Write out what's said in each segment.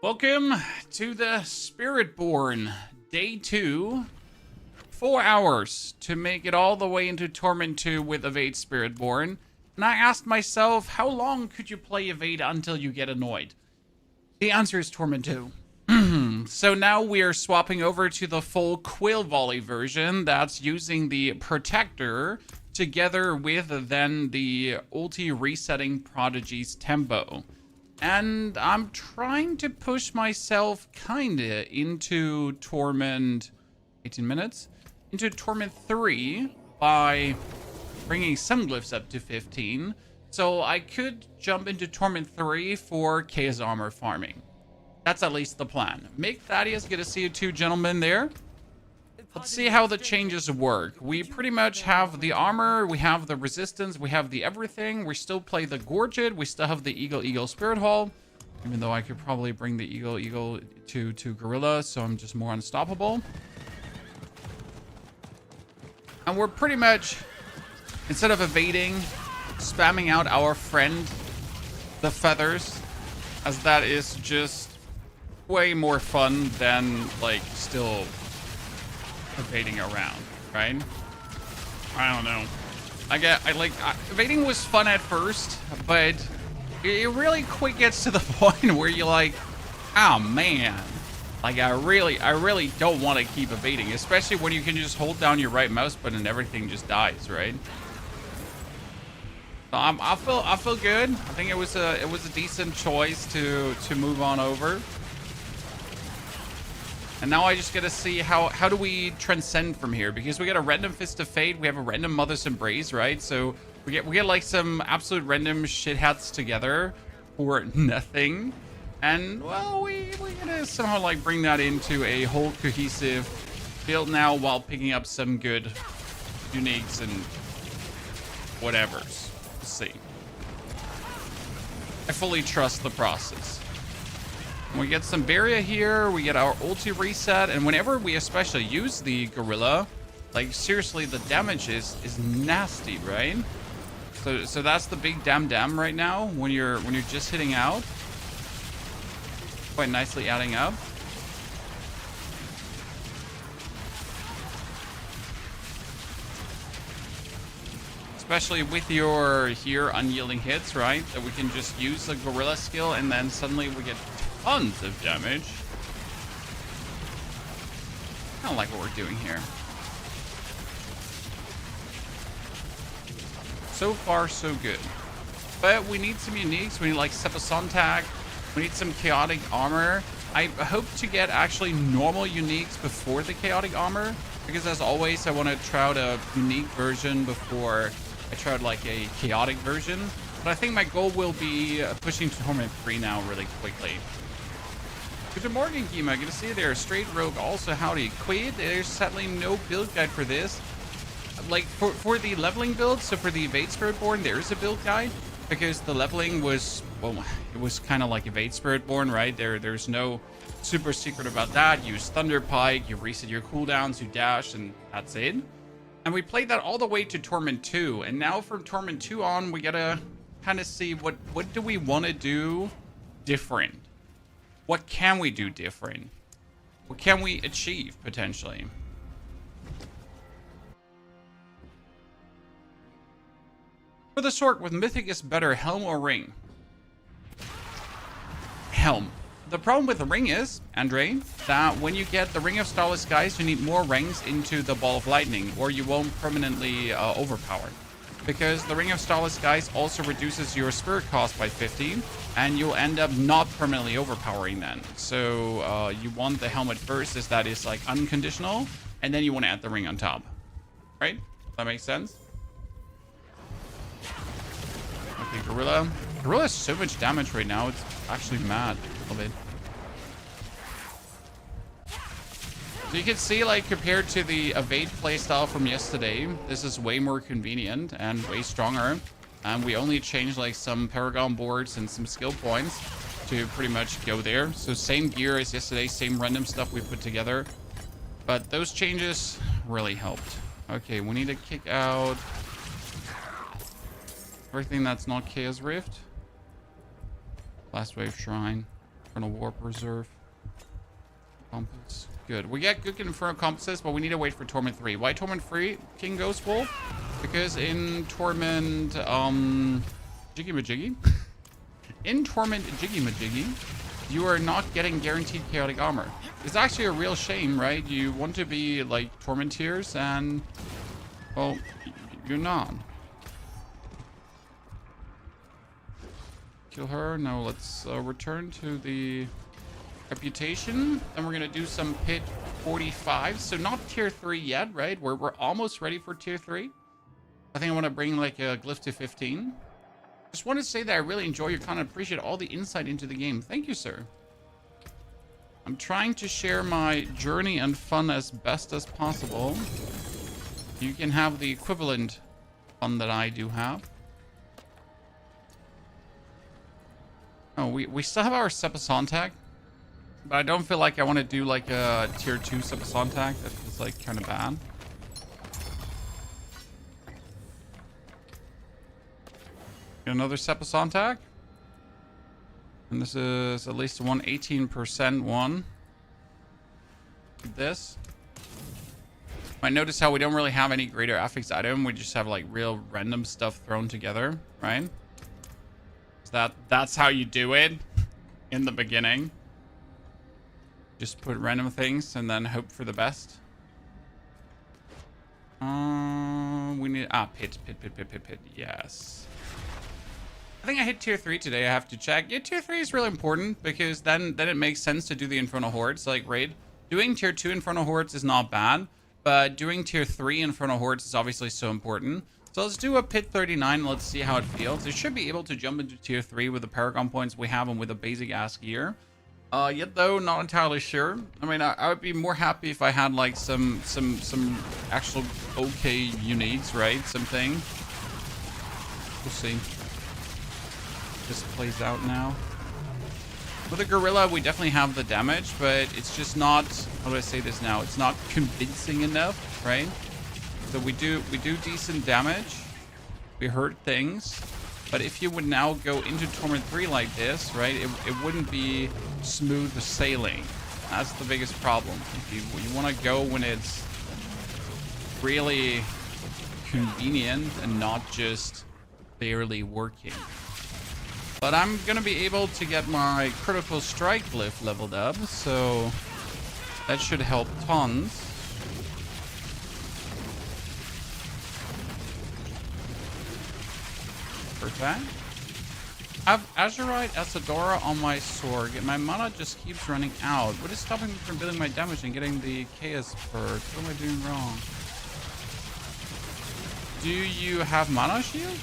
Welcome to the Spiritborn, day 2. 4 hours to make it all the way into Torment 2 with Evade Spiritborn. And I asked myself, how long could you play Evade until you get annoyed? The answer is Torment 2. So now we are swapping over to the full Quill Volley version that's using the Protector together with then the ulti resetting Prodigy's tempo. And I'm trying to push myself kinda into Torment 18 minutes into Torment 3 by bringing some glyphs up to 15. So I could jump into Torment 3 for Chaos Armor farming. That's at least the plan. Make Thaddeus, good to see you two gentlemen there. Let's see how the changes work. We pretty much have the armor, we have the resistance, we have the everything. We still play the Gorget, we still have the Eagle Spirit Hall. Even though I could probably bring the Eagle to Gorilla, so I'm just more unstoppable. And we're pretty much, instead of evading, spamming out our friend, the feathers, as that is just way more fun than, like, still evading around, right? I don't know. Evading was fun at first, but it really quick gets to the point where you're like, oh man, like I really don't want to keep evading, especially when you can just hold down your right mouse button and everything just dies, right? So I feel good. I think it was a decent choice to move on over. And now I just gotta see how do we transcend from here, because we got a random Fist of Fate, we have a random Mother's Embrace, right? So we get like some absolute random shit hats together for nothing. And well, we gotta somehow like bring that into a whole cohesive build now while picking up some good uniques and whatevers. Let's see. I fully trust the process. We get some barrier here, we get our ulti reset, and whenever we especially use the gorilla, like seriously, the damage is nasty, right? So that's the big damn right now when you're just hitting out. Quite nicely adding up. Especially with your here unyielding hits, right? That we can just use the gorilla skill and then suddenly we get tons of damage. I don't like what we're doing here. So far, so good. But we need some uniques. We need like Sepasontac. We need some chaotic armor. I hope to get actually normal uniques before the chaotic armor, because as always, I want to try out a unique version before I try out like a chaotic version. But I think my goal will be pushing to Torment 3 now really quickly. Good morning, Gima. Good to see you there. Straight Rogue also, howdy. Quaid, there's sadly no build guide for this. Like, for the leveling build, so for the Evade Spiritborn, there is a build guide, because the leveling was, well, it was kind of like Evade Spiritborn, right? There's no super secret about that. You use Thunder Pike, you reset your cooldowns, you dash, and that's it. And we played that all the way to Torment 2, and now from Torment 2 on, we gotta kind of see what do we want to do different? What can we do different? What can we achieve, potentially? For the Sork with Mythic is better, Helm or Ring? Helm. The problem with the Ring is, Andre, that when you get the Ring of Starless Skies, you need more ranks into the Ball of Lightning, or you won't permanently overpower. Because the Ring of Starless Skies also reduces your spirit cost by 50, and you'll end up not permanently overpowering then. So you want the helmet first, as that is like unconditional, and then you want to add the ring on top. Right? That makes sense? Okay, Gorilla. Gorilla has so much damage right now, it's actually mad a little bit. So you can see, like, compared to the Evade playstyle from yesterday, this is way more convenient and way stronger. And we only changed, like, some Paragon boards and some skill points to pretty much go there. So same gear as yesterday, same random stuff we put together. But those changes really helped. Okay, we need to kick out everything that's not Chaos Rift. Last Wave Shrine. Infernal Warp Reserve. Compass. Good. We get good Infernal Compasses, but we need to wait for Torment 3. Why Torment 3, King Ghost Wolf? Because in Torment, Jiggy Majiggy? In Torment Jiggy Majiggy, you are not getting guaranteed chaotic armor. It's actually a real shame, right? You want to be like Tormenteers and, well, you're not. Kill her. No, let's return to the reputation. Then we're gonna do some pit 45. So not tier 3 yet, right? We're almost ready for tier 3. I think I want to bring like a glyph to 15. Just want to say that I really enjoy your content. Appreciate all the insight into the game. Thank you, sir. I'm trying to share my journey and fun as best as possible. You can have the equivalent fun that I do have. Oh, we still have our Sepason tag, but I don't feel like I want to do like a tier 2 Sepason tag. That feels like kind of bad. Get another Sepason tag. And this is at least a 118% one. This. Might notice how we don't really have any greater affix item. We just have like real random stuff thrown together, right? That's how you do it in the beginning. Just put random things and then hope for the best. We need pit. Yes. I think I hit tier 3 today. I have to check. Yeah, tier 3 is really important because then it makes sense to do the Infernal Hordes like raid. Doing tier 2 Infernal Hordes is not bad, but doing tier 3 Infernal Hordes is obviously so important. So let's do a pit 39. Let's see how it feels. We should be able to jump into tier 3 with the Paragon points we have and with a basic ass gear. Yet though, not entirely sure. I mean, I would be more happy if I had like some actual okay units, right? Something. We'll see. This plays out now. With a gorilla, we definitely have the damage, but it's just not, how do I say this now? It's not convincing enough, right? So we do decent damage. We hurt things. But if you would now go into Torment 3 like this, right, it wouldn't be smooth sailing. That's the biggest problem. If you want to go when it's really convenient and not just barely working. But I'm going to be able to get my critical strike glyph leveled up, so that should help tons. Perfect. I have Azurite Asadora on my sword, yet my mana just keeps running out. What is stopping me from building my damage and getting the chaos perk? What am I doing wrong? Do you have mana shield?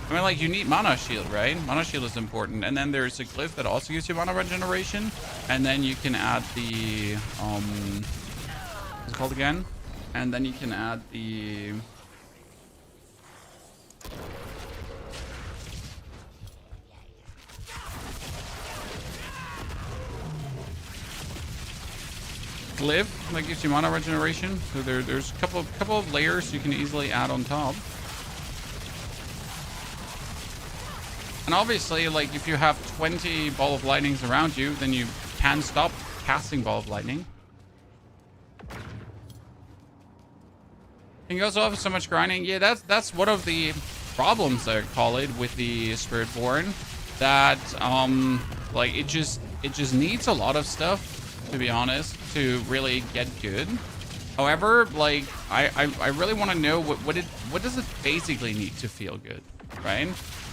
I mean, like, you need mana shield, right? Mana shield is important. And then there's a glyph that also gives you mana regeneration. And then you can add the, what's it called again? And then you can add the... glyph that gives you mana regeneration. So there's a couple of layers you can easily add on top. And obviously, like, if you have 20 Ball of Lightnings around you, then you can stop casting Ball of Lightning. And you also have so much grinding. Yeah, that's one of the problems, I call it, with the Spiritborn. That, like, it just needs a lot of stuff, to be honest, to really get good. However, like, I really want to know what does it basically need to feel good, right?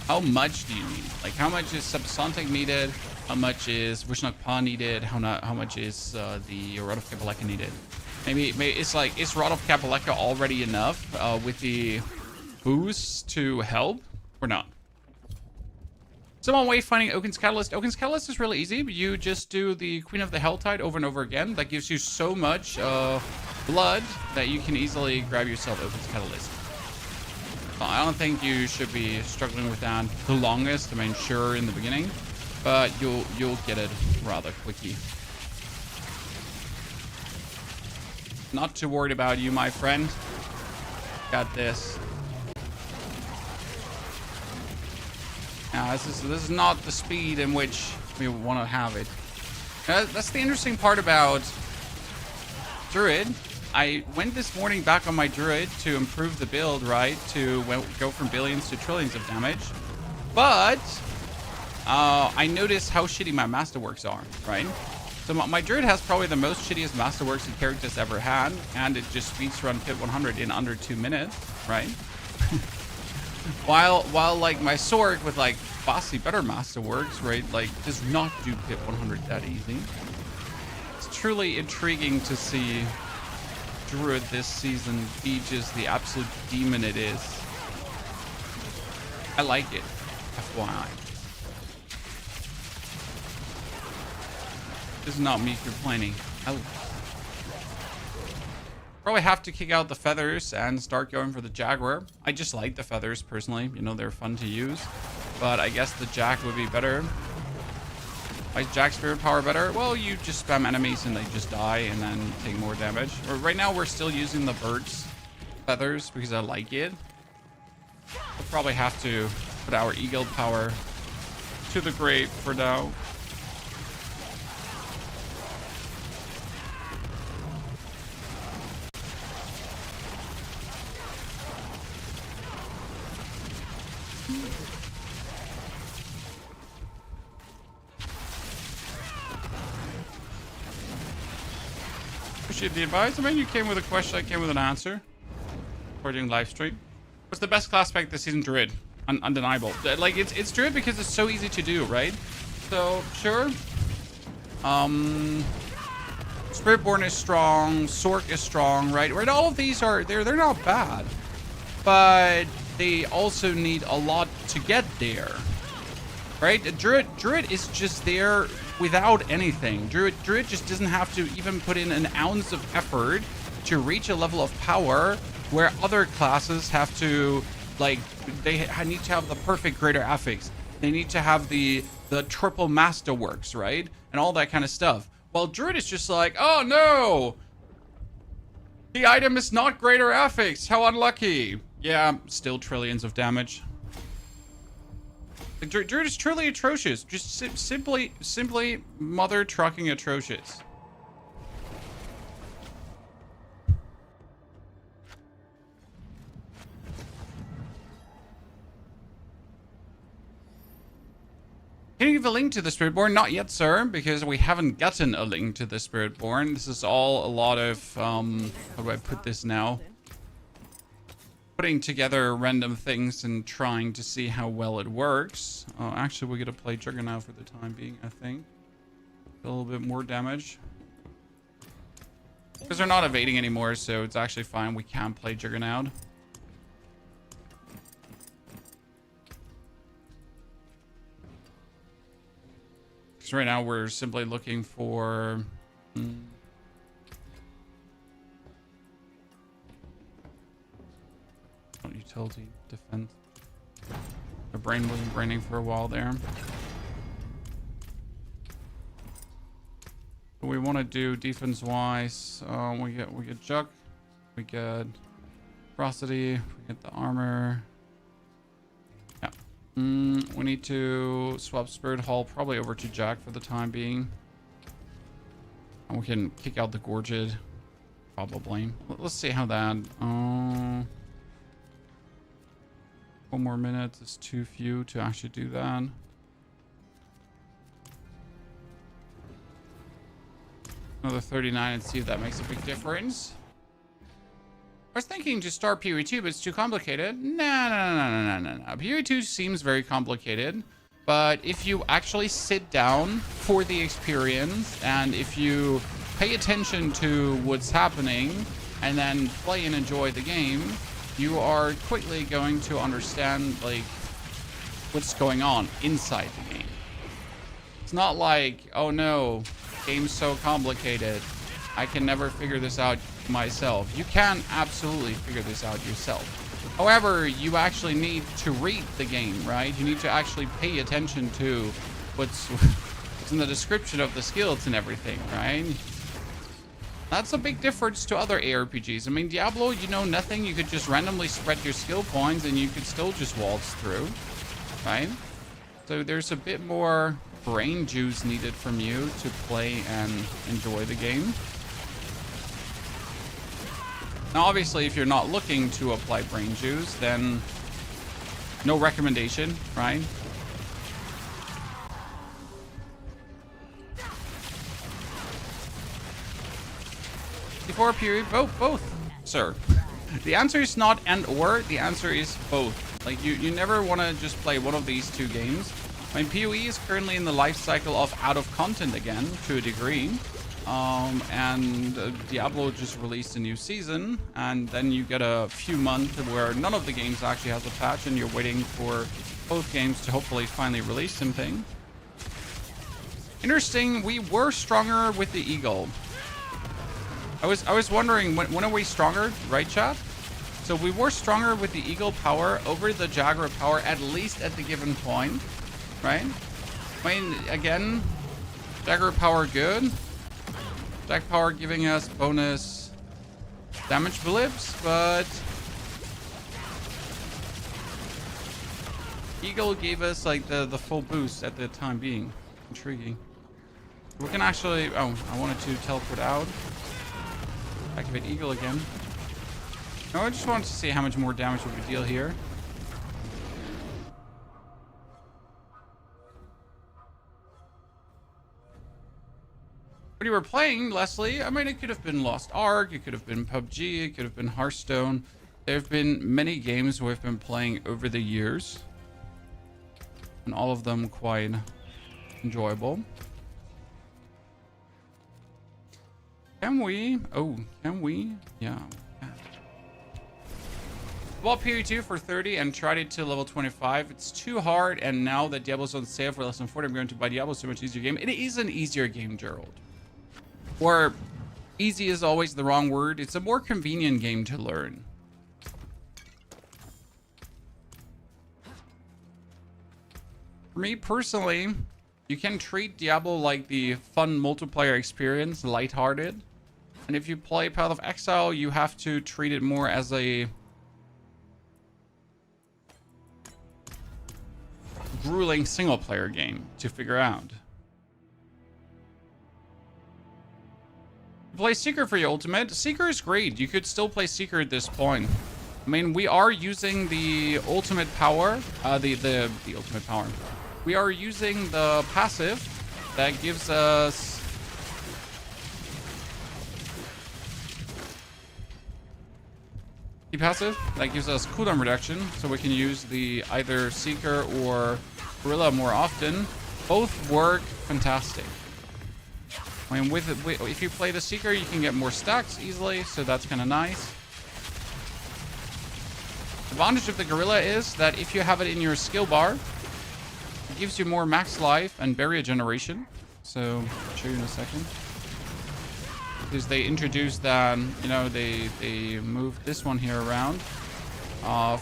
How much do you need? Like, how much is Subsonic needed? How much is Vishnok Pa needed? How much is the Rod of Kapaleka needed? Maybe it's like, is Rod of Kapaleka already enough with the boost to help or not? Someone wayfinding Oaken's Catalyst. Oaken's Catalyst is really easy. You just do the Queen of the Helltide over and over again. That gives you so much blood that you can easily grab yourself Oaken's Catalyst. I don't think you should be struggling with that the longest. I mean, sure, in the beginning, but you'll get it rather quickly. Not too worried about you, my friend. Got this. Now, this is not the speed in which we want to have it. That's the interesting part about Druid. I went this morning back on my Druid to improve the build, right? To go from billions to trillions of damage. But I noticed how shitty my Masterworks are, right? So my Druid has probably the most shittiest Masterworks the character's ever had, and it just speedrun Pit 100 in under 2 minutes, right? while like my Sork with like vastly better Masterworks, right? Like does not do Pit 100 that easy. It's truly intriguing to see Druid this season be just the absolute demon it is. I like it, FYI. This is not me complaining. Probably have to kick out the feathers and start going for the Jaguar. I just like the feathers personally. You know, they're fun to use. But I guess the Jack would be better. Why is Jack Spirit Power better? Well, you just spam enemies and they just die and then take more damage. Right now, we're still using the bird's feathers because I like it. We'll probably have to put our Eagle Power to the grave for now. Appreciate the advice. I mean, you came with a question, I came with an answer. Recording live stream. What's the best class spec this season? Druid. Undeniable. Like, it's Druid because it's so easy to do, right? So, sure. Spiritborn is strong. Sork is strong, right? Right, all of these are, they're not bad. But they also need a lot to get there. Right? Druid is just there without anything. Druid just doesn't have to even put in an ounce of effort to reach a level of power where other classes have to, like, they need to have the perfect greater affix. They need to have the triple Masterworks, right? And all that kind of stuff. While Druid is just like, oh no! The item is not greater affix. How unlucky. Yeah, still trillions of damage. Druid is truly atrocious. Just simply mother trucking atrocious. Can you give a link to the Spiritborn? Not yet, sir, because we haven't gotten a link to the Spiritborn. This is all a lot of, how do I put this now? Putting together random things and trying to see how well it works. Actually, we're gonna play Juggernaut for the time being, I think. A little bit more damage. Because they're not evading anymore, so it's actually fine. We can play Juggernaut. Because right now we're simply looking for... utility defense. My brain wasn't braining for a while there. What we want to do defense wise, we get Jug, we get Ferocity, we get the armor. Yeah. We need to swap Spirit Hull probably over to Jack for the time being. And we can kick out the Gorged, probably. Let's see how that. One more minute is too few to actually do that. Another 39 and see if that makes a big difference. I was thinking to start PoE2, but it's too complicated. No. PoE2 seems very complicated, but if you actually sit down for the experience and if you pay attention to what's happening and then play and enjoy the game, you are quickly going to understand, like, what's going on inside the game. It's not like, oh no, game's so complicated, I can never figure this out myself. You can absolutely figure this out yourself. However, you actually need to read the game, right? You need to actually pay attention to what's in the description of the skills and everything, right? That's a big difference to other ARPGs. I mean, Diablo, you know nothing. You could just randomly spread your skill points and you could still just waltz through, right? So there's a bit more brain juice needed from you to play and enjoy the game. Now, obviously, if you're not looking to apply brain juice, then no recommendation, right? Before PoE, both, sir. The answer is not and or, the answer is both. Like, you never want to just play one of these two games. I mean, PoE is currently in the life cycle of out of content again, to a degree. Diablo just released a new season, and then you get a few months where none of the games actually has a patch, and you're waiting for both games to hopefully finally release something. Interesting, we were stronger with the Eagle. I was wondering, when are we stronger, right, chat? So we were stronger with the Eagle power over the Jaguar power, at least at the given point, right? I mean, again, Jaguar power good. Jack power giving us bonus damage blips, but Eagle gave us like the full boost at the time being. Intriguing. We can actually, oh, I wanted to teleport out. Activate Eagle again. No, I just wanted to see how much more damage we could deal here. When you were playing, Leslie, I mean, it could have been Lost Ark, it could have been PUBG, it could have been Hearthstone. There have been many games we've been playing over the years, and all of them quite enjoyable. Can we? Oh, can we? Yeah. Bought PoE2 for 30 and tried it to level 25. It's too hard, and now that Diablo's on sale for less than 40, I'm going to buy Diablo. So much easier game. It is an easier game, Gerald. Or easy is always the wrong word. It's a more convenient game to learn. For me personally, you can treat Diablo like the fun multiplayer experience, lighthearted. And if you play Path of Exile, you have to treat it more as a grueling single player game to figure out. Play Seeker for your ultimate. Seeker is great. You could still play Seeker at this point. I mean, we are using the ultimate power, the ultimate power. We are using the passive that gives us the passive that gives us cooldown reduction, so we can use the either Seeker or Gorilla more often. Both work fantastic. I mean, if you play the Seeker, you can get more stacks easily, so that's kind of nice. The advantage of the Gorilla is that if you have it in your skill bar, it gives you more max life and barrier generation. So I'll show you in a second. Because they introduced that, you know, they moved this one here around.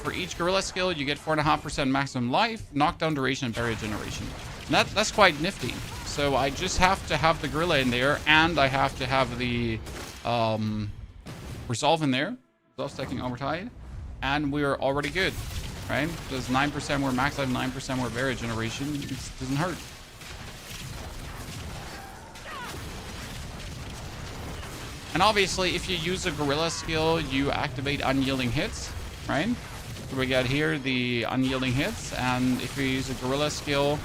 For each Gorilla skill, you get 4.5% maximum life, knockdown duration, and barrier generation. And that's quite nifty. So I just have to have the Gorilla in there, and I have to have the Resolve in there. Resolve stacking Overtide. And we're already good, right? Does 9% more max life, 9% more barrier generation. It doesn't hurt. And obviously, if you use a Gorilla skill, you activate unyielding hits, right? So we get here the unyielding hits, and if you use a Gorilla skill,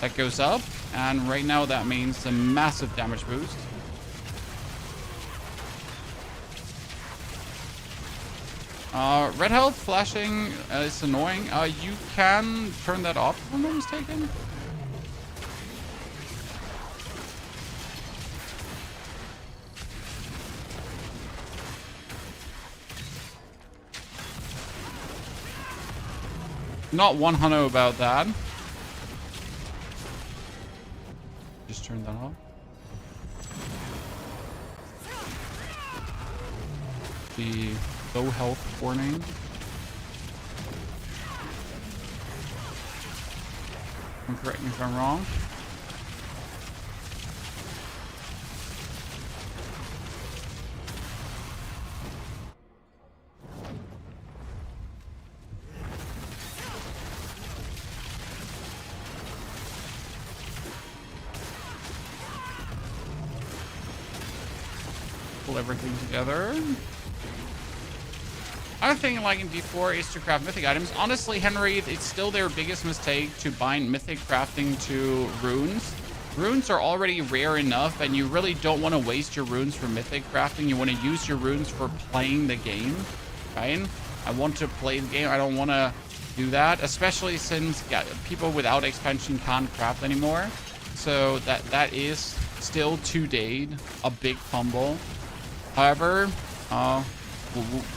that goes up. And right now, that means a massive damage boost. Red health flashing is annoying. You can turn that off if I'm not mistaken. Not 100 about that. Just turn that off. The low health warning. Correct me if I'm wrong. pull everything together. Other thing like in D4 is to craft mythic items. Honestly, Henry, it's still their biggest mistake to bind mythic crafting to runes. Runes are already rare enough, and you really don't want to waste your runes for mythic crafting. You want to use your runes for playing the game, right? I want to play the game. I don't want to do that, especially since people without expansion can't craft anymore. So that is still to date a big fumble. However,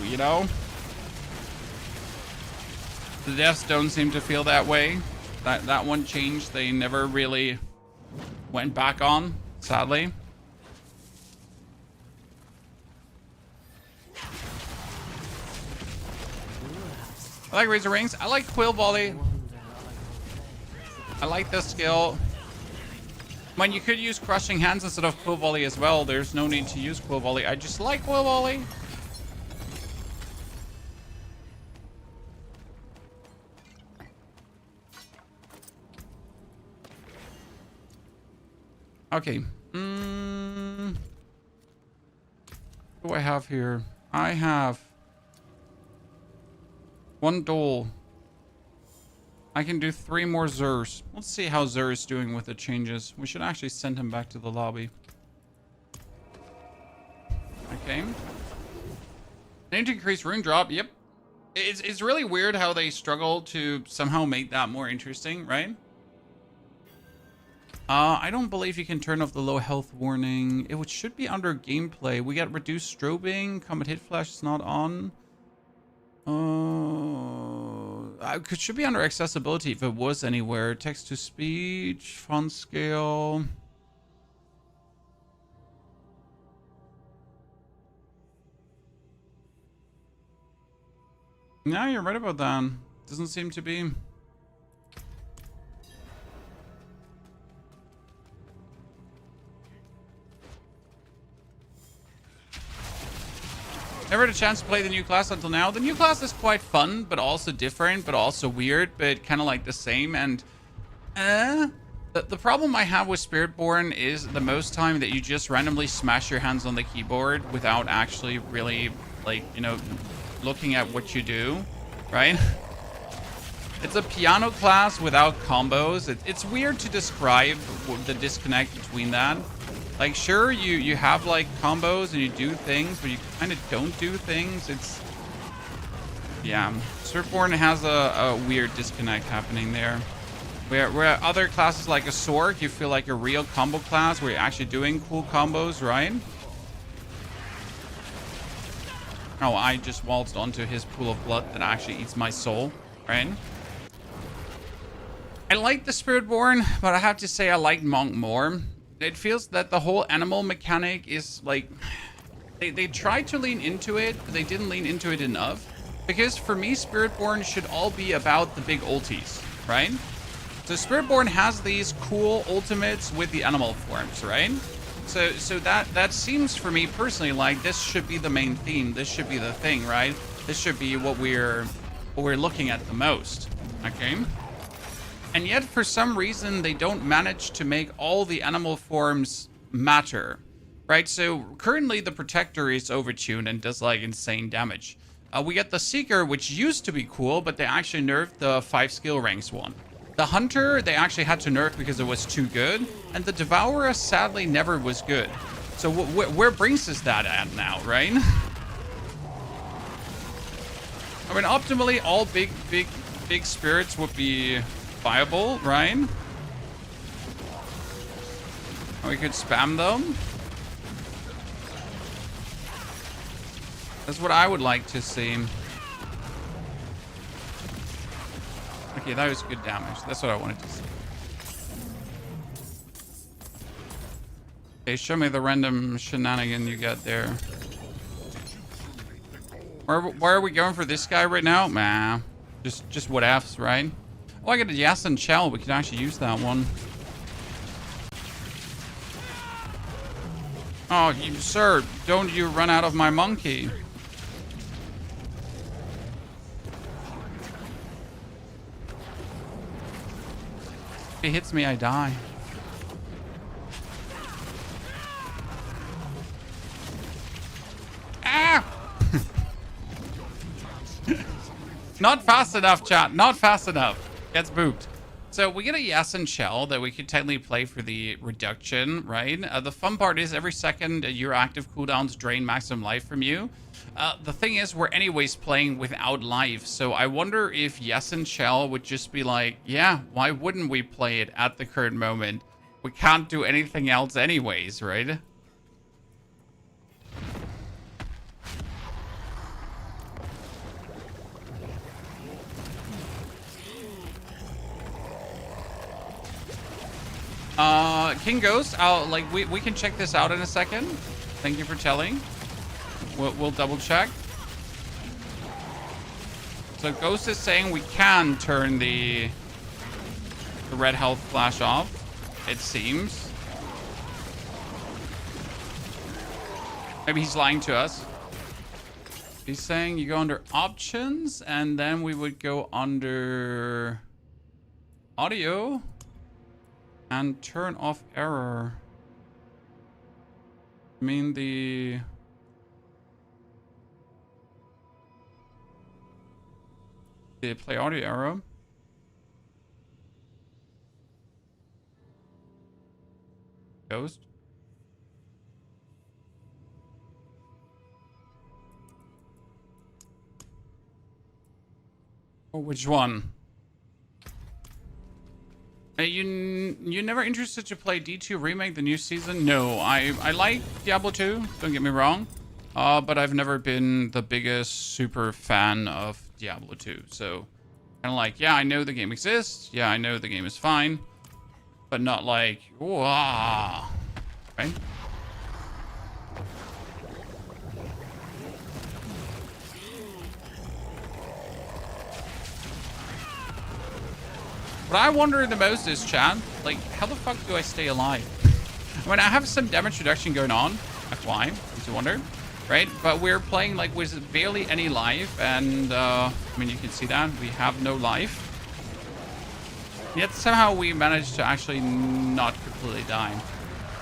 you know, the devs don't seem to feel that way. That one changed. They never really went back on, sadly. I like Razor Rings. I like Quill Volley. I like this skill. When you could use Crushing Hands instead of Quill Volley as well, there's no need to use Quill Volley. I just like Quill Volley. Okay. What do I have here? I have one Dole. I can do 3 more Zers. Let's see how Zer is doing with the changes. We should actually send him back to the lobby. Okay. Need to increase rune drop. Yep. It's really weird how they struggle to somehow make that more interesting, right? I don't believe you can turn off the low health warning. It should be under gameplay. We got reduced strobing. Comet hit flash is not on. It should be under accessibility if it was anywhere. Text to speech, font scale. No, you're right about that. Doesn't seem to be. Never had a chance to play the new class until now. The new class is quite fun, but also different, but also weird, but kind of like the same. And the problem I have with Spiritborn is the most time that you just randomly smash your hands on the keyboard without actually really, like, you know, looking at what you do, right? It's a piano class without combos. It's weird to describe the disconnect between that. Like, sure, you have, like, combos and you do things, but you kind of don't do things. It's... yeah. Spiritborn has a weird disconnect happening there. Where other classes like a Sork, you feel like a real combo class where you're actually doing cool combos, right? Oh, I just waltzed onto his pool of blood that actually eats my soul, right? I like the Spiritborn, but I have to say I like Monk more. It feels that the whole animal mechanic is like... They tried to lean into it, but they didn't lean into it enough. Because for me, Spiritborn should all be about the big ultis, right? So Spiritborn has these cool ultimates with the animal forms, right? So that seems for me personally like this should be the main theme. This should be the thing, right? This should be what we're looking at the most, okay? And yet, for some reason, they don't manage to make all the animal forms matter, right? So currently, the Protector is overtuned and does like insane damage. We get the Seeker, which used to be cool, but they actually nerfed the 5 skill ranks one. The Hunter, they actually had to nerf because it was too good, and the Devourer sadly never was good. So where brings us that at now, right? I mean, optimally, all big spirits would be viable, right? We could spam them. That's what I would like to see. Okay, that was good damage. That's what I wanted to see. Okay, show me the random shenanigan you got there. Where are we going for this guy right now? Nah, just what ifs, right? Oh, I got a Yasin Shell. We could actually use that one. Oh, sir, don't you run out of my monkey. If he hits me, I die. Not fast enough, chat. Not fast enough. Gets booped. So we get a yes and shell that we could technically play for the reduction, right? The fun part is every second your active cooldowns drain maximum life from you. The thing is, we're anyways playing without life. So I wonder if yes and shell would just be like, yeah, why wouldn't we play it at the current moment? We can't do anything else anyways, right? King Ghost, we can check this out in a second. Thank you for telling. We'll double check. So Ghost is saying we can turn the red health flash off, it seems. Maybe he's lying to us. He's saying you go under options and then we would go under audio. And turn off error. I mean Did it play audio error? Ghost? Oh, which one? You never interested to play D2 Remake, the new season? No, I like Diablo 2, don't get me wrong. But I've never been the biggest super fan of Diablo 2. So, kind of like, yeah, I know the game exists. Yeah, I know the game is fine. But not like, wow. Right? What I wonder the most is, chat, like, how the fuck do I stay alive? I mean, I have some damage reduction going on, FY, if you wonder, right? But we're playing, like, with barely any life, and, I mean, you can see that. We have no life. Yet somehow we managed to actually not completely die.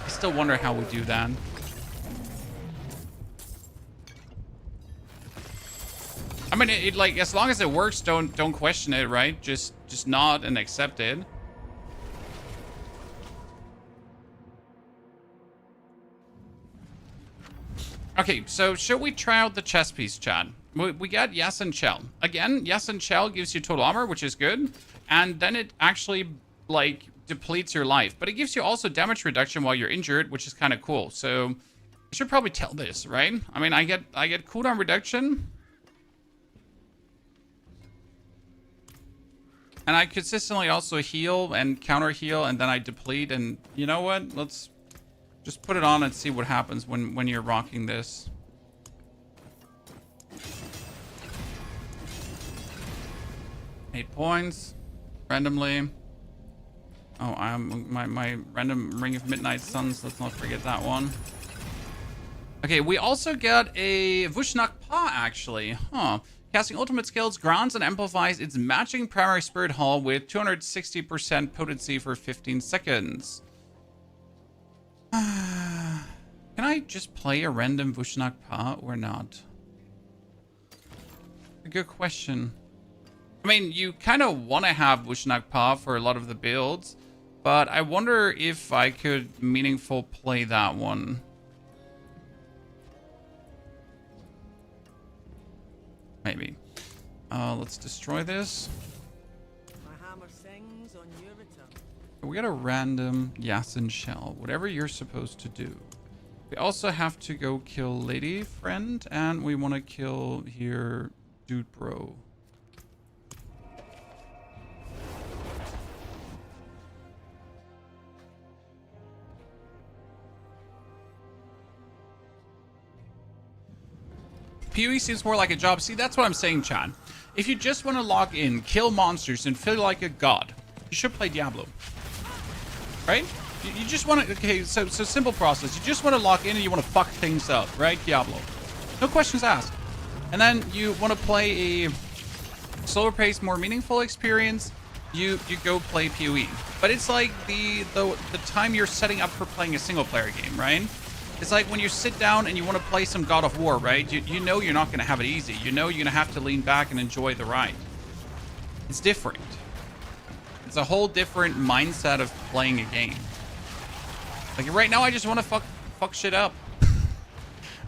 I still wonder how we do that. I mean, it like, as long as it works, don't question it, right? Just nod and accept it. Okay, so should we try out the chess piece, chat? We got yes and shell. Again, yes and shell gives you total armor, which is good. And then it actually, like, depletes your life. But it gives you also damage reduction while you're injured, which is kind of cool. So I should probably tell this, right? I mean, I get cooldown reduction. And I consistently also heal and counter heal, and then I deplete. And you know what? Let's just put it on and see what happens when you're rocking this. Eight points randomly. Oh, my random Ring of Midnight Suns. Let's not forget that one. Okay, we also got a Vushnak Pa, actually. Huh. Casting ultimate skills grants and amplifies its matching primary spirit hull with 260% potency for 15 seconds. Can I just play a random Vushnak Pa or not? A good question. I mean, you kind of want to have Vushnak Pa for a lot of the builds, but I wonder if I could meaningful play that one. Maybe. Let's destroy this. My hammer sings on your return. We got a random Yasin shell, whatever you're supposed to do. We also have to go kill Lady Friend, and we want to kill here Dude Bro. PoE seems more like a job. See, that's what I'm saying, Chan. If you just want to log in, kill monsters, and feel like a god, you should play Diablo. Right? You just want to... Okay, so simple process. You just want to log in and you want to fuck things up, right? Diablo. No questions asked. And then you want to play a slower paced, more meaningful experience, you go play PoE. But it's like the time you're setting up for playing a single player game, right? It's like when you sit down and you want to play some God of War, right? You know you're not going to have it easy. You know you're going to have to lean back and enjoy the ride. It's different. It's a whole different mindset of playing a game. Like right now, I just want to fuck shit up.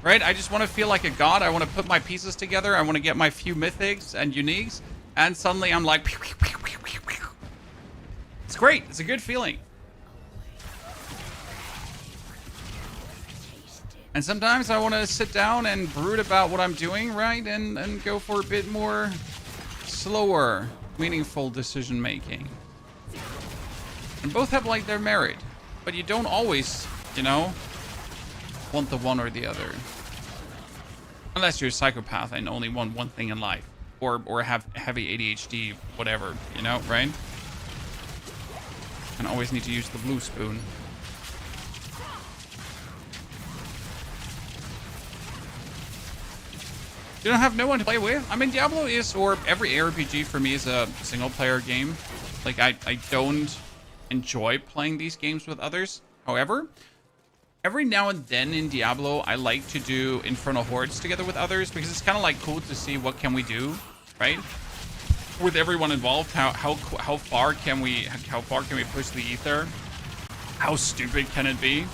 Right? I just want to feel like a god. I want to put my pieces together. I want to get my few mythics and uniques. And suddenly I'm like... It's great. It's a good feeling. And sometimes I want to sit down and brood about what I'm doing, right? And go for a bit more slower, meaningful decision making. And both have like their merit. But you don't always, you know, want the one or the other. Unless you're a psychopath and only want one thing in life. Or have heavy ADHD, whatever, you know, right? And always need to use the blue spoon. You don't have no one to play with? I mean, Diablo is, or every ARPG for me is a single player game. Like, I don't enjoy playing these games with others. However, every now and then in Diablo, I like to do Infernal Hordes together with others because it's kind of like cool to see what can we do, right? With everyone involved, how far can we push the ether? How stupid can it be?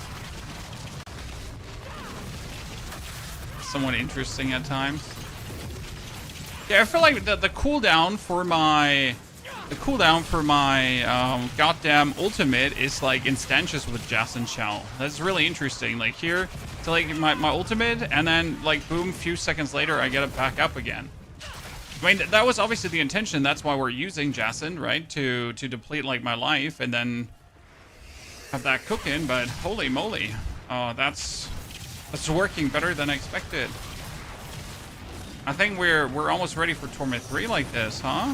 Somewhat interesting at times. Yeah, I feel like the cooldown for my goddamn ultimate is like instantaneous with Jas and Shell. That's really interesting. Like here, to like my ultimate, and then like boom, few seconds later, I get it back up again. I mean, that was obviously the intention. That's why we're using Jason, right? To deplete like my life and then have that cooking. But holy moly, that's working better than expected. I think we're almost ready for Torment 3 like this, huh?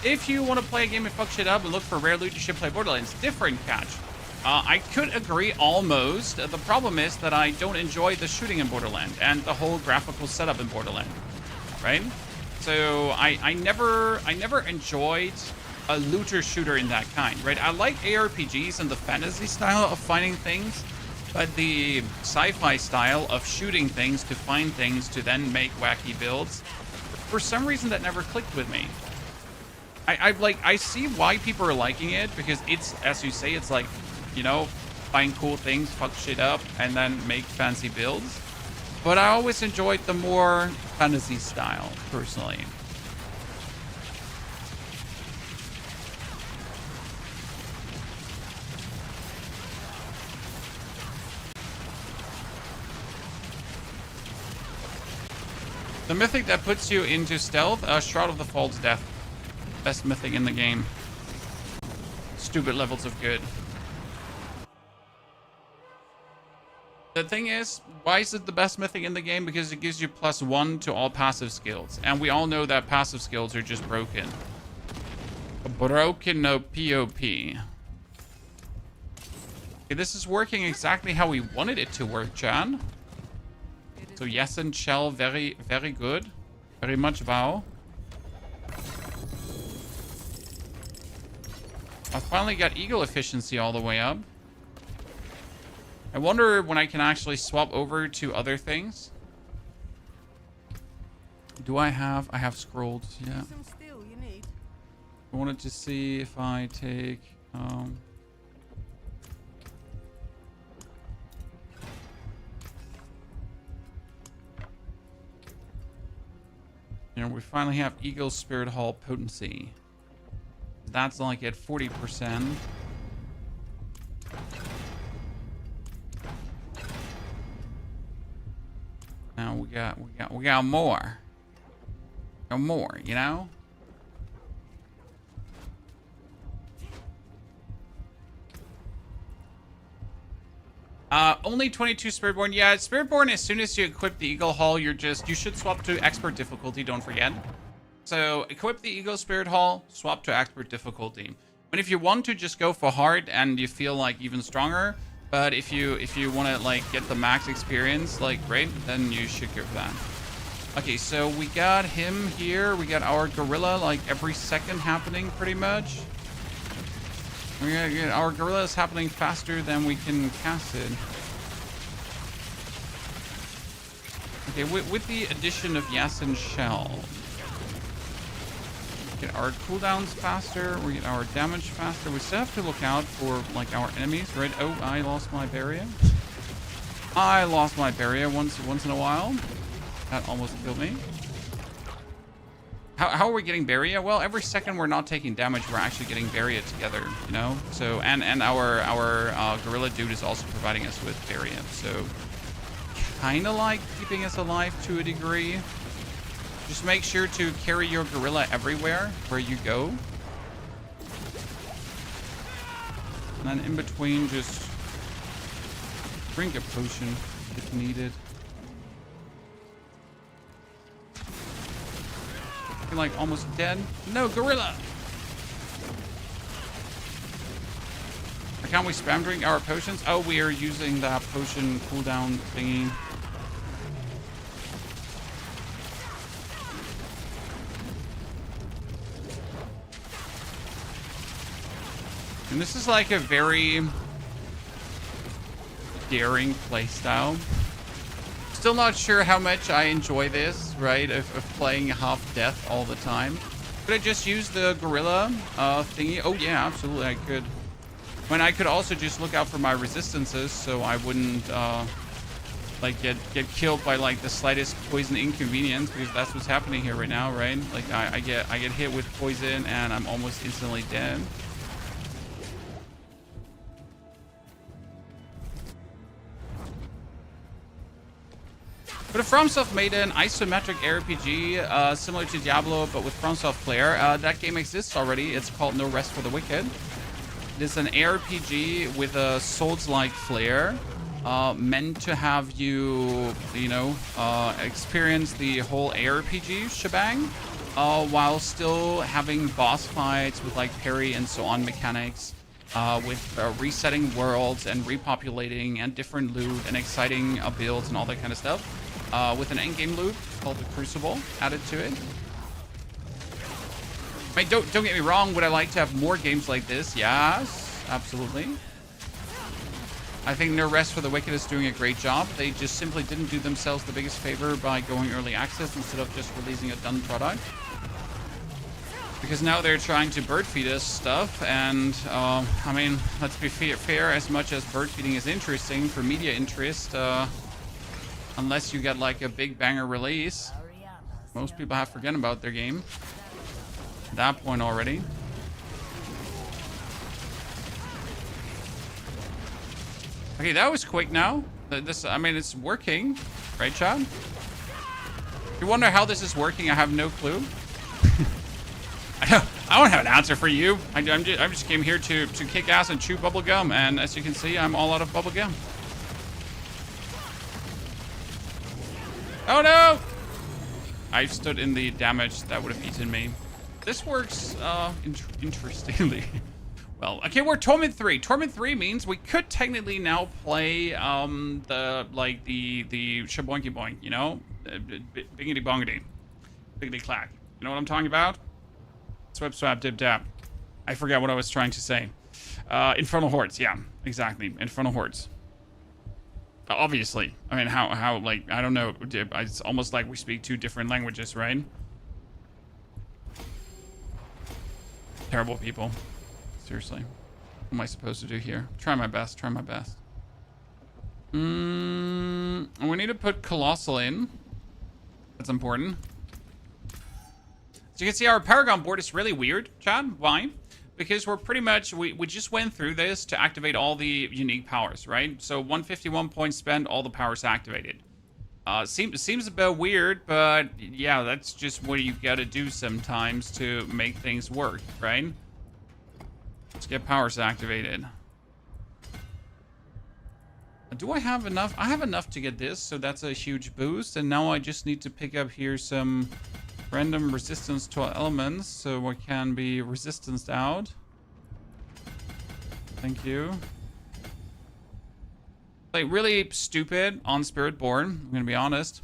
If you want to play a game and fuck shit up and look for rare loot, you should play Borderlands. Different catch. I could agree almost. The problem is that I don't enjoy the shooting in Borderlands and the whole graphical setup in Borderlands, right? So I never enjoyed a looter shooter in that kind, right? I like ARPGs and the fantasy style of finding things, but the sci-fi style of shooting things to find things to then make wacky builds, for some reason that never clicked with me. I see why people are liking it because it's, as you say, it's like, you know, find cool things, fuck shit up, and then make fancy builds. But I always enjoyed the more fantasy style, personally. The mythic that puts you into stealth, Shroud of the Fall's Death. Best mythic in the game. Stupid levels of good. The thing is, why is it the best mythic in the game? Because it gives you +1 to all passive skills. And we all know that passive skills are just broken. Broken no POP. Okay, this is working exactly how we wanted it to work, Chan. So yes and Shell, very, very good. Very much wow. I finally got Eagle efficiency all the way up. I wonder when I can actually swap over to other things. Do I have scrolled, yeah. Some steel you need. I wanted to see if I take, you know, we finally have Eagle Spirit Hall potency. That's like at 40%. Now we got more. Got more, you know? Only 22 Spiritborn. Yeah, Spiritborn, as soon as you equip the Eagle Hall, you should swap to expert difficulty, don't forget. So equip the Eagle Spirit Hall, swap to expert difficulty. But if you want to just go for hard and you feel like even stronger, but if you want to like get the max experience, like great, then you should go for that. Okay, so we got him here. We got our gorilla like every second happening pretty much. We gotta get our gorilla is happening faster than we can cast it. Okay, with the addition of Yasin Shell, get our cooldowns faster, we get our damage faster. We still have to look out for like our enemies, right? Oh, I lost my barrier. I lost my barrier once in a while. That almost killed me. How are we getting barrier? Well, every second we're not taking damage, we're actually getting barrier together, you know? So, and our gorilla dude is also providing us with barrier. So, kind of like keeping us alive to a degree. Just make sure to carry your gorilla everywhere where you go. And then in between, just drink a potion if needed. You're like almost dead. No, gorilla! Can't we spam drink our potions? Oh, we are using that potion cooldown thingy. And this is like a very daring playstyle. Still not sure how much I enjoy this, right? Of playing half death all the time. Could I just use the gorilla thingy? Oh yeah, absolutely I could. When I could also just look out for my resistances so I wouldn't like get killed by like the slightest poison inconvenience, because that's what's happening here right now, right? Like I get hit with poison and I'm almost instantly dead. But if FromSoft made an isometric RPG similar to Diablo, but with FromSoft flair, that game exists already. It's called No Rest for the Wicked. It is an RPG with a Souls-like flair, meant to have you, experience the whole ARPG shebang, while still having boss fights with like parry and so on mechanics, with resetting worlds and repopulating and different loot and exciting builds and all that kind of stuff. With an endgame loop called the Crucible added to it. I mean, don't get me wrong, would I like to have more games like this? Yes, absolutely. I think No Rest for the Wicked is doing a great job. They just simply didn't do themselves the biggest favor by going early access instead of just releasing a done product. Because now they're trying to bird feed us stuff, and I mean, let's be fair, as much as bird feeding is interesting for media interest, unless you get like a big banger release, most people have forgotten about their game at that point already. Okay, that was quick now. I mean, it's working, right, Chad? You wonder how this is working? I have no clue. I don't have an answer for you. I just came here to kick ass and chew bubble gum, and as you can see, I'm all out of bubble gum. Oh no! I stood in the damage that would have eaten me. This works interestingly. Well, okay, we're Torment 3. Torment 3 means we could technically now play the shaboinky boink, you know? Biggity bongity. Biggity clack. You know what I'm talking about? Swip swap dip dap. I forgot what I was trying to say. Infernal Hordes, yeah, exactly. Infernal Hordes. Obviously. I mean, how like, I don't know. It's almost like we speak two different languages, right? Terrible people. Seriously. What am I supposed to do here? Try my best, try my best. We need to put Colossal in. That's important. So you can see our Paragon board is really weird, Chad. Why? Because we're pretty much, we just went through this to activate all the unique powers, right? So 151 points spent, all the powers activated. Seems a bit weird, but yeah, that's just what you gotta do sometimes to make things work, right? Let's get powers activated. Do I have enough? I have enough to get this, so that's a huge boost. And now I just need to pick up here some random resistance to elements, so I can be resistanced out. Thank you. Like, really stupid on Spiritborn, I'm gonna be honest.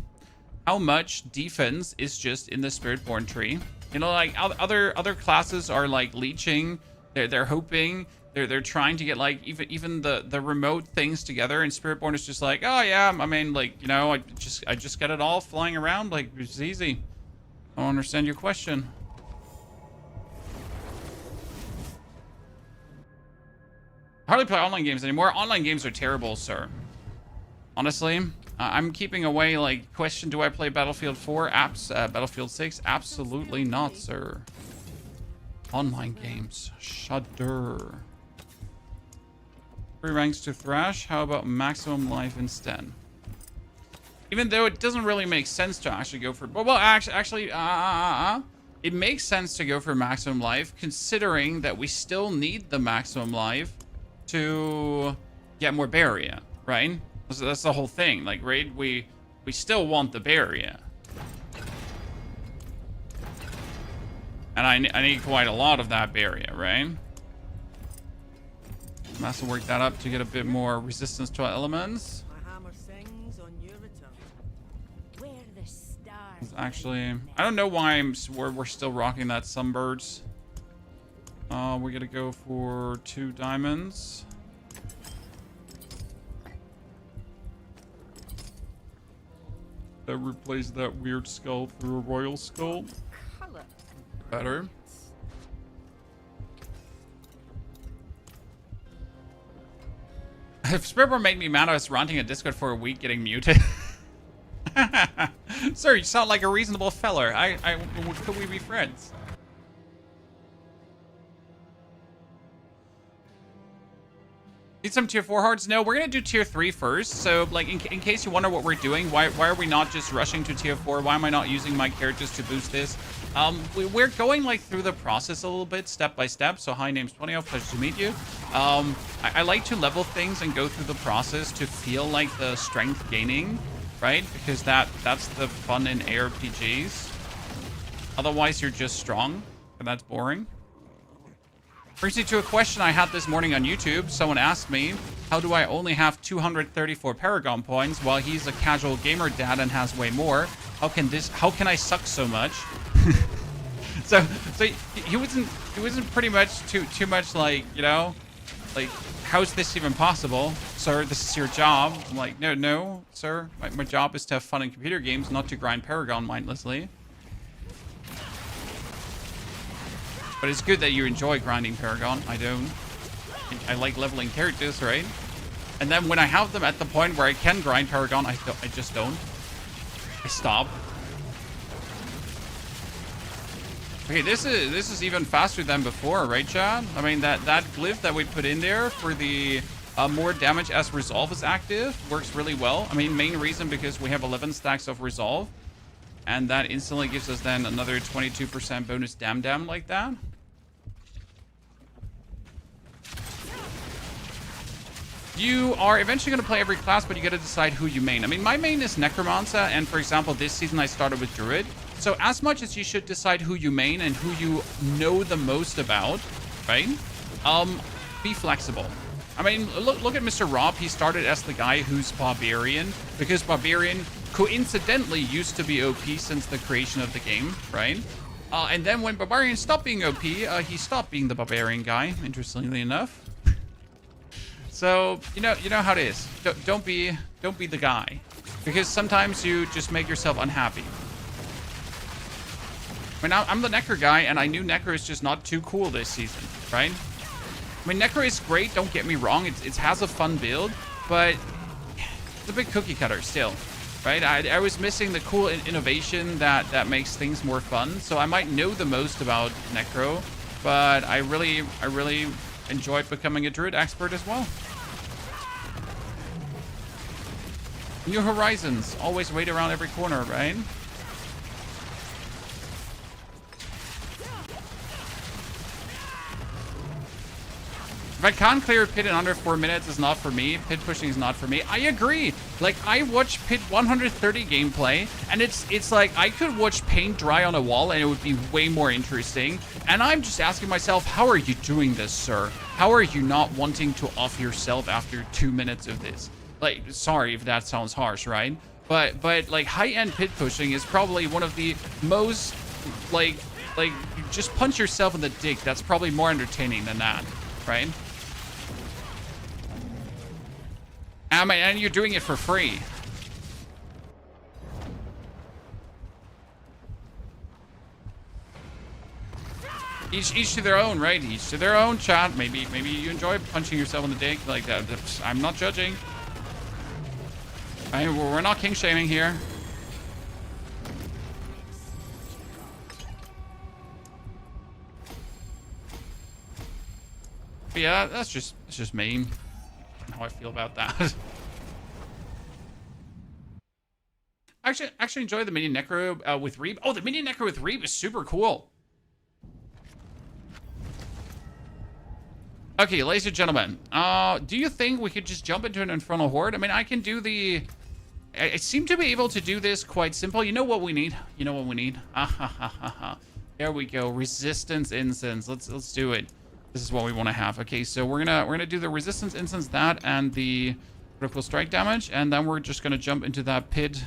How much defense is just in the Spiritborn tree? You know, like other classes are like leeching. They're hoping. They're trying to get like even the remote things together, and Spiritborn is just like, oh yeah, I mean, like, you know, I just get it all flying around, like it's easy. I don't understand your question. I hardly play online games anymore. Online games are terrible, sir. Honestly, I'm keeping away. Like, question: do I play Battlefield 4? Battlefield 6? Absolutely not, sir. Online games, shudder. 3 ranks to Thrash. How about maximum life instead? Even though it doesn't really make sense to actually go for... Well, actually, it makes sense to go for maximum life, considering that we still need the maximum life to get more barrier, right? So that's the whole thing. Like, right? We still want the barrier. And I need quite a lot of that barrier, right? I'm have to work that up to get a bit more resistance to elements. My hammer sings on your return. Where the stars Actually, I don't know why we're still rocking that Sunbirds. We're gonna go for 2 diamonds. That replace that weird skull through a royal skull. color. Better. If Spiritborn made me mad, I was ranting at Discord for a week getting muted. Sir, you sound like a reasonable feller. Could we be friends? Need some tier 4 Hordes? No, we're gonna do tier 3 first. So, like, in case you wonder what we're doing, why are we not just rushing to tier 4? Why am I not using my characters to boost this? We're going, like, through the process a little bit, step by step. So, hi, name's 20. Pleasure to meet you. I like to level things and go through the process to feel like the strength gaining, right? Because that's the fun in ARPGs. Otherwise, you're just strong, and that's boring. Brings me to a question I had this morning on YouTube. Someone asked me, how do I only have 234 Paragon points while he's a casual gamer dad and has way more? How can I suck so much? so he wasn't pretty much too much like, you know, like, how's this even possible? Sir, this is your job. I'm like, no, sir. My job is to have fun in computer games, not to grind Paragon mindlessly. But it's good that you enjoy grinding Paragon. I don't. I like leveling characters, right? And then when I have them at the point where I can grind Paragon, I just don't. I stop. Okay, this is even faster than before, right, Chad? I mean, that glyph that we put in there for the more damage as Resolve is active works really well. I mean, main reason because we have 11 stacks of Resolve. And that instantly gives us then another 22% bonus dam like that. You are eventually going to play every class, but you got to decide who you main. I mean, my main is Necromancer, and for example, this season I started with Druid. So as much as you should decide who you main and who you know the most about, right? Be flexible. I mean, look at Mr. Rob. He started as the guy who's Barbarian, because Barbarian coincidentally used to be OP since the creation of the game, right? And then when Barbarian stopped being OP, he stopped being the Barbarian guy, interestingly enough. So, you know how it is. Don't be the guy, because sometimes you just make yourself unhappy. I mean, I'm the Necro guy, and I knew Necro is just not too cool this season, right? I mean, Necro is great, don't get me wrong. It has a fun build, but it's a big cookie cutter still, right? I was missing the cool innovation that makes things more fun. So I might know the most about Necro, but I really enjoyed becoming a Druid expert as well. New horizons, always wait around every corner, right? If I can't clear a pit in under 4 minutes, it's not for me. Pit pushing is not for me. I agree. Like, I watch Pit 130 gameplay, and it's like I could watch paint dry on a wall, and it would be way more interesting. And I'm just asking myself, how are you doing this, sir? How are you not wanting to off yourself after 2 minutes of this? Like, sorry if that sounds harsh, right? But like, high-end pit pushing is probably one of the most, like, just punch yourself in the dick. That's probably more entertaining than that, right? And you're doing it for free. Each to their own, right? Each to their own, chat. Maybe you enjoy punching yourself in the dick like that. I'm not judging. We're not king shaming here. But yeah, that's just me. How I feel about that. Actually enjoy the minion necro with Reeb. Oh, the minion necro with Reeb is super cool. Okay, ladies and gentlemen, do you think we could just jump into an Infernal Horde? I mean, I can do the... I seem to be able to do this quite simple. You know what we need? You know what we need? There we go. Resistance Incense. Let's do it. This is what we want to have. Okay, so we're gonna do the Resistance Incense, that, and the critical strike damage, and then we're just gonna jump into that pit.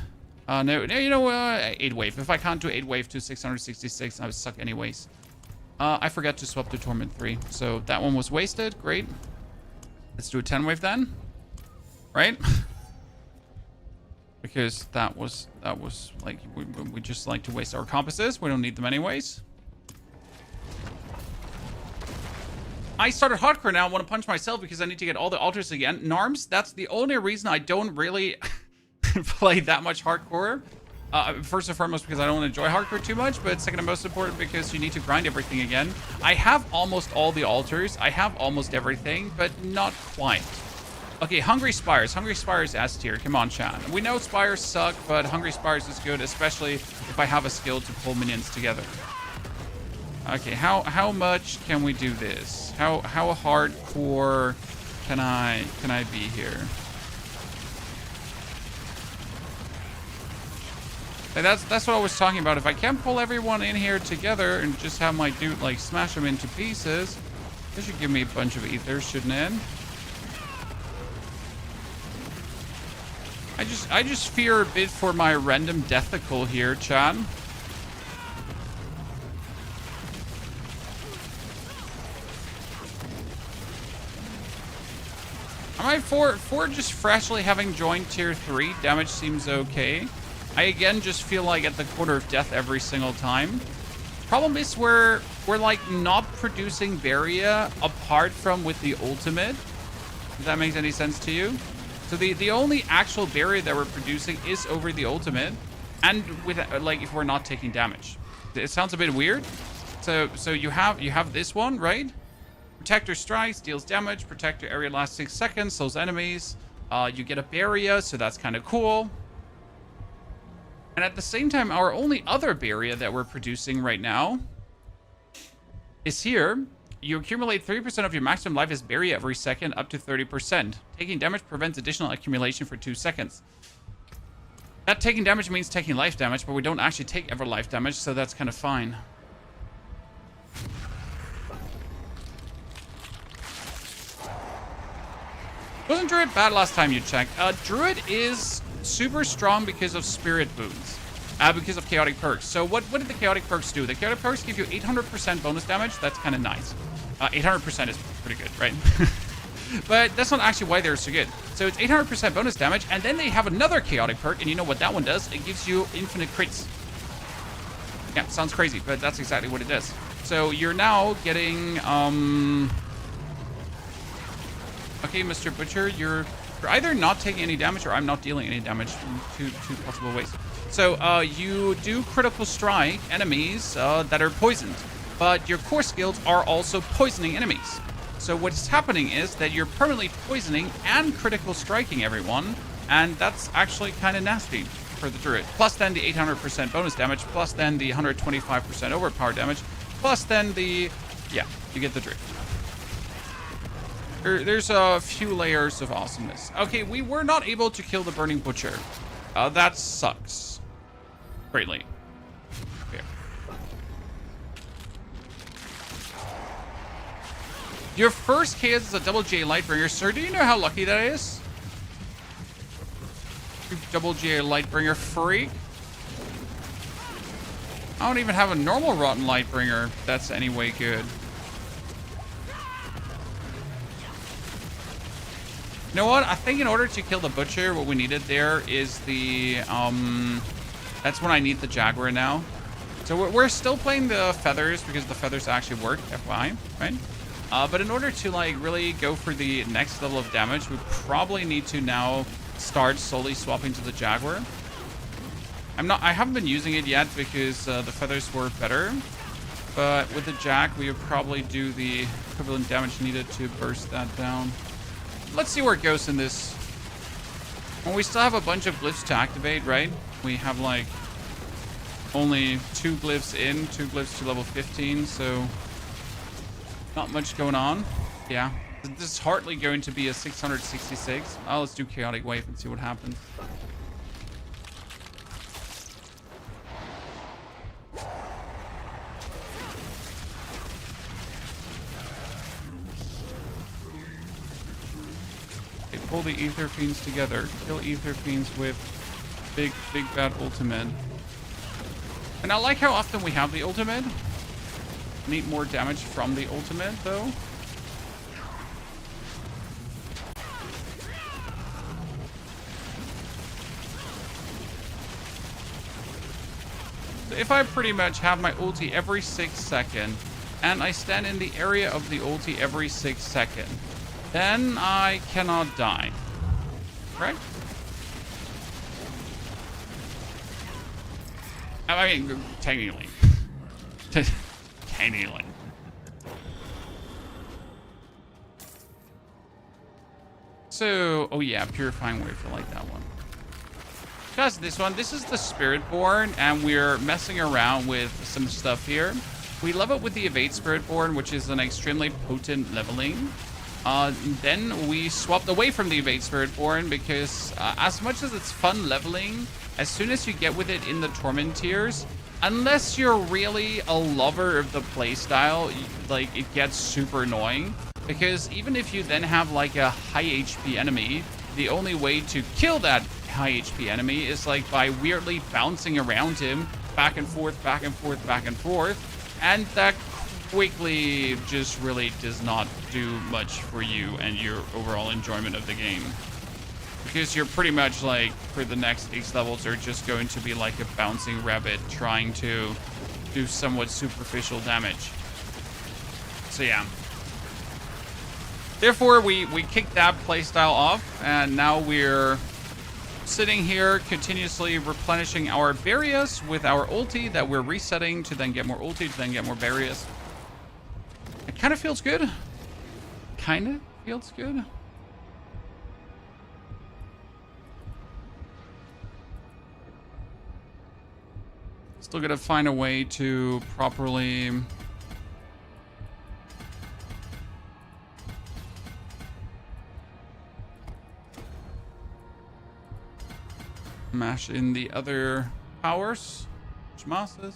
No, you know, 8 wave. If I can't do 8 wave to 666, I would suck anyways. I forgot to swap to Torment 3, so that one was wasted. Great. Let's do a 10 wave then, right? Because that was like we just like to waste our compasses. We don't need them anyways. I started hardcore now. I want to punch myself because I need to get all the altars again. Narms, that's the only reason I don't really play that much hardcore. First and foremost, because I don't enjoy hardcore too much, but second and most important, because you need to grind everything again. I have almost all the altars. I have almost everything, but not quite. Okay, Hungry Spires. Hungry Spires S tier. Come on, chat. We know Spires suck, but Hungry Spires is good, especially if I have a skill to pull minions together. Okay, how much can we do this? How hardcore can I be here? Hey, that's what I was talking about. If I can't pull everyone in here together and just have my dude like smash them into pieces, this should give me a bunch of ethers, shouldn't it? I just fear a bit for my random deathical here, chat. I mean, for just freshly having joined tier 3, damage seems okay. I again just feel like at the quarter of death every single time. Problem is we're like not producing Barrier apart from with the ultimate. If that makes any sense to you. So the only actual barrier that we're producing is over the ultimate, and with like if we're not taking damage. It sounds a bit weird. So you have this one, right? Protector strikes, deals damage. Protector area lasts 6 seconds, kills enemies. You get a barrier, so that's kind of cool. And at the same time, our only other barrier that we're producing right now is here. You accumulate 3% of your maximum life as barrier every second, up to 30%. Taking damage prevents additional accumulation for 2 seconds. That taking damage means taking life damage, but we don't actually take ever life damage, so that's kind of fine. Wasn't Druid bad last time you checked? Druid is super strong because of Spirit Boons. Because of Chaotic Perks. So what did the Chaotic Perks do? The Chaotic Perks give you 800% bonus damage. That's kind of nice. 800% is pretty good, right? But that's not actually why they're so good. So it's 800% bonus damage, and then they have another Chaotic Perk, and you know what that one does? It gives you infinite crits. Yeah, sounds crazy, but that's exactly what it does. So you're now getting, okay, Mr. Butcher, you're either not taking any damage or I'm not dealing any damage in two possible ways. So you do critical strike enemies that are poisoned, but your core skills are also poisoning enemies. So what's happening is that you're permanently poisoning and critical striking everyone, and that's actually kind of nasty for the Druid. Plus then the 800% bonus damage, plus then the 125% overpower damage, plus then the... yeah, you get the drift. There's a few layers of awesomeness. Okay, we were not able to kill the Burning Butcher. That sucks. Greatly. Okay. Your first KS is a double J Lightbringer. Sir, do you know how lucky that is? Double J Lightbringer freak. I don't even have a normal Rotten Lightbringer that's anyway good. You know what? I think in order to kill the Butcher, what we needed there is the... that's when I need the Jaguar now. So we're still playing the Feathers because the Feathers actually work, FYI, right? But in order to like really go for the next level of damage, we probably need to now start slowly swapping to the Jaguar. I haven't been using it yet because the Feathers were better. But with the Jag, we would probably do the equivalent damage needed to burst that down. Let's see where it goes in this. Well, we still have a bunch of glyphs to activate, right? We have like only 2 glyphs in, 2 glyphs to level 15, so not much going on. Yeah, this is hardly going to be a 666. Oh, let's do Chaotic Wave and see what happens. Okay, pull the Ether Fiends together. Kill Ether Fiends with big bad ultimate. And I like how often we have the ultimate. Need more damage from the ultimate, though. So if I pretty much have my ulti every 6 seconds, and I stand in the area of the ulti every 6 seconds, then I cannot die. Right? I mean, technically. Technically. So, oh yeah, Purifying Wave, I like that one. Because this is the Spiritborn, and we're messing around with some stuff here. We love it with the Evade Spiritborn, which is an extremely potent leveling. Then we swapped away from the Evade Spiritborn because as much as it's fun leveling, as soon as you get with it in the Torment tiers, unless you're really a lover of the playstyle, like it gets super annoying. Because even if you then have like a high HP enemy, the only way to kill that high HP enemy is like by weirdly bouncing around him back and forth, back and forth, back and forth. And that quickly just really does not do much for you and your overall enjoyment of the game. Because you're pretty much like, for the next X levels, are just going to be like a bouncing rabbit trying to do somewhat superficial damage. So yeah. Therefore, we kicked that playstyle off, and now we're sitting here continuously replenishing our barriers with our ulti that we're resetting to then get more ulti, to then get more barriers. It kind of feels good. Kind of feels good. Still gotta find a way to properly mash in the other powers. Schmasses.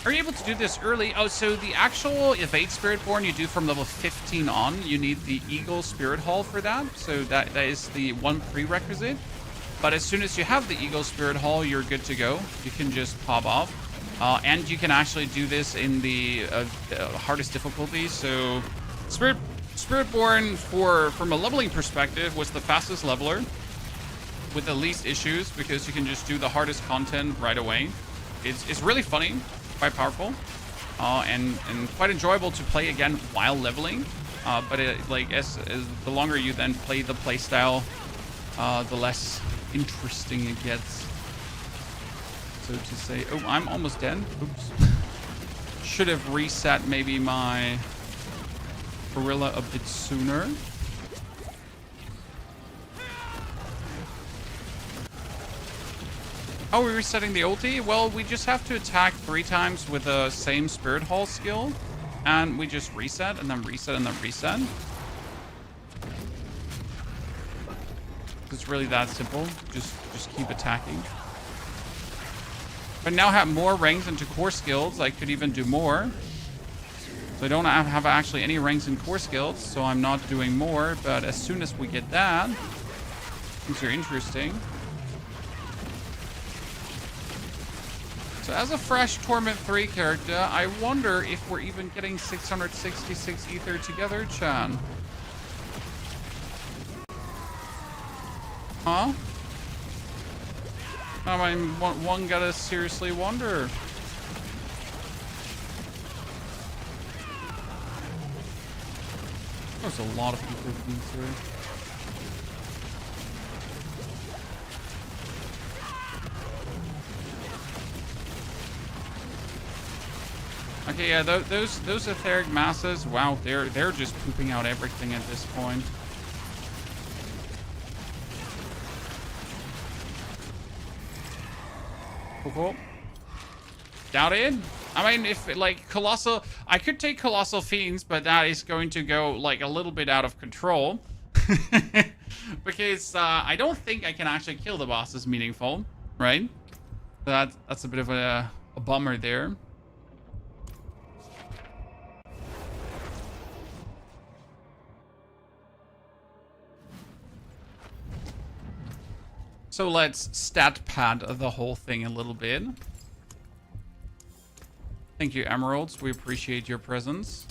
Are you able to do this early? Oh, so the actual Evade Spiritborn you do from level 15 on. You need the Eagle Spirit Hall for that. So that is the one prerequisite. But as soon as you have the Eagle Spirit Hall, you're good to go. You can just pop off. And you can actually do this in the hardest difficulty. So Spiritborn, from a leveling perspective, was the fastest leveler with the least issues because you can just do the hardest content right away. It's really funny, quite powerful, and quite enjoyable to play again while leveling. But as the longer you then play the playstyle, the less interesting it gets, so to say. Oh, I'm almost dead. Oops. Should have reset maybe my gorilla a bit sooner. Oh, we're resetting the ulti? Well, we just have to attack 3 times with the same Spirit Hall skill, and we just reset and then reset and then reset. It's really that simple. Just keep attacking. But now have more ranks into core skills. I could even do more. So I don't have actually any ranks in core skills, so I'm not doing more. But as soon as we get that, things are interesting. So as a fresh Torment 3 character, I wonder if we're even getting 666 ether together, Chan. Huh? I mean, one gotta seriously wonder. There's a lot of people coming through. Okay, yeah, those etheric masses, wow, they're just pooping out everything at this point. Cool. Doubt it. I mean, if like Colossal, I could take Colossal Fiends, but that is going to go like a little bit out of control. Because I don't think I can actually kill the bosses meaningful, right? That's a bit of a bummer there. So let's stat pad the whole thing a little bit. Thank you, Emeralds. We appreciate your presence.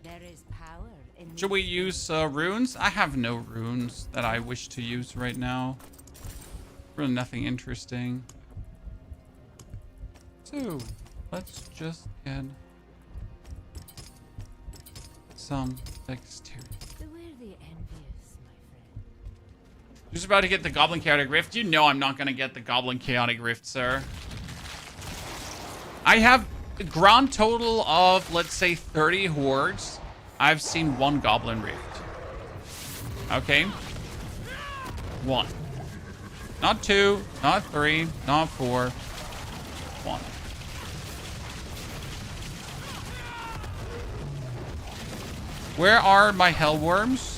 There is power in Should we use runes? I have no runes that I wish to use right now. Really nothing interesting. So let's just get some dexterity. Beware the envious, my friend. Just about to get the Goblin Chaotic Rift. You know I'm not going to get the Goblin Chaotic Rift, sir. I have a grand total of, let's say, 30 hordes. I've seen one Goblin Rift. Okay. One. Not two, not three, not four. One. Where are my Hellworms?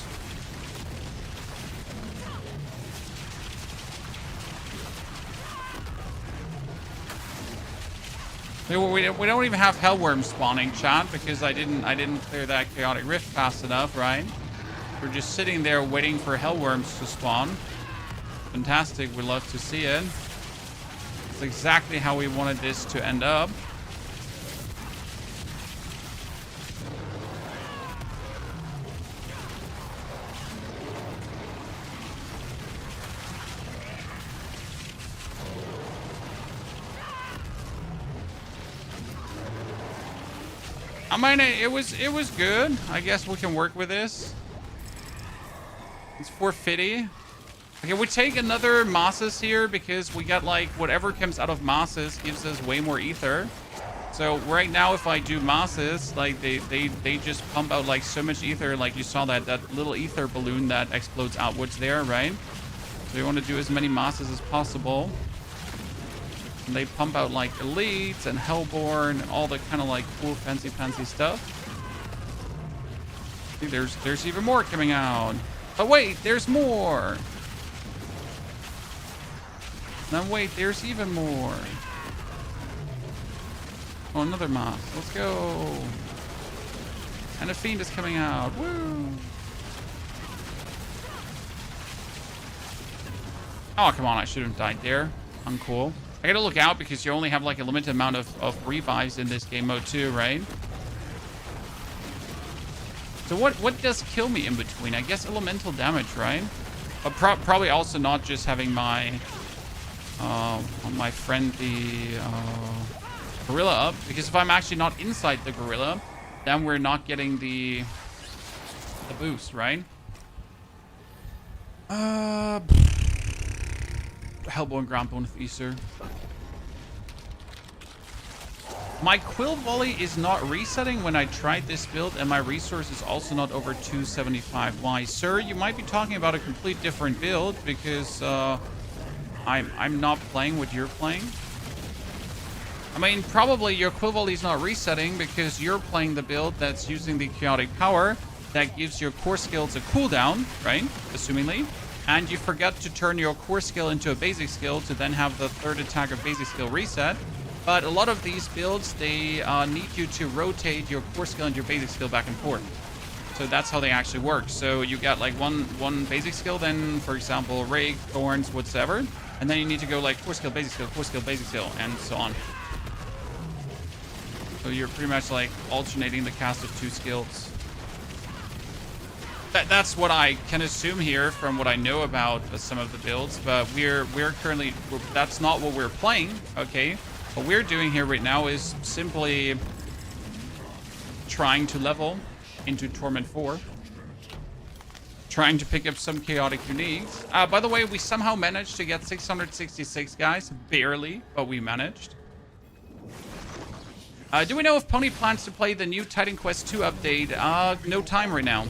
We don't even have Hellworms spawning, chat, because I didn't clear that Chaotic Rift fast enough, right? We're just sitting there waiting for Hellworms to spawn. Fantastic, we love to see it. It's exactly how we wanted this to end up. I mean, it was good. I guess we can work with this. It's 450. Okay, we take another Mosses here because we got like whatever comes out of Mosses gives us way more ether. So right now, if I do Mosses, like they just pump out like so much ether. Like you saw that little ether balloon that explodes outwards there, right? So we want to do as many Mosses as possible. And they pump out like elites and Hellborn and all the kind of like cool fancy stuff. See, there's even more coming out. But wait, there's more. Then wait, there's even more. Oh, another moth. Let's go. And a fiend is coming out. Woo! Oh, come on, I should have died there. Uncool. I gotta look out because you only have like a limited amount of revives in this game mode too, right? So what does kill me in between? I guess elemental damage, right? But probably also not just having my my friend the gorilla up, because if I'm actually not inside the gorilla, then we're not getting the boost, right? Hellborn Groundbone with Easter. My Quill Volley is not resetting when I tried this build, and my resource is also not over 275. Why? Sir, you might be talking about a complete different build, because I'm not playing what you're playing. I mean, probably your Quill Volley is not resetting because you're playing the build that's using the Chaotic Power that gives your core skills a cooldown, right? Assumingly. And you forget to turn your core skill into a basic skill to then have the third attack of basic skill reset. But a lot of these builds, they need you to rotate your core skill and your basic skill back and forth. So that's how they actually work. So you got like one basic skill, then for example, Rake, Thorns, whatsoever. And then you need to go like 4 skill, basic skill, 4 skill, basic skill, and so on. So you're pretty much like alternating the cast of 2 skills. That's what I can assume here from what I know about some of the builds, but we're currently, that's not what we're playing, okay? What we're doing here right now is simply trying to level into Torment 4. Trying to pick up some chaotic uniques. By the way, we somehow managed to get 666 guys. Barely, but we managed. Do we know if Pony plans to play the new Titan Quest 2 update? No time right now.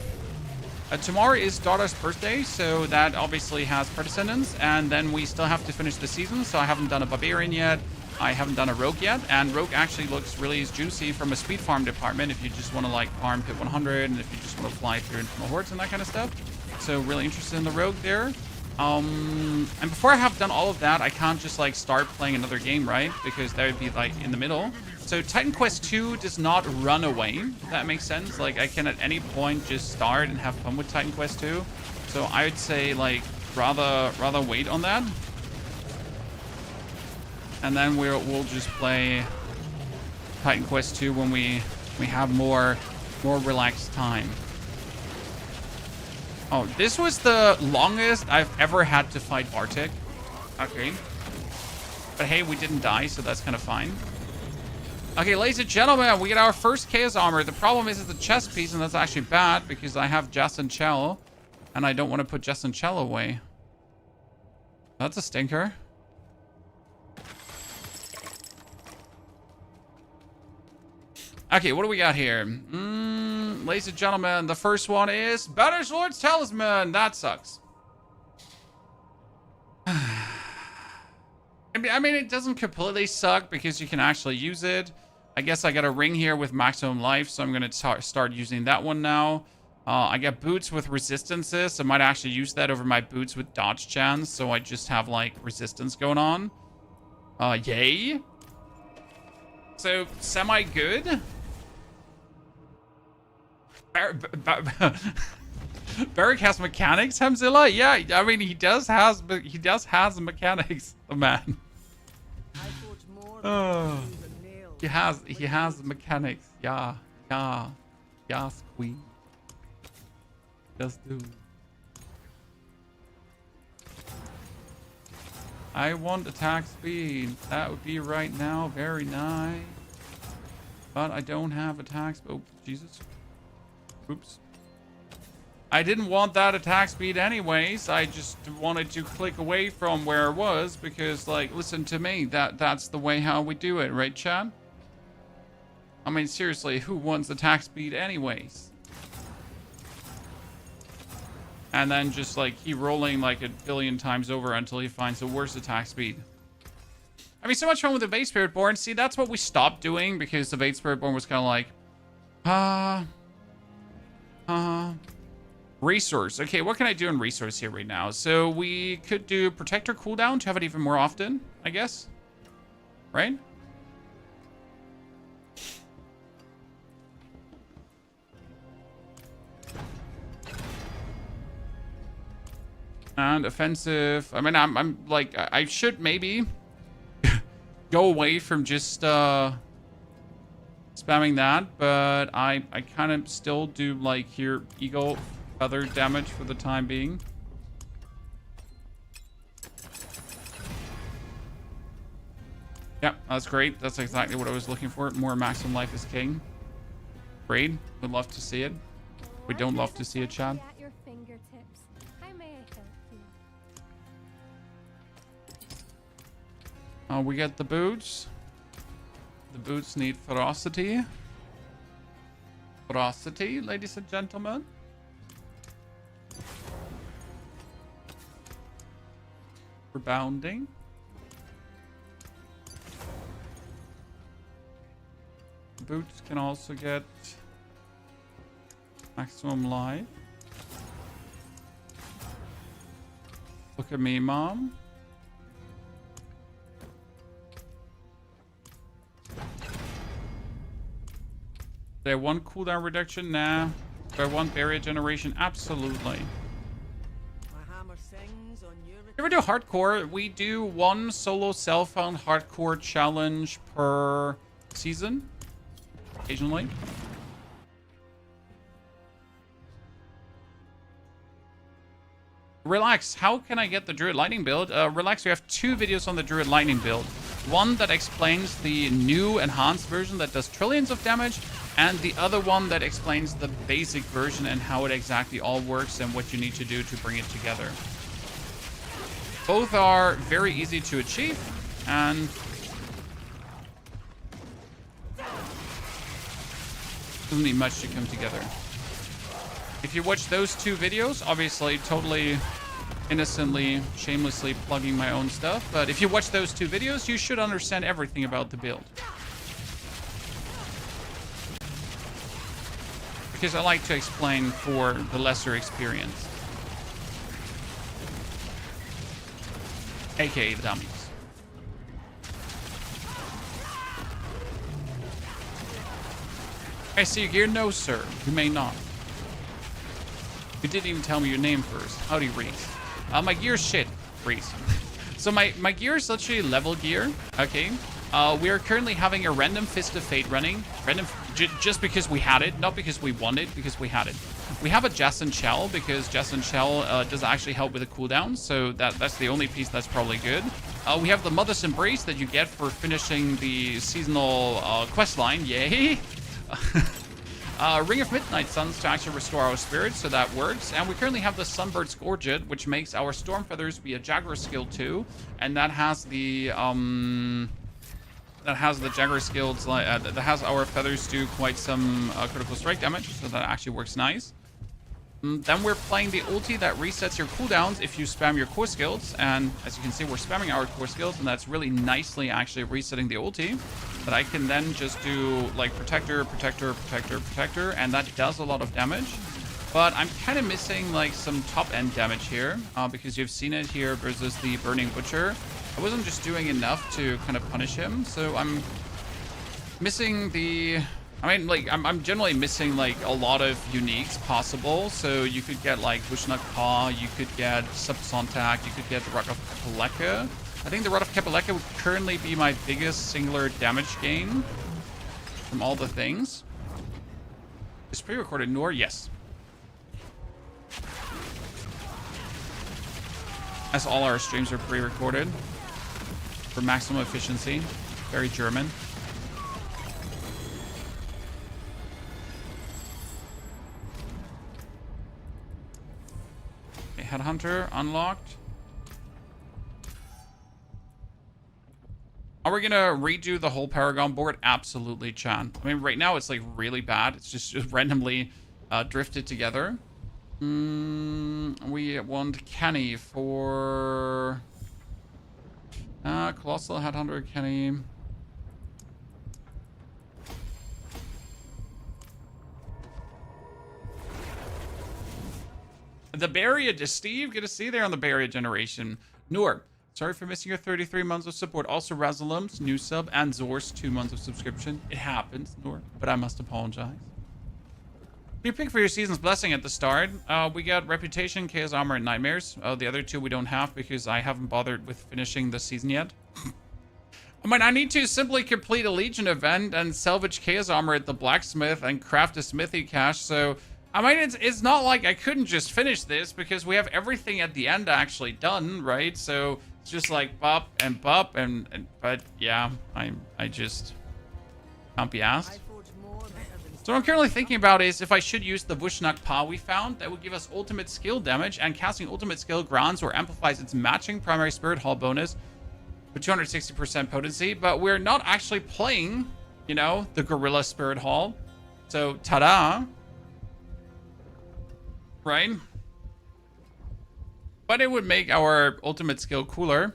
Tomorrow is Dara's birthday, so that obviously has precedence. And then we still have to finish the season, so I haven't done a Barbarian yet. I haven't done a Rogue yet, and Rogue actually looks really juicy from a speed farm department if you just want to like farm pit 100 and if you just want to fly through Infernal Hordes and that kind of stuff. So really interested in the Rogue there. And before I have done all of that, I can't just like start playing another game, right? Because that would be like in the middle. So Titan Quest 2 does not run away, if that makes sense. Like I can at any point just start and have fun with Titan Quest 2. So I would say like rather wait on that. And then we'll just play Titan Quest 2 when we have more relaxed time. Oh, this was the longest I've ever had to fight Bartek. Okay. But hey, we didn't die, so that's kind of fine. Okay, ladies and gentlemen, we get our first Chaos Armor. The problem is it's a chest piece, and that's actually bad because I have Jess and Chell, and I don't want to put Jess and Chell away. That's a stinker. Okay, what do we got here? Ladies and gentlemen, the first one is Bannerlord's Talisman. That sucks. I mean, it doesn't completely suck because you can actually use it. I guess I got a ring here with maximum life, so I'm going to start using that one now. I got boots with resistances. I might actually use that over my boots with dodge chance, so I just have, like, resistance going on. Yay. So, semi-good. Barrick has mechanics, Hamzilla? Yeah, I mean, he does has mechanics, the man. Oh, he has mechanics. Yeah, yes, queen. Just do. I want attack speed. That would be right now very nice. But I don't have attack speed. Oh, Jesus. Oops. I didn't want that attack speed anyways. I just wanted to click away from where I was because, like, listen to me. That's the way how we do it, right, Chad? I mean, seriously, who wants attack speed anyways? And then just, like, keep rolling like a billion times over until he finds the worst attack speed. I mean, so much fun with the Evade Spiritborn. See, that's what we stopped doing because the Evade Spiritborn was kind of like, resource. Okay, what can I do in resource here right now? So we could do Protector cooldown to have it even more often, I guess. Right? And offensive. I mean, I'm like, I should maybe go away from just spamming that, but I kind of still do like here eagle feather damage for the time being. Yep, that's great. That's exactly what I was looking for. More maximum life is king. Great. Would love to see it. We don't love to see it, Chad. At your fingertips. How may I help you? We get the boots. The boots need ferocity. Ferocity, ladies and gentlemen. Rebounding. Boots can also get maximum life. Look at me, Mom. There one cooldown reduction? Nah. Do I want barrier generation? Absolutely. My hammer sings on your If we do hardcore, we do one solo cell phone hardcore challenge per season, occasionally. Relax, how can I get the Druid Lightning build? Relax, we have 2 videos on the Druid Lightning build. One that explains the new enhanced version that does trillions of damage, and the other one that explains the basic version and how it exactly all works and what you need to do to bring it together. Both are very easy to achieve, and doesn't need much to come together. If you watch those 2 videos, obviously totally innocently, shamelessly plugging my own stuff, but if you watch those 2 videos, you should understand everything about the build. Because I like to explain for the lesser experienced. AKA the dummies. I see your gear? No, sir. You may not. You didn't even tell me your name first. Howdy, Reese. My gear's shit, Reese. So my gear is literally level gear. Okay. We are currently having a random Fist of Fate running. Just because we had it, not because we won it, because we had it. We have a Jess and Shell because Jess and Shell does actually help with the cooldown. So that's the only piece that's probably good. We have the Mother's Embrace that you get for finishing the seasonal quest line. Yay! Ring of Midnight Suns to actually restore our spirits, so that works. And we currently have the Sunbird's Gorget, which makes our Storm Feathers be a Jaguar skill too, and that has the Jaguar skills that has our feathers do quite some critical strike damage, so that actually works nice. Then we're playing the ulti that resets your cooldowns if you spam your core skills, and as you can see, we're spamming our core skills, and that's really nicely actually resetting the ulti. That I can then just do like protector, protector, protector, protector, and that does a lot of damage. But I'm kind of missing like some top end damage here, because you've seen it here versus the Burning Butcher. I wasn't just doing enough to kind of punish him, so I'm missing the... I mean, like, I'm generally missing, like, a lot of uniques possible. So you could get, like, Bushnuk Paw, you could get Subsontac, you could get the Rod of Kapaleka. I think the Rod of Kapaleka would currently be my biggest singular damage gain from all the things. Is pre-recorded Noor? Yes. As all our streams are pre-recorded for maximum efficiency. Very German. Headhunter unlocked. Are we gonna redo the whole Paragon board? Absolutely, Chan. I mean, right now it's like really bad. It's just randomly drifted together. We want Kenny for Colossal Headhunter Kenny. The barrier, Steve, good to see you there on the barrier generation. Noor, sorry for missing your 33 months of support. Also, Razalum's new sub and Zor's 2 months of subscription. It happens, Noor, but I must apologize. You pick for your season's blessing at the start. We got Reputation, Chaos Armor, and Nightmares. The other 2 we don't have because I haven't bothered with finishing the season yet. I mean, I need to simply complete a Legion event and salvage Chaos Armor at the blacksmith and craft a smithy cache, so... I mean, it's not like I couldn't just finish this because we have everything at the end actually done, right? So it's just like bop and bop but yeah, I just can't be asked. So what I'm currently thinking about is if I should use the Bushnuk Pa we found, that would give us ultimate skill damage, and casting ultimate skill grants or amplifies its matching primary spirit hall bonus with 260% potency, but we're not actually playing, you know, the Gorilla Spirit Hall. So ta-da! Right? But it would make our ultimate skill cooler.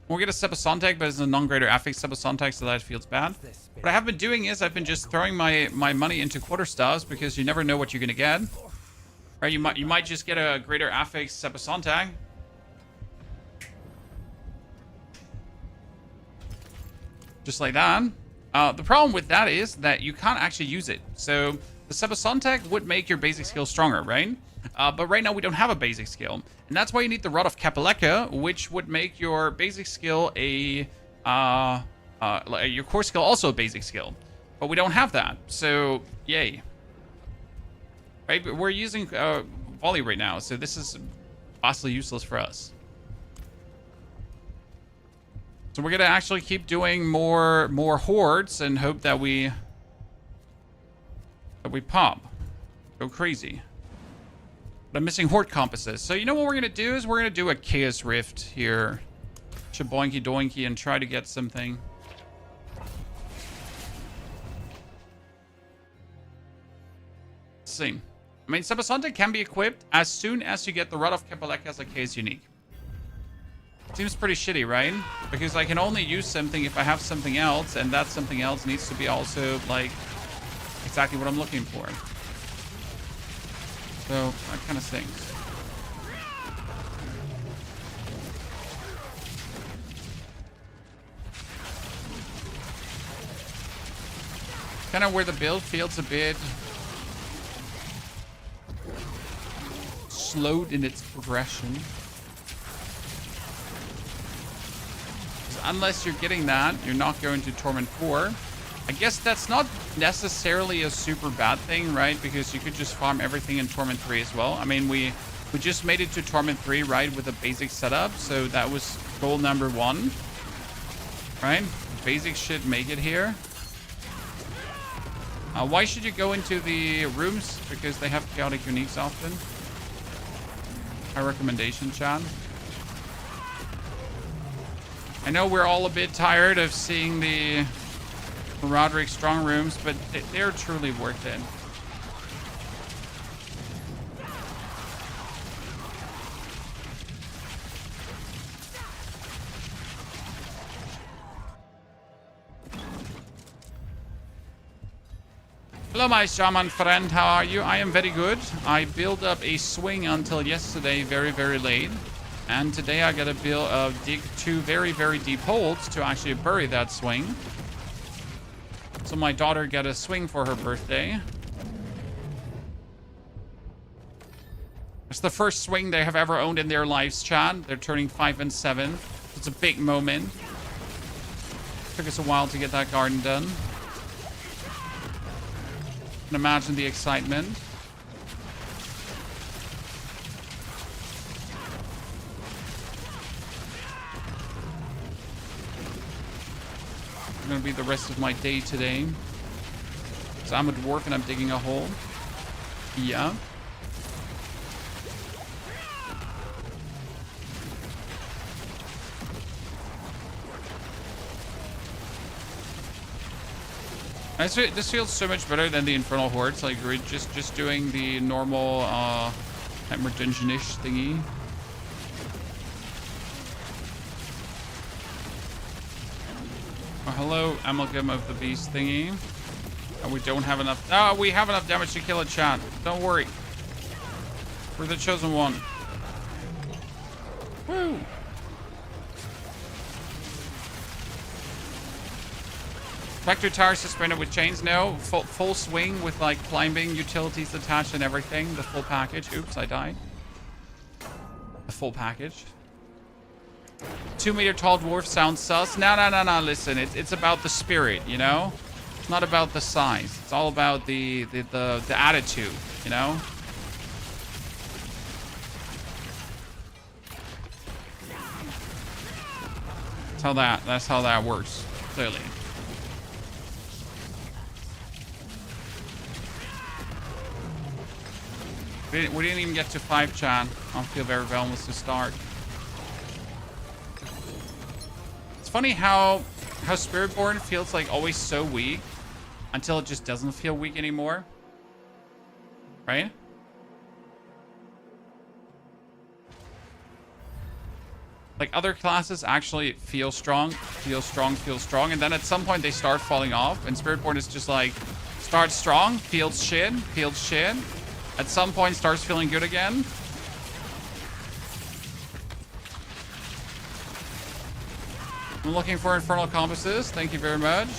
We'll get a Sebasontek, but it's a non-greater affix Sebasontek, so that feels bad. What I have been doing is I've been just throwing my money into quarterstaffs because you never know what you're gonna get. Right? You might just get a greater affix Sebasontek. Just like that. The problem with that is that you can't actually use it. So the Sebasontek would make your basic skill stronger, right? But right now we don't have a basic skill. And that's why you need the Rod of Kapaleka, which would make your basic skill your core skill also a basic skill. But we don't have that, so yay. Right, but we're using Volley right now, so this is vastly useless for us. So we're gonna actually keep doing more hordes and hope that we pop, go crazy. But I'm missing horde compasses. So you know what we're gonna do is we're gonna do a Chaos Rift here, shaboinky doinky, and try to get something. Let's see. I mean, Sebasontek can be equipped as soon as you get the Rod of Kapaleka as a case unique. Seems pretty shitty, right? Because I can only use something if I have something else, and that something else needs to be also, like, exactly what I'm looking for. So, that kind of stinks. Kind of where the build feels a bit slowed in its progression. Unless you're getting that, you're not going to Torment 4. I guess that's not necessarily a super bad thing, right? Because you could just farm everything in Torment 3 as well. I mean, we just made it to Torment 3, right, with a basic setup. So that was goal number 1, right? Basic should make it here. Why should you go into the rooms? Because they have chaotic uniques often. My recommendation, Chan. I know we're all a bit tired of seeing the Roderick strong rooms, but they're truly worth it. Hello, my shaman friend. How are you? I am very good. I built up a swing until yesterday very, very late. And today I gotta dig 2 very, very deep holes to actually bury that swing. So my daughter got a swing for her birthday. It's the first swing they have ever owned in their lives, Chad. They're turning 5 and 7. It's a big moment. Took us a while to get that garden done. You can imagine the excitement. Gonna be the rest of my day today. So I'm a dwarf and I'm digging a hole. Yeah. This feels so much better than the Infernal Hordes. Like we're just doing the normal Nightmare Dungeon-ish thingy. Oh, hello, Amalgam of the Beast thingy. Oh, we don't have enough. Oh, we have enough damage to kill a chat. Don't worry. We're the chosen one. Woo! Vector tower suspended with chains. No, full swing with like climbing utilities attached and everything. The full package. Oops, I died. The full package. 2-meter tall dwarf sounds sus. No. Listen, it's about the spirit, you know. It's not about the size. It's all about the attitude, you know. That's how that works. Clearly. We didn't even get to 5, Chan. I feel very villainous to start. It's funny how Spiritborn feels like always so weak until it just doesn't feel weak anymore. Right? Like other classes actually feel strong, and then at some point they start falling off, and Spiritborn is just like, starts strong, feels shit, at some point starts feeling good again. I'm looking for Infernal Compasses, thank you very much.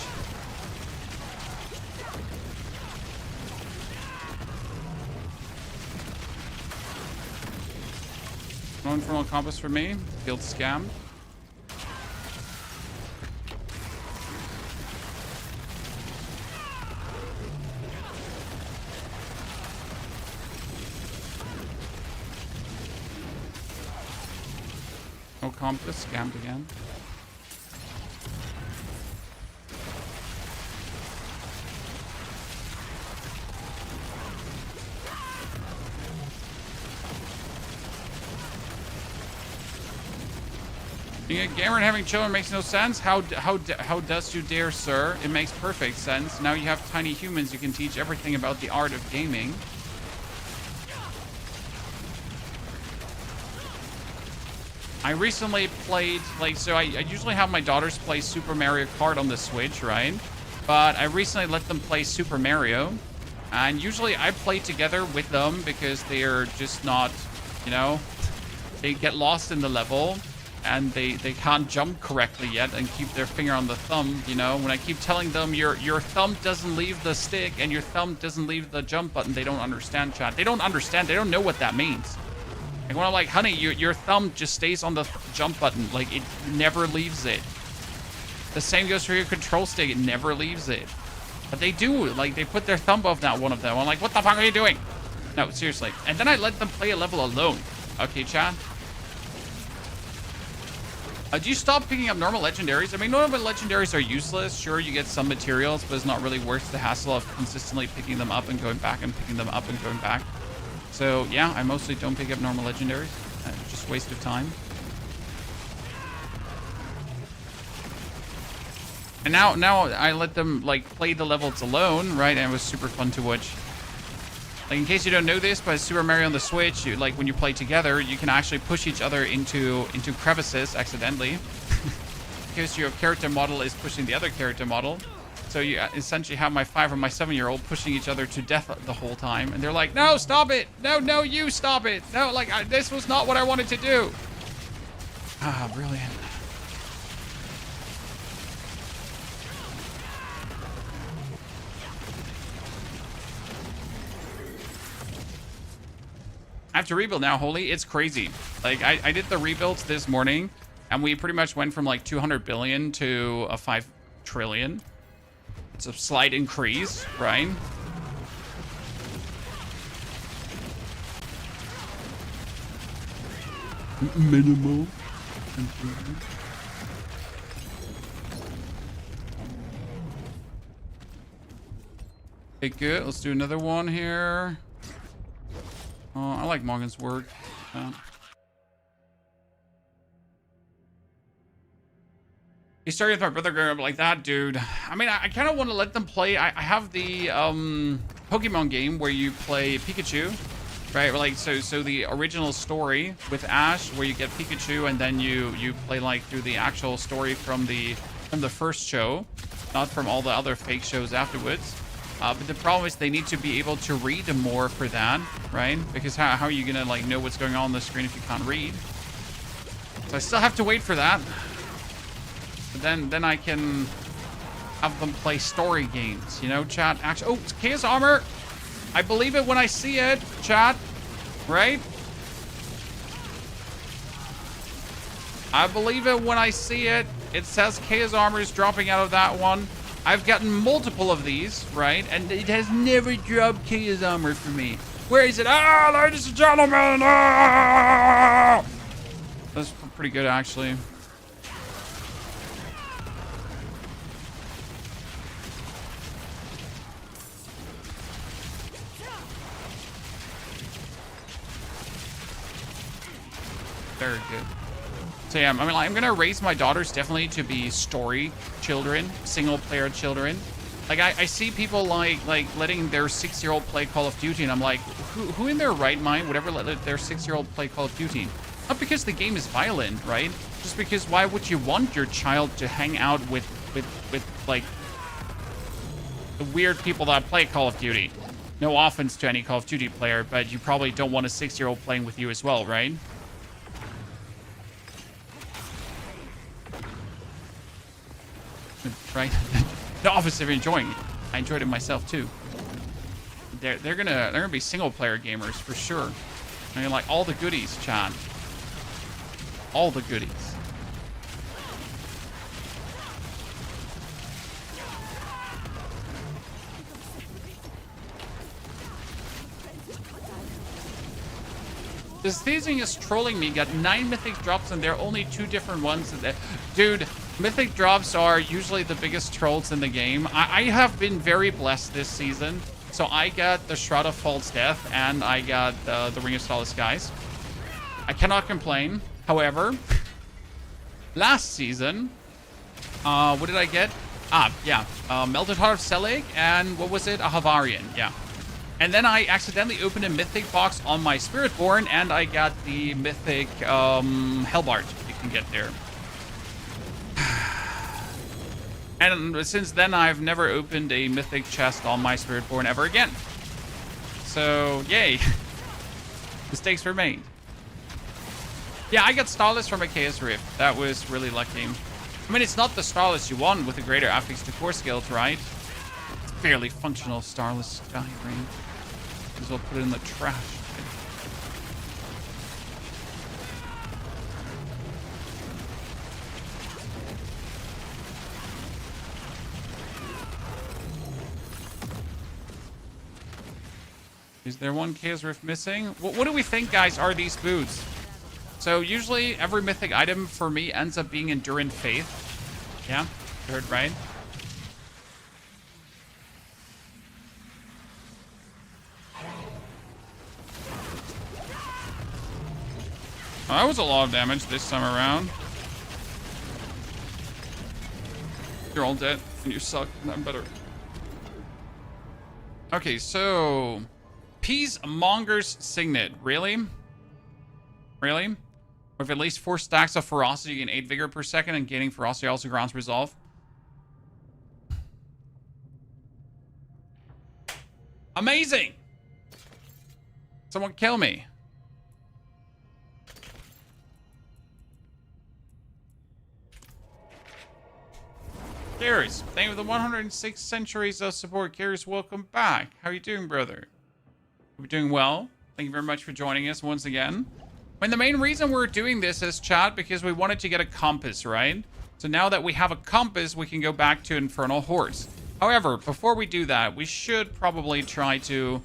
No Infernal Compass for me. Guild scam. No compass, scammed again. Being a gamer and having children makes no sense. How does you dare, sir? It makes perfect sense. Now you have tiny humans you can teach everything about the art of gaming. I recently played, so I usually have my daughters play Super Mario Kart on the Switch, right? But I recently let them play Super Mario. And usually I play together with them because they are just not, you know, they get lost in the level and they can't jump correctly yet and keep their finger on the thumb, you know? When I keep telling them your thumb doesn't leave the stick and your thumb doesn't leave the jump button, they don't understand, chat. They don't understand. They don't know what that means. Like when I'm like, honey, your thumb just stays on the jump button. Like, it never leaves it. The same goes for your control stick. It never leaves it. But they do. Like, they put their thumb above that one of them. I'm like, what the fuck are you doing? No, seriously. And then I let them play a level alone. Okay, chat? Do you stop picking up normal legendaries? I mean, normal legendaries are useless. Sure, you get some materials, but it's not really worth the hassle of consistently picking them up and going back and picking them up and going back. So, yeah, I mostly don't pick up normal legendaries. Just waste of time. And now I let them, like, play the levels alone, right? And it was super fun to watch. Like, in case you don't know this, but Super Mario on the Switch, like, when you play together, you can actually push each other into crevices accidentally. Because your character model is pushing the other character model. So you essentially have my 5 and my 7-year-old pushing each other to death the whole time. And they're like, no, stop it. No, you stop it. No, like, this was not what I wanted to do. Ah, brilliant. I have to rebuild now, Holy. It's crazy. Like, I did the rebuilds this morning, and we pretty much went from, like, 200 billion to a 5 trillion. It's a slight increase, right? Minimal improvement. Okay, good. Let's do another one here. I like Morgan's work. He started with my brother growing up like that, dude. I mean, I kind of want to let them play. I have the Pokemon game where you play Pikachu, right? Like, so the original story with Ash, where you get Pikachu, and then you play like through the actual story from the first show, not from all the other fake shows afterwards. But the problem is they need to be able to read more for that, right? Because how are you gonna like know what's going on the screen if you can't read? So I still have to wait for that. But then I can have them play story games, you know, chat. Actually, oh, it's Chaos Armor. I believe it when I see it, chat. Right? I believe it when I see it. It says Chaos Armor is dropping out of that one. I've gotten multiple of these, right? And it has never dropped Chaos Armor for me. Where is it? Ah, ladies and gentlemen! Ah! That's pretty good, actually. Very good. So yeah, I mean, like, I'm gonna raise my daughters definitely to be story children, single player children. Like I see people like letting their 6-year-old play Call of Duty, and I'm like, who in their right mind would ever let their 6-year-old play Call of Duty? Not because the game is violent, right? Just because why would you want your child to hang out with like the weird people that play Call of Duty? No offense to any Call of Duty player, but you probably don't want a 6-year-old playing with you as well, right? Right? The opposite of enjoying it. I enjoyed it myself too. They're gonna be single player gamers for sure. I mean, like all the goodies, chat. all the goodies. This teasing is trolling me. Got 9 mythic drops and there are only 2 different ones. Dude, mythic drops are usually the biggest trolls in the game. I have been very blessed this season. So I got the Shroud of False Death and I got the Ring of Starless Skies. I cannot complain. However, last season, what did I get? Melted Heart of Selig and what was it? A Havarian, yeah. And then I accidentally opened a mythic box on my Spiritborn and I got the mythic Hellbart you can get there. And since then, I've never opened a mythic chest on my Spiritborn ever again. So, yay. Mistakes were made. Yeah, I got Starless from a Chaos Rift. That was really lucky. I mean, it's not the Starless you want with the greater affix to core skills, right? It's barely functional Starless Sky Ring. Might as well put it in the trash. Is there one Chaos Rift missing? What do we think, guys, are these boots? So usually every mythic item for me ends up being Endurant Faith. Yeah, you heard right. Oh, that was a lot of damage this time around. You're all dead and you suck and I'm better. Okay, so Peacemonger's Signet. Really? Really? With at least 4 stacks of ferocity and 8 vigor per second, and gaining ferocity also grants resolve. Amazing! Someone kill me. Curious, thank you for the 106 centuries of support. Curious, welcome back. How are you doing, brother? We're doing well. Thank you very much for joining us once again. And the main reason we're doing this is, chat, because we wanted to get a compass, right? So now that we have a compass, we can go back to Infernal Hordes. However, before we do that, we should probably try to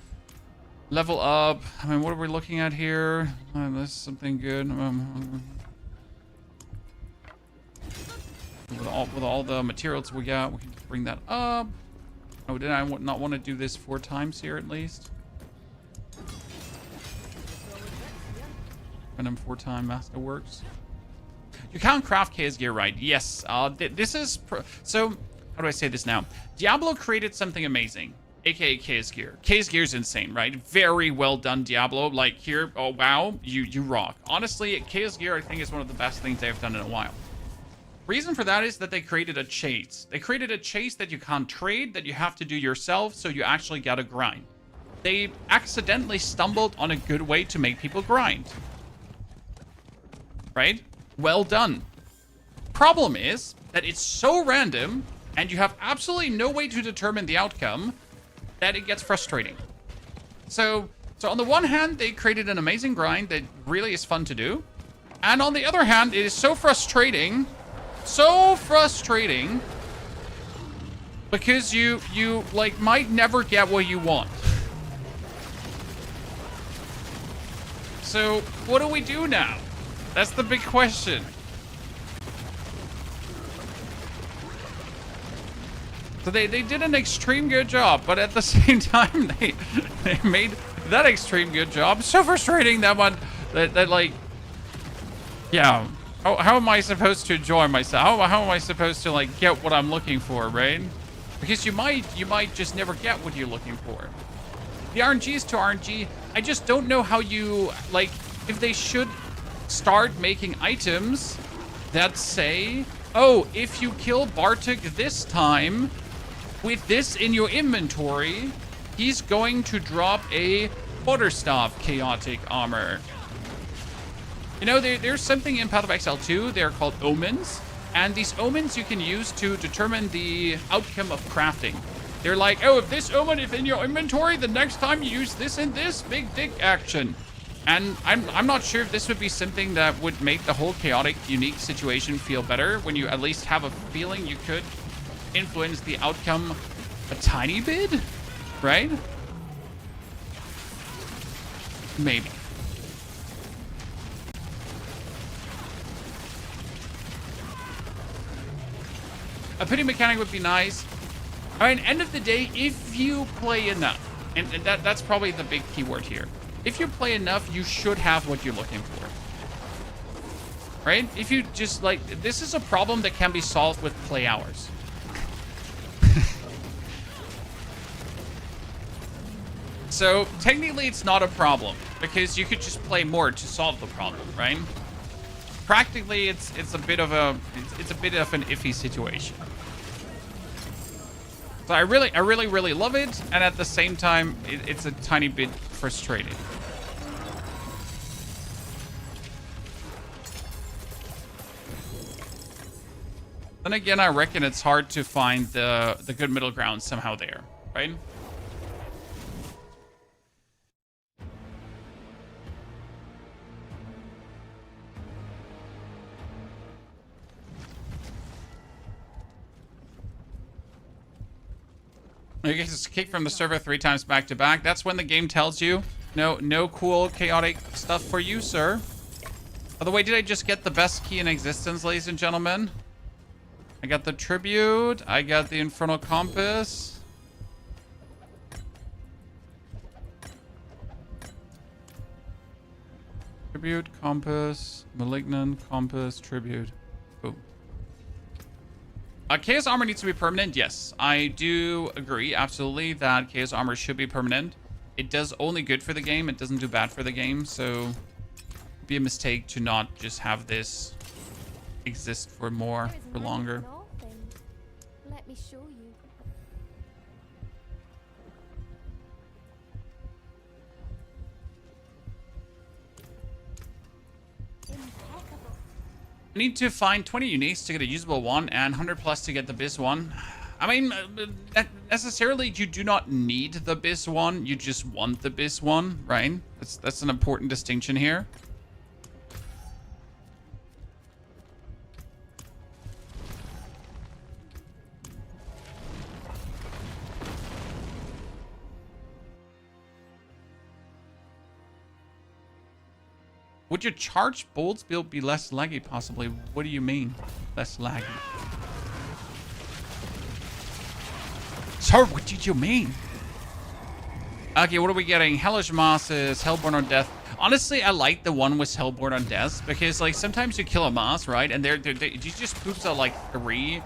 level up. I mean, what are we looking at here? This is something good. With all the materials we got, we can just bring that up. Oh, did I not want to do this 4 times here at least? Random 4-time masterworks. You can't craft chaos gear, right? Yes. This is so. How do I say this now? Diablo created something amazing, aka chaos gear. Chaos gear is insane, right? Very well done, Diablo. Like here, oh wow, you rock. Honestly, chaos gear I think is one of the best things they've done in a while. Reason for that is that they created a chase. They created a chase that you can't trade, that you have to do yourself, so you actually gotta grind. They accidentally stumbled on a good way to make people grind. Right? Well done. Problem is that it's so random and you have absolutely no way to determine the outcome that it gets frustrating. So on the one hand, they created an amazing grind that really is fun to do. And on the other hand, it is so frustrating because you like might never get what you want. So what do we do now? That's the big question. So they did an extreme good job, but at the same time they made that extreme good job so frustrating that one that like, yeah. How am I supposed to enjoy myself? How am I supposed to like get what I'm looking for, right? Because you might just never get what you're looking for. The RNG is to RNG. I just don't know how you like if they should start making items that say, oh, if you kill Bartek this time with this in your inventory, he's going to drop a Butterstaff chaotic armor. You know, there's something in Path of Exile 2, they're called omens, and these omens you can use to determine the outcome of crafting. They're like, oh, if this omen is in your inventory, the next time you use this and this big dick action. And I'm not sure if this would be something that would make the whole chaotic, unique situation feel better when you at least have a feeling you could influence the outcome a tiny bit, right? Maybe. A pity mechanic would be nice. I mean, end of the day, if you play enough, and that's probably the big keyword here. If you play enough, you should have what you're looking for. Right? If you just like, this is a problem that can be solved with play hours. So technically it's not a problem because you could just play more to solve the problem, right? Practically it's a bit of an iffy situation. So I really love it, and at the same time it's a tiny bit frustrating. Then again, I reckon it's hard to find the good middle ground somehow there, right? You get kicked from the server 3 times back to back. That's when the game tells you, no cool chaotic stuff for you, sir. By the way, did I just get the best key in existence, ladies and gentlemen? I got the tribute. I got the infernal compass. Tribute, compass, malignant, compass, tribute. Boom. Chaos armor needs to be permanent. Yes, I do agree absolutely that chaos armor should be permanent. It does only good for the game. It doesn't do bad for the game. So it'd be a mistake to not just have this exist for longer. Let me show you. Impeccable. I need to find 20 uniques to get a usable one and 100 plus to get the biz one. I mean, necessarily you do not need the biz one. You just want the biz one, right? That's an important distinction here. Would your charged bolts build be less laggy, possibly? What do you mean, less laggy? Sir, what did you mean? Okay, what are we getting? Hellish Mosses, Hellborn on Death. Honestly, I like the one with Hellborn on Death because, like, sometimes you kill a Moss, right? And you just poops out, like, three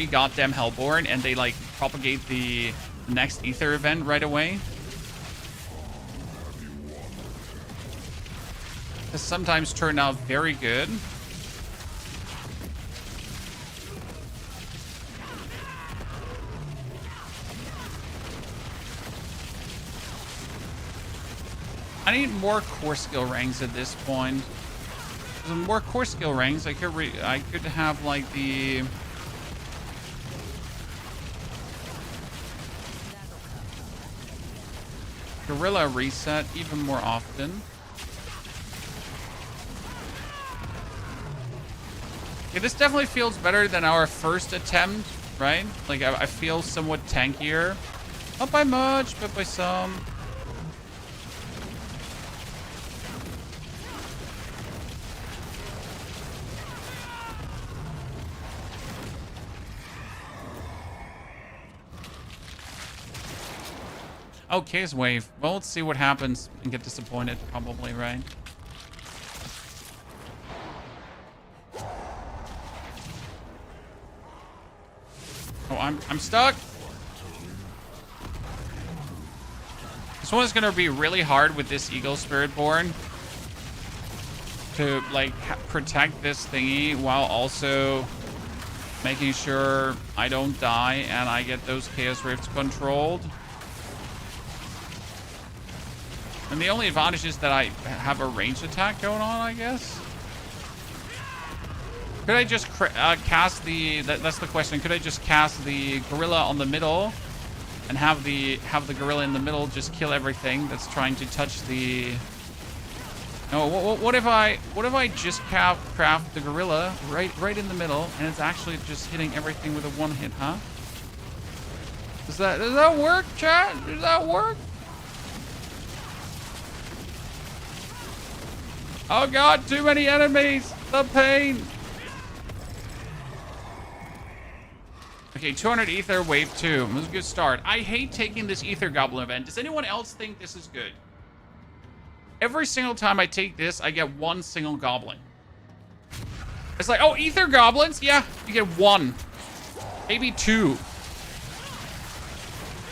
goddamn Hellborn, and they, like, propagate the next Ether event right away. This sometimes turn out very good. I need more core skill ranks at this point. With more core skill ranks, I could have like the Gorilla reset even more often. Okay, this definitely feels better than our first attempt, right? Like, I feel somewhat tankier. Not by much, but by some. Oh, Chaos Wave. Well, let's see what happens and get disappointed, probably, right? Oh, I'm stuck. This one is gonna be really hard with this Eagle Spiritborn to like protect this thingy while also making sure I don't die and I get those Chaos Rifts controlled. And the only advantage is that I have a ranged attack going on, I guess. Could I just cast the... That's the question. Could I just cast the gorilla on the middle and have the gorilla in the middle just kill everything that's trying to touch the No, what if I just craft the gorilla right in the middle, and it's actually just hitting everything with a one hit, huh? Does that work, chat? Does that work? Oh god, too many enemies! The pain! Okay, 200 ether, wave 2. This is a good start. I hate taking this ether goblin event. Does anyone else think this is good? Every single time I take this, I get one single goblin. It's like, oh, ether goblins? Yeah, you get one. Maybe two.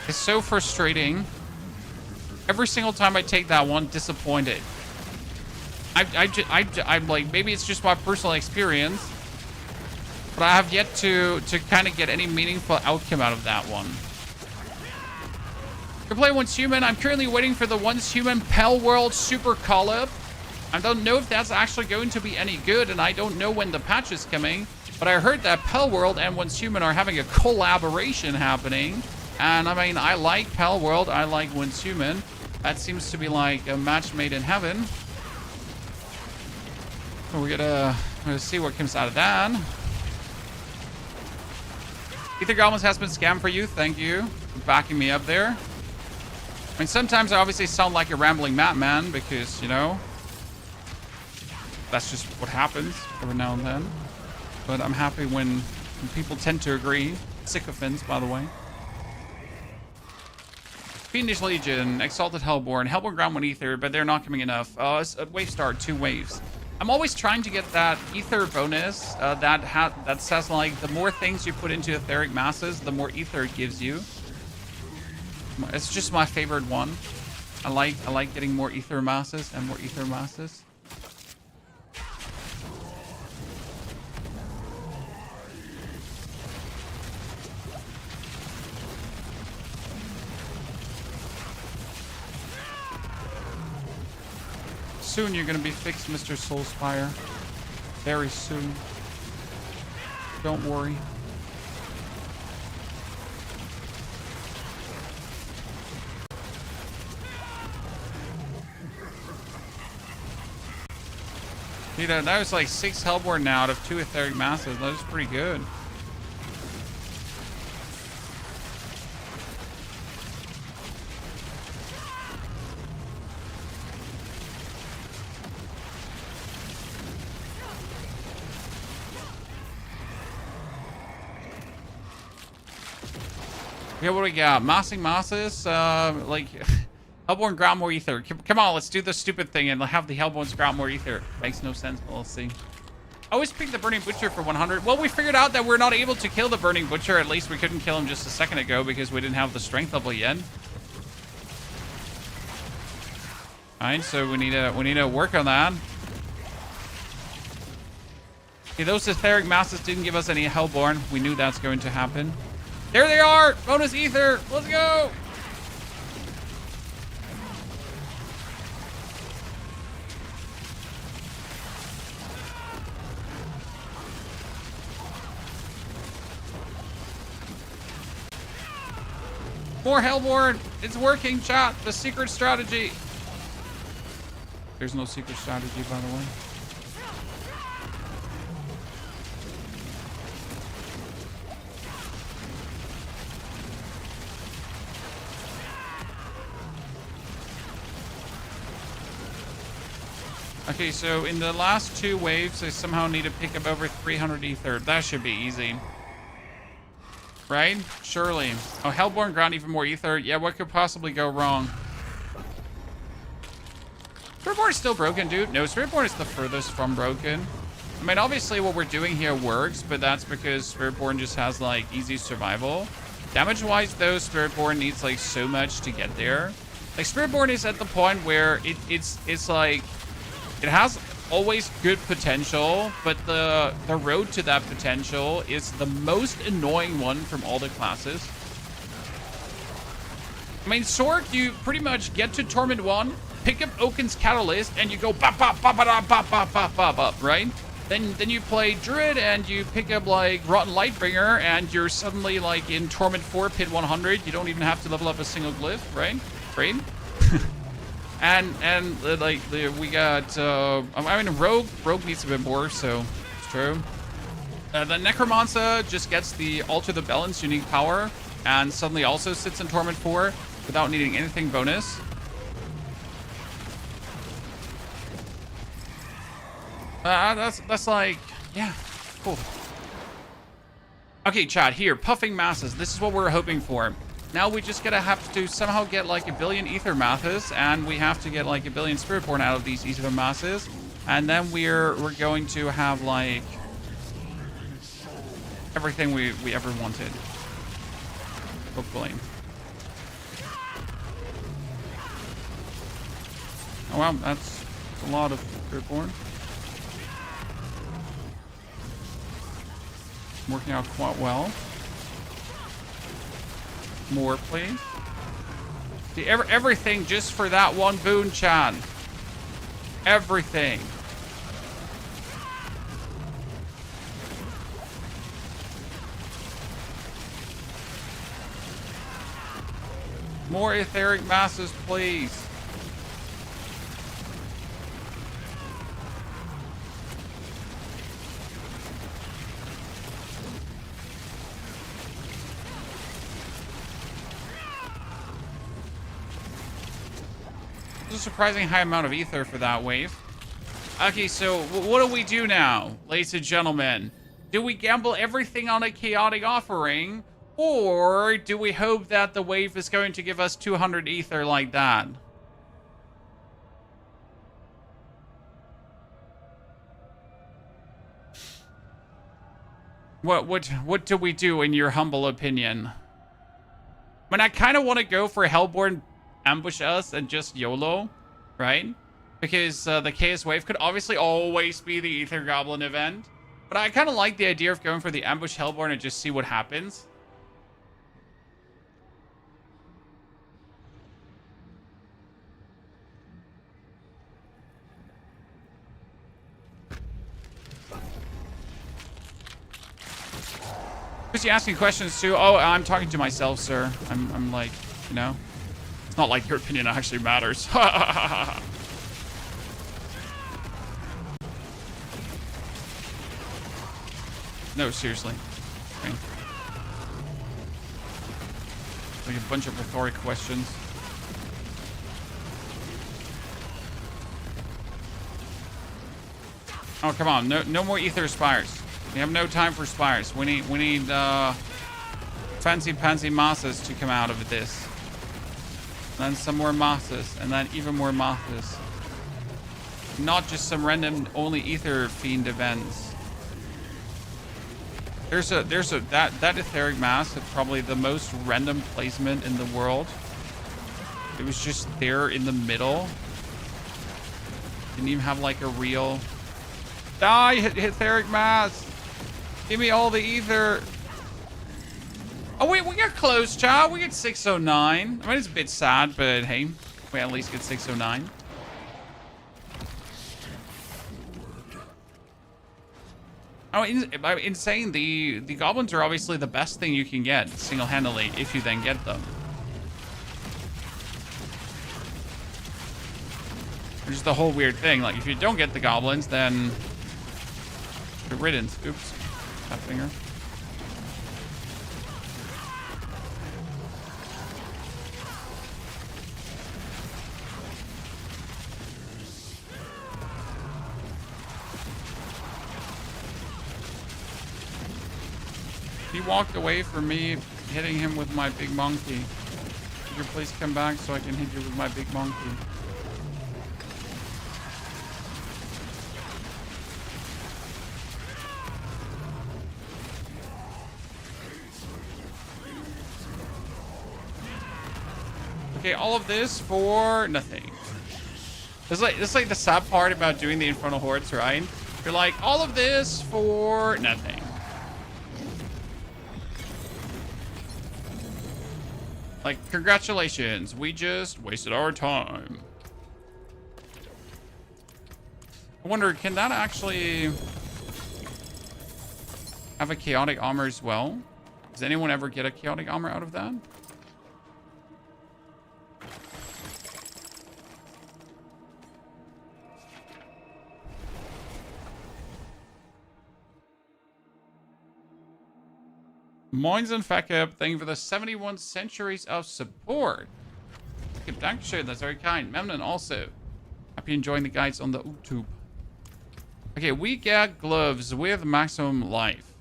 It's so frustrating. Every single time I take that one, disappointed. I'm like, maybe it's just my personal experience, but I have yet to kind of get any meaningful outcome out of that one. You play Once Human. I'm currently waiting for the Once Human Pell World Super Call-Up. I don't know if that's actually going to be any good, and I don't know when the patch is coming, but I heard that Pell World and Once Human are having a collaboration happening. And I mean, I like Pell World, I like Once Human. That seems to be like a match made in heaven. So we're gonna see what comes out of that. Ether Goblins has been scammed for you. Thank you for backing me up there. I mean, sometimes I obviously sound like a rambling madman because, you know, that's just what happens every now and then. But I'm happy when people tend to agree. Sycophants, by the way. Fiendish Legion, Exalted Hellborn, Hellborn Ground 1 Ether, but they're not coming enough. It's a wave start, 2 waves. I'm always trying to get that ether bonus that says like the more things you put into etheric masses, the more ether it gives you. It's just my favorite one. I like getting more ether masses and more ether masses. Soon you're gonna be fixed, Mr. Soulspire. Very soon. Don't worry. You know, that was like 6 Hellborn now out of 2 etheric masses. That was pretty good. Okay, what do we got? Massing masses, like Hellborn ground more ether. Come on, let's do the stupid thing and have the Hellborns ground more ether. Makes no sense, but let's see. I always pick the Burning Butcher for 100. Well, we figured out that we're not able to kill the Burning Butcher. At least we couldn't kill him just a second ago because we didn't have the strength level yet. Alright, so we need to work on that. Okay, those etheric masses didn't give us any Hellborn. We knew that's going to happen. There they are! Bonus ether! Let's go! More Hellborn! It's working, chat! The secret strategy! There's no secret strategy, by the way. Okay, so in the last 2 waves, I somehow need to pick up over 300 ether. That should be easy. Right? Surely. Oh, Hellborn ground even more ether. Yeah, what could possibly go wrong? Spiritborn is still broken, dude. No, Spiritborn is the furthest from broken. I mean, obviously what we're doing here works, but that's because Spiritborn just has, like, easy survival. Damage-wise, though, Spiritborn needs, like, so much to get there. Like, Spiritborn is at the point where it's like... It has always good potential, but the road to that potential is the most annoying one from all the classes. I mean, Sork, you pretty much get to Torment 1, pick up Oaken's Catalyst, and you go bop bop bop bop bop bop bop bop bop, right? Then you play Druid and you pick up like Rotten Lightbringer, and you're suddenly like in Torment 4 Pit 100. You don't even have to level up a single glyph, right? Great. We got I mean rogue needs a bit more, so it's true. The Necromancer just gets the Alter the Balance unique power and suddenly also sits in Torment 4 without needing anything bonus. That's like, yeah, cool. Okay, chat, here, Puffing Masses. This is what we're hoping for. Now we just gotta have to somehow get like 1 billion Ether Masses, and we have to get like 1 billion Spiritborn out of these Ether Masses, and then we're going to have like everything we ever wanted. Hopefully. Oh wow, that's a lot of Spiritborn. Working out quite well. More, please. See, everything just for that one boon, Chan. Everything. More etheric masses, please. A surprising high amount of ether for that wave. Okay, so what do we do now, ladies and gentlemen? Do we gamble everything on a chaotic offering, or do we hope that the wave is going to give us 200 ether like that? What do we do in your humble opinion? I mean, I kind of want to go for Hellborn ambush us and just YOLO, right? Because the Chaos Wave could obviously always be the Ether Goblin event. But I kind of like the idea of going for the ambush Hellborn and just see what happens. Who's he asking questions to? Oh, I'm talking to myself, sir. I'm like, you know. It's not like your opinion actually matters. No, seriously. Okay. Like a bunch of rhetoric questions. Oh, come on. No more ether spires. We have no time for spires. We need fancy pansy masses to come out of this. And then some more masses, and then even more masses. Not just some random only ether fiend events. That etheric mass had probably the most random placement in the world. It was just there in the middle. Didn't even have like a real die etheric mass. Give me all the ether. Oh wait, we got close, child. We get 609. I mean, it's a bit sad, but hey, we at least get 609. Oh, insane. The goblins are obviously the best thing you can get single-handedly if you then get them. Which is the whole weird thing. Like, if you don't get the goblins, then good riddance. Oops. That finger. He walked away from me hitting him with my big monkey. Could you please come back so I can hit you with my big monkey? Okay, all of this for nothing. This is like the sad part about doing the Infernal Hordes, right? You're like, all of this for nothing. Like, congratulations, we just wasted our time. I wonder, can that actually have a chaotic armor as well? Does anyone ever get a chaotic armor out of that? Moins and Fekab, thank you for the 71 centuries of support. Dankeschön, that's very kind. Memnon also. Happy enjoying the guides on the YouTube. Okay, we get gloves with maximum life.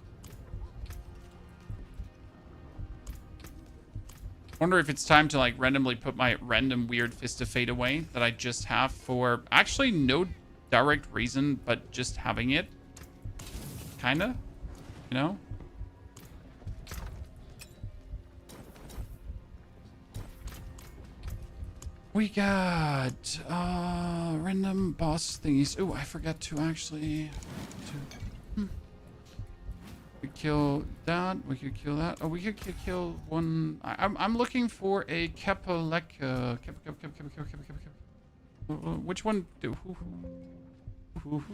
Wonder if it's time to like randomly put my random weird Fist of Fate away that I just have for actually no direct reason, but just having it. Kinda, you know? We got random boss thingies. Oh, I forgot to actually we kill that. We could kill that. Oh, we could kill one. I'm looking for a Kapaleka. Which one? Who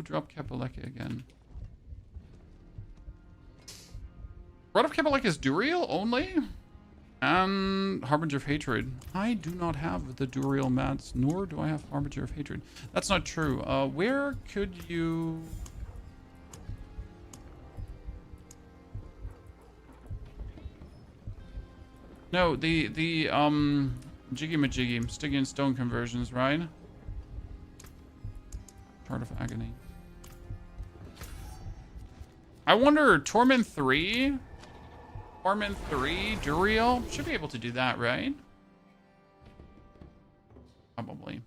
dropped Kapaleka again? Rod of Kapaleka is Duriel only? And Harbinger of Hatred. I do not have the Duriel mats, nor do I have Harbinger of Hatred. That's not true. Where could you... No, the Jiggy Majiggy, Sticky and Stone conversions, right? Chart of Agony. I wonder, Torment 3? Torment 3, Duriel? Should be able to do that, right? Probably.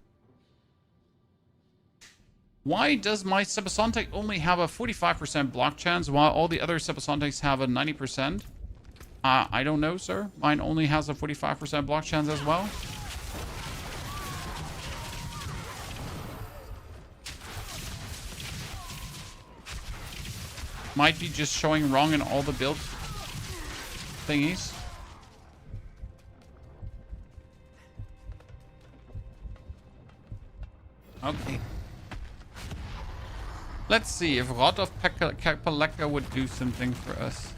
Why does my Subsonic only have a 45% block chance while all the other Subsonics have a 90%? I don't know, sir. Mine only has a 45% block chance as well. Might be just showing wrong in all the build thingies. Okay. Let's see if Rod of Kapaleka would do something for us.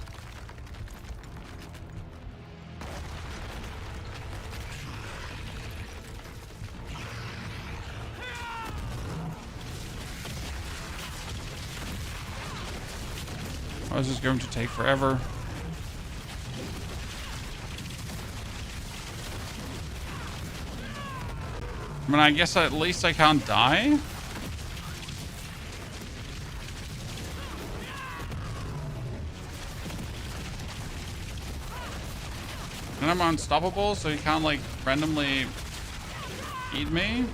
Oh, this is going to take forever. I mean, I guess at least I can't die. And I'm unstoppable, so you can't like randomly eat me.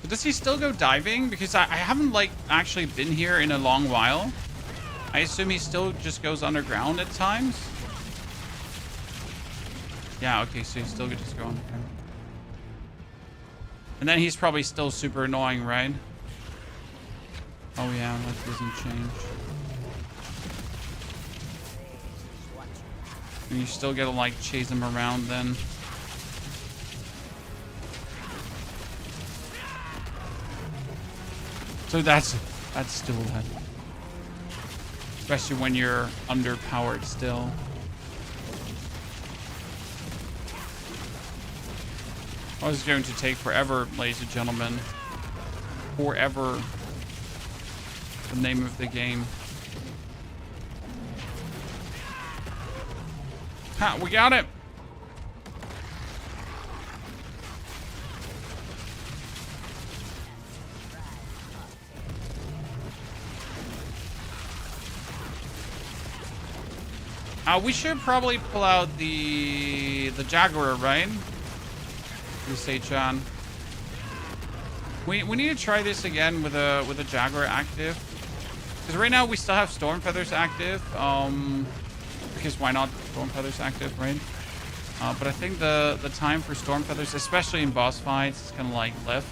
But does he still go diving? Because I haven't like actually been here in a long while. I assume he still just goes underground at times. Yeah, okay, so he still could just go underground. And then he's probably still super annoying, right? Oh yeah, that doesn't change. And you still gotta like chase him around then. So that's still that. Especially when you're underpowered still. Oh, this is going to take forever, ladies and gentlemen. Forever. The name of the game. Ha, we got it. We should probably pull out the Jaguar, right? You say, John. We need to try this again with a Jaguar active. Because right now we still have Storm Feathers active. Because why not Storm Feathers active, right? But I think the time for Storm Feathers, especially in boss fights, is kind of like left.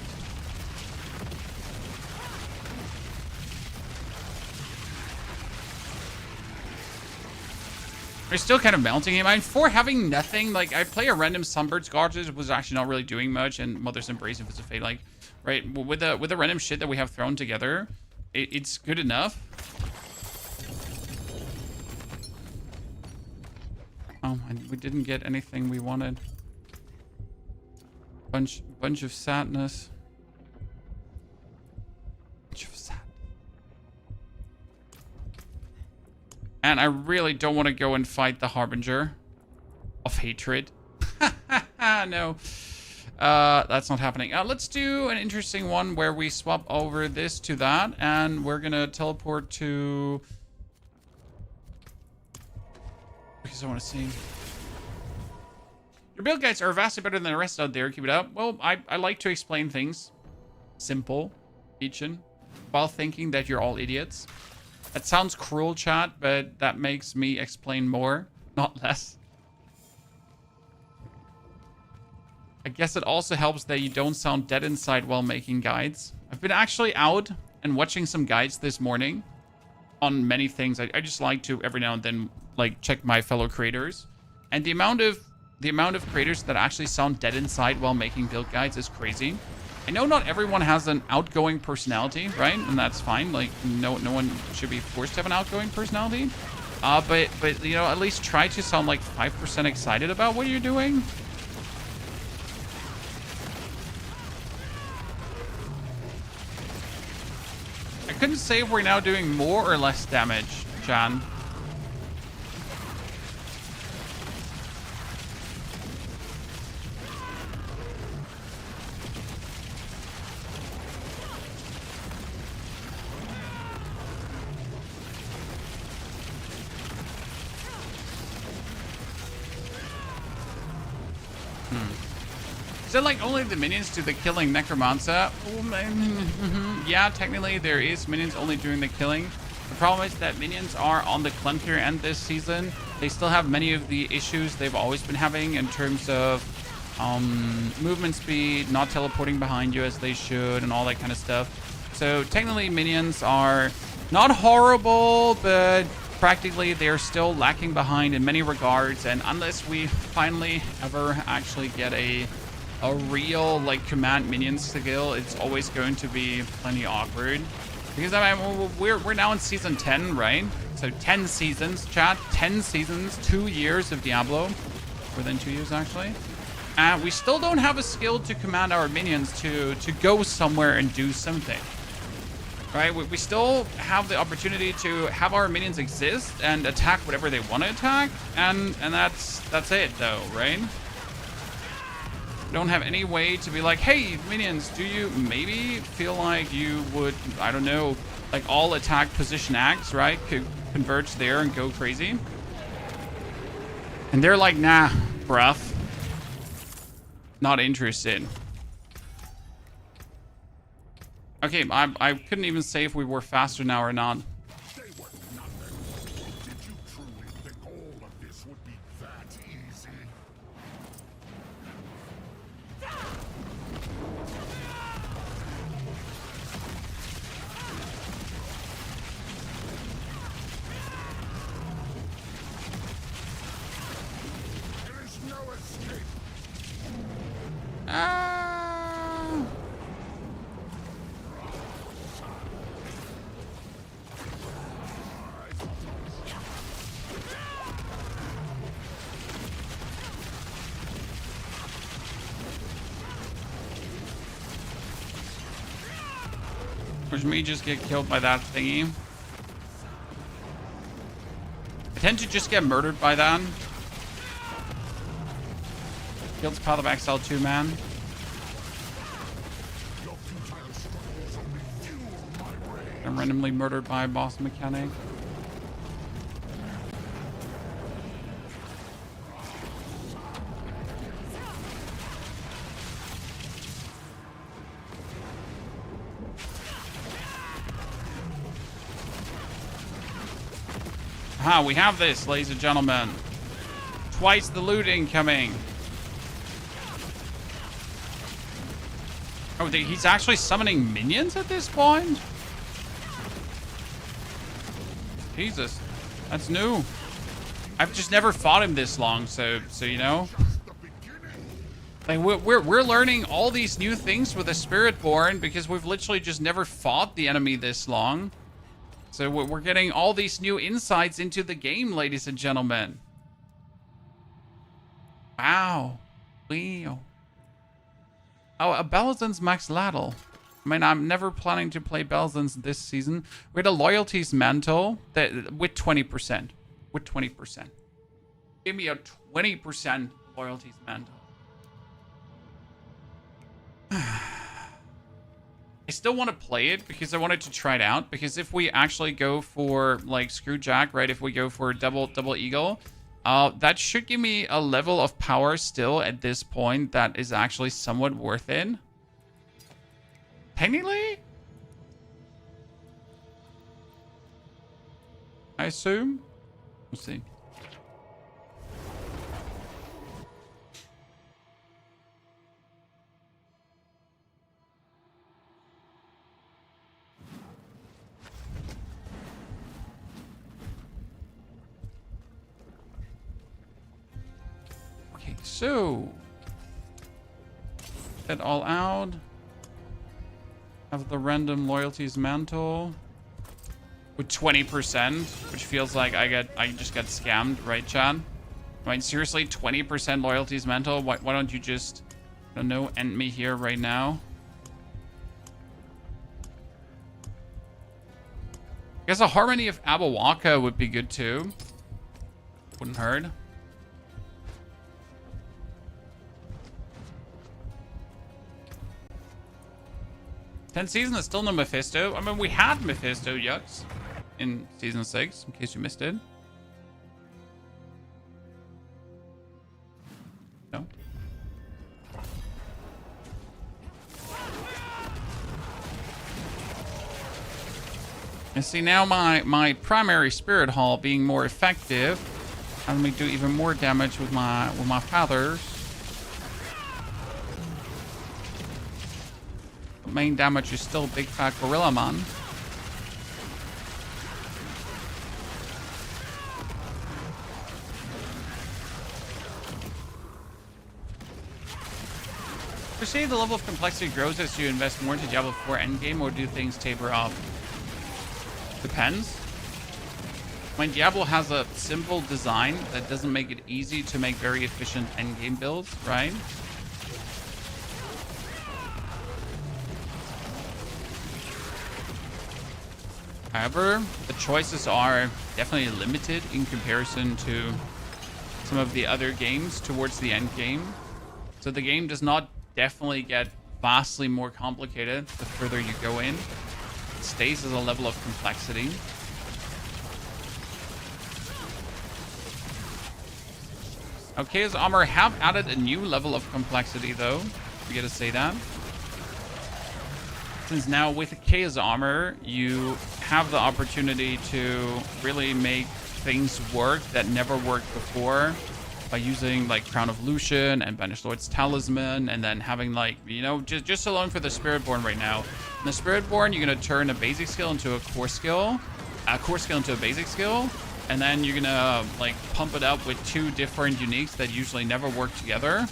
We're still kind of mounting him. I mean, for having nothing, like, I play a random Sunbird's Gorges, was actually not really doing much, and Mother's Embrace and Fist of Fate, like, right, with the random shit that we have thrown together, it's good enough. Oh, and we didn't get anything we wanted. Bunch of sadness. And I really don't want to go and fight the Harbinger of Hatred. No. That's not happening. Let's do an interesting one where we swap over this to that. And we're going to teleport to... Because I want to see... Your build guides are vastly better than the rest out there. Keep it up. Well, I like to explain things. Simple. Teaching. While thinking that you're all idiots. That sounds cruel, chat, but that makes me explain more, not less. I guess it also helps that you don't sound dead inside while making guides. I've been actually out and watching some guides this morning on many things. I just like to every now and then like check my fellow creators. And the amount of creators that actually sound dead inside while making build guides is crazy. I know not everyone has an outgoing personality, right? And that's fine. Like, no one should be forced to have an outgoing personality. But you know, at least try to sound like 5% excited about what you're doing. I couldn't say if we're now doing more or less damage, John. Is it like only the minions do the killing Necromancer? Yeah, technically there is minions only doing the killing. The problem is that minions are on the clunkier end this season. They still have many of the issues they've always been having in terms of movement speed, not teleporting behind you as they should, and all that kind of stuff. So technically minions are not horrible, but practically they're still lacking behind in many regards. And unless we finally ever actually get a real like command minions to kill, it's always going to be plenty awkward. Because I mean, we're now in season 10, right? So 10 seasons, chat, 10 seasons, 2 years of Diablo, more than 2 years actually. And we still don't have a skill to command our minions to go somewhere and do something. Right? We still have the opportunity to have our minions exist and attack whatever they want to attack, and that's it though, right? We don't have any way to be like, hey, minions, do you maybe feel like you would, I don't know, like all attack position acts, right? Could converge there and go crazy. And they're like, nah, bruh. Not interested. Okay, I couldn't even say if we were faster now or not. They were nothing. Did you truly think all of this would be that easy? There is no escape. Which may just get killed by that thingy. I tend to just get murdered by that. Guild's Path of Exile 2, man. I'm randomly murdered by a boss mechanic. Aha, we have this, ladies and gentlemen. Twice the loot incoming. Oh, he's actually summoning minions at this point? Jesus, that's new. I've just never fought him this long, so you know. Like we're learning all these new things with the Spiritborn because we've literally just never fought the enemy this long. So we're getting all these new insights into the game, ladies and gentlemen. Wow. Wow. Oh, a Belzen's Max Ladle. I mean, I'm never planning to play Belzen's this season. We had a Loyalties Mantle that with 20%. with 20%. Give me a 20% loyalties mantle. I still want to play it because I wanted to try it out. Because if we actually go for like Screwjack, right? If we go for double eagle, that should give me a level of power still at this point that is actually somewhat worth it. Technically, I assume. We'll see. Okay, so that all out. Have the random loyalties mantle with 20%, which feels like I just got scammed, right, Chad? I mean, seriously, 20% loyalties mantle? Why don't you just, I don't know, end me here right now? I guess a Harmony of Abawaka would be good too. Wouldn't hurt. 10th season is still no Mephisto. I mean, we had Mephisto Yucks in season 6, in case you missed it. No. And see, now my primary spirit hall being more effective, having me do even more damage with my feathers. Main damage is still big fat gorilla man. You say the level of complexity grows as you invest more into Diablo 4 endgame, or do things taper off? Depends. When Diablo has a simple design that doesn't make it easy to make very efficient endgame builds, right? However, the choices are definitely limited in comparison to some of the other games towards the end game. So the game does not definitely get vastly more complicated the further you go in. It stays as a level of complexity. Okay, as Armor have added a new level of complexity though. We gotta say that. Since now with Chaos Armor, you have the opportunity to really make things work that never worked before by using like Crown of Lucian and Banished Lord's Talisman, and then having like, you know, just alone for the Spiritborn right now. In the Spiritborn, you're going to turn a basic skill into a core skill, a core skill into a basic skill, and then you're going to like pump it up with 2 different uniques that usually never work together.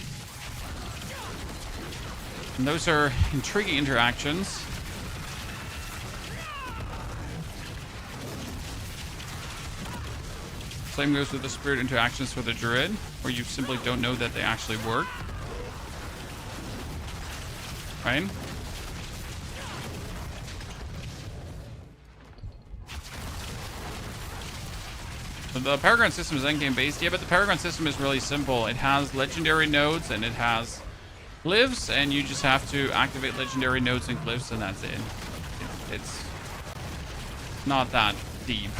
And those are intriguing interactions. Same goes with the spirit interactions for the Druid, where you simply don't know that they actually work. Right? So the Paragon system is endgame based. Yeah, but the Paragon system is really simple. It has legendary nodes and it has glyphs, and you just have to activate legendary nodes and glyphs, and that's it. It's not that deep.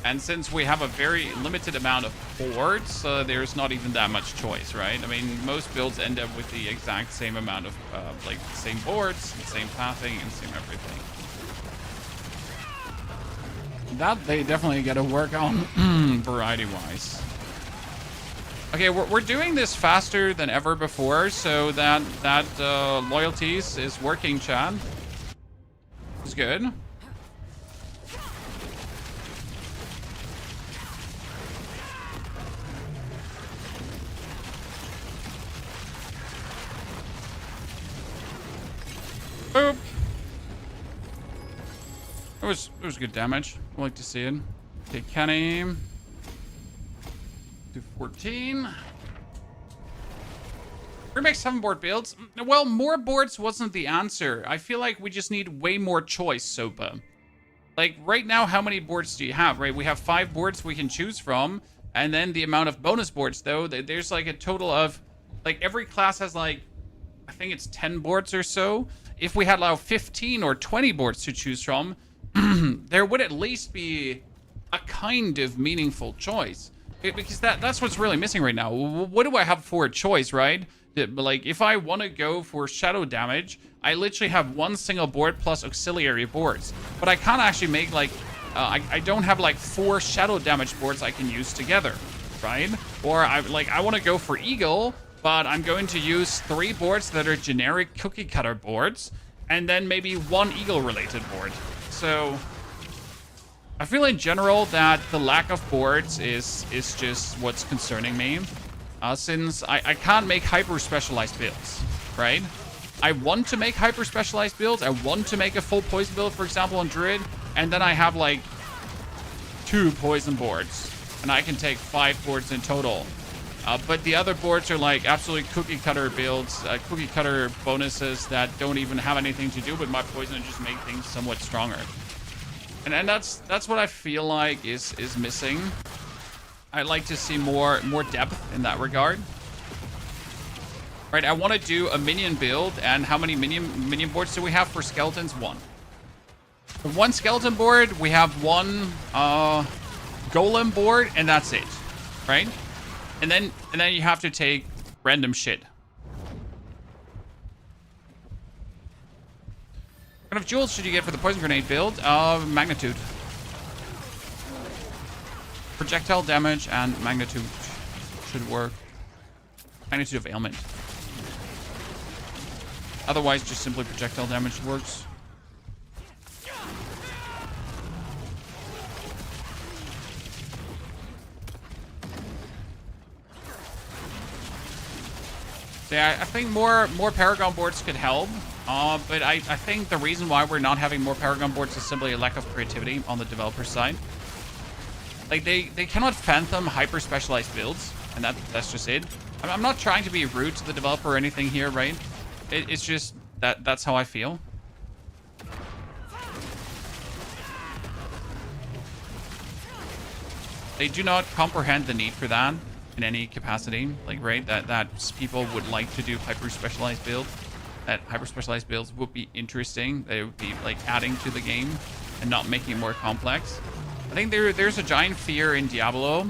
And since we have a very limited amount of boards, there's not even that much choice, right? I mean, most builds end up with the exact same amount of, like, same boards, same pathing, and same everything. That they definitely got to work on variety-wise. Okay, we're doing this faster than ever before, so that loyalties is working, Chad. It's good. Boop. It was good damage. I like to see it. Okay, Kenny. Do 14. Remake 7 board builds. Well, more boards wasn't the answer. I feel like we just need way more choice, Sopa. Like, right now, how many boards do you have, right? We have 5 boards we can choose from. And then the amount of bonus boards, though, there's like a total of... Like, every class has like... I think it's 10 boards or so. If we had like 15 or 20 boards to choose from, there would at least be a kind of meaningful choice. Because that's what's really missing right now. What do I have for a choice, right? Like, if I want to go for shadow damage, I literally have one single board plus auxiliary boards. But I can't actually make, like... I don't have, like, 4 shadow damage boards I can use together, right? Or, I want to go for Eagle, but I'm going to use 3 boards that are generic cookie cutter boards, and then maybe 1 Eagle-related board. So... I feel in general that the lack of boards is just what's concerning me. Since I can't make hyper-specialized builds, right? I want to make hyper-specialized builds. I want to make a full poison build, for example, on Druid. And then I have, like, 2 poison boards. And I can take 5 boards in total. But the other boards are, like, absolutely cookie-cutter builds. Cookie-cutter bonuses that don't even have anything to do with my poison and just make things somewhat stronger. And that's what I feel like is missing. I'd like to see more depth in that regard. Right, I want to do a minion build, and how many minion boards do we have for skeletons? 1. For 1 skeleton board, we have 1 golem board, and that's it, right? And then you have to take random shit. What kind of jewels should you get for the poison grenade build? Magnitude. Projectile damage and magnitude should work. Magnitude of ailment. Otherwise, just simply projectile damage works. So yeah, I think more Paragon boards could help. But I think the reason why we're not having more Paragon boards is simply a lack of creativity on the developer side. Like, they cannot fathom hyper-specialized builds, and that's just it. I'm not trying to be rude to the developer or anything here, right? It's just that's how I feel. They do not comprehend the need for that in any capacity. Like, right, that people would like to do hyper-specialized builds. That hyper-specialized builds would be interesting. They would be, like, adding to the game and not making it more complex. I think there's a giant fear in Diablo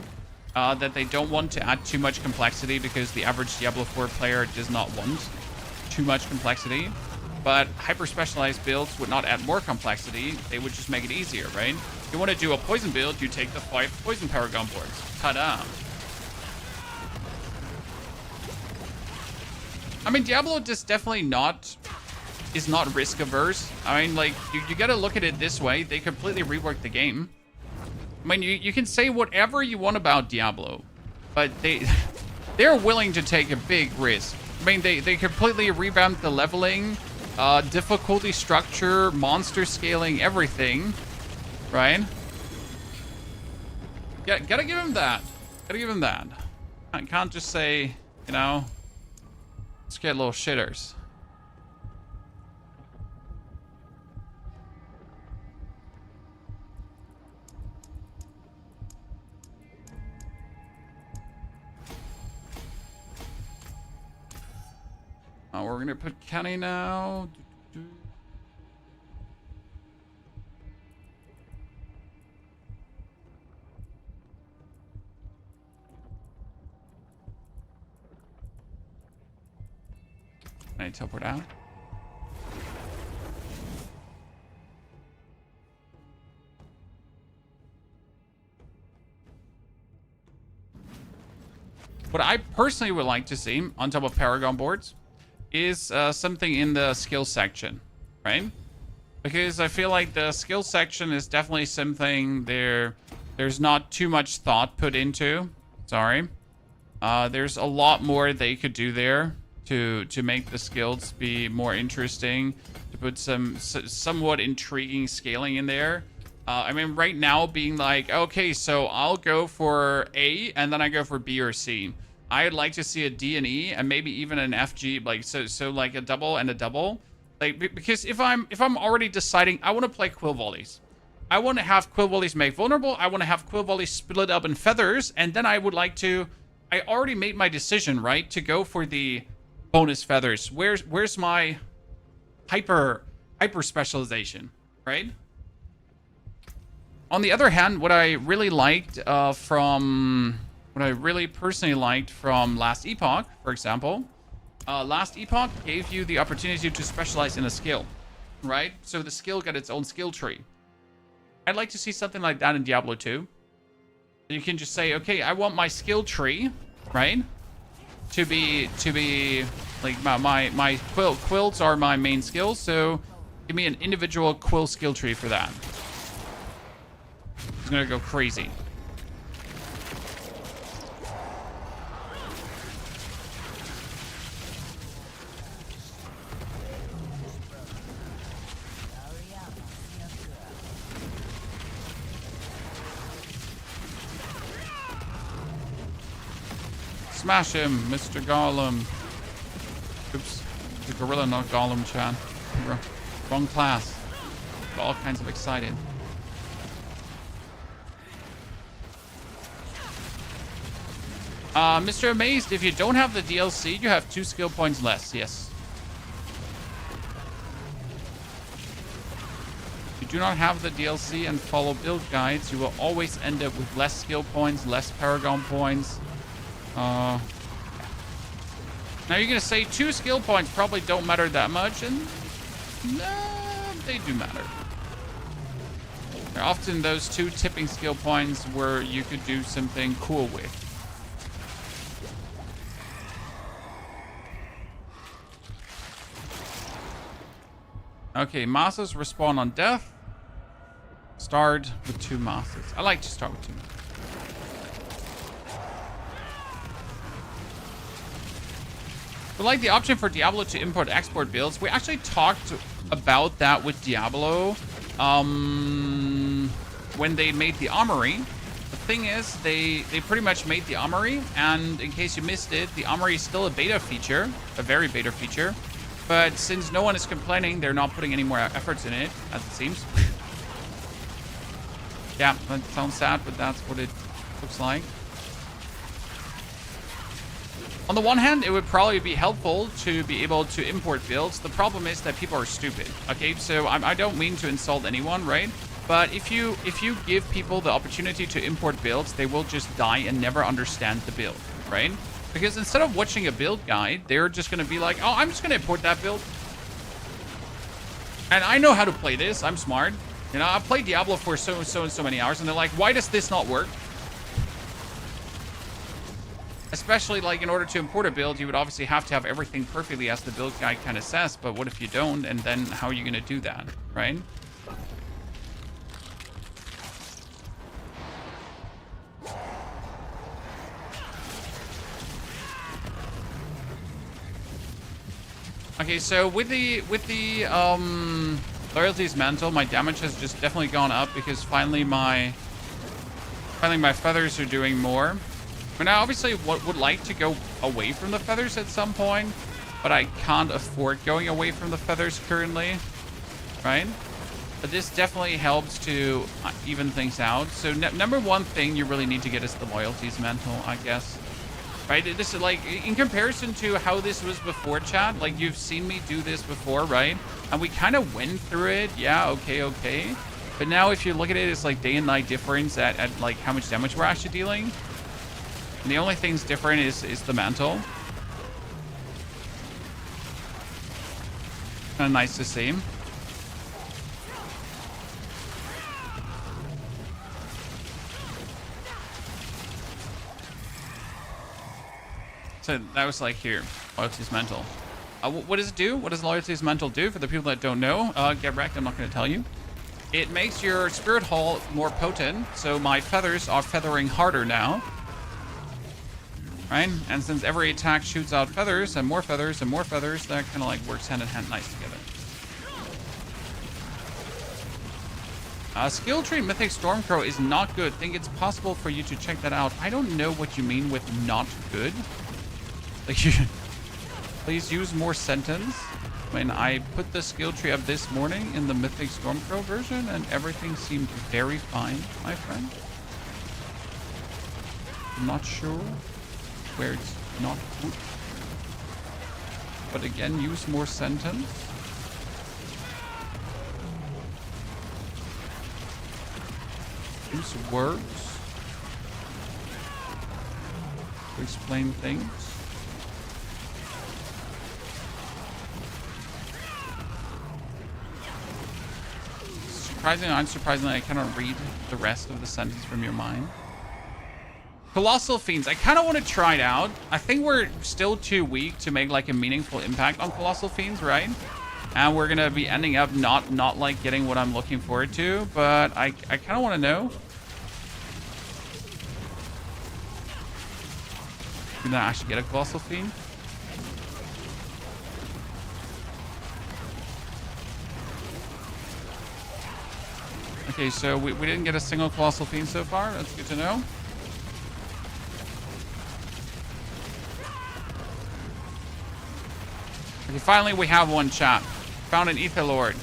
that they don't want to add too much complexity because the average Diablo 4 player does not want too much complexity. But hyper-specialized builds would not add more complexity. They would just make it easier, right? If you want to do a poison build, you take the 5 poison Paragon boards. Ta-da! I mean, Diablo just definitely is not risk averse. I mean, like, you gotta look at it this way. They completely reworked the game. I mean, you can say whatever you want about Diablo, but they're willing to take a big risk. I mean, they completely revamped the leveling, difficulty structure, monster scaling, everything, right? Yeah, gotta give him that. Gotta give him that. I can't just say, you know, let's get little shitters. We're gonna put Kenny now. I teleport out. What I personally would like to see on top of Paragon boards is something in the skill section, right? Because I feel like the skill section is definitely something there's not too much thought put into. Sorry. There's a lot more they could do there to make the skills be more interesting, to put some somewhat intriguing scaling in there. I mean, right now being like, okay, so I'll go for A and then I go for B or C. I'd like to see a D and E and maybe even an FG, like so like a double and a double. Like, because if I'm already deciding I want to play Quill volleys, I want to have Quill Volleys make vulnerable. I want to have Quill Volleys split up in feathers. And then I would like to... I already made my decision, right? To go for the bonus feathers. Where's my hyper specialization, right? On the other hand, what I really liked what I really personally liked from Last Epoch, for example, Last Epoch gave you the opportunity to specialize in a skill, right? So the skill got its own skill tree. I'd like to see something like that in Diablo 2. You can just say, okay, I want my skill tree, right? To be like my quills are my main skill, so give me an individual quill skill tree for that. It's gonna go crazy. Smash him, Mr. Golem. Oops. The gorilla, not Golem, Chan. Wrong class. Got all kinds of excited. Mr. Amazed, if you don't have the DLC, you have 2 skill points less. Yes. If you do not have the DLC and follow build guides, you will always end up with less skill points, less Paragon points. Now you're gonna say 2 skill points probably don't matter that much, and no, they do matter. They're often those 2 tipping skill points where you could do something cool with. Okay, masses respawn on death. Start with 2 masses. I like to start with 2 masses. But like the option for Diablo to import-export builds, we actually talked about that with Diablo when they made the Armory. The thing is, they pretty much made the Armory, and in case you missed it, the Armory is still a beta feature, a very beta feature. But since no one is complaining, they're not putting any more efforts in it, as it seems. Yeah, that sounds sad, but that's what it looks like. On the one hand, it would probably be helpful to be able to import builds. The problem is that people are stupid. Okay, so I don't mean to insult anyone, right? But if you give people the opportunity to import builds, they will just die and never understand the build, right? Because instead of watching a build guide, they're just going to be like, oh, I'm just going to import that build. And I know how to play this. I'm smart. You know, I've played Diablo for so many hours, and they're like, why does this not work? Especially, like, in order to import a build, you would obviously have to have everything perfectly as the build guide kind of says. But what if you don't? And then how are you going to do that, right? Okay, so with the loyalties mantle, my damage has just definitely gone up because finally my feathers are doing more. But I obviously would like to go away from the feathers at some point, but I can't afford going away from the feathers currently, right? But this definitely helps to even things out. So number one thing you really need to get is the loyalties mantle, I guess. Right? This is like, in comparison to how this was before, chat, like you've seen me do this before, right? And we kind of went through it. Yeah, okay. But now if you look at it, it's like day and night difference at like how much damage we're actually dealing. And the only thing's different is the mantle. Kind of nice to see. So that was like here, loyalties mantle. What does it do? What does loyalties mantle do? For the people that don't know, get wrecked, I'm not going to tell you. It makes your spirit hull more potent, so my feathers are feathering harder now. Right? And since every attack shoots out feathers, and more feathers, and more feathers, that kind of like works hand in hand nice together. Skill tree Mythic Stormcrow is not good. Think it's possible for you to check that out. I don't know what you mean with not good. Like, you please use more sentence. I mean, I put the skill tree up this morning in the Mythic Stormcrow version, and everything seemed very fine, my friend. I'm not sure where it's not good. But again, use more sentence. Use words to explain things. Surprisingly, unsurprisingly, I cannot read the rest of the sentence from your mind. Colossal Fiends. I kind of want to try it out. I think we're still too weak to make like a meaningful impact on Colossal Fiends, right? And we're gonna be ending up not like getting what I'm looking forward to. But I kind of want to know. Can I actually get a Colossal Fiend? Okay, so we didn't get a single Colossal Fiend so far. That's good to know. Okay, finally we have one, chat. Found an Ether Lord.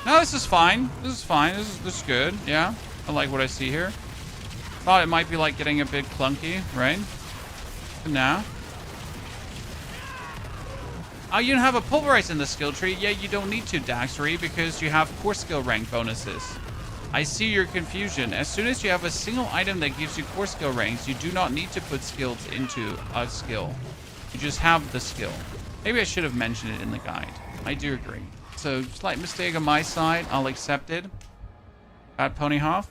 No, this is fine. This is fine. This is good. Yeah, I like what I see here. Thought it might be like getting a bit clunky, right? But nah. Oh, you don't have a Pulverize in the skill tree? Yeah, you don't need to, Daxtery, because you have core skill rank bonuses. I see your confusion. As soon as you have a single item that gives you core skill ranks, you do not need to put skills into a skill. You just have the skill. Maybe I should have mentioned it in the guide. I do agree. So, slight mistake on my side. I'll accept it. At Ponyhoff.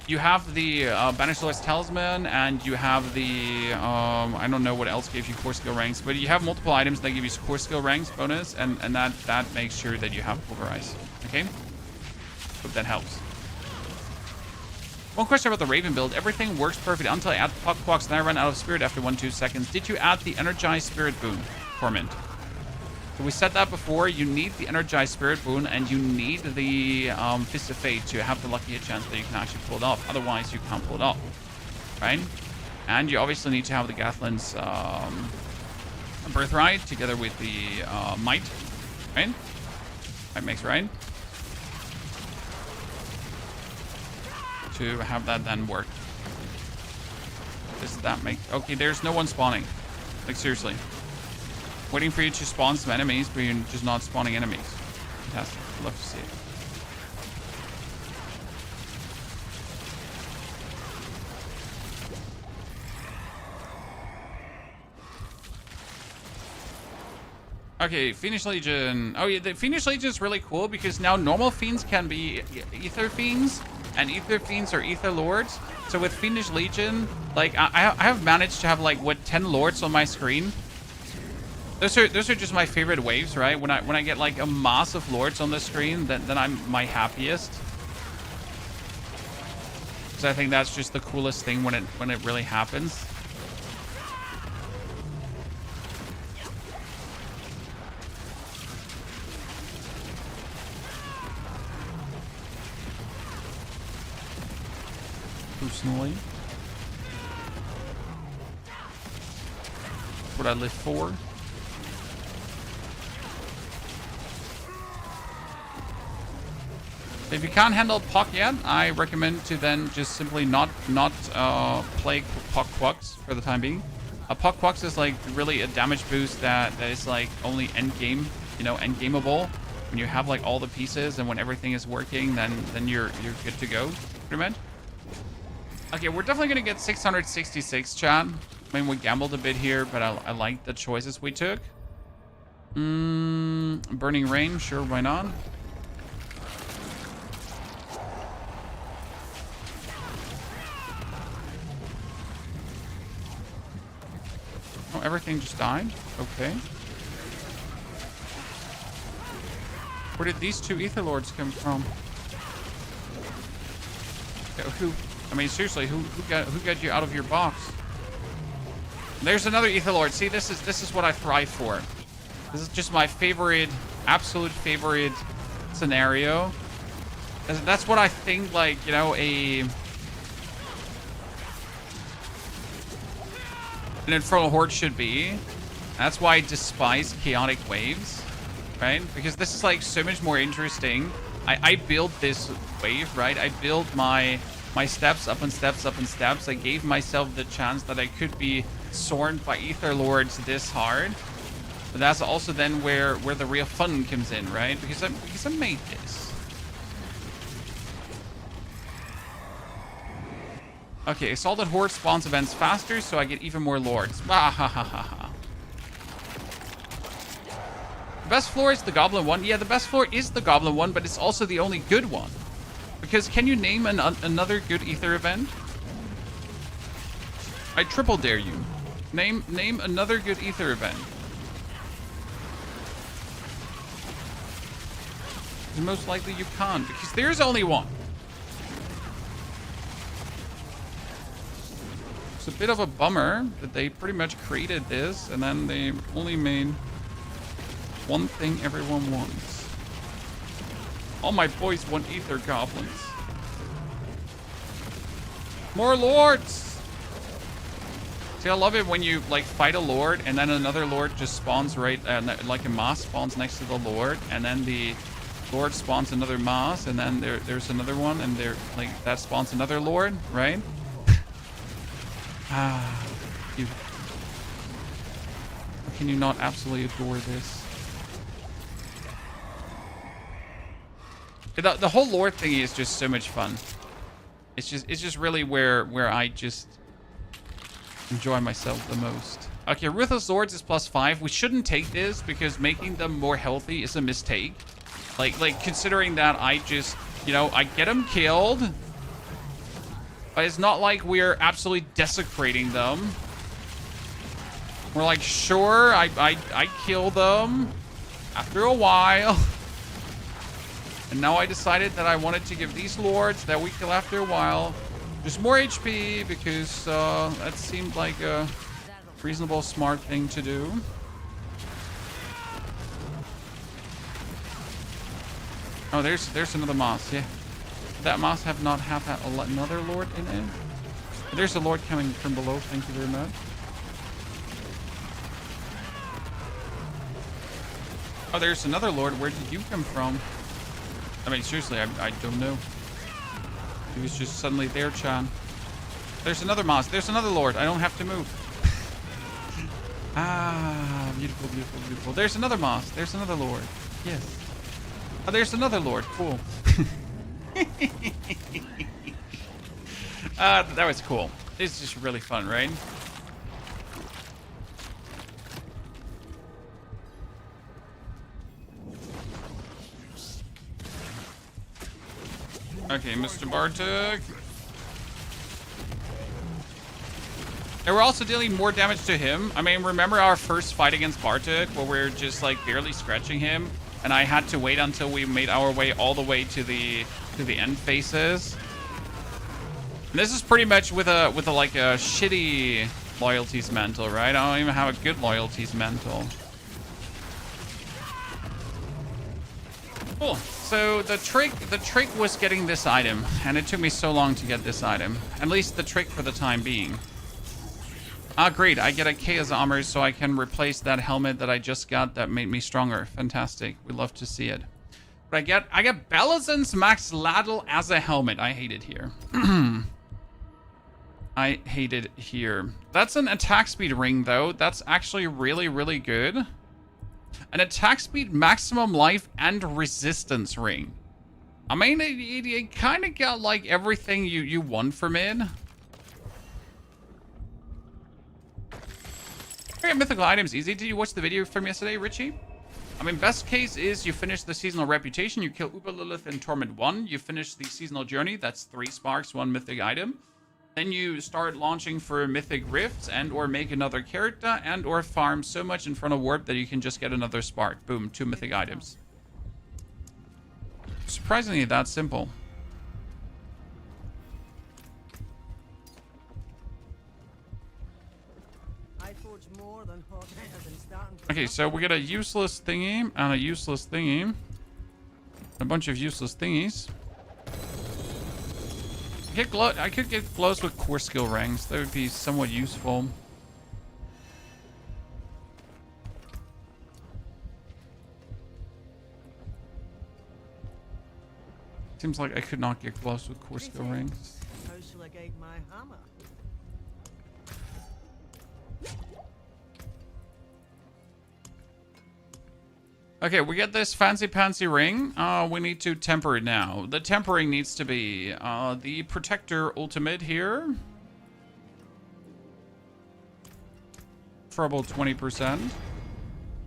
You have the Banished Lord's Talisman, and you have the, I don't know what else gives you core skill ranks, but you have multiple items that give you core skill ranks bonus, and that makes sure that you have Pulverize. Okay? Hope that helps. One question about the Raven build. Everything works perfectly until I add Puck Quacks, and I run out of spirit after 1-2 seconds. Did you add the Energized Spirit Boon, Torment? So we said that before. You need the Energized Spirit Boon, and you need the Fist of Fate to have the lucky chance that you can actually pull it off. Otherwise, you can't pull it off, right? And you obviously need to have the Gathlin's Birthright together with the Might, right? Might makes right. To have that then work. Does that make... Okay, there's no one spawning. Like, seriously. Waiting for you to spawn some enemies, but you're just not spawning enemies. Fantastic. Love to see it. Okay, Fiendish Legion. Oh yeah, the Fiendish Legion is really cool because now normal fiends can be Ether Fiends, and Ether Fiends are Ether Lords. So with Fiendish Legion, like I have managed to have like what 10 Lords on my screen. Those are just my favorite waves, right? When I get like a mass of Lords on the screen, then I'm my happiest. So I think that's just the coolest thing when it really happens. Personally, that's what I live for. If you can't handle Puck yet, I recommend to then just simply not play Puck Quacks for the time being. Puck Quacks is like really a damage boost that is like only end game, end gameable. When you have like all the pieces and when everything is working, then you're good to go, pretty much. Okay, we're definitely gonna get 666, chat. I mean, we gambled a bit here, but I like the choices we took. Burning Rain, sure, why not? Oh, everything just died? Okay. Where did these two Ether Lords come from? I mean, seriously, who got you out of your box? There's another Ether Lord. See, this is what I thrive for. This is just my favorite, absolute favorite scenario. That's what I think, like, an Infernal Horde should be. That's why I despise chaotic waves, right? Because this is like so much more interesting. I built this wave, right? I built my steps up and steps up and steps. I gave myself the chance that I could be swarmed by Ether Lords this hard. But that's also then where the real fun comes in, right? Because I made this. Okay, Assaulted Horde spawns events faster, so I get even more lords. Ah, ha, ha, ha, ha. The best floor is the Goblin one. Yeah, the best floor is the Goblin one, but it's also the only good one. Because can you name another good Ether event? I triple dare you. Name another good Ether event. Most likely you can't, because there's only one. It's a bit of a bummer that they pretty much created this and then they only made one thing everyone wants. All my boys want Ether Goblins. More lords! See, I love it when you like fight a lord and then another lord just spawns right, like a moss spawns next to the lord, and then the lord spawns another moss, and then there's another one, and like that spawns another lord, right? Ah, you. How can you not absolutely adore this? The whole lore thingy is just so much fun. It's just really where I just enjoy myself the most. Okay, Ruthless Lords is +5. We shouldn't take this because making them more healthy is a mistake. Like considering that I just, you know, I get them killed. But it's not like we're absolutely desecrating them. We're like, sure, I kill them after a while. And now I decided that I wanted to give these lords that we kill after a while just more HP because that seemed like a reasonable, smart thing to do. Oh, there's another moss, yeah. That moss have not have another lord in it. There's a lord coming from below, thank you very much. Oh, there's another lord. Where did you come from? I mean, seriously, I don't know. He was just suddenly there, Chan. There's another moss. There's another lord. I don't have to move. Ah, beautiful, beautiful, beautiful. There's another moss. There's another lord. Yes. Oh, there's another lord. Cool. That was cool. It's just really fun, right? Okay, Mr. Bartek. And we're also dealing more damage to him. I mean, remember our first fight against Bartek where we're just like barely scratching him, and I had to wait until we made our way all the way to the end phases. And this is pretty much with a like a shitty loyalties mantle, right? I don't even have a good loyalties mantle. Cool. So the trick was getting this item, and it took me so long to get this item. At least the trick for the time being. Ah, great. I get a Chaos Armor, so I can replace that helmet that I just got that made me stronger. Fantastic. We love to see it. But I get Belazon's Max Ladle as a helmet. I hate it here. I hate it here. That's an attack speed ring, though. That's actually really, really good. An attack speed, maximum life, and resistance ring. I mean, it kind of got like everything you want from it. Okay, mythical items easy. Did you watch the video from yesterday, Richie? I mean, best case is you finish the seasonal reputation, you kill Uber Lilith in Torment 1, you finish the seasonal journey, that's 3 sparks, 1 mythic item. Then you start launching for mythic rifts and or make another character and or farm so much Infernal Warp that you can just get another spark. Boom, 2 mythic items. Surprisingly that simple. I forge more than hot headers and starting. Okay, so we get a useless thingy and a useless thingy. A bunch of useless thingies. I could get glows with core skill ranks. That would be somewhat useful. Seems like I could not get close with core skill rings. How shall I guide my hammer? Okay, we get this fancy pantsy ring. We need to temper it now. The tempering needs to be the Protector ultimate here. Trouble 20%.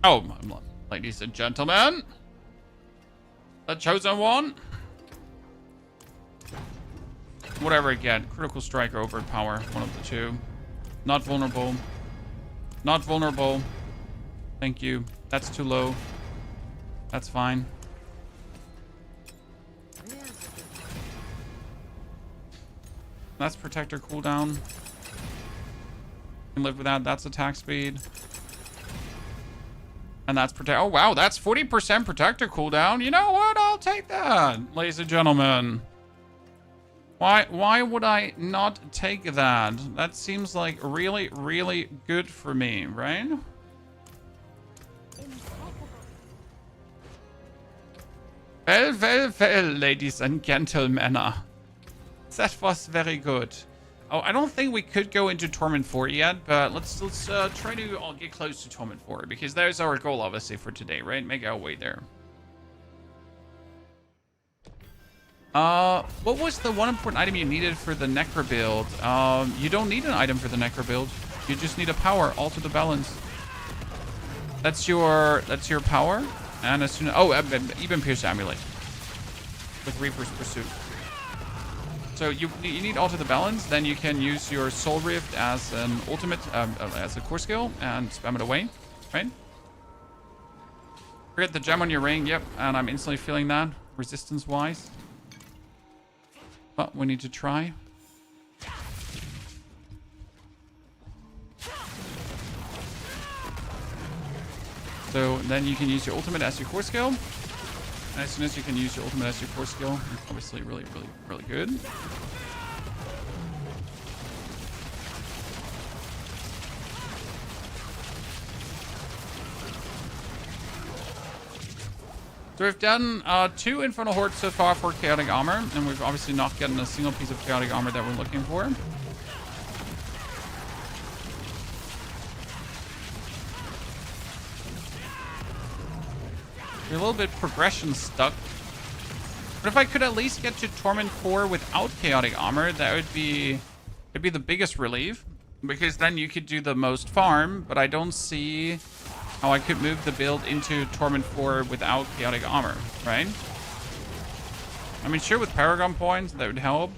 Oh, ladies and gentlemen. The chosen one. Whatever I get. Critical strike or overpower. One of the two. Not vulnerable. Not vulnerable. Thank you. That's too low. That's fine. That's Protector cooldown. Can live with that. That's attack speed. And that's Protect. Oh, wow. That's 40% Protector cooldown. You know what? I'll take that, ladies and gentlemen. Why would I not take that? That seems like really, really good for me, right? Well, ladies and gentlemen. That was very good. Oh, I don't think we could go into Torment 4 yet, but let's try to get close to Torment 4, because there's our goal, obviously, for today, right? Make our way there. What was the one important item you needed for the Necro build? You don't need an item for the Necro build. You just need a power, alter the balance. That's your power. And as soon as, even Pierce Amulet with Reaper's Pursuit. So you need alter the balance, then you can use your Soul Rift as an ultimate, as a core skill, and spam it away, right? Forget the gem on your ring, yep, and I'm instantly feeling that, resistance-wise. But we need to try. So then you can use your ultimate as your core skill. And as soon as you can use your ultimate as your core skill, it's obviously really, really, really good. So we've done 2 Infernal Hordes so far for Chaotic Armor, and we've obviously not gotten a single piece of Chaotic Armor that we're looking for. We're a little bit progression stuck. But if I could at least get to Torment 4 without Chaotic Armor, that would be... it'd be the biggest relief. Because then you could do the most farm, but I don't see how I could move the build into Torment 4 without Chaotic Armor, right? I mean, sure, with Paragon points, that would help.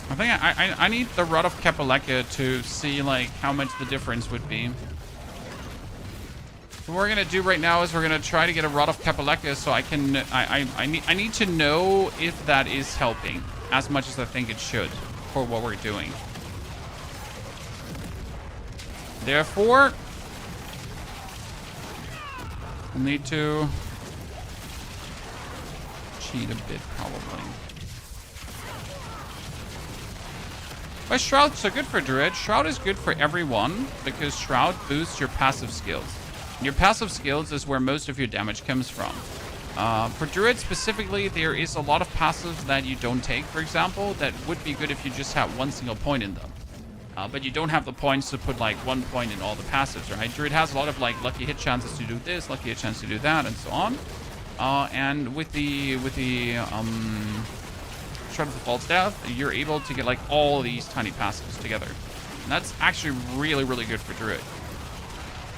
I think I need the Rod of Kapaleka to see, like, how much the difference would be. What we're gonna do right now is we're gonna try to get a Rod of Kapaleka so I can... I need to know if that is helping as much as I think it should for what we're doing. Therefore, we'll need to cheat a bit, probably. Why Shroud's so good for Druid? Shroud is good for everyone because Shroud boosts your passive skills. Your passive skills is where most of your damage comes from. For Druid specifically, there is a lot of passives that you don't take, for example, that would be good if you just had one single point in them. But you don't have the points to put like 1 point in all the passives, right? Druid has a lot of like lucky hit chances to do this, lucky hit chance to do that, and so on. And with the Shred of the False Death, you're able to get like all these tiny passives together. And that's actually really, really good for Druid.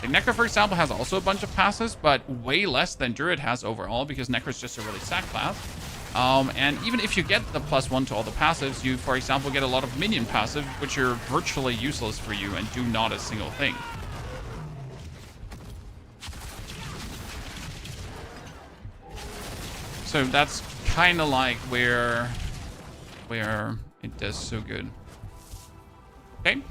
Like Necro, for example, has also a bunch of passives, but way less than Druid has overall because Necro is just a really sack class. And even if you get the +1 to all the passives, you, for example, get a lot of minion passive, which are virtually useless for you and do not a single thing. So that's kind of like where it does so good. Okay.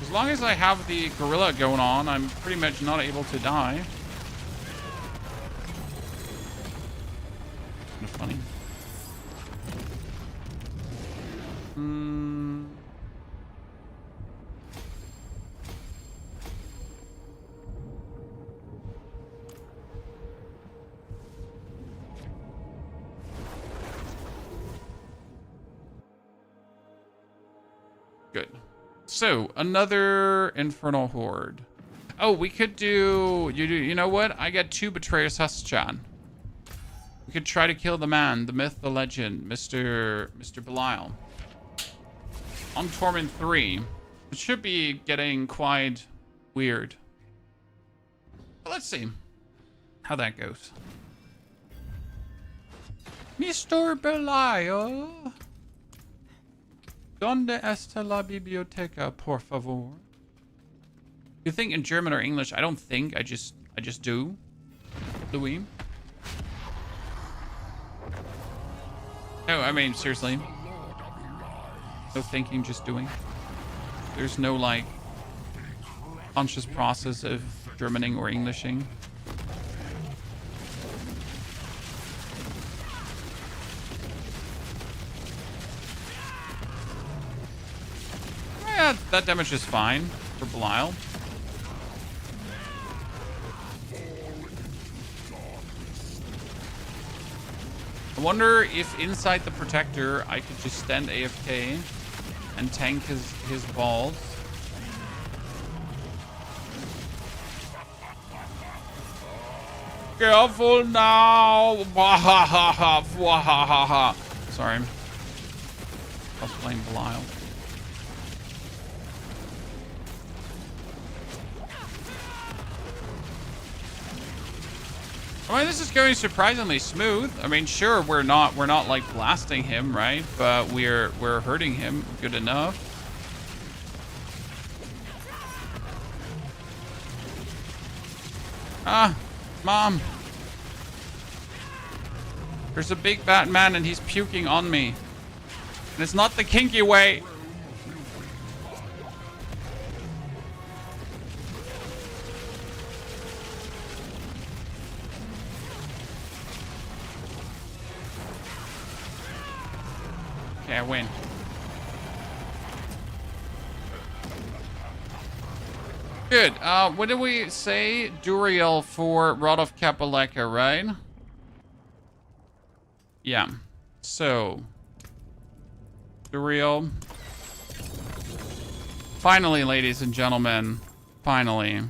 As long as I have the gorilla going on, I'm pretty much not able to die. Kind of funny. Good. So, another Infernal Horde. Oh, we could do... You know what? I got 2 Betrayers Huschan. We could try to kill the man, the myth, the legend, Mr. Belial. On Torment 3. It should be getting quite weird. But let's see how that goes. Mr. Belial. ¿Dónde está la biblioteca, por favor? You think in German or English? I don't think. I just do. Louis. No, I mean, seriously. No thinking, just doing. There's no, like, conscious process of Germaning or Englishing. Yeah, that damage is fine for Belial. I wonder if inside the protector I could just stand AFK and tank his balls. Careful now! Sorry. I was playing Belial. I mean, this is going surprisingly smooth. I mean, sure, we're not like blasting him, right? But we're hurting him good enough. Ah, Mom. There's a big bad man and he's puking on me. And it's not the kinky way. Okay, I win. Good. What did we say? Duriel for Rod of Kapaleka, right? Yeah. So, Duriel. Finally, ladies and gentlemen. Finally.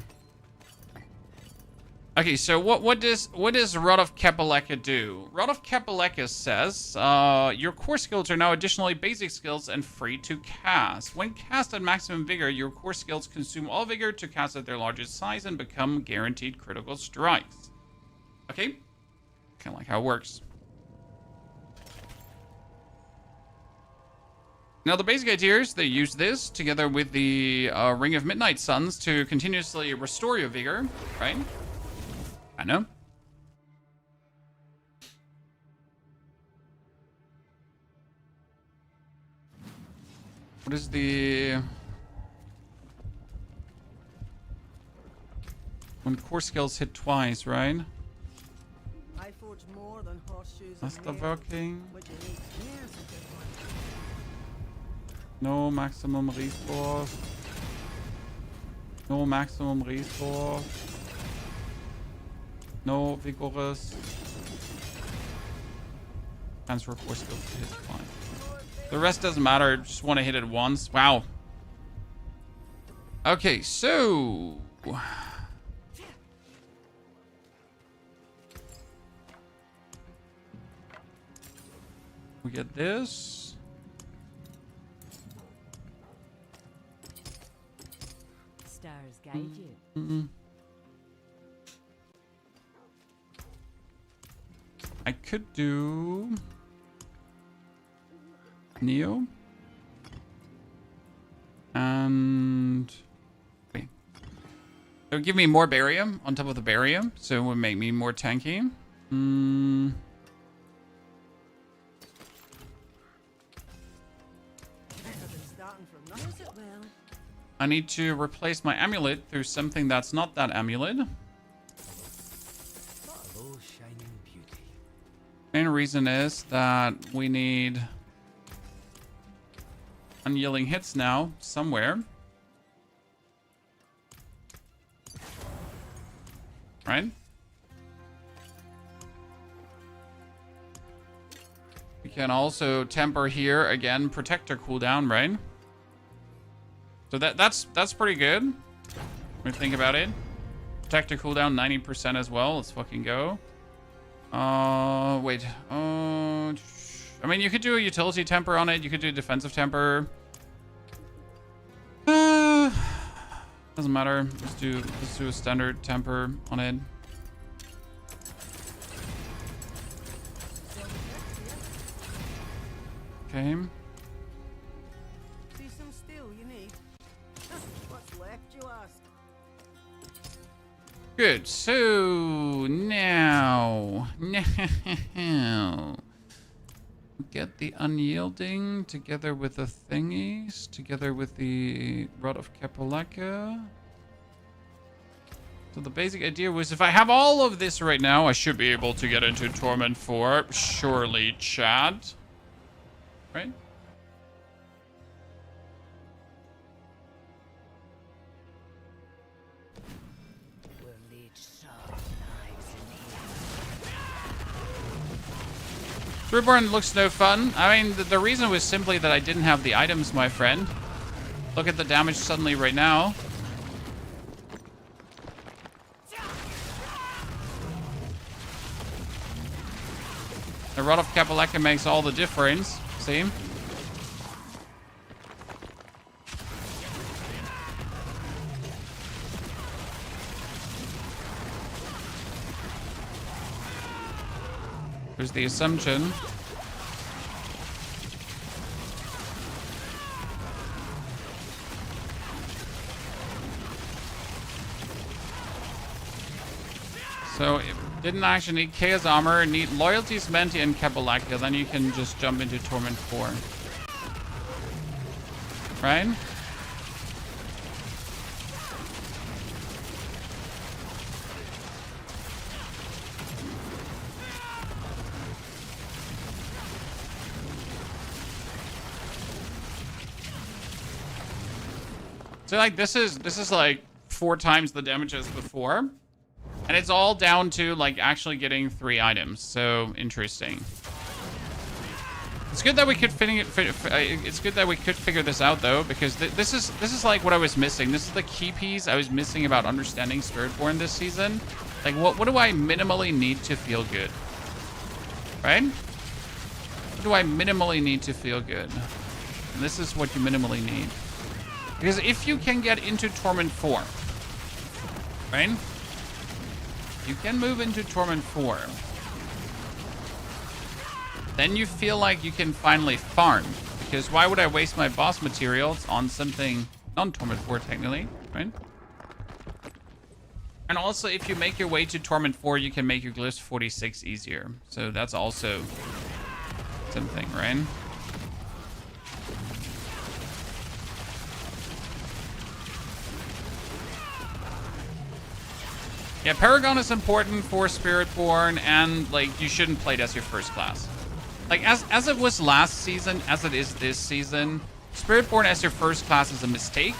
Okay, so what does Rod of Kapaleka do? Rod of Kapaleka says, your core skills are now additionally basic skills and free to cast. When cast at maximum vigor, your core skills consume all vigor to cast at their largest size and become guaranteed critical strikes. Okay, kind of like how it works. Now, the basic idea is they use this together with the Ring of Midnight Suns to continuously restore your vigor, right? I know. What is the... When core skills hit twice, right? I forge more than horseshoes That's of the nails, working. which you need years to get one. No maximum resource. No maximum resource. No vigorous. Transfer core skills to hit twice. The rest doesn't matter. Just want to hit it once. Wow. Okay, so we get this. Stars guide you. I could do Neo and wait. It would give me more barium on top of the barium, so it would make me more tanky. Better than starting from nothing. Use it well. I need to replace my amulet through something that's not that amulet. Main reason is that we need unyielding hits now somewhere. Right? We can also temper here again, protector cooldown, right? So that's pretty good when you think about it. Protector cooldown 90% as well. Let's fucking go. Wait. I mean, you could do a utility temper on it. You could do a defensive temper. Doesn't matter. Let's do a standard temper on it. Okay. See some steel you need. What's left, you ask? Good. So now get the unyielding together with the thingies, together with the rod of Kapalaka. So the basic idea was if I have all of this right now, I should be able to get into Torment 4. Surely, Chad. Right? Spiritborn looks no fun. I mean, the reason was simply that I didn't have the items, my friend. Look at the damage suddenly right now. The Rod of Kapalaka makes all the difference. See? There's the assumption. So it didn't actually need Chaos Armor, need Loyalties, Menti, and Kapalaka, then you can just jump into Torment 4. Right? So like this is like 4 times the damage as before. And it's all down to like actually getting 3 items. So interesting. It's good that we could figure this out though, because this is like what I was missing. This is the key piece I was missing about understanding Spiritborn this season. Like what do I minimally need to feel good? Right? What do I minimally need to feel good? And this is what you minimally need. Because if you can get into Torment 4, right? You can move into Torment 4. Then you feel like you can finally farm. Because why would I waste my boss materials on something non-Torment 4 technically, right? And also if you make your way to Torment 4, you can make your glyphs 46 easier. So that's also something, right? Yeah, Paragon is important for Spiritborn, and like you shouldn't play it as your first class. Like as it was last season, as it is this season, Spiritborn as your first class is a mistake.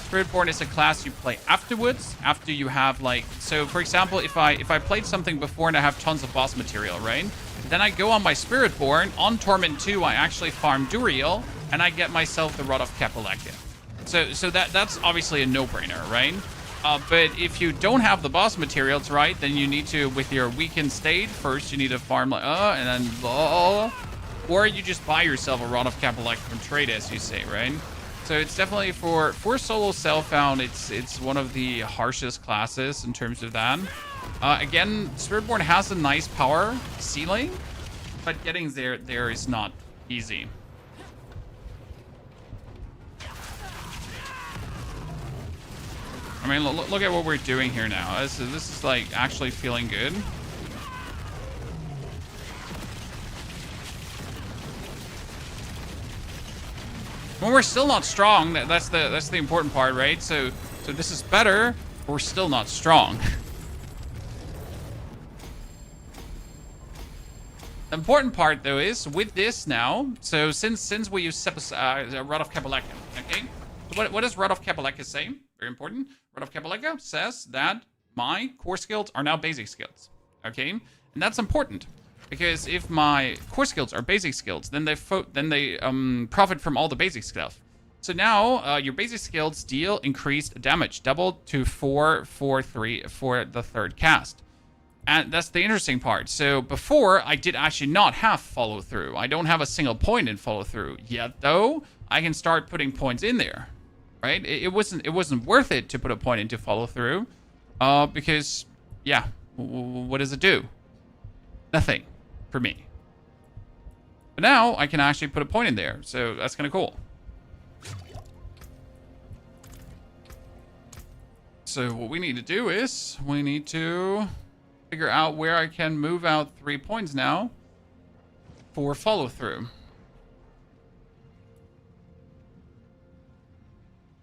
Spiritborn is a class you play afterwards, after you have like, so for example, if I played something before and I have tons of boss material, right? Then I go on my Spiritborn, on Torment 2 I actually farm Duriel, and I get myself the Rod of Kapalaka. So that's obviously a no-brainer, right? But if you don't have the boss materials, right, then you need to, with your weakened state, first you need to farm like, and then, or you just buy yourself a Rod of Kapalaka from trade, as you say, right? So it's definitely for solo self-found, it's one of the harshest classes in terms of that. Again, Spiritborn has a nice power ceiling, but getting there is not easy. I mean, look at what we're doing here now. This is like actually feeling good. When we're still not strong, that's the important part, right? So this is better, but we're still not strong. The important part though is with this now. So since we use Rod of Kabaleka, okay. So what does Rod of Kabaleka say? Very important. Rod of Kabaleka says that my core skills are now basic skills, okay, and that's important because if my core skills are basic skills, then they profit from all the basic stuff. So now your basic skills deal increased damage, doubled to 4/3 for the third cast. And that's the interesting part. So before, I did actually not have follow through. I don't have a single point in follow through yet, though. I can start putting points in there, right? It wasn't worth it to put a point into follow through, because yeah, what does it do? Nothing for me. But now I can actually put a point in there, so that's kind of cool. So what we need to do is we need to figure out where I can move out 3 points now for follow through.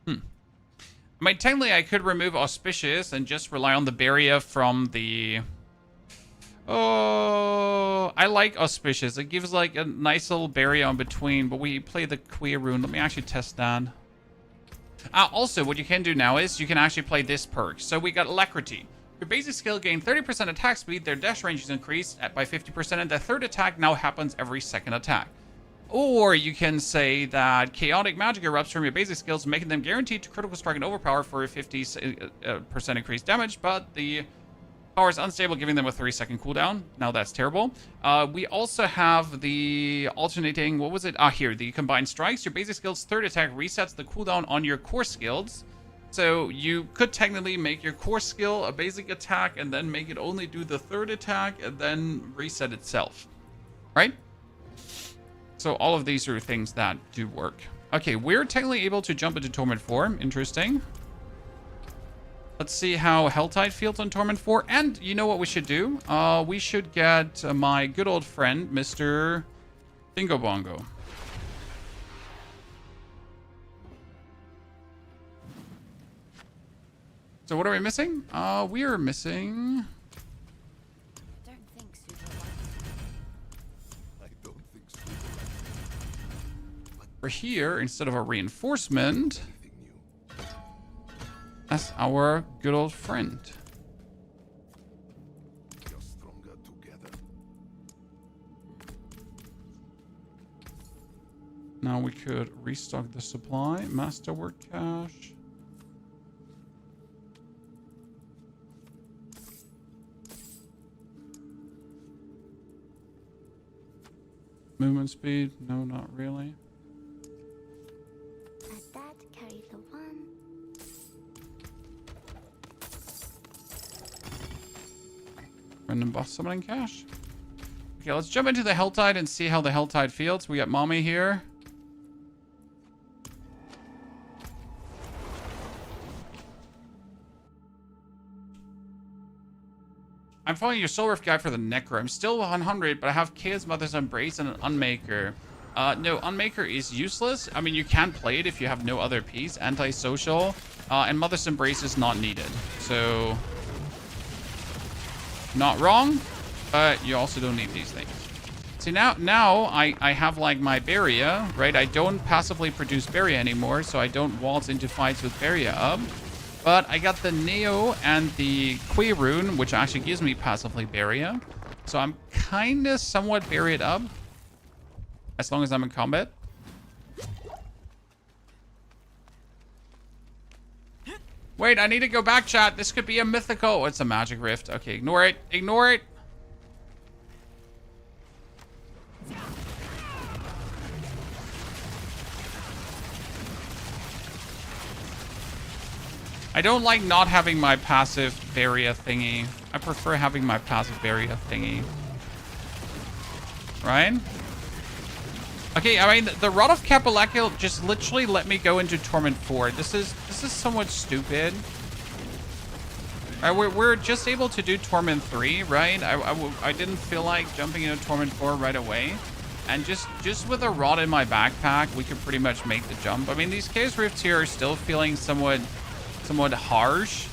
I mean, technically I could remove Auspicious and just rely on the barrier from the... Oh, I like Auspicious. It gives like a nice little barrier in between, but we play the Queer Rune. Let me actually test that. Also, what you can do now is you can actually play this perk. So we got Alacrity. Your basic skill gain 30% attack speed, their dash range is increased by 50%, and the third attack now happens every second attack. Or you can say that Chaotic Magic erupts from your basic skills, making them guaranteed to critical strike and overpower for a 50% increased damage, but the power is unstable, giving them a 30-second cooldown. Now that's terrible. We also have the alternating, what was it? Here, the Combined Strikes. Your basic skills third attack resets the cooldown on your core skills. So you could technically make your core skill a basic attack and then make it only do the third attack and then reset itself, right? So all of these are things that do work. Okay, we're technically able to jump into Torment 4. Interesting. Let's see how Helltide feels on Torment 4. And you know what we should do? We should get my good old friend, Mr. Bingo Bongo. So what are we missing? We are missing... Don't think so. I don't think so. We're here, instead of a reinforcement, Anything new? that's our good old friend. You're stronger together. Now we could restock the supply. Masterwork cache. Movement speed? No, not really. Add that, carry the one. Random boss summoning cache. Okay, let's jump into the Helltide and see how the Helltide feels. We got Mommy here. I'm following your Soul Rift guide for the Necro. I'm still 100, but I have Chaos Mother's Embrace and an Unmaker. No, Unmaker is useless. I mean, you can play it if you have no other piece. Antisocial. And Mother's Embrace is not needed. So, not wrong, but you also don't need these things. See, now I have like my Barrier, right? I don't passively produce Barrier anymore, so I don't waltz into fights with Barrier up. But I got the Neo and the Queer Rune, which actually gives me passively Barrier. So I'm kind of somewhat barriered up. As long as I'm in combat. Wait, I need to go back, chat. This could be a mythical. Oh, it's a magic rift. Okay, ignore it. Ignore it. I don't like not having my passive barrier thingy. I prefer having my passive barrier thingy. Right? Okay, I mean, the Rod of Kabaleka just literally let me go into Torment 4. This is somewhat stupid. We're just able to do Torment 3, right? I didn't feel like jumping into Torment 4 right away. And just with a rod in my backpack, we could pretty much make the jump. I mean, these Chaos Rifts here are still feeling somewhat harsh.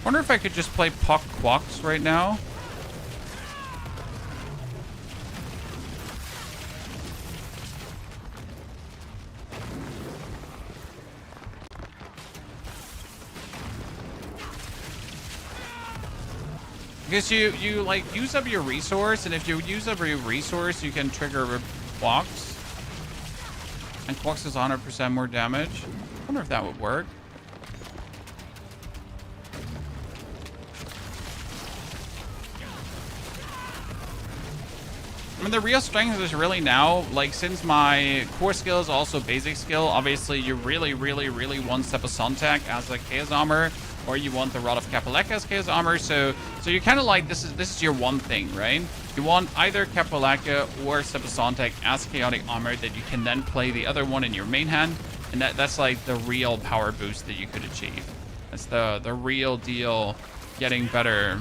Wonder if I could just play Puck Quocks right now. Because you like use up your resource, and if you use up your resource, you can trigger Quocks. And Quocks is 100% more damage. I wonder if that would work. I mean, the real strength is really now, like, since my core skill is also basic skill, obviously you really want Sepasontek as a Chaos Armor, or you want the Rod of Kapaleka as Chaos Armor, so you're kind of like, this is your one thing, right? You want either Kapaleka or Sepasontek as Chaotic Armor that you can then play the other one in your main hand, and that's like the real power boost that you could achieve. That's the real deal, getting better.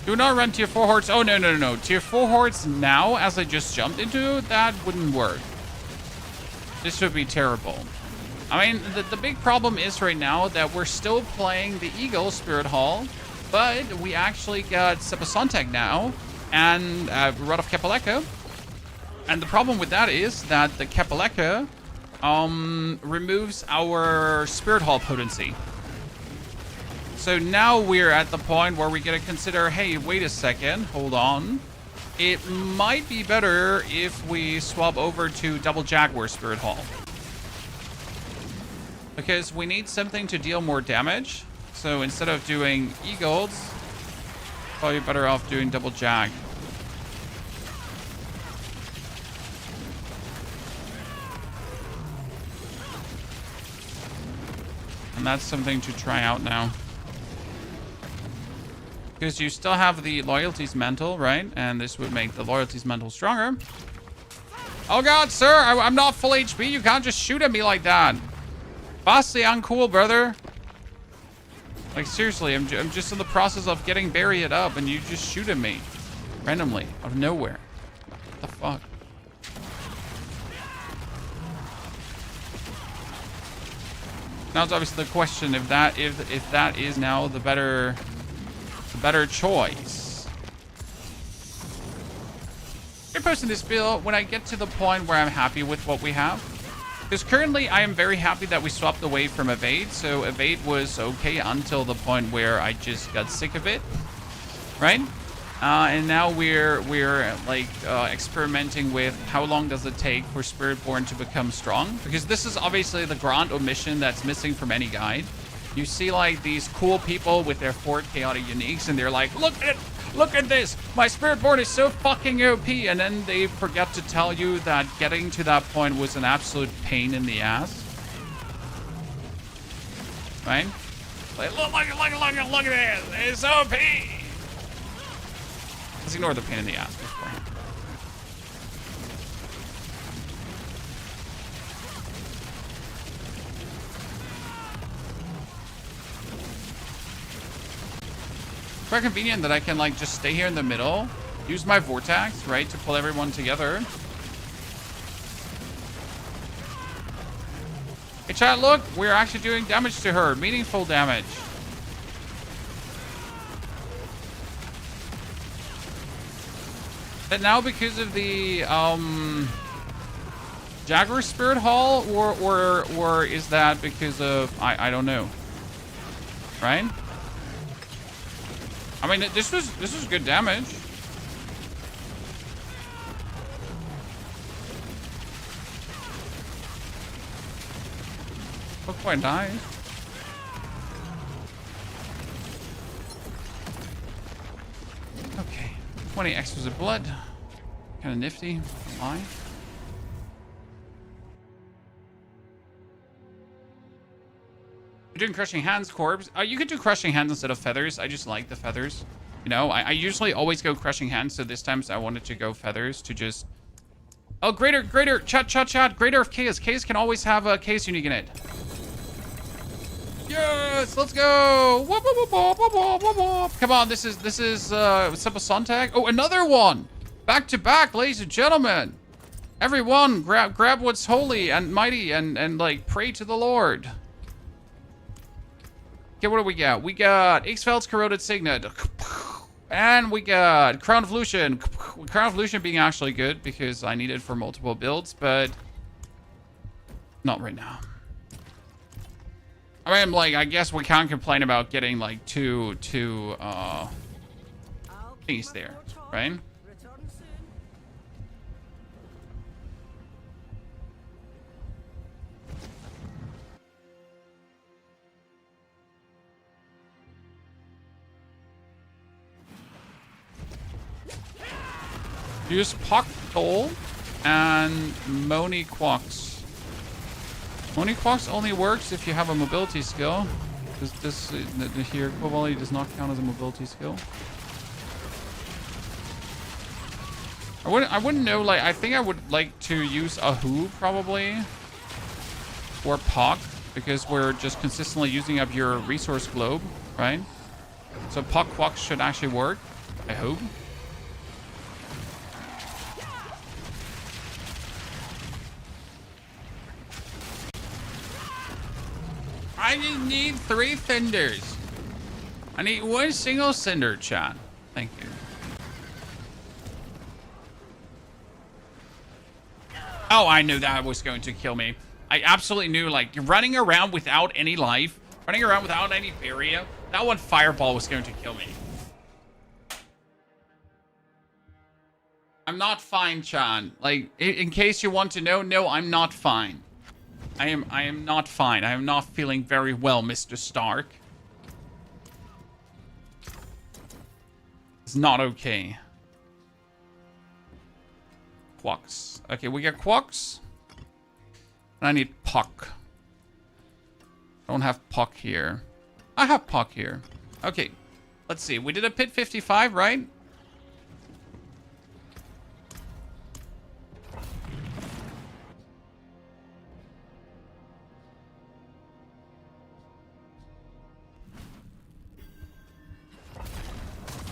Do not run tier 4 hordes. Oh, no. Tier 4 hordes now, as I just jumped into, that wouldn't work. This would be terrible. I mean, the big problem is right now that we're still playing the Eagle Spirit Hall, but we actually got Sepasontek now, and Rod of Kapaleka. And the problem with that is that the Kapaleka removes our Spirit Hall potency. So now we're at the point where we gotta consider, hey, wait a second, hold on. It might be better if we swap over to Double Jaguar Spirit Hall. Because we need something to deal more damage. So instead of doing E-Golds, probably better off doing Double Jag. And that's something to try out now. Because you still have the Loyalties Mantle, right? And this would make the Loyalties Mantle stronger. Oh god, sir! I'm not full HP. You can't just shoot at me like that. Vastly uncool, brother. Like, seriously, I'm just in the process of getting buried up, and you just shoot at me. Randomly, out of nowhere. What the fuck? Now it's obviously the question if that is now the better choice. I'm posting this build when I get to the point where I'm happy with what we have. Because currently I am very happy that we swapped away from Evade. So Evade was okay until the point where I just got sick of it. Right? And now we're like experimenting with how long does it take for Spiritborn to become strong. Because this is obviously the grand omission that's missing from any guide. You see like these cool people with their 4 chaotic uniques and they're like, look at this, my Spiritborn is so fucking OP, and then they forget to tell you that getting to that point was an absolute pain in the ass. Right? Like, look at this, it's OP! Let's ignore the pain in the ass beforehand. Quite convenient that I can like just stay here in the middle, use my vortex, right, to pull everyone together. Hey chat, look, we're actually doing damage to her, meaningful damage. But now because of the Jaguar Spirit Hall, or is that because of I don't know, right? I mean, this was good damage. Looked quite nice. 20 exquisite blood. Kind of nifty. Why? You're doing crushing hands, Corpse. You could do crushing hands instead of feathers. I just like the feathers. You know, I usually always go crushing hands, so this time I wanted to go feathers to just... Oh, greater, chat. Greater of chaos. Chaos can always have a chaos unique in it. Yes, let's go. Whoop, whoop, whoop, whoop, whoop, whoop, whoop. Come on, this is Simple Sontag. Oh, another one. Back to back, ladies and gentlemen. Everyone, grab what's holy and mighty and like pray to the Lord. Okay, what do we got? We got Ixfeld's Corroded Signet. And we got Crown of Lucian. Crown of Lucian being actually good because I need it for multiple builds, but not right now. I mean, like, I guess we can't complain about getting like two things there, right? Return soon. Use Pocktoll and Moni Quox. Moni Quox only works if you have a mobility skill. This here, Volley does not count as a mobility skill. I wouldn't know, like, I think I would like to use a Who probably. Or Pock, because we're just consistently using up your resource globe, right? So Pock Quox should actually work, I hope. I just need 3 cinders. I need 1 single cinder, chat. Thank you. Oh, I knew that was going to kill me. I absolutely knew, like, running around without any life, running around without any barrier, that one fireball was going to kill me. I'm not fine, Chan. Like, in case you want to know, no, I'm not fine. I am not fine. I am not feeling very well, Mr. Stark. It's not okay. Quox. Okay, we got Quox. And I need Puck. I don't have Puck here. I have Puck here. Okay, let's see. We did a pit 55, right?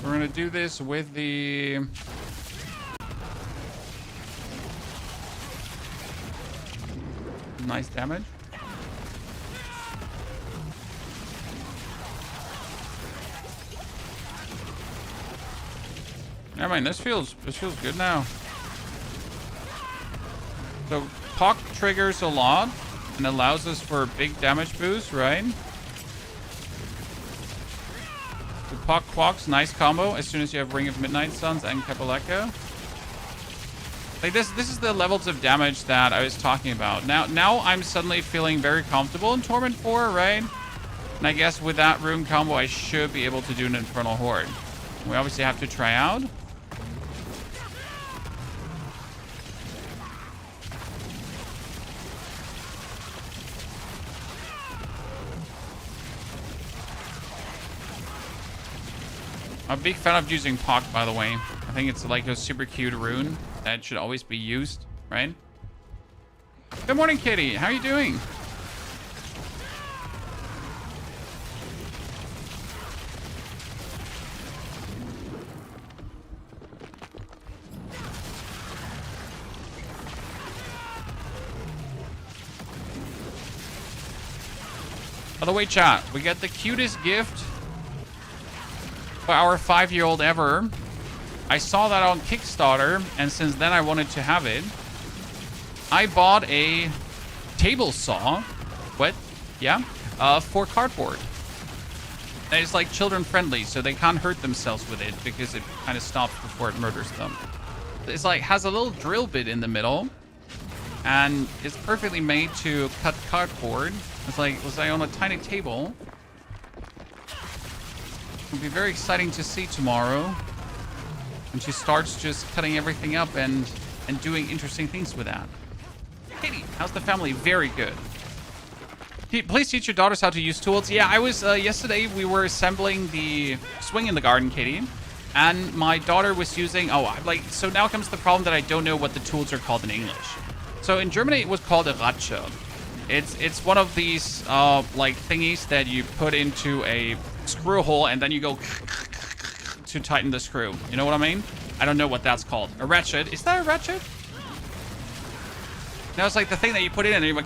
We're gonna do this with the... Nice damage. I mean, this feels good now. So Puck triggers a lot and allows us for a big damage boost, right? The Puck Quox, nice combo as soon as you have Ring of Midnight Suns and Kapaleka. Like this is the levels of damage that I was talking about. Now I'm suddenly feeling very comfortable in Torment 4, right? And I guess with that rune combo, I should be able to do an Infernal Horde. We obviously have to try out. I'm a big fan of using Puck, by the way. I think it's like a super cute rune that should always be used, right? Good morning, Kitty. How are you doing? By the way, chat, we get the cutest gift for our 5-year-old ever. I saw that on Kickstarter, and since then I wanted to have it. I bought a table saw. What? Yeah? For cardboard. And it's like children friendly, so they can't hurt themselves with it because it kind of stops before it murders them. It's like, has a little drill bit in the middle, and it's perfectly made to cut cardboard. It's like, was I on a tiny table? It'll be very exciting to see tomorrow. And she starts just cutting everything up and doing interesting things with that. Katie, how's the family? Very good. Please teach your daughters how to use tools. Yeah, I was, yesterday we were assembling the swing in the garden, Katie. And my daughter was using, so now comes the problem that I don't know what the tools are called in English. So in Germany, it was called a Ratsche. It's one of these, like thingies that you put into a screw hole and then you go to tighten the screw. You know what I mean? I don't know what that's called. A ratchet. Is that a ratchet? No, it's like the thing that you put in and you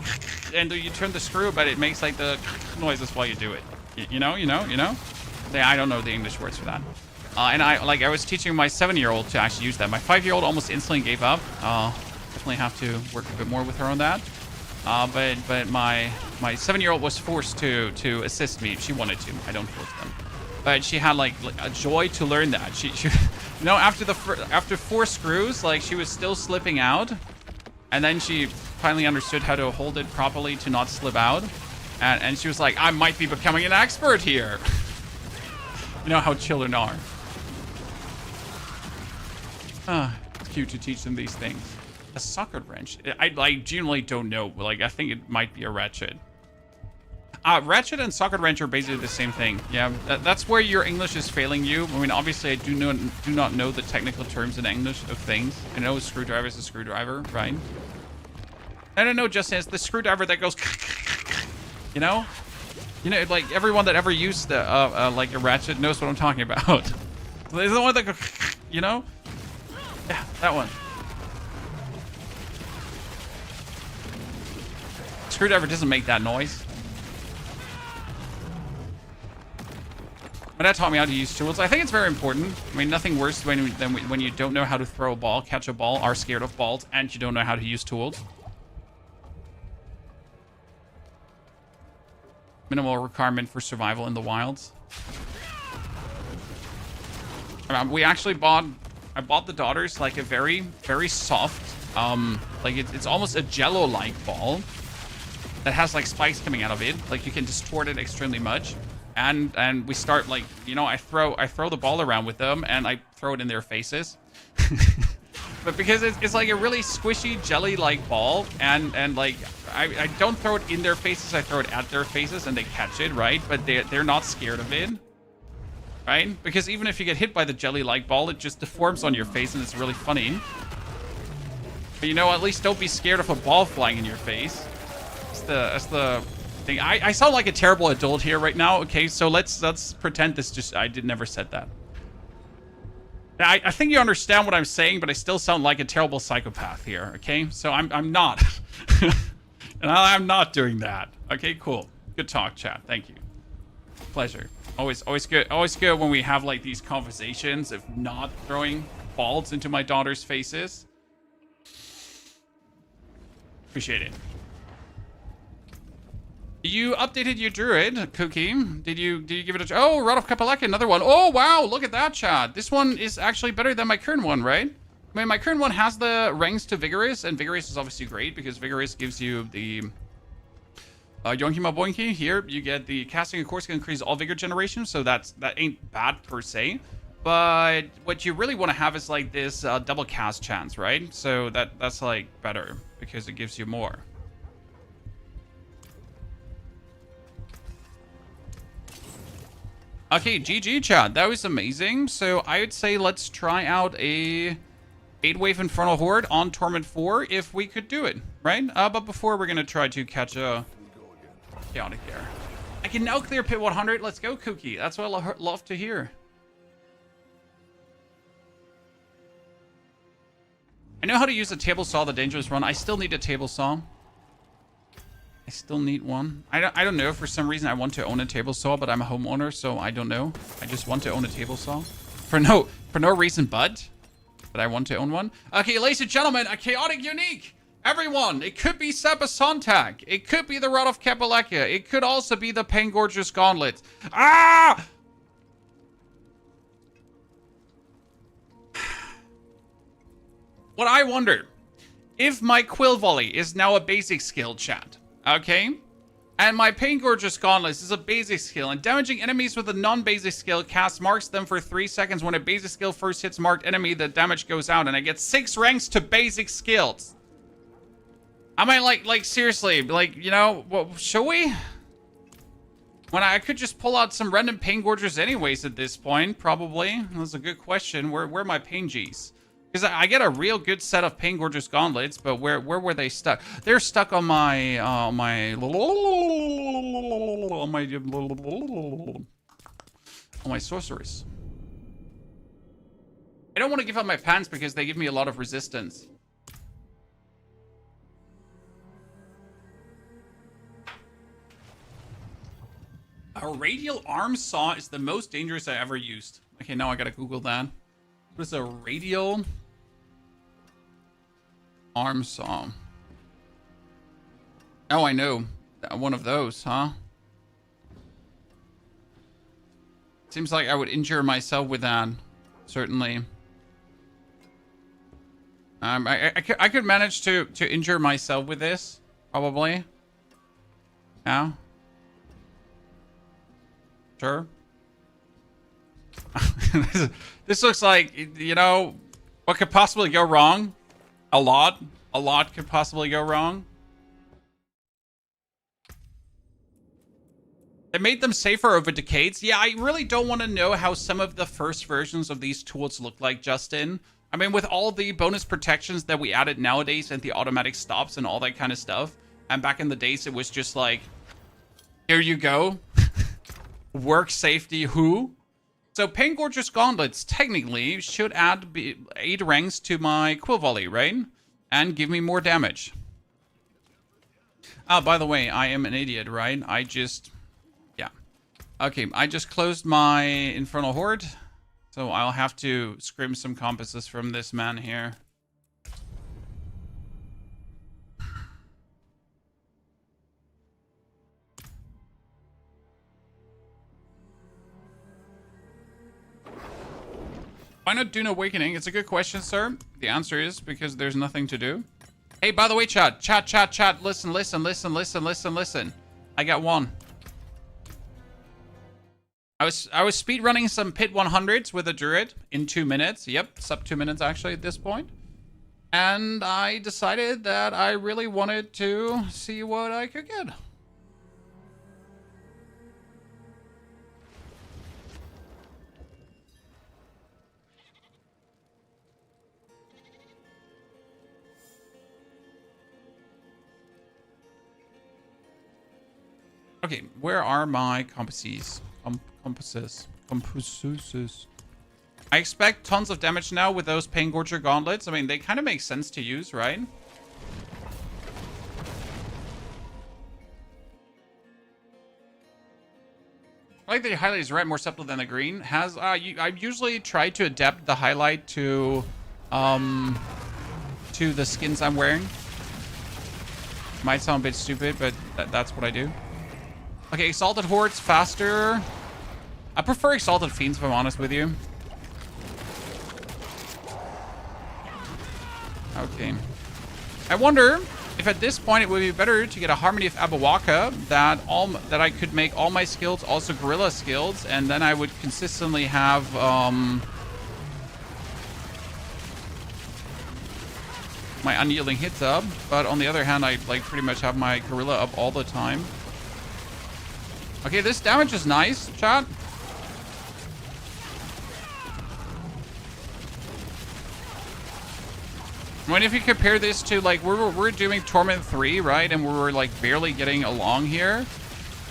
and you turn the screw, but it makes like the noises while you do it. You know? Yeah, I don't know the English words for that. And I was teaching my 7-year-old to actually use that. My 5-year-old almost instantly gave up. Definitely have to work a bit more with her on that. But my 7-year-old was forced to assist me. She wanted to. I don't force them. But she had like a joy to learn that. She you know, after 4 screws, like she was still slipping out. And then she finally understood how to hold it properly to not slip out. And she was like, I might be becoming an expert here. You know how children are. It's cute to teach them these things. A socket wrench. I genuinely don't know. Like, I think it might be a ratchet. Ratchet and socket wrench are basically the same thing. Yeah, that's where your English is failing you. I mean, obviously, I do not know the technical terms in English of things. I know a screwdriver is a screwdriver, right? I don't know, Justin. It's the screwdriver that goes, you know, like everyone that ever used like a ratchet knows what I'm talking about. There's the one that goes, you know, yeah, that one. Screwdriver doesn't make that noise. My dad taught me how to use tools. I think it's very important. I mean, nothing worse than when you don't know how to throw a ball, catch a ball, are scared of balls, and you don't know how to use tools. Minimal requirement for survival in the wilds. We actually I bought the daughters like a very, very soft, like it's almost a jello-like ball that has like spikes coming out of it. Like you can distort it extremely much. And we start like, you know, I throw the ball around with them and I throw it in their faces. But because it's like a really squishy jelly-like ball and like I don't throw it in their faces, I throw it at their faces and they catch it, right? But they're not scared of it, right? Because even if you get hit by the jelly-like ball, it just deforms on your face and it's really funny. But you know, at least don't be scared of a ball flying in your face. That's the thing. I sound like a terrible adult here right now. Okay, so let's pretend I never said that. I think you understand what I'm saying, but I still sound like a terrible psychopath here. Okay, so I'm not, and I'm not doing that. Okay, cool. Good talk, chat. Thank you. Pleasure. Always good. Always good when we have like these conversations of not throwing balls into my daughter's faces. Appreciate it. You updated your druid, Cookie. Did you give it a... Oh, Rod of Kapaleka, another one. Oh, wow, look at that, chat. This one is actually better than my current one, right? I mean, my current one has the ranks to Vigorous, and Vigorous is obviously great because Vigorous gives you the... Yonki Maboinki. Here, you get the casting, of course, can increase all Vigor generation, so that ain't bad per se. But what you really want to have is like this double cast chance, right? So that's like better because it gives you more. Okay, GG chat, that was amazing. So I would say let's try out a 8-wave Infernal Horde on Torment 4 if we could do it, right? But before we're gonna try to catch a chaotic air. I can now clear pit 100. Let's go, Cookie. That's what I love to hear. I know how to use a table saw, the dangerous run. I still need a table saw. I still need one. I don't know. For some reason, I want to own a table saw, but I'm a homeowner, so I don't know. I just want to own a table saw for no reason, but I want to own one. Okay, ladies and gentlemen, a chaotic unique. Everyone, it could be Seba Sontag. It could be the Rod of Kapaleka. It could also be the Pangorgeous Gauntlet. Ah! What I wonder, if my Quill Volley is now a basic skill, chat. Okay, And my Pain Gorgeous Gauntlets is a basic skill, and damaging enemies with a non-basic skill marks them for 3 seconds. When a basic skill first hits marked enemy, the damage goes out, and I get 6 ranks to basic skills. I mean, like seriously, like, you know, what, should we? When I could just pull out some random Pain Gorgers anyways at this point, probably. That's a good question. Where are my Pain Gs? Because I get a real good set of Pain Gorgers Gauntlets, but where were they stuck? They're stuck on my sorceress. I don't want to give up my pants because they give me a lot of resistance. A radial arm saw is the most dangerous I ever used. Okay, now I gotta Google that. What is a radial arm saw? Oh, I know. One of those, huh? Seems like I would injure myself with that. Certainly. I could manage to injure myself with this. Probably. Yeah. Sure. This looks like, you know, what could possibly go wrong? A lot could possibly go wrong. They made them safer over decades. Yeah, I really don't want to know how some of the first versions of these tools look like, Justin. I mean, with all the bonus protections that we added nowadays and the automatic stops and all that kind of stuff. And back in the days, it was just like, here you go. Work safety who? So Pain Gorgeous Gauntlets technically should add 8 ranks to my Quill Volley, right? And give me more damage. Oh, by the way, I am an idiot, right? Yeah. Okay, I just closed my Infernal Horde. So I'll have to scrim some compasses from this man here. Why not Dune Awakening? It's a good question, sir. The answer is because there's nothing to do. Hey, by the way, chat. Listen. I got one. I was speed running some pit 100s with a druid in 2 minutes. Yep, sub 2 minutes actually at this point. And I decided that I really wanted to see what I could get. Okay, where are my compasses? Compasses. I expect tons of damage now with those Pain Gorger Gauntlets. I mean, they kind of make sense to use, right? I like the highlight is red, more subtle than the green. I usually try to adapt the highlight to the skins I'm wearing. Might sound a bit stupid, but that's what I do. Okay, Exalted Hordes faster. I prefer Exalted Fiends, if I'm honest with you. Okay. I wonder if at this point it would be better to get a Harmony of Abawaka that I could make all my skills also Gorilla skills, and then I would consistently have my Unyielding hits up. But on the other hand, I like pretty much have my Gorilla up all the time. Okay, this damage is nice, chat. I mean, if you compare this to, like, we're doing Torment 3, right? And we're, like, barely getting along here.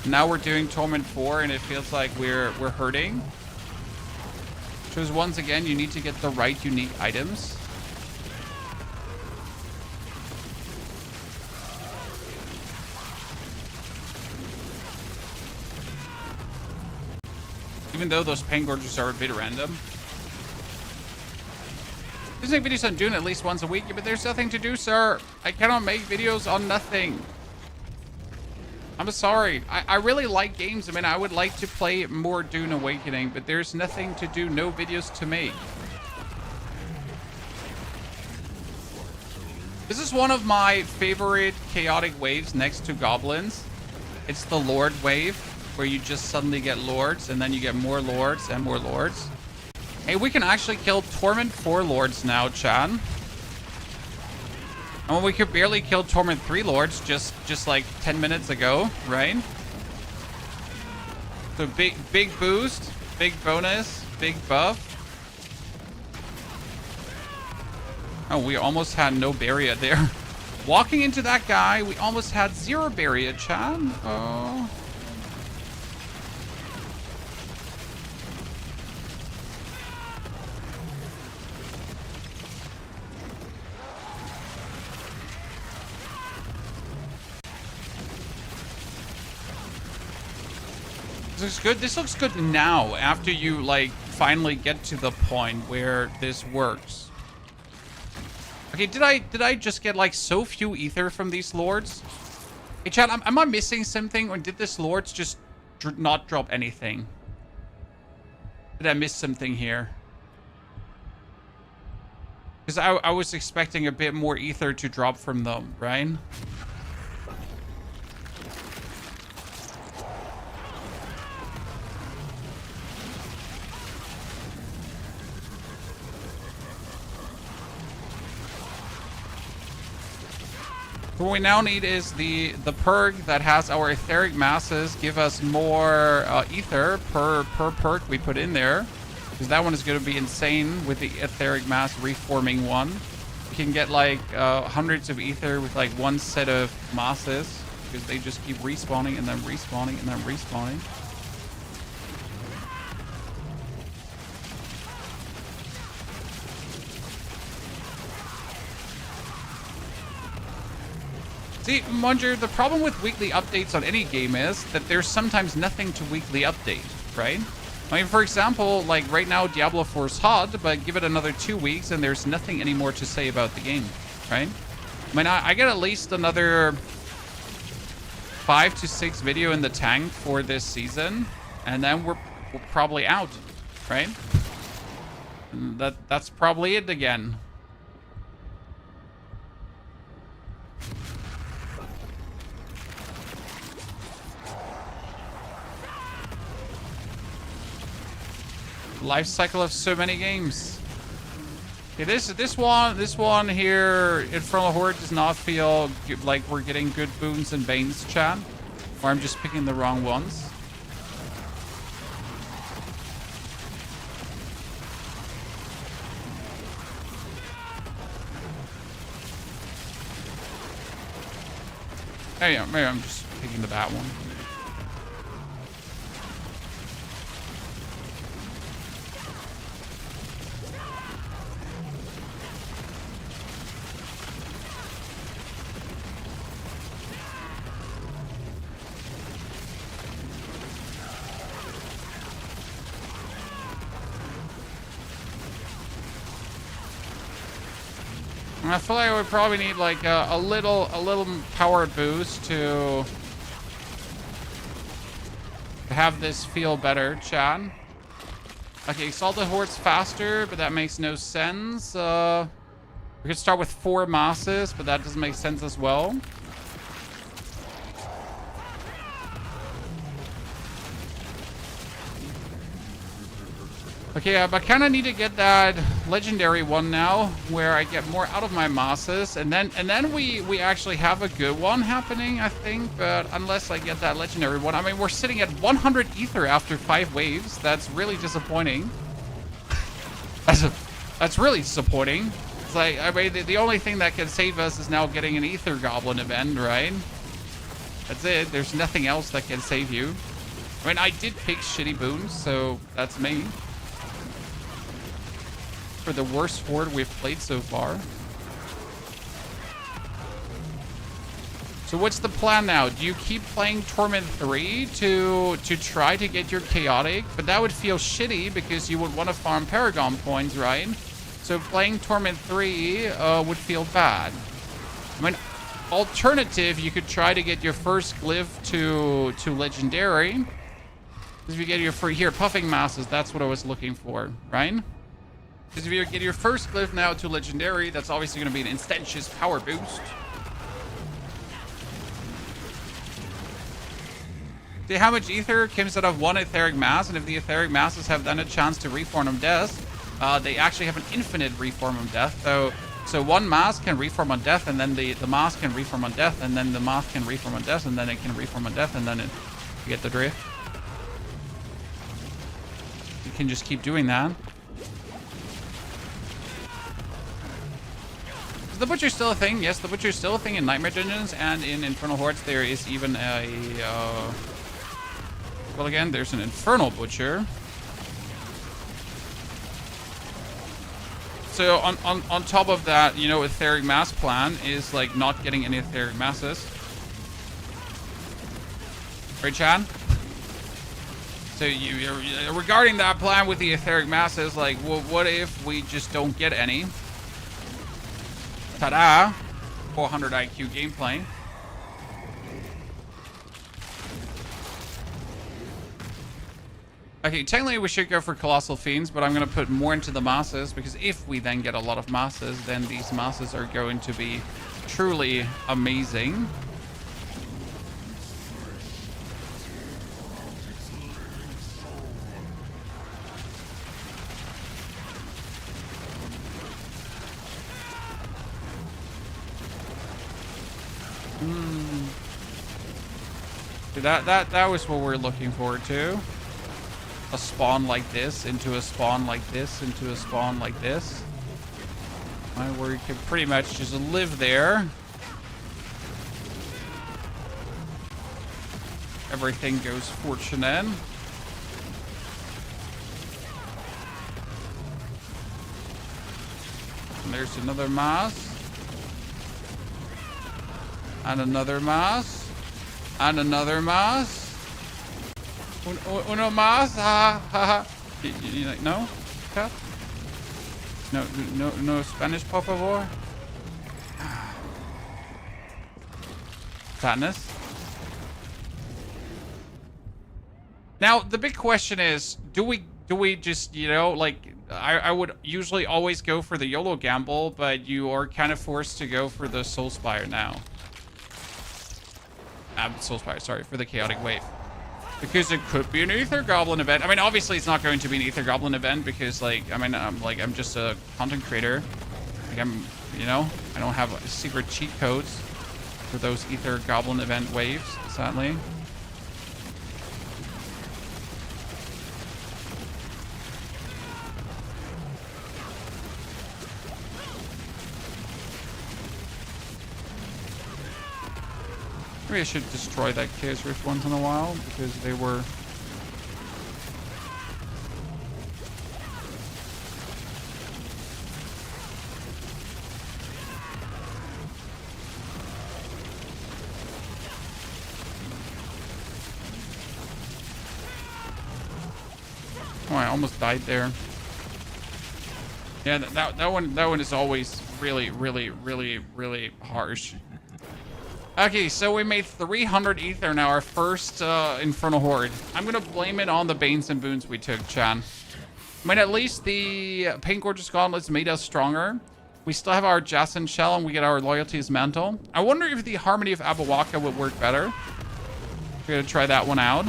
Now we're doing Torment 4, and it feels like we're hurting. Because once again, you need to get the right unique items. Even though those Pain Gorgers are a bit random. I make videos on Dune at least once a week, but there's nothing to do, sir. I cannot make videos on nothing. I'm sorry. I really like games. I mean, I would like to play more Dune Awakening, but there's nothing to do, no videos to make. This is one of my favorite chaotic waves next to goblins. It's the Lord wave, where you just suddenly get Lords, and then you get more Lords and more Lords. Hey, we can actually kill Torment 4 Lords now, Chan. Oh, we could barely kill Torment 3 Lords just like 10 minutes ago, right? So big boost, big bonus, big buff. Oh, we almost had no barrier there. Walking into that guy, we almost had 0 barrier, Chan. Oh. This looks good. This looks good now after you like finally get to the point where this works. Okay, did I just get like so few ether from these lords? Hey chat, am I missing something, or did this lords just not drop anything? Did I miss something here? Because I was expecting a bit more ether to drop from them, right? What we now need is the perk that has our etheric masses give us more ether per perk we put in there, because that one is going to be insane with the etheric mass reforming one. You can get like hundreds of ether with like one set of masses, because they just keep respawning and then respawning and then respawning. See, Munger, the problem with weekly updates on any game is that there's sometimes nothing to weekly update, right? I mean, for example, like right now, Diablo 4's hot, but give it another 2 weeks and there's nothing anymore to say about the game, right? I mean, I get at least another 5 to 6 video in the tank for this season, and then we're probably out, right? And that's probably it again. Life cycle of so many games. Okay, this one here, Infernal Horde, does not feel like we're getting good boons and banes, chat, or I'm just picking the wrong ones. Maybe I'm just picking the bad one. I feel like we probably need like a little power boost to have this feel better, chat. Okay, Salted Horde's faster, but that makes no sense. We could start with 4 masses, but that doesn't make sense as well. Okay, but I kind of need to get that legendary one now, where I get more out of my masses, and then we actually have a good one happening, I think. But unless I get that legendary one, I mean, we're sitting at 100 ether after 5 waves. That's really disappointing. That's really disappointing. It's like, I mean, the only thing that can save us is now getting an ether goblin event, right? That's it. There's nothing else that can save you. I mean, I did pick shitty boons, so that's me. For the worst horde we've played so far. So what's the plan now? Do you keep playing Torment 3 to try to get your chaotic? But that would feel shitty because you would want to farm Paragon points, right? So playing Torment 3 would feel bad. I mean, alternative, you could try to get your first glyph to legendary. Because if you get your free here, puffing masses, that's what I was looking for, right? Because if you get your first glyph now to legendary, that's obviously going to be an instantious power boost. See how much ether comes out of one etheric mass, and if the etheric masses have then a chance to reform on death, they actually have an infinite reform on death. So one mass can reform on death, and then the mass can reform on death, and then the mass can reform on death, and then it can reform on death, and then you get the drift. You can just keep doing that. Is the Butcher's still a thing? Yes, the Butcher's still a thing in Nightmare Dungeons, and in Infernal Hordes there is even a... well, again, there's an Infernal Butcher. So on top of that, you know, etheric mass plan is like not getting any etheric masses. Right, Chad? So you're regarding that plan with the etheric masses, like, well, what if we just don't get any? Ta-da! 400 IQ gameplay. Okay, technically we should go for Colossal Fiends, but I'm going to put more into the masses, because if we then get a lot of masses, then these masses are going to be truly amazing. That was what we're looking forward to. A spawn like this, into a spawn like this, into a spawn like this. Right, where you can pretty much just live there. Everything goes fortunate. And there's another mass. And another mass. And another mass. Uno más, ha ha ha. You like, no? Cut? No Spanish, por favor. Sadness. Now the big question is, do we just, you know, like, I would usually always go for the YOLO gamble, but you are kind of forced to go for the Soulspire now. Soulspire, sorry, for the Chaotic Wave. Because it could be an Aether Goblin event. I mean, obviously it's not going to be an Aether Goblin event because, like, I mean, I'm just a content creator. Like, you know, I don't have secret cheat codes for those Aether Goblin event waves, sadly. Maybe I should destroy that Chaos Rift once in a while, because they were... Oh, I almost died there. Yeah, that one is always really, really, really, really harsh. Okay, so we made 300 ether now, our first Infernal Horde. I'm gonna blame it on the Banes and Boons we took, Chan. I mean, at least the Paint Gorgeous Gauntlets made us stronger. We still have our Jason Shell, and we get our Loyalties Mantle. I wonder if the Harmony of Abawaka would work better. We're gonna try that one out.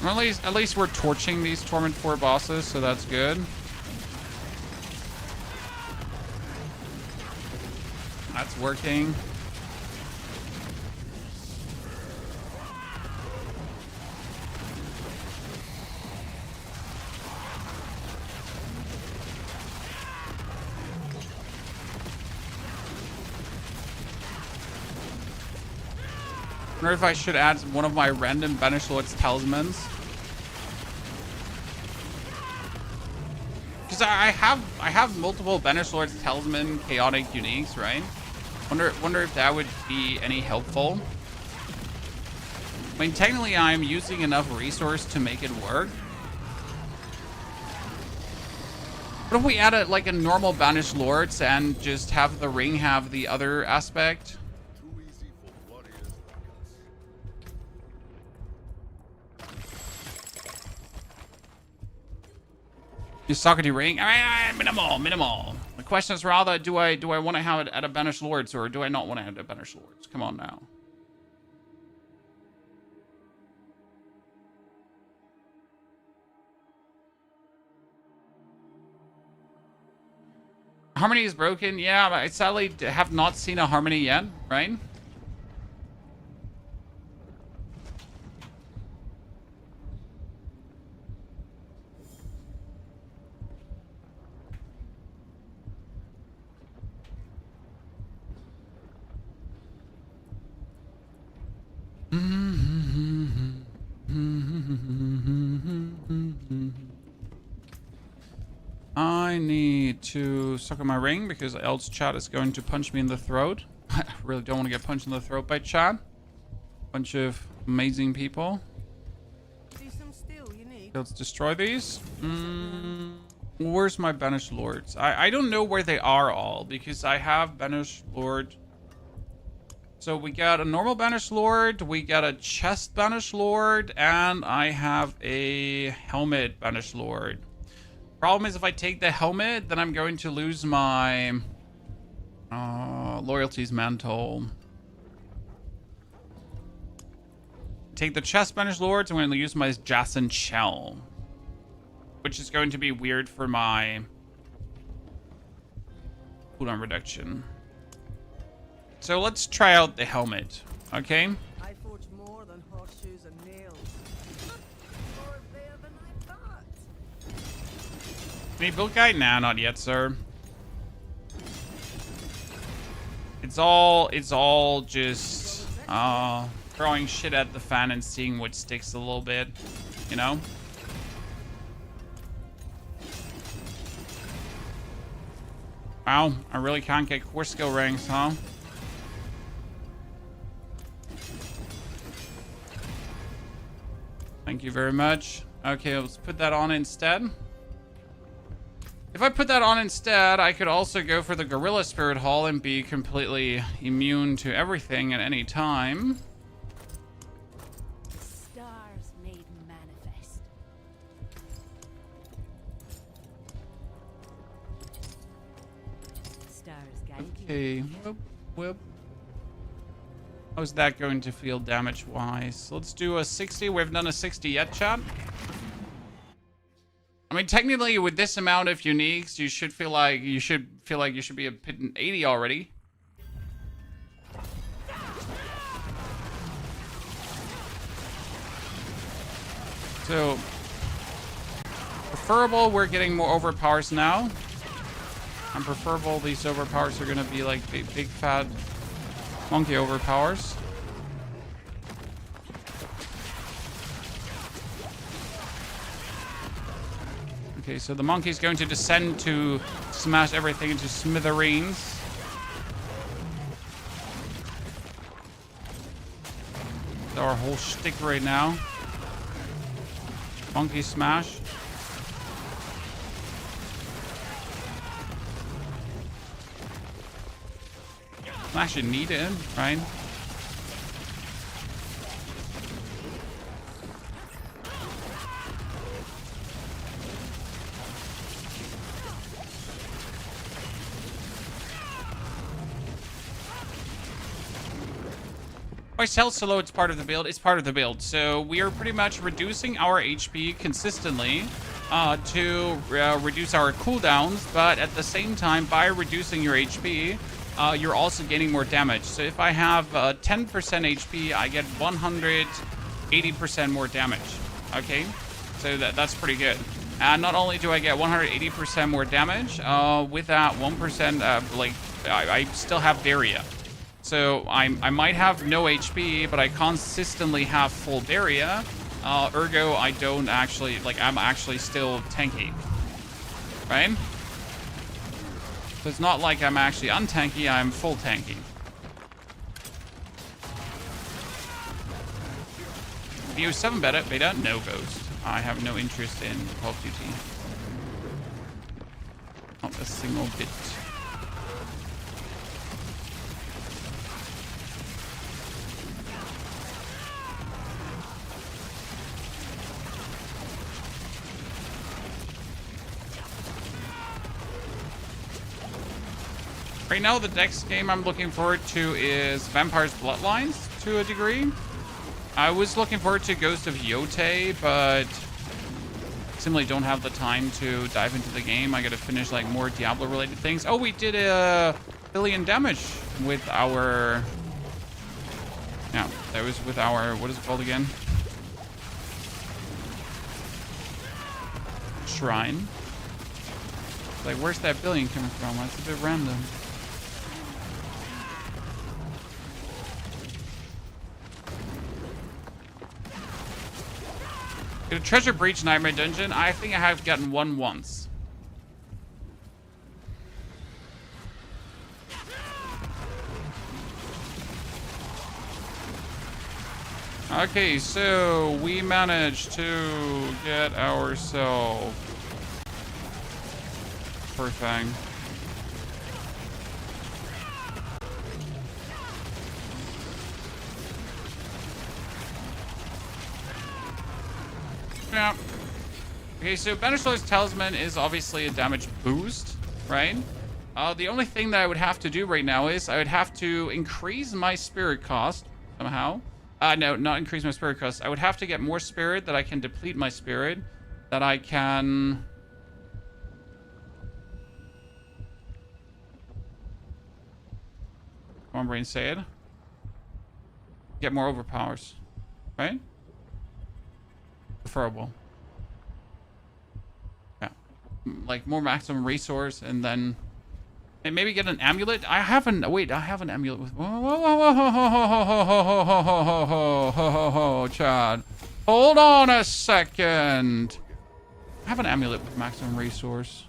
Well, at least we're torching these Torment 4 bosses, so that's good. That's working. I wonder if I should add one of my random Banished Lord's Talismans. Because I have multiple Banished Lord's Talisman chaotic uniques, right? Wonder if that would be any helpful. I mean, technically I'm using enough resource to make it work. What if we added like a normal Banished Lords and just have the ring have the other aspect? Your Socrates ring? Minimal. Like question is rather, do I want to have it at a Banished Lords or do I not want to have it at Banished Lords? Come on now. Harmony is broken. Yeah, I sadly have not seen a Harmony yet, right? I need to suck on my ring because else chat is going to punch me in the throat. I really don't want to get punched in the throat by chat. Bunch of amazing people. See some steel you need. Let's destroy these. Where's my Banished Lords? I don't know where they are all because I have Banished Lord. So we got a normal Banished Lord, we got a chest Banished Lord, and I have a helmet Banished Lord. Problem is if I take the helmet, then I'm going to lose my loyalties mantle. Take the chest Banished Lords, I'm going to use my Jason Shell. Which is going to be weird for my cooldown reduction. So let's try out the helmet, okay? I forge more than horseshoes and nails. More there than I thought. Any build guide? Nah, not yet, sir. It's all just throwing shit at the fan and seeing what sticks a little bit, you know? Wow, I really can't get core skill ranks, huh? Thank you very much. Okay, let's put that on instead. If I put that on instead, I could also go for the Gorilla Spirit Hall and be completely immune to everything at any time. Stars made manifest. Stars guide you. Okay, whoop. How's that going to feel damage-wise? Let's do a 60. We haven't done a 60 yet, chat. I mean, technically, with this amount of uniques, you should feel like you should be a 80 already. So, preferable, we're getting more overpowers now. And preferable, these overpowers are gonna be like big fat monkey overpowers. Okay, so the monkey's going to descend to smash everything into smithereens. That's our whole shtick right now. Monkey smash. Smash it needed, right? If I sell solo, it's part of the build. It's part of the build. So we are pretty much reducing our HP consistently to reduce our cooldowns. But at the same time, by reducing your HP, you're also gaining more damage. So if I have 10% HP, I get 180% more damage. Okay, so that's pretty good. And not only do I get 180% more damage, with that 1%, I still have barrier. So I might have no HP, but I consistently have full barrier. Ergo, I don't actually, I'm actually still tanky. Right? So it's not like I'm actually untanky, I'm full tanky. BO7 beta? No ghost. I have no interest in Call of Duty. Not a single bit. Right now, the next game I'm looking forward to is Vampire's Bloodlines to a degree. I was looking forward to Ghost of Yotei, but simply don't have the time to dive into the game. I gotta finish like more Diablo related things. Oh, we did a billion damage with our... Yeah, that was with our... What is it called again? Shrine. Like, where's that billion coming from? That's a bit random. Get a treasure breach nightmare dungeon. I think I have gotten one once. Okay, so we managed to get ourselves per thing. Yeah. Okay, so Banishor's Talisman is obviously a damage boost, right? The only thing that I would have to do right now is I would have to increase my spirit cost somehow. No, not increase my spirit cost. I would have to get more spirit that I can deplete my spirit, that I can... Come on, brain, say it. Get more overpowers, right? Preferable. Yeah. Like more maximum resource and then... And maybe get an amulet. I have an... Wait, I have an amulet with... Whoa, Chad. Hold on a second. I have an amulet with maximum resource.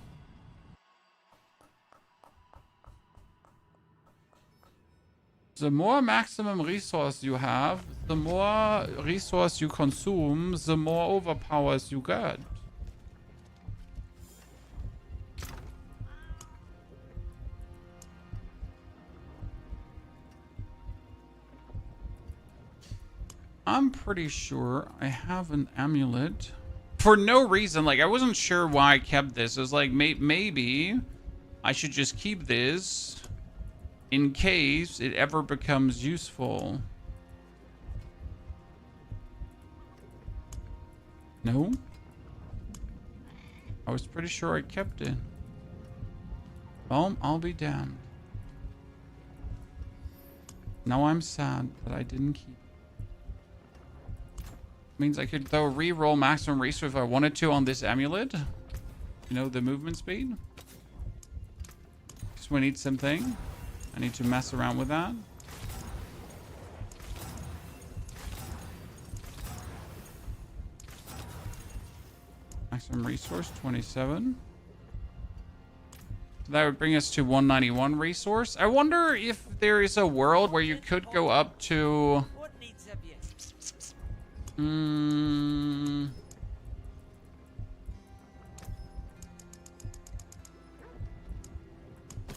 The more maximum resource you have, the more resource you consume, the more overpowers you get. I'm pretty sure I have an amulet. For no reason, like I wasn't sure why I kept this. It was like maybe I should just keep this in case it ever becomes useful. No? I was pretty sure I kept it. Well, I'll be damned. Now I'm sad that I didn't keep it. Means I could though re-roll maximum resource if I wanted to on this amulet. You know, the movement speed. Just we need something. I need to mess around with that. Maximum resource 27. So that would bring us to 191 resource. I wonder if there is a world where you could go up to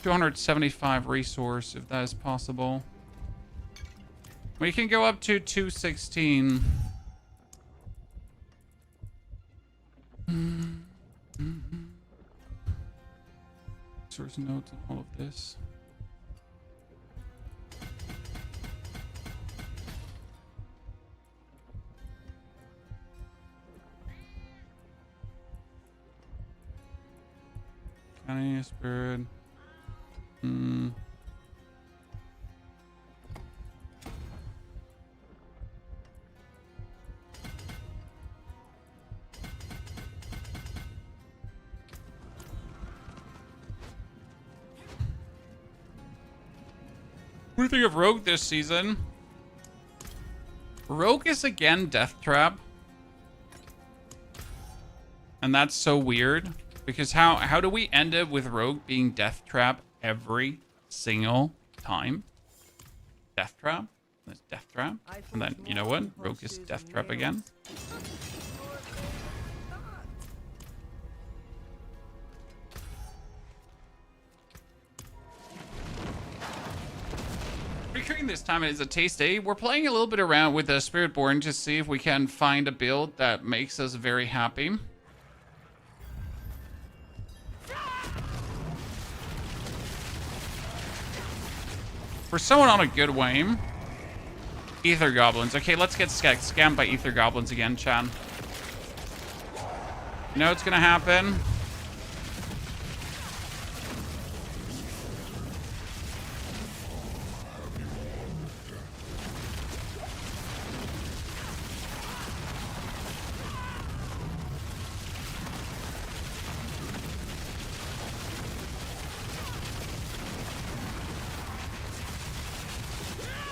275 resource, if that is possible. We can go up to 216. Source notes and all of this. County spirit. What do you think of Rogue this season? Rogue is again Death Trap. And that's so weird. Because how do we end up with Rogue being Death Trap every single time? Death Trap? That's Death Trap. And then, you know what? Rogue is Death Trap again. Recurring this time is a taste day. We're playing a little bit around with the Spiritborn to see if we can find a build that makes us very happy. For someone on a good wave. Ether Goblins. Okay, let's get scammed by Ether Goblins again, Chan. You know what's gonna happen?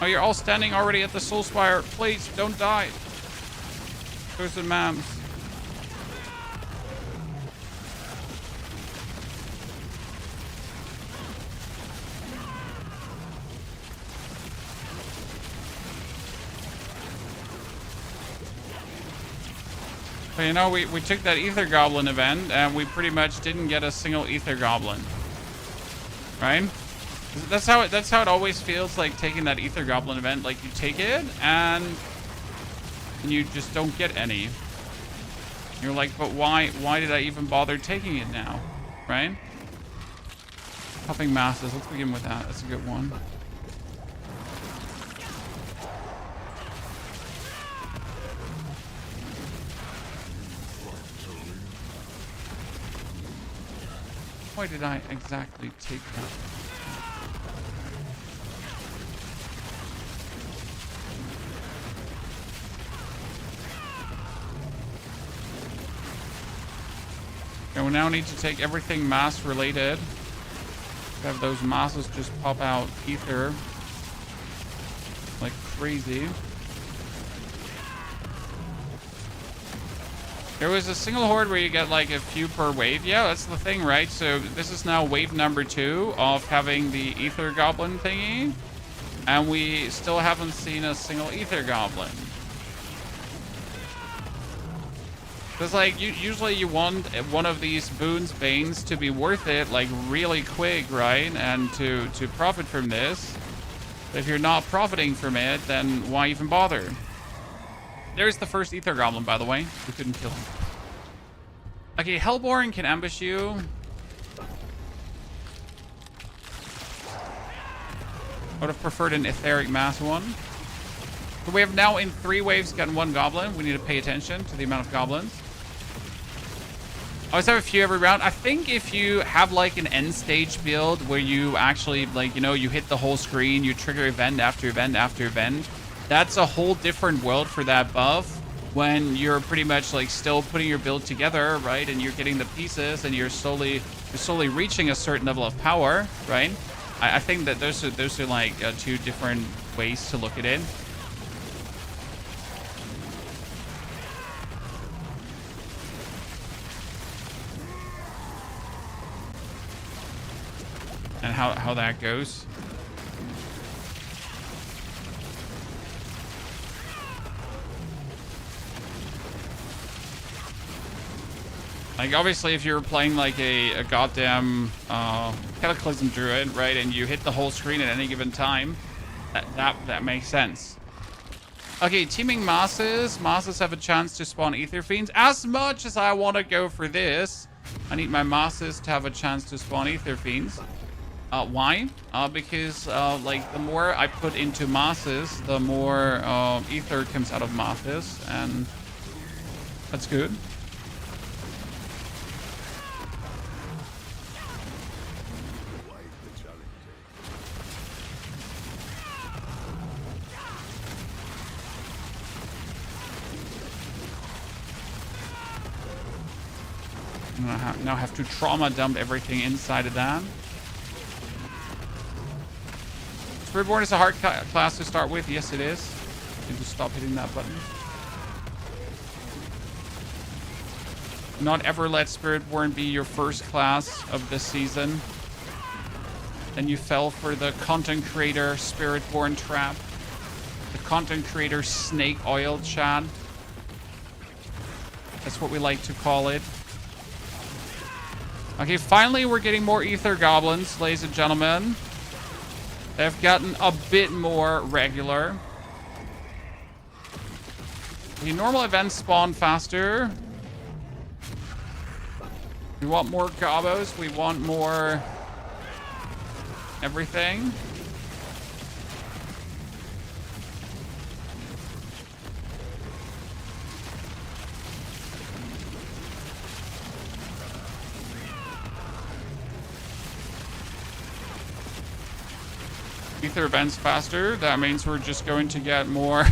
Oh, you're all standing already at the Soul Spire. Please, don't die. There's the mams. But you know, we took that Ether Goblin event, and we pretty much didn't get a single Ether Goblin. Right? That's how it always feels like taking that Ether Goblin event. Like, you take it and you just don't get any. You're like, but why did I even bother taking it now? Right? Popping masses. Let's begin with that. That's a good one. Why did I exactly take that? And we now need to take everything mass related. Have those masses just pop out ether like crazy. There was a single horde where you get like a few per wave. Yeah, that's the thing, right? So this is now wave number 2 of having the Ether Goblin thingy. And we still haven't seen a single Ether Goblin. Because like, usually you want one of these boons, banes, to be worth it like really quick, right? And to profit from this. But if you're not profiting from it, then why even bother? There's the first Ether Goblin, by the way. We couldn't kill him. Okay, Hellborn can ambush you. Would have preferred an Etheric Mass one. So we have now in 3 waves gotten 1 Goblin. We need to pay attention to the amount of Goblins. I always have a few every round. I think if you have like an end stage build where you actually like, you know, you hit the whole screen, you trigger event after event after event. That's a whole different world for that buff when you're pretty much like still putting your build together, right? And you're getting the pieces and you're slowly reaching a certain level of power, right? I think that those are like 2 different ways to look at it. And how that goes. Like, obviously, if you're playing like a goddamn Cataclysm Druid, right, and you hit the whole screen at any given time, that makes sense. Okay, teaming Masses. Masses have a chance to spawn Ether Fiends. As much as I want to go for this, I need my Masses to have a chance to spawn Ether Fiends. Why? Because like the more I put into Masses, the more Ether comes out of Masses, and that's good. Now have to trauma dump everything inside of that. Spiritborn is a hard class to start with. Yes, it is. You can just stop hitting that button. Not ever let Spiritborn be your first class of this season. Then you fell for the content creator Spiritborn trap. The content creator snake oil, Chad. That's what we like to call it. Okay, finally we're getting more Ether Goblins, ladies and gentlemen. They've gotten a bit more regular. The normal events spawn faster. We want more Gobos. We want more everything. ether events faster. That means we're just going to get more.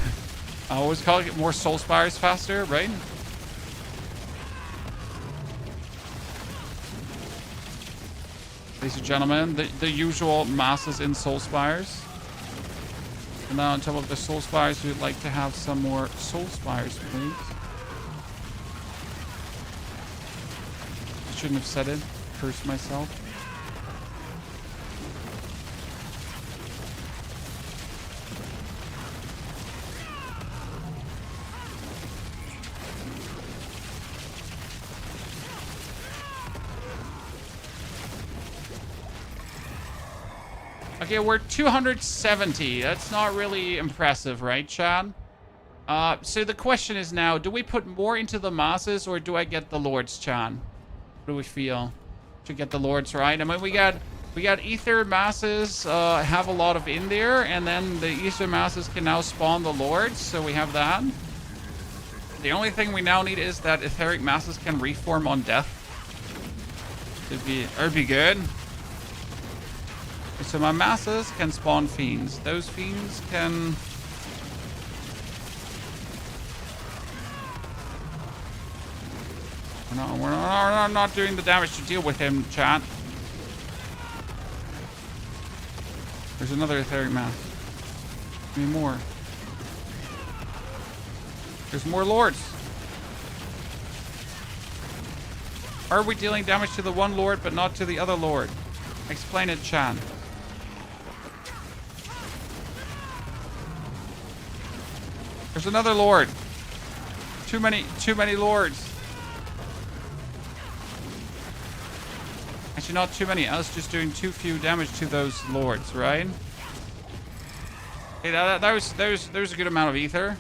I always call it more soul spires faster, right? Ladies and gentlemen, the usual masses in soul spires. And now on top of the soul spires, we'd like to have some more soul spires, please. I shouldn't have said it. Cursed myself. Okay, we're 270. That's not really impressive, right, Chad? So the question is now, do we put more into the masses or do I get the lords, Chad? What do we feel? Should get the lords, right? I mean, we got ether masses, have a lot of in there, and then the ether masses can now spawn the lords, so we have that. The only thing we now need is that etheric masses can reform on death. It'd be good. So my masses can spawn fiends. Those fiends can... We're not doing the damage to deal with him, chat. There's another etheric mass. Give me more. There's more lords. Are we dealing damage to the one lord but not to the other lord? Explain it, chat. There's another lord. Too many lords. Actually, not too many. I was just doing too few damage to those lords, right? Okay, that was a good amount of ether.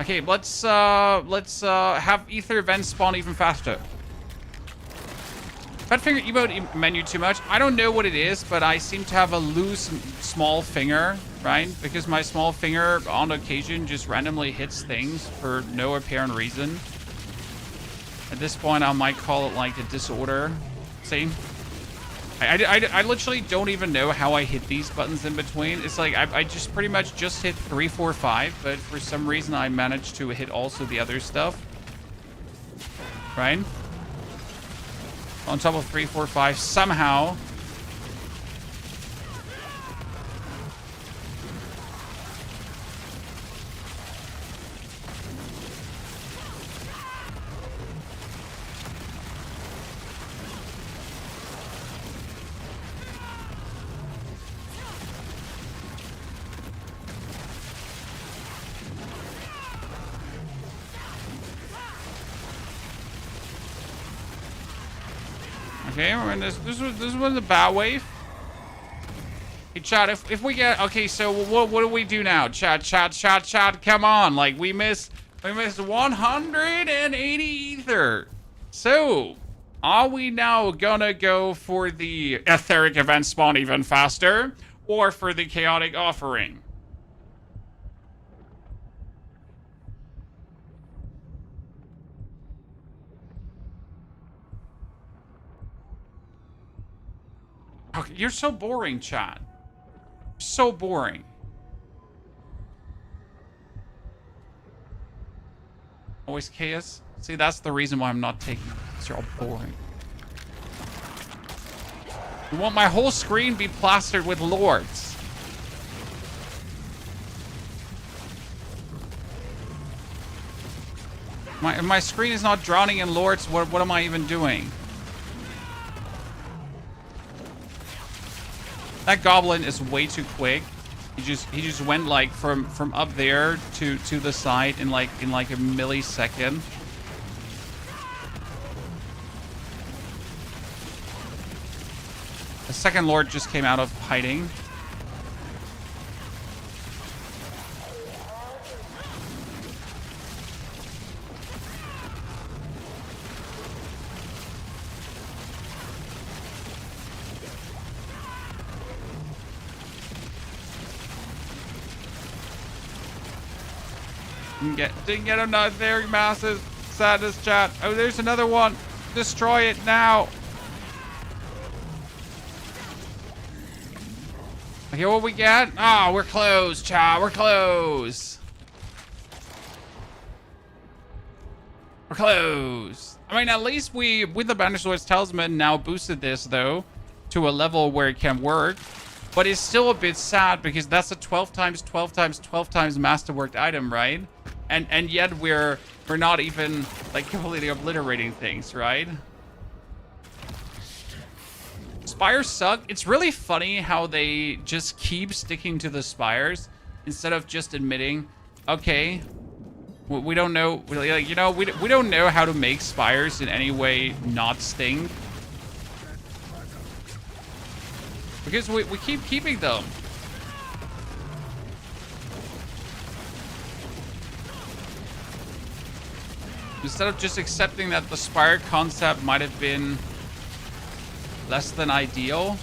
Okay, let's have ether events spawn even faster. Fat finger emote menu too much. I don't know what it is, but I seem to have a loose small finger, right? Because my small finger on occasion just randomly hits things for no apparent reason. At this point, I might call it like a disorder. See? I literally don't even know how I hit these buttons in between. It's like I just pretty much just hit 3, 4, 5, but for some reason I managed to hit also the other stuff. Right? On top of 3, 4, 5 somehow. Okay, we're in this was a bat wave. Hey, chat, if we get... Okay, so what do we do now? Chat, come on. Like, we missed 180 ether. So, are we now gonna go for the etheric event spawn even faster? Or for the chaotic offering? Okay, you're so boring, chat. So boring. Always chaos. See, that's the reason why I'm not taking it. It's all boring. You want my whole screen be plastered with lords. If my screen is not drowning in lords, what am I even doing? That goblin is way too quick. He just went like from up there to the side in like a millisecond. The second lord just came out of hiding. Didn't get enough very masses. Sadness, chat. Oh, there's another one. Destroy it now. Okay, what we get? Oh, we're close, cha. We're close. We're close. I mean, at least we, with the Bandersworth's Talisman, now boosted this, though, to a level where it can work. But it's still a bit sad because that's a 12 times 12 times 12 times masterworked item, right? And yet we're not even, like, completely obliterating things, right? Spires suck. It's really funny how they just keep sticking to the spires instead of just admitting, okay, we don't know, like, you know, we don't know how to make spires in any way not stink. Because we keep keeping them. Instead of just accepting that the spire concept might have been less than ideal.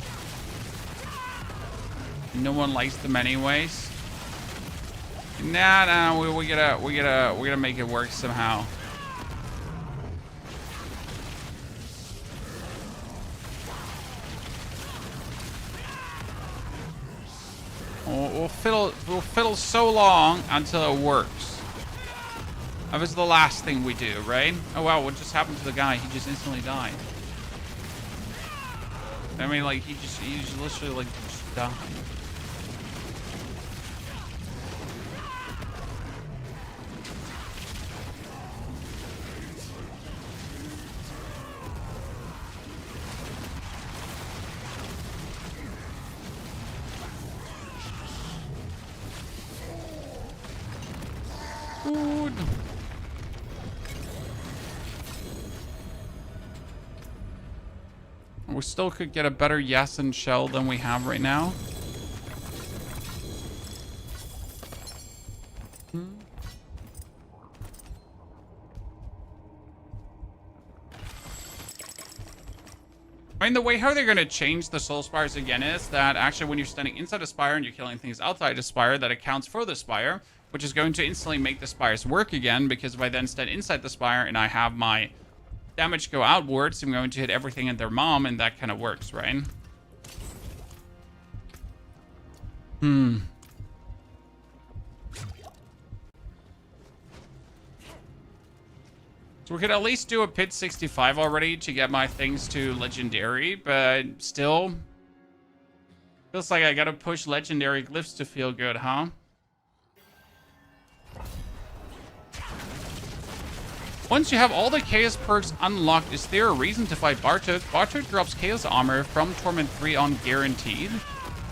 No one likes them anyways. Nah, we gotta make it work somehow. We'll fiddle so long until it works. That was the last thing we do, right? Oh wow, what just happened to the guy? He just instantly died. I mean, like, he just literally, like, just died. Good. We still could get a better Yasin shell than we have right now. I mean, the way how they're going to change the soul spires again is that actually when you're standing inside a spire and you're killing things outside a spire, that accounts for the spire, which is going to instantly make the spires work again, because if I then stand inside the spire and I have my damage go outwards, I'm going to hit everything and their mom, and that kind of works, right? So we could at least do a pit 65 already to get my things to legendary, but still feels like I gotta push legendary glyphs to feel good, huh? Once you have all the Chaos perks unlocked, is there a reason to fight Bartok? Bartok drops Chaos Armor from Torment 3 on guaranteed.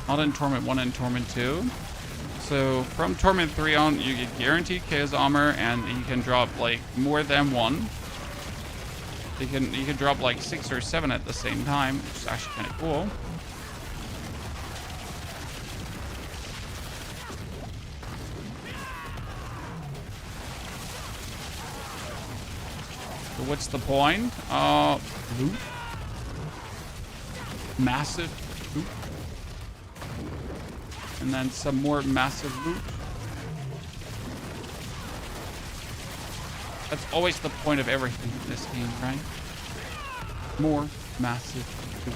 Not in Torment 1 and Torment 2. So from Torment 3 on, you get guaranteed Chaos Armor, and you can drop, like, more than one. You can drop, like, 6 or 7 at the same time, which is actually kind of cool. So what's the point? Loot. Massive loot. And then some more massive loot. That's always the point of everything in this game, right? More massive loot.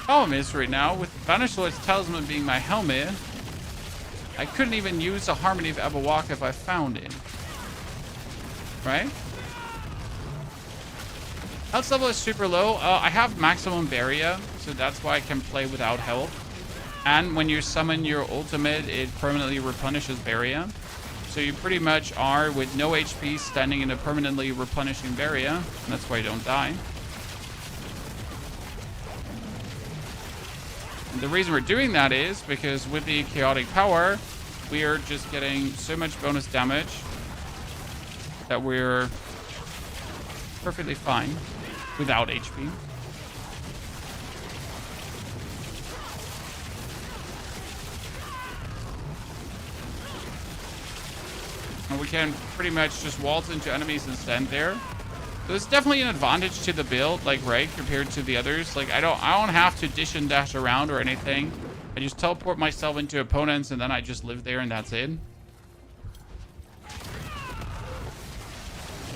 Problem is right now, with Banishloid's Talisman being my helmet, I couldn't even use a Harmony of Abawak if I found it. Right? Health level is super low. I have maximum barrier, so that's why I can play without health. And when you summon your ultimate, it permanently replenishes barrier. So you pretty much are, with no HP, standing in a permanently replenishing barrier. And that's why you don't die. And the reason we're doing that is because with the chaotic power, we are just getting so much bonus damage that we're perfectly fine without HP. And we can pretty much just waltz into enemies and stand there. So it's definitely an advantage to the build, like, right, compared to the others. Like, I don't have to dish and dash around or anything. I just teleport myself into opponents and then I just live there and that's it.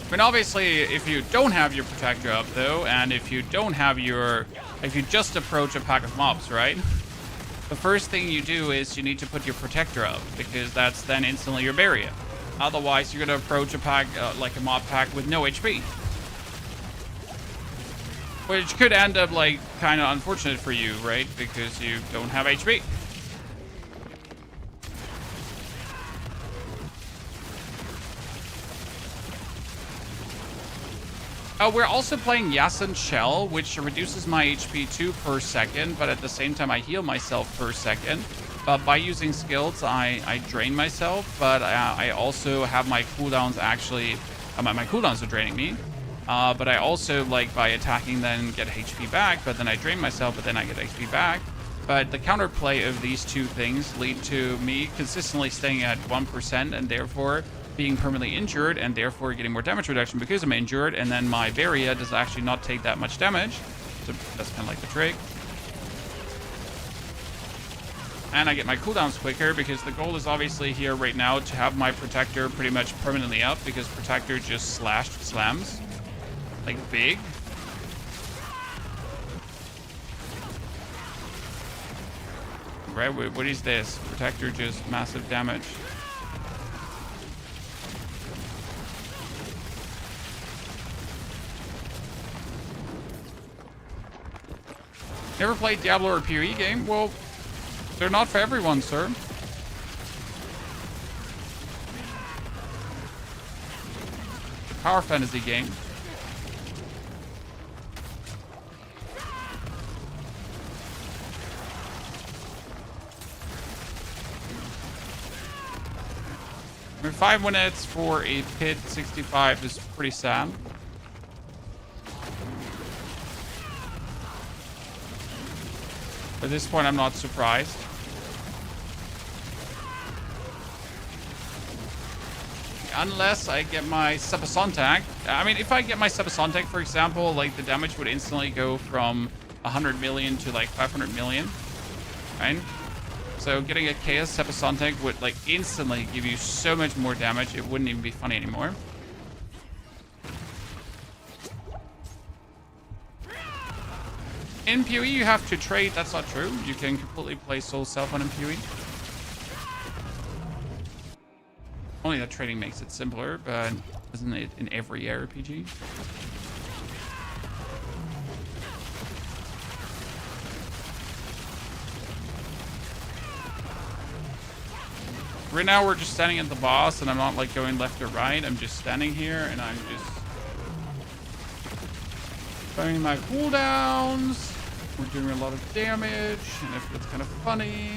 I mean, obviously, if you don't have your protector up, though, and if you don't have your... If you just approach a pack of mobs, right? The first thing you do is you need to put your protector up, because that's then instantly your barrier. Otherwise, you're going to approach a pack, like a mob pack with no HP. Which could end up, like, kind of unfortunate for you, right? Because you don't have HP. We're also playing Yasin Shell, which reduces my HP 2 per second, but at the same time I heal myself per second. But by using skills, I drain myself, but I also have my cooldowns actually... my cooldowns are draining me. But I also, like, by attacking then get HP back, but then I drain myself, but then I get HP back. But the counterplay of these two things lead to me consistently staying at 1% and therefore being permanently injured and therefore getting more damage reduction because I'm injured, and then my barrier does actually not take that much damage. So that's kind of like the trick. And I get my cooldowns quicker because the goal is obviously here right now to have my protector pretty much permanently up, because protector just slams like big. Right, what is this? Protector just massive damage. Never played Diablo or PoE game? Well, they're not for everyone, sir. Power fantasy game. I mean, 5 minutes for a pit 65 is pretty sad. At this point, I'm not surprised. Unless I get my Subasonic. I mean, if I get my Subasonic, for example, like the damage would instantly go from 100 million to like 500 million. Right? So getting a Chaos Subasonic would like instantly give you so much more damage, it wouldn't even be funny anymore. In PoE, you have to trade. That's not true. You can completely play Soul Self on in PoE. Only that trading makes it simpler, but isn't it in every RPG? Right now, we're just standing at the boss, and I'm not like going left or right. I'm just standing here, and I'm just throwing my cooldowns. We're doing a lot of damage, and if it's kind of funny.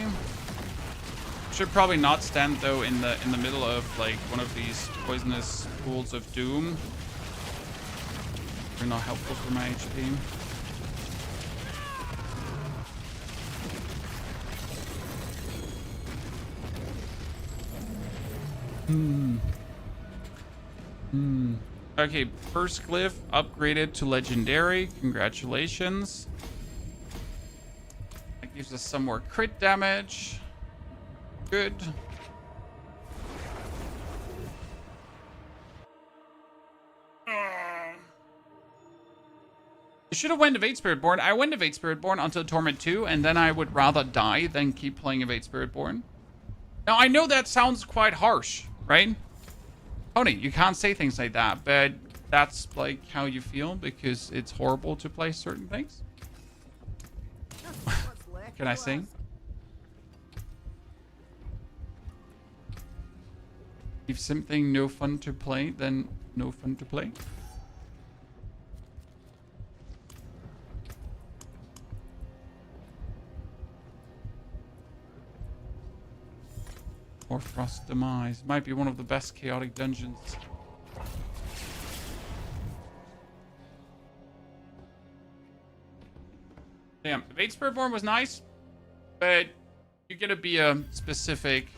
Should probably not stand though in the middle of like one of these poisonous pools of doom. They're not helpful for my HP. Okay, first glyph upgraded to legendary. Congratulations. That gives us some more crit damage. Good. I should have went Evade Spiritborn. I went Evade Spiritborn until Torment 2, and then I would rather die than keep playing Evade Spiritborn. Now, I know that sounds quite harsh, right? Tony, you can't say things like that, but that's like how you feel because it's horrible to play certain things. Can I sing? If something no fun to play, then no fun to play. Or Frost Demise. Might be one of the best chaotic dungeons. Damn, Evade Spiritborn was nice, but you're gonna be a specific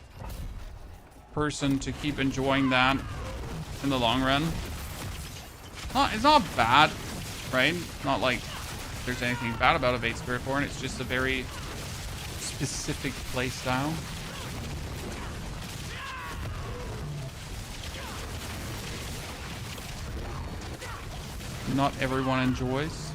person to keep enjoying that in the long run. It's not bad, right? It's not like there's anything bad about Evade Spiritborn. It's just a very specific play style. not everyone enjoys.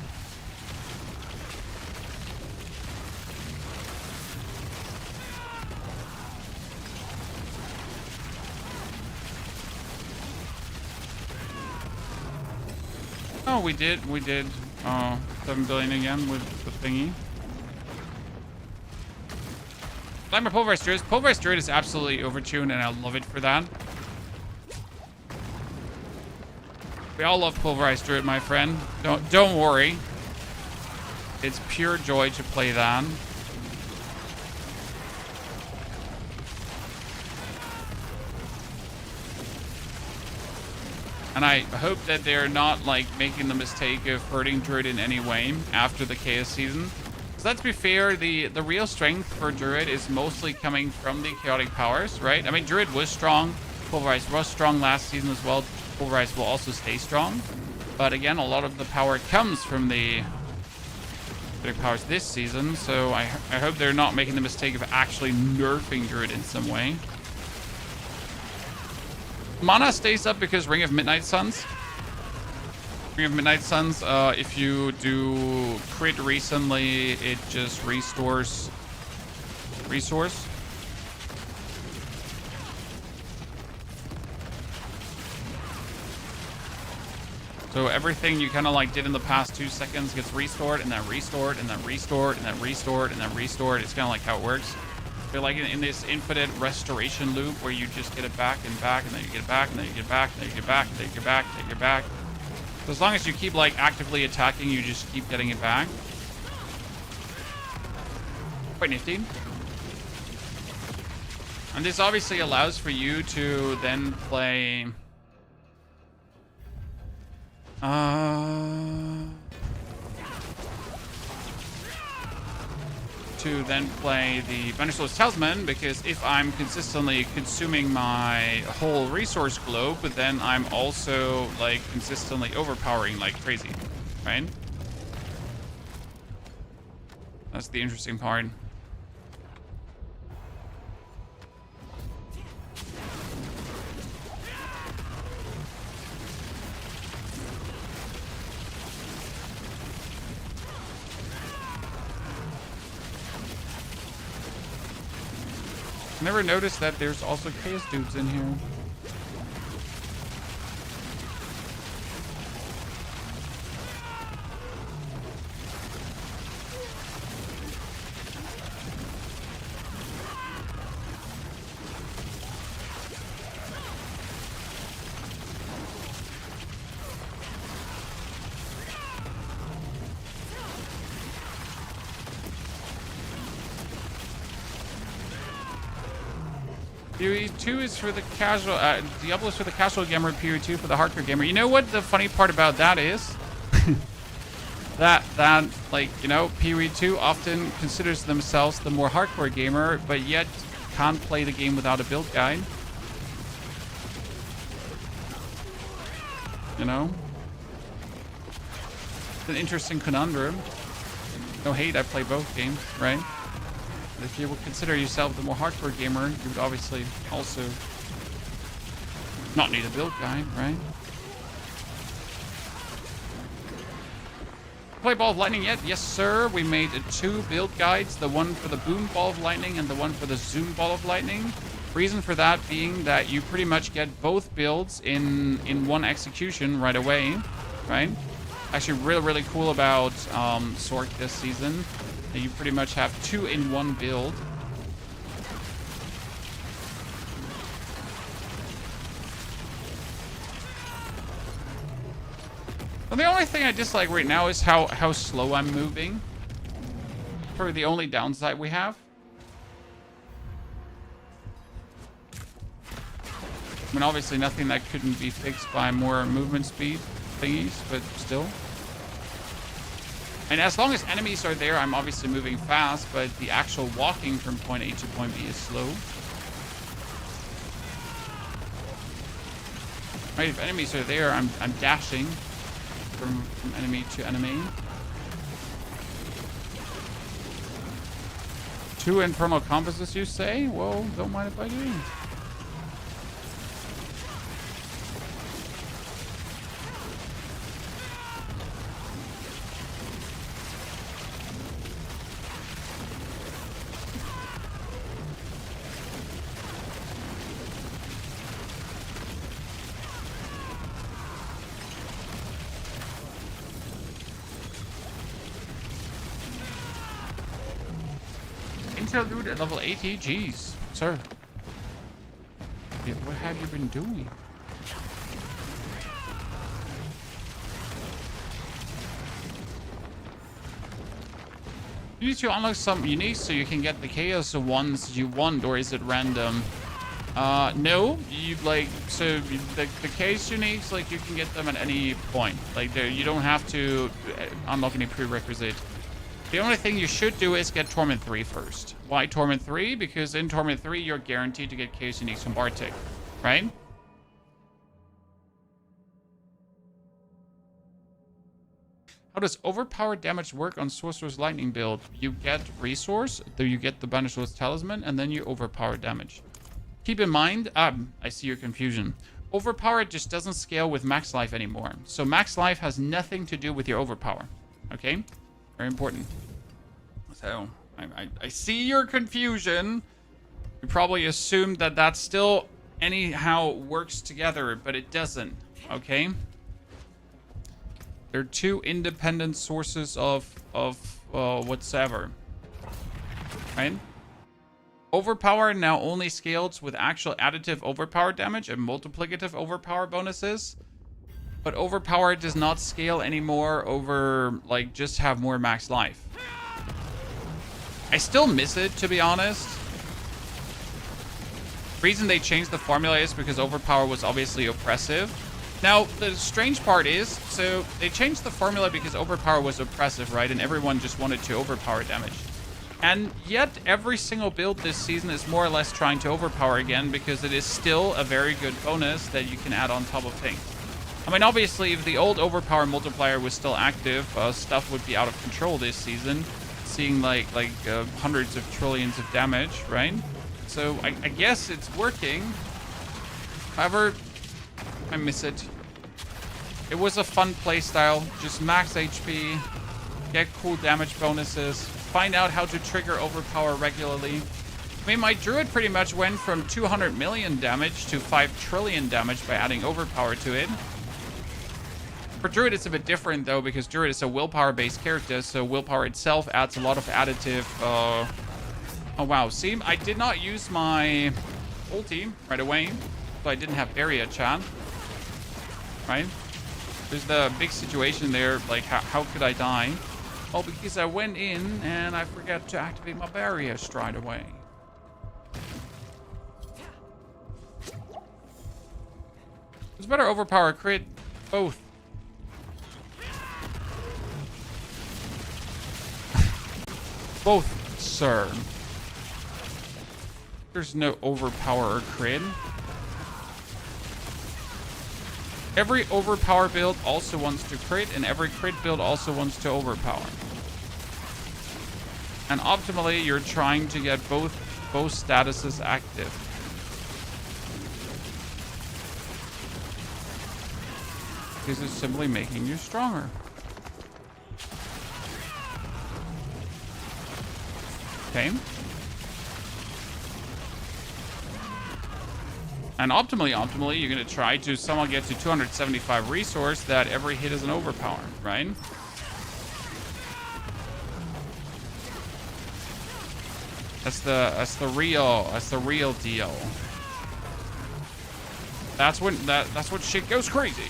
Oh, we did 7 billion again with the thingy. Like my Pulverized Druid. Pulverized Druid is absolutely overtuned, and I love it for that. We all love Pulverized Druid, my friend. Don't worry. It's pure joy to play that. And I hope that they're not like making the mistake of hurting Druid in any way after the Chaos season. So let's be fair, the real strength for Druid is mostly coming from the chaotic powers, right? I mean, Druid was strong. Pulverized was strong last season as well. Pulverized will also stay strong. But again, a lot of the power comes from the chaotic powers this season. So I hope they're not making the mistake of actually nerfing Druid in some way. Mana stays up because Ring of Midnight Suns. Ring of Midnight Suns, if you do crit recently, it just restores resource. So everything you kind of like did in the past 2 seconds gets restored and then restored and then restored and then restored and then restored. It's kind of like how it works. You're like in this infinite restoration loop where you just get it back and back, and then you get it back, and then you get it back, and then you get it back, and then you get it back, and then you get it back. So as long as you keep like actively attacking, you just keep getting it back. Quite nifty. And this obviously allows for you to then play the Vanishlo's Talisman, because if I'm consistently consuming my whole resource globe, then I'm also like consistently overpowering like crazy, right? That's the interesting part. Never noticed that there's also chaos dudes in here. PoE2 is for the casual, Diablo is for the casual gamer, PoE2 for the hardcore gamer. You know what the funny part about that is? that like, you know, PoE2 often considers themselves the more hardcore gamer, but yet can't play the game without a build guide. You know? It's an interesting conundrum. No hate, I play both games, right? If you would consider yourself the more hardcore gamer, you would obviously also not need a build guide, right? Play Ball of Lightning yet? Yes, sir. We made 2 build guides, the one for the Boom Ball of Lightning and the one for the Zoom Ball of Lightning. Reason for that being that you pretty much get both builds in one execution right away, right? Actually, really cool about Sork this season. You pretty much have 2 in 1 build. Well, the only thing I dislike right now is how slow I'm moving. Probably the only downside we have. I mean, obviously nothing that couldn't be fixed by more movement speed thingies, but still. And as long as enemies are there, I'm obviously moving fast, but the actual walking from point A to point B is slow. Right, if enemies are there, I'm dashing from enemy to enemy. 2 Infernal Compasses, you say? Well, don't mind if I do. Detail loot at level 80? Jeez, sir. What have you been doing? You need to unlock some uniques so you can get the chaos ones you want, or is it random? No, you like, so the case uniques, like you can get them at any point. Like you don't have to unlock any prerequisite. The only thing you should do is get Torment 3 first. Why Torment 3? Because in Torment 3, you're guaranteed to get case uniques from Bartek, right? How does overpowered damage work on Sorcerer's Lightning build? You get resource, then you get the Banisher's Talisman, and then you overpower damage. Keep in mind, I see your confusion. Overpowered just doesn't scale with max life anymore. So max life has nothing to do with your overpower. Okay? Very important. So, I see your confusion. You probably assumed that that still anyhow works together, but it doesn't. Okay? They're two independent sources of whatsoever. Right? Overpower now only scales with actual additive overpower damage and multiplicative overpower bonuses. But overpower does not scale anymore over, like, just have more max life. I still miss it, to be honest. The reason they changed the formula is because overpower was obviously oppressive. Now, the strange part is, so they changed the formula because overpower was oppressive, right? And everyone just wanted to overpower damage. And yet, every single build this season is more or less trying to overpower again because it is still a very good bonus that you can add on top of things. I mean, obviously, if the old overpower multiplier was still active, stuff would be out of control this season, seeing like hundreds of trillions of damage, right? So I guess it's working. However, I miss it. It was a fun playstyle. Just max HP, get cool damage bonuses, find out how to trigger overpower regularly. I mean, my druid pretty much went from 200 million damage to 5 trillion damage by adding overpower to it. For druid, it's a bit different though, because druid is a willpower-based character, so willpower itself adds a lot of additive. Oh wow, see, I did not use my ulti right away, so I didn't have barrier chat. Right? There's the big situation there, like how could I die? Oh, because I went in and I forgot to activate my barrier straight away. It's better overpower crit, both. Both, sir. There's no overpower or crit. Every overpower build also wants to crit, and every crit build also wants to overpower. And optimally, you're trying to get both statuses active. Because it's simply making you stronger. Okay. And optimally, you're going to try to somehow get to 275 resource that every hit is an overpower, right? That's the real deal. That's when shit goes crazy.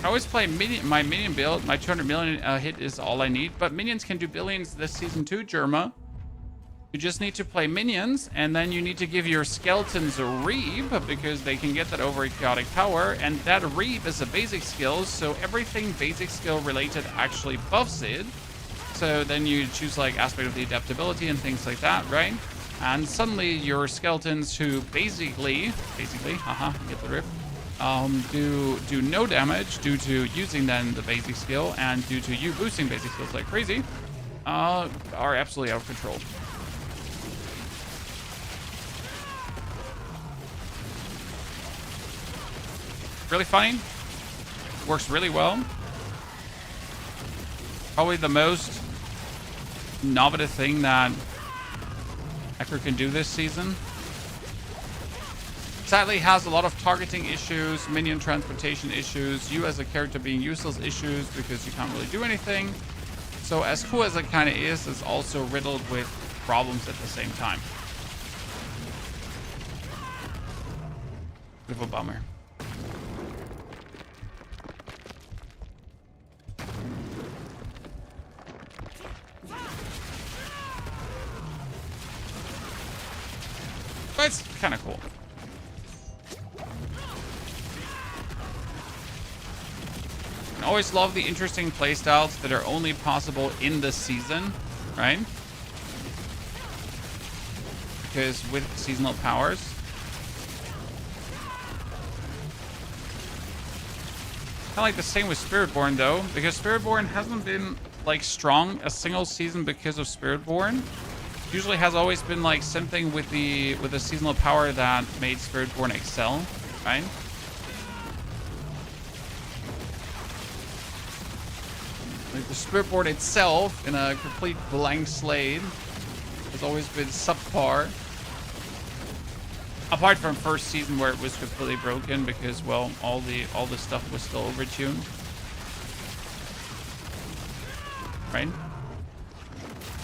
I always play my minion build. My 200 million hit is all I need. But minions can do billions this season too, Jerma. You just need to play minions, and then you need to give your skeletons a reap, because they can get that over chaotic power. And that reap is a basic skill, so everything basic skill related actually buffs it. So then you choose like aspect of the adaptability and things like that, right? And suddenly your skeletons, who basically, haha, get the rip. Do no damage due to using then the basic skill, and due to you boosting basic skills like crazy, are absolutely out of control. Really funny. Works really well. Probably the most innovative thing that Ecker can do this season. Sadly, has a lot of targeting issues, minion transportation issues, you as a character being useless issues because you can't really do anything. So as cool as it kind of is, it's also riddled with problems at the same time. Bit of a bummer. But it's kind of cool. I always love the interesting playstyles that are only possible in the season, right? Because with seasonal powers, kind of like the same with Spiritborn though, because Spiritborn hasn't been like strong a single season because of Spiritborn. Usually has always been like something with the seasonal power that made Spiritborn excel, right? Like the Spiritborn itself in a complete blank slate has always been subpar. Apart from first season where it was completely broken because, well, all the stuff was still overtuned. Right?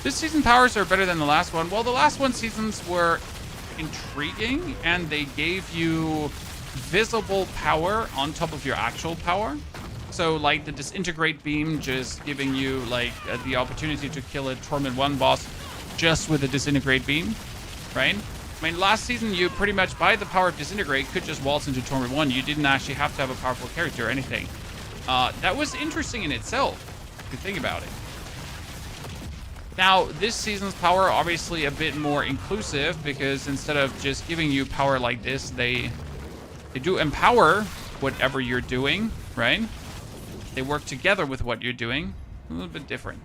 This season powers are better than the last one. Well, the last one seasons were intriguing and they gave you visible power on top of your actual power. So like the disintegrate beam just giving you like the opportunity to kill a Torment 1 boss just with a disintegrate beam, right? I mean, last season you pretty much by the power of disintegrate could just waltz into Torment 1. You didn't actually have to have a powerful character or anything. That was interesting in itself, if you think about it. Now, this season's power obviously a bit more inclusive because instead of just giving you power like this, they do empower whatever you're doing, right? They work together with what you're doing. A little bit different.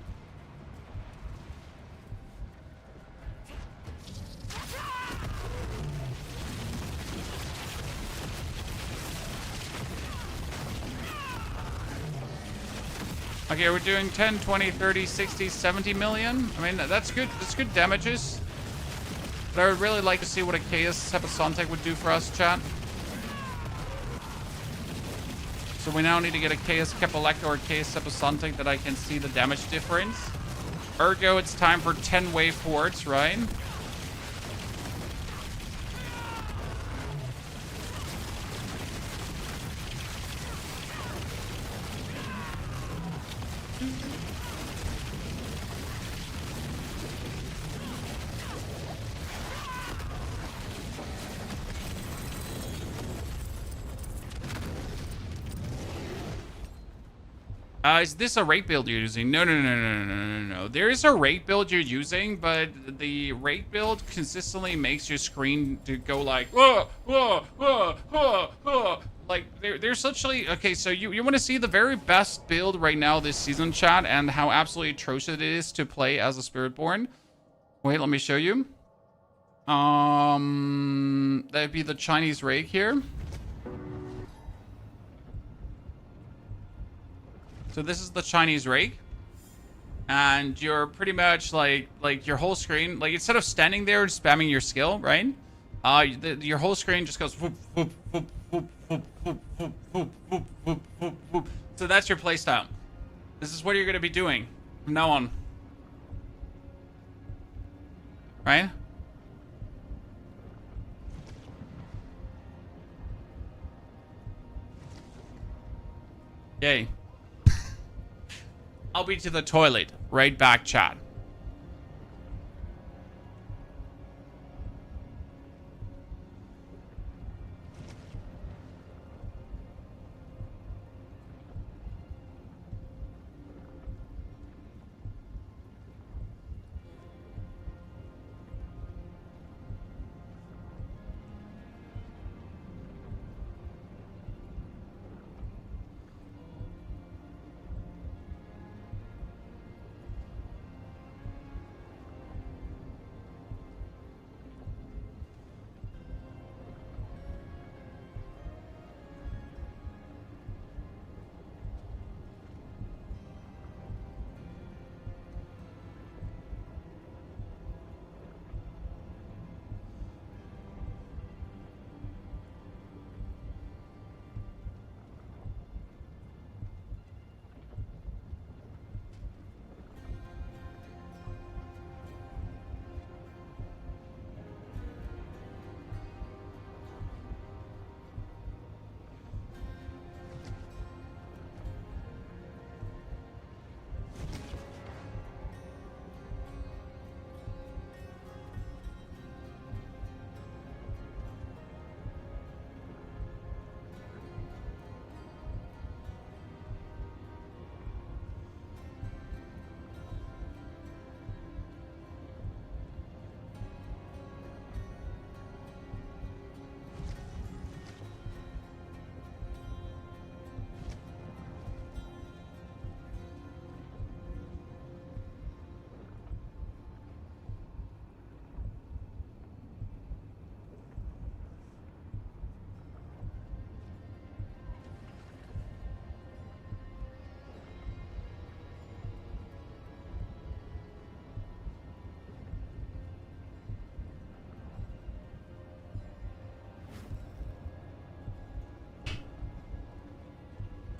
Okay, we're doing 10, 20, 30, 60, 70 million. I mean, that's good. That's good damages. But I would really like to see what a Chaos Episonic would do for us, chat. So we now need to get a Chaos Kepaleka or a Chaos Episonic that I can see the damage difference. Ergo, it's time for 10 wave hordes, right? Is this a rate build you're using? No. There is a rate build you're using, but the rate build consistently makes your screen to go like, whoa, whoa, whoa, whoa, whoa. Like, they're such like, okay, so you want to see the very best build right now this season, chat, and how absolutely atrocious it is to play as a Spiritborn. Wait, let me show you. That'd be the Chinese rake here. So this is the Chinese rake, and you're pretty much like your whole screen, like instead of standing there and spamming your skill, right? Your whole screen just goes whoop, whoop, whoop, whoop, whoop, whoop, whoop, whoop, whoop, whoop, whoop, whoop. So that's your playstyle. This is what you're gonna be doing from now on, right? Yay. I'll be to the toilet. Right back, chat.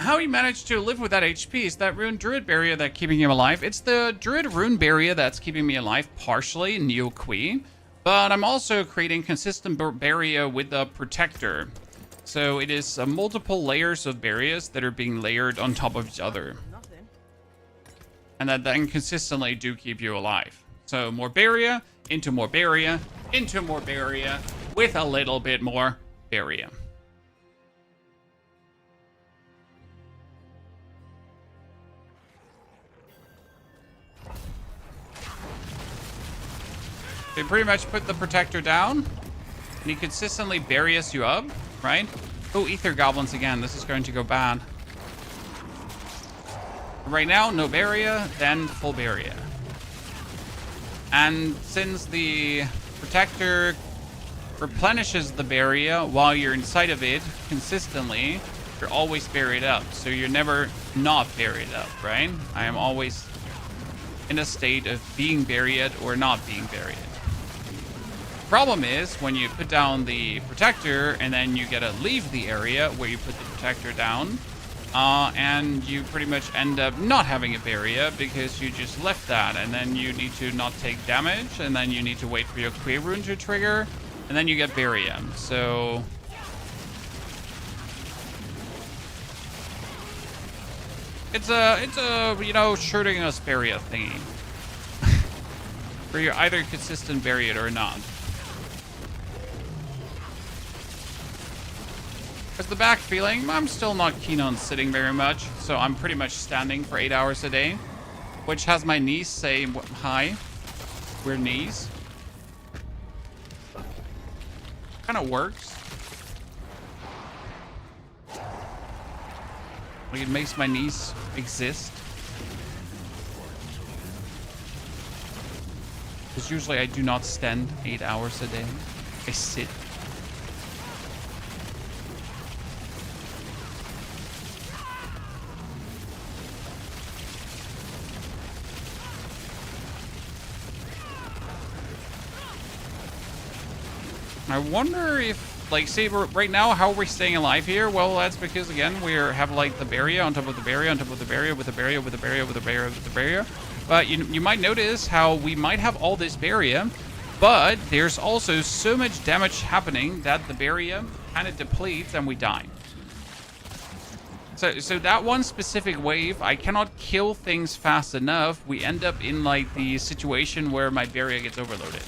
how he managed to live with that HP is that Rune Druid Barrier that's keeping him alive. It's the Druid Rune Barrier that's keeping me alive partially, Neo Qui. But I'm also creating consistent barrier with the Protector. So it is multiple layers of barriers that are being layered on top of each other. Nothing. And that then consistently do keep you alive. So more barrier, into more barrier, into more barrier, with a little bit more barrier. They pretty much put the Protector down, and he consistently barriers you up, right? Oh, Ether Goblins again. This is going to go bad. Right now, no barrier, then full barrier. And since the Protector replenishes the barrier while you're inside of it consistently, you're always buried up. So you're never not buried up, right? I am always in a state of being buried or not being buried. Problem is when you put down the Protector and then you gotta leave the area where you put the Protector down, and you pretty much end up not having a barrier because you just left that, and then you need to not take damage, and then you need to wait for your Quill rune to trigger, and then you get barrier. So it's a you know, shooting us barrier thingy where you're either consistent barrier or not. As the back feeling, I'm still not keen on sitting very much, so I'm pretty much standing for 8 hours a day, which has my knees say hi. Weird knees. Kind of works. Like, it makes my knees exist. Because usually I do not stand 8 hours a day. I sit. I wonder if, like, see, right now, how are we staying alive here? Well, that's because, again, we have, like, the barrier on top of the barrier on top of the barrier with the barrier with the barrier with the barrier with the barrier. But you might notice how we might have all this barrier, but there's also so much damage happening that the barrier kind of depletes and we die. So that one specific wave, I cannot kill things fast enough. We end up in, like, the situation where my barrier gets overloaded.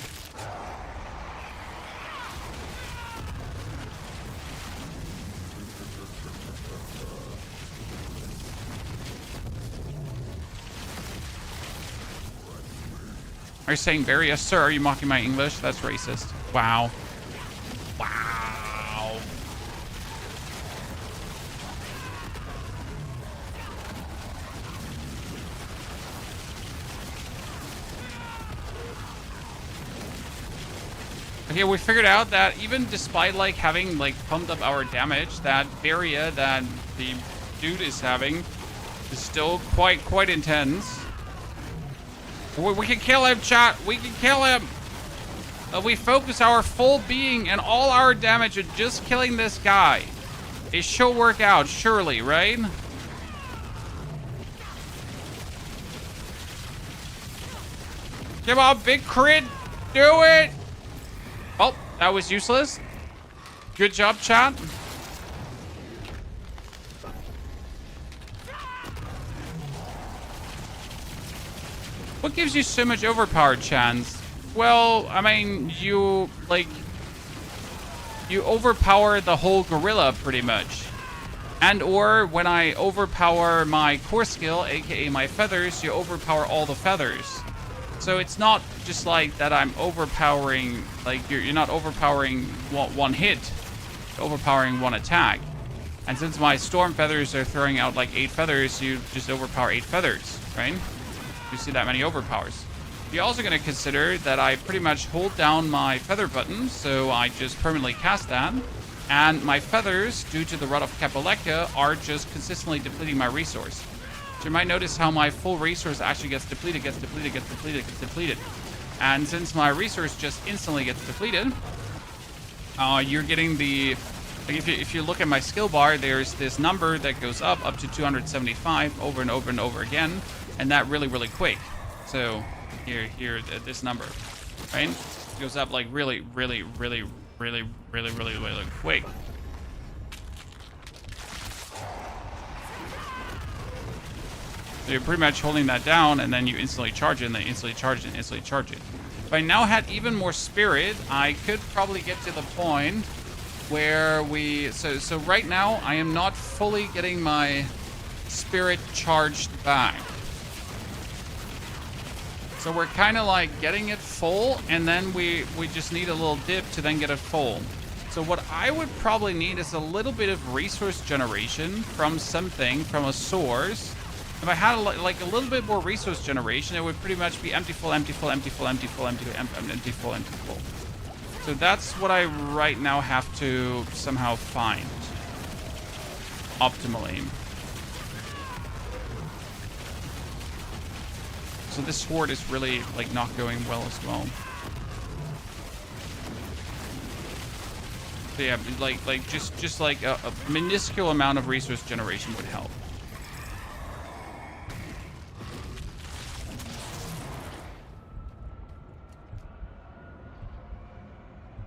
Are you saying barrier? Sir, are you mocking my English? That's racist. Wow. Wow. Okay, we figured out that even despite, like, having, like, pumped up our damage, that barrier that the dude is having is still quite intense. We can kill him, chat. We can kill him. We focus our full being and all our damage on just killing this guy. It should work out, surely, right? Come on, big crit. Do it. Oh, that was useless. Good job, chat. What gives you so much overpowered chance? Well, I mean, you overpower the whole gorilla pretty much. And or when I overpower my core skill, aka my feathers, you overpower all the feathers. So it's not just like that I'm overpowering, like you're not overpowering one hit, you're overpowering one attack. And since my storm feathers are throwing out like 8 feathers, you just overpower 8 feathers, right? You see that many overpowers. You're also going to consider that I pretty much hold down my feather button, so I just permanently cast that, and my feathers, due to the Rod of Kapaleka, are just consistently depleting my resource. So you might notice how my full resource actually gets depleted. And since my resource just instantly gets depleted, you're getting the Like if you look at my skill bar, there's this number that goes up to 275 over and over and over again, and that really quick. So here this number, right? It goes up like really quick. So you're pretty much holding that down, and then you instantly charge it, and then instantly charge it, and instantly charge it. If I now had even more spirit, I could probably get to the point where we... So right now, I am not fully getting my spirit charged back. So we're kind of like getting it full, and then we just need a little dip to then get it full. So what I would probably need is a little bit of resource generation from something, from a source. If I had like a little bit more resource generation, it would pretty much be empty full, empty full, empty full, empty full, empty, empty full, empty full. So that's what I right now have to somehow find optimally. So this horde is really like not going well as well. So yeah, like just like a minuscule amount of resource generation would help.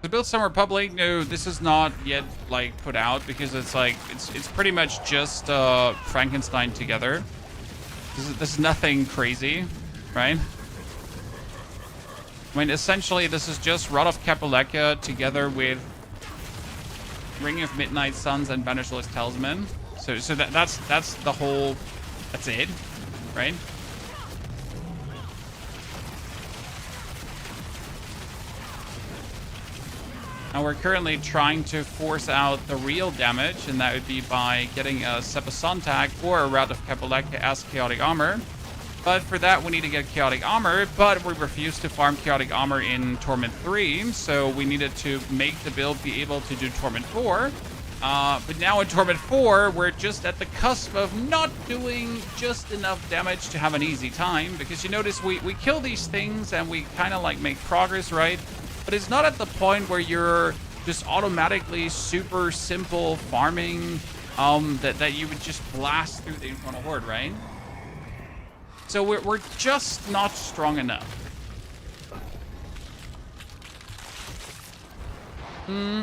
The build Summer Republic, no, this is not yet like put out because it's like it's pretty much just Frankenstein together. This is nothing crazy, right? I mean, essentially, this is just Rod of Capuleka together with Ring of Midnight Suns and Banisher's Talisman. So that's the whole. That's it, right? Now we're currently trying to force out the real damage, and that would be by getting a Sepa Sontag or a Rod of Capuleka as Chaotic Armor. But for that, we need to get Chaotic Armor, but we refuse to farm Chaotic Armor in Torment 3, so we needed to make the build be able to do Torment 4. But now in Torment 4, we're just at the cusp of not doing just enough damage to have an easy time, because you notice we kill these things and we kind of like make progress, right? But it's not at the point where you're just automatically super simple farming that you would just blast through the Infernal Horde, right? So we're just not strong enough.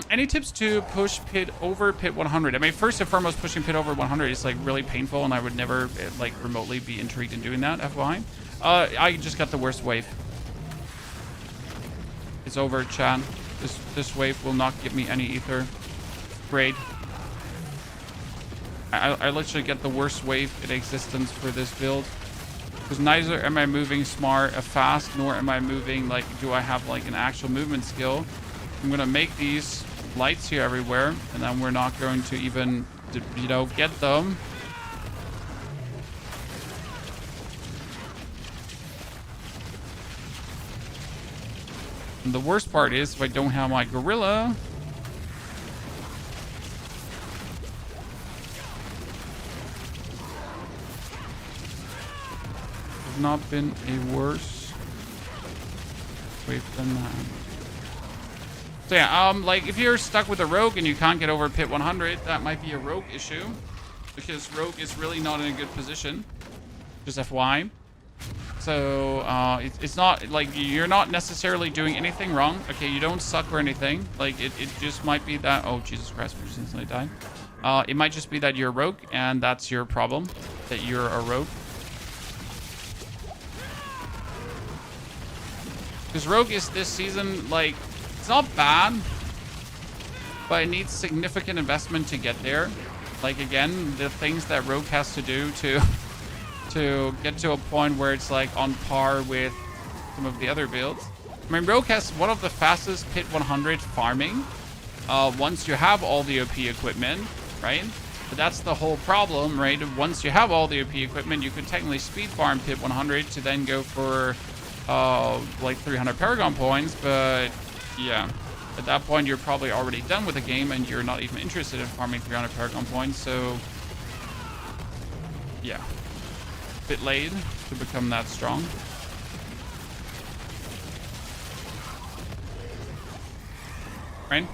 Any tips to push pit over pit 100? I mean, first and foremost, pushing pit over 100 is like really painful, and I would never like remotely be intrigued in doing that, FYI. I just got the worst wave. It's over, chat. This wave will not give me any ether. Great. I literally get the worst wave in existence for this build. Because neither am I moving smart, fast, nor am I moving, like, do I have, like, an actual movement skill. I'm going to make these lights here everywhere, and then we're not going to even, you know, get them. And the worst part is, if I don't have my gorilla... There's not been a worse wave than that. So yeah, like, if you're stuck with a rogue and you can't get over pit 100, that might be a rogue issue. Because rogue is really not in a good position. Just FYI. So, it's not, like, you're not necessarily doing anything wrong. Okay, you don't suck or anything. Like, it just might be that... Oh, Jesus Christ, we just instantly died. It might just be that you're a rogue, and that's your problem. That you're a rogue. Because rogue is this season, like, it's not bad, but it needs significant investment to get there. Like, again, the things that rogue has to do to get to a point where it's like on par with some of the other builds. I mean, rogue has one of the fastest pit 100 farming once you have all the OP equipment, right? But that's the whole problem, right? Once you have all the OP equipment, you could technically speed farm pit 100 to then go for like 300 Paragon points, but yeah, at that point you're probably already done with the game and you're not even interested in farming 300 Paragon points, so yeah. Bit late to become that strong. Right?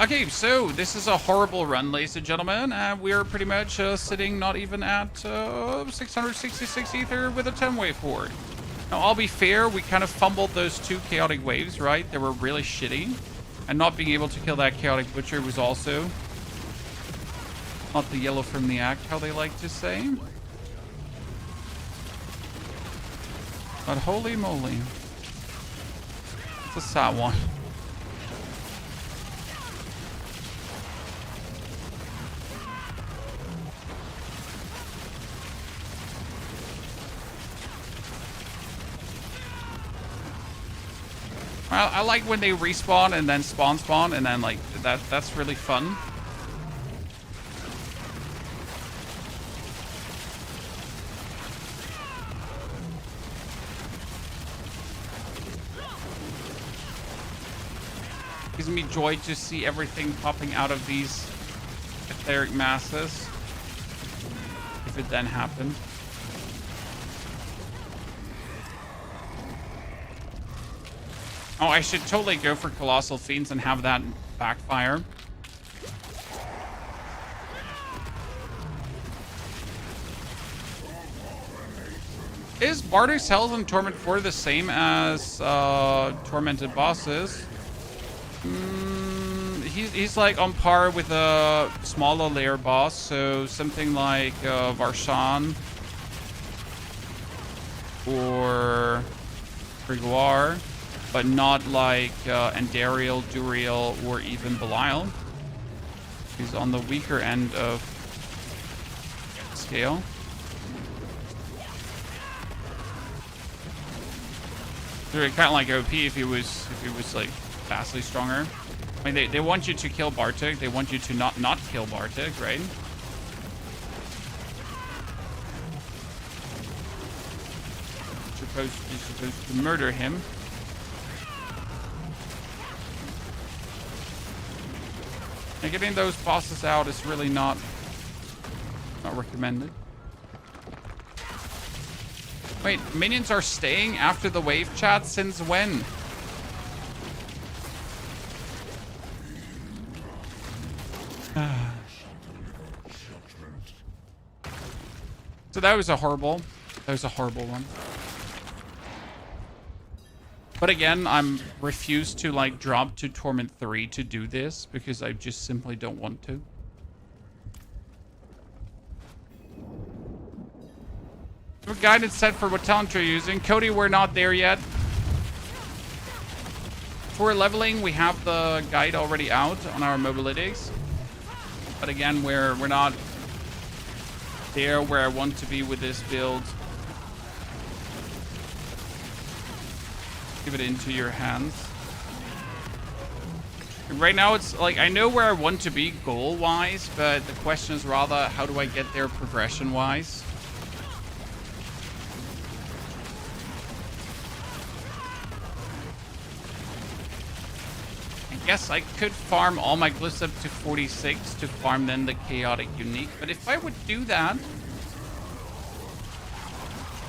Okay, so this is a horrible run, ladies and gentlemen. We're pretty much sitting not even at 666 ether with a 10-wave horde. Now, I'll be fair, we kind of fumbled those 2 chaotic waves, right? They were really shitty. And not being able to kill that chaotic butcher was also not the yellow from the act, how they like to say. But holy moly. It's a sad one. Well, I like when they respawn and then spawn and then like that's really fun. Gives me joy to see everything popping out of these etheric masses. If it then happened. Oh, I should totally go for Colossal Fiends and have that backfire. Is Barduk's Hells and Torment 4 the same as Tormented Bosses? He's like on par with a smaller layer boss, so something like Varshan or Grégoire. But not like Andariel, Duriel, or even Belial. He's on the weaker end of scale. They're kind of like OP if he was like vastly stronger. I mean, they want you to kill Bartek. They want you to not kill Bartek, right? You're supposed to murder him. And getting those bosses out is really not recommended. Wait, minions are staying after the wave chat? Since when? So that was a horrible one. But again, I'm refused to like drop to Torment 3 to do this because I just simply don't want to. A guided set for what talent you're using. Cody, we're not there yet. For leveling, we have the guide already out on our mobilities. But again, we're not there where I want to be with this build. Give it into your hands. Right now, it's like, I know where I want to be goal-wise, but the question is rather, how do I get there progression-wise? I guess I could farm all my glyphs up to 46 to farm then the chaotic unique, but if I would do that, it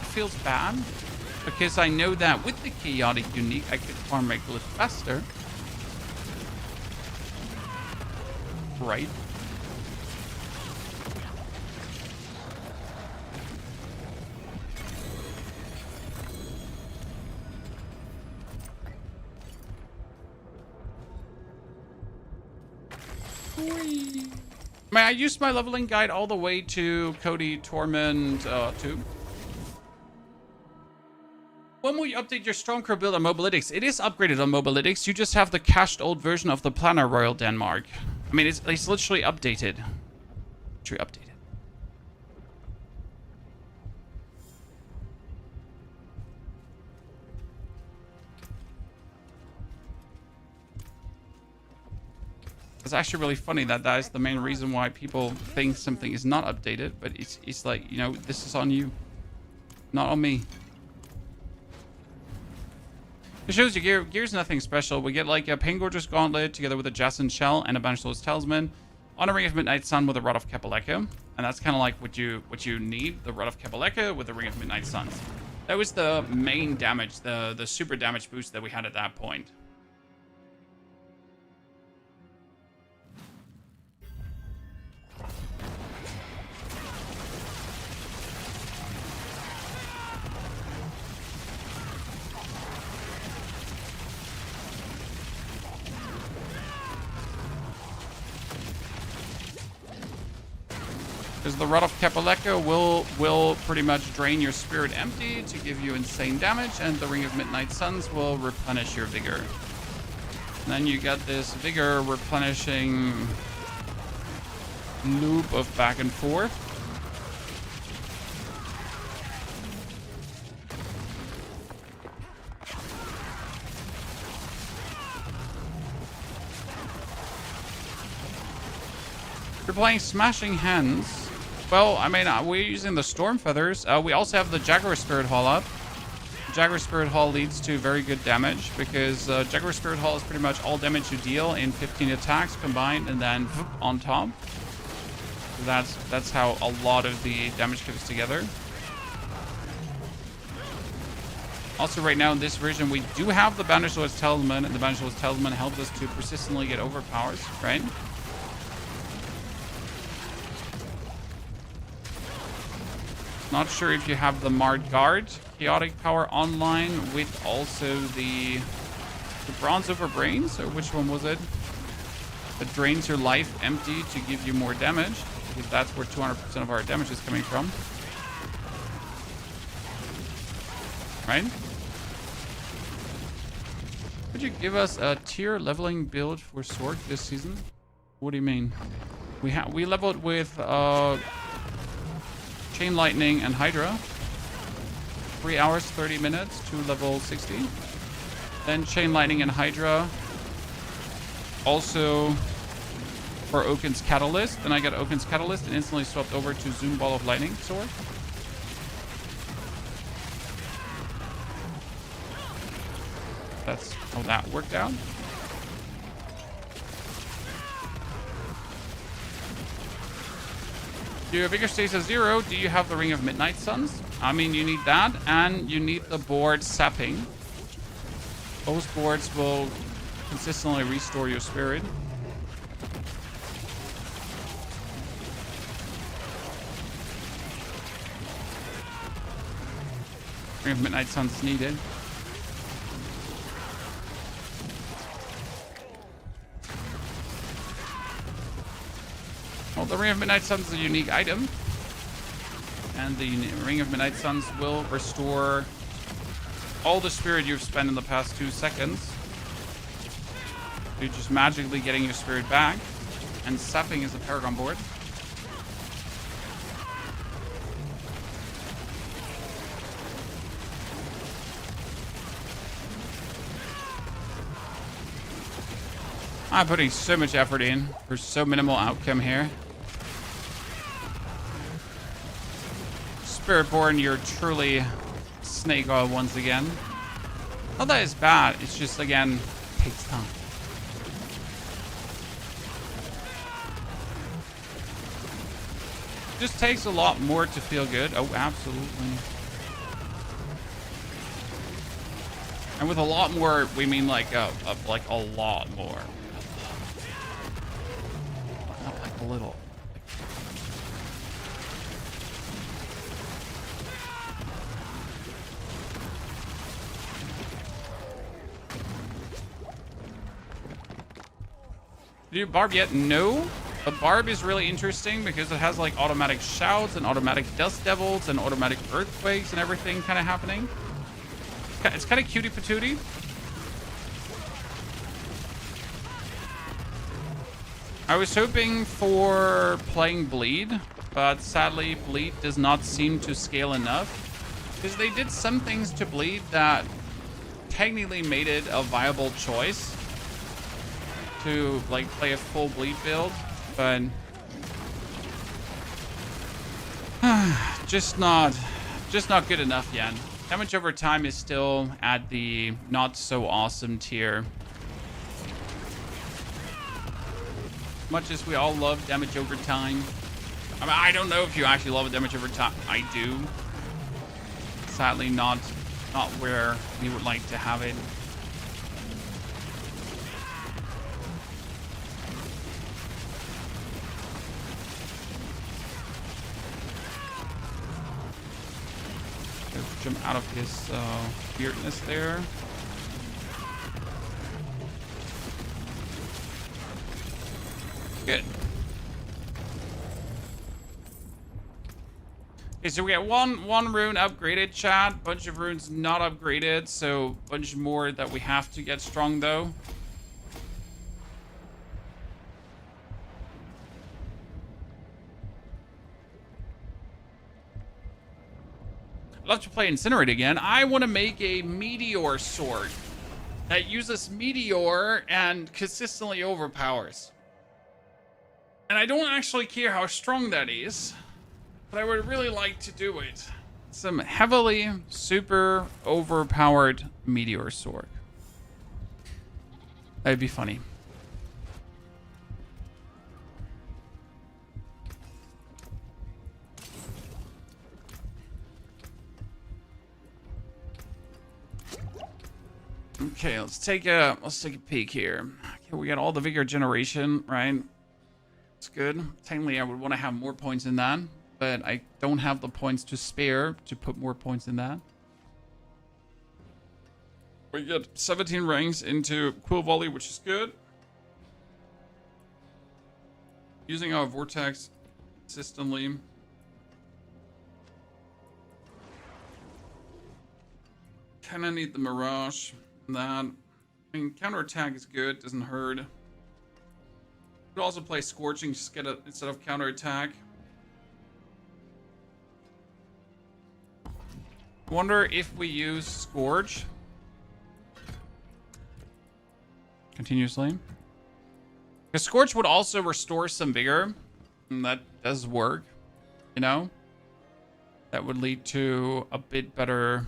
feels bad. Because I know that with the chaotic unique, I could farm my glyph faster. Right. I used my leveling guide all the way to Cody Torment 2. When will you update your Stormcrow build on Mobilytics? It is upgraded on Mobilytics. You just have the cached old version of the Planner Royal Denmark. I mean, it's literally updated. Literally updated. It's actually really funny that that is the main reason why people think something is not updated. But it's like, you know, this is on you, not on me. It shows you gear's nothing special. We get like a Paingorger's Gauntlet together with a Jason Shell and a Banished Soul's Talisman on a Ring of Midnight Sun with a Rod of Kapaleka. And that's kind of like what you need, the Rod of Kapaleka with the Ring of Midnight Suns. That was the main damage, the super damage boost that we had at that point. Because the Rod of Capaleka will pretty much drain your spirit empty to give you insane damage, and the Ring of Midnight Suns will replenish your vigor. And then you get this vigor replenishing loop of back and forth. If you're playing Smashing Hands, well, I mean, we're using the Storm Feathers. We also have the Jaguar Spirit Hall up. Jaguar Spirit Hall leads to very good damage because Jaguar Spirit Hall is pretty much all damage you deal in 15 attacks combined and then on top. So that's how a lot of the damage comes together. Also, right now in this version, we do have the Banished Lord's Talisman, and the Banished Lord's Talisman helps us to persistently get overpowers, right? Not sure if you have the Marred Guard Chaotic Power online with also the Bronze over Brains, or which one was it? That drains your life empty to give you more damage, because that's where 200% of our damage is coming from. Right? Could you give us a tier leveling build for Sword this season? What do you mean? We leveled with Chain Lightning and Hydra. 3 hours, 30 minutes to level 60. Then Chain Lightning and Hydra. Also for Oaken's Catalyst. Then I got Oaken's Catalyst and instantly swapped over to Zoom Ball of Lightning Sword. That's how that worked out. Your Vigor stays at 0. Do you have the Ring of Midnight Suns? I mean, you need that, and you need the board Sapping. Those boards will consistently restore your spirit. Ring of Midnight Suns is needed. Well, the Ring of Midnight Suns is a unique item. And the Ring of Midnight Suns will restore all the spirit you've spent in the past 2 seconds. You're just magically getting your spirit back. And Sapping is a Paragon board. I'm putting so much effort in for so minimal outcome here. Spiritborn, you're truly snake oil once again. Not that it's bad, it's just, again, takes time. Just takes a lot more to feel good. Oh, absolutely. And with a lot more, we mean like a lot more. Not like a little. Did you barb yet? No. But barb is really interesting because it has like automatic shouts and automatic dust devils and automatic earthquakes and everything kind of happening. It's kind of cutie patootie. I was hoping for playing Bleed, but sadly Bleed does not seem to scale enough. Because they did some things to Bleed that technically made it a viable choice to like play a full Bleed build, but just not good enough yet. Damage over time is still at the not so awesome tier. Much as we all love damage over time. I mean, I don't know if you actually love damage over time. I do. Sadly, not where we would like to have it. Jump out of his weirdness there. Good. Okay, so we got one rune upgraded, chat. Bunch of runes not upgraded, so bunch more that we have to get strong though. I'd love to play Incinerate again. I want to make a meteor sword that uses meteor and consistently overpowers. And I don't actually care how strong that is, but I would really like to do it. Some heavily super overpowered meteor sword. That'd be funny. Okay, let's take a peek here. Okay, we got all the vigor generation, right? It's good. Technically, I would want to have more points in that, but I don't have the points to spare to put more points in that. We get 17 ranks into Quill Volley, which is good. Using our vortex consistently. Kinda need the Mirage. That. I mean, counterattack is good, doesn't hurt. Could also play Scorching, just get it instead of counterattack. Wonder if we use Scourge continuously. Because Scorch would also restore some vigor, and that does work, you know? That would lead to a bit better.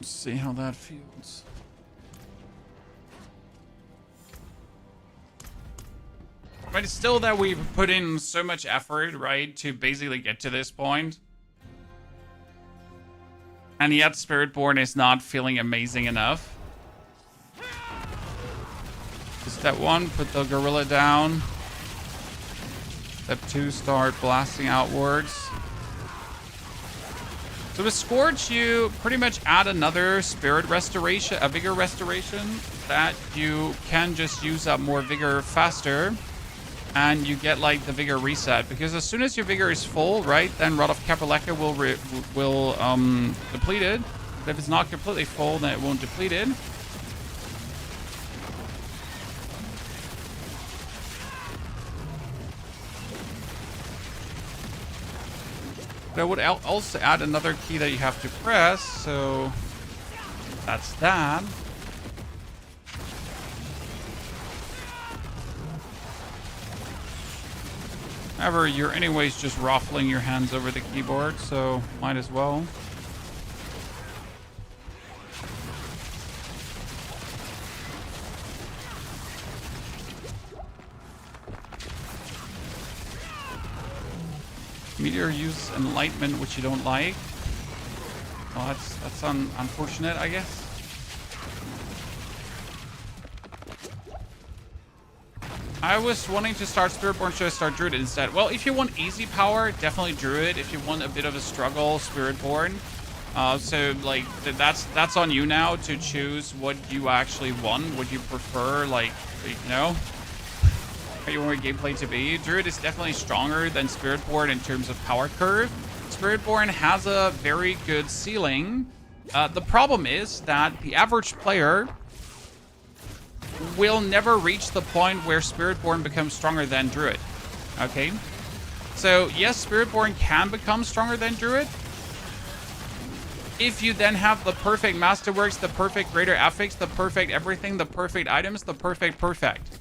Let's see how that feels. But it's still that we've put in so much effort, right, to basically get to this point. And yet Spiritborn is not feeling amazing enough. Step 1, put the gorilla down. Step 2, start blasting outwards. So with Scourge, you pretty much add another spirit restoration, a vigor restoration, that you can just use up more vigor faster, and you get like the vigor reset. Because as soon as your vigor is full, right, then Rod of Kapaleka will deplete it. But if it's not completely full, then it won't deplete it. But I would also add another key that you have to press, so that's that. However, you're anyways just ruffling your hands over the keyboard, so might as well. Meteor uses enlightenment, which you don't like. Well, that's unfortunate, I guess. I was wanting to start Spiritborn, should I start Druid instead? Well, if you want easy power, definitely Druid. If you want a bit of a struggle, Spiritborn. So like that's on you now to choose what you actually want, what you prefer, like, you know, how you want your gameplay to be. Druid is definitely stronger than Spiritborn in terms of power curve. Spiritborn has a very good ceiling. The problem is that the average player will never reach the point where Spiritborn becomes stronger than Druid. Okay? So, yes, Spiritborn can become stronger than Druid. If you then have the perfect Masterworks, the perfect Greater Affix, the perfect everything, the perfect items, the perfect.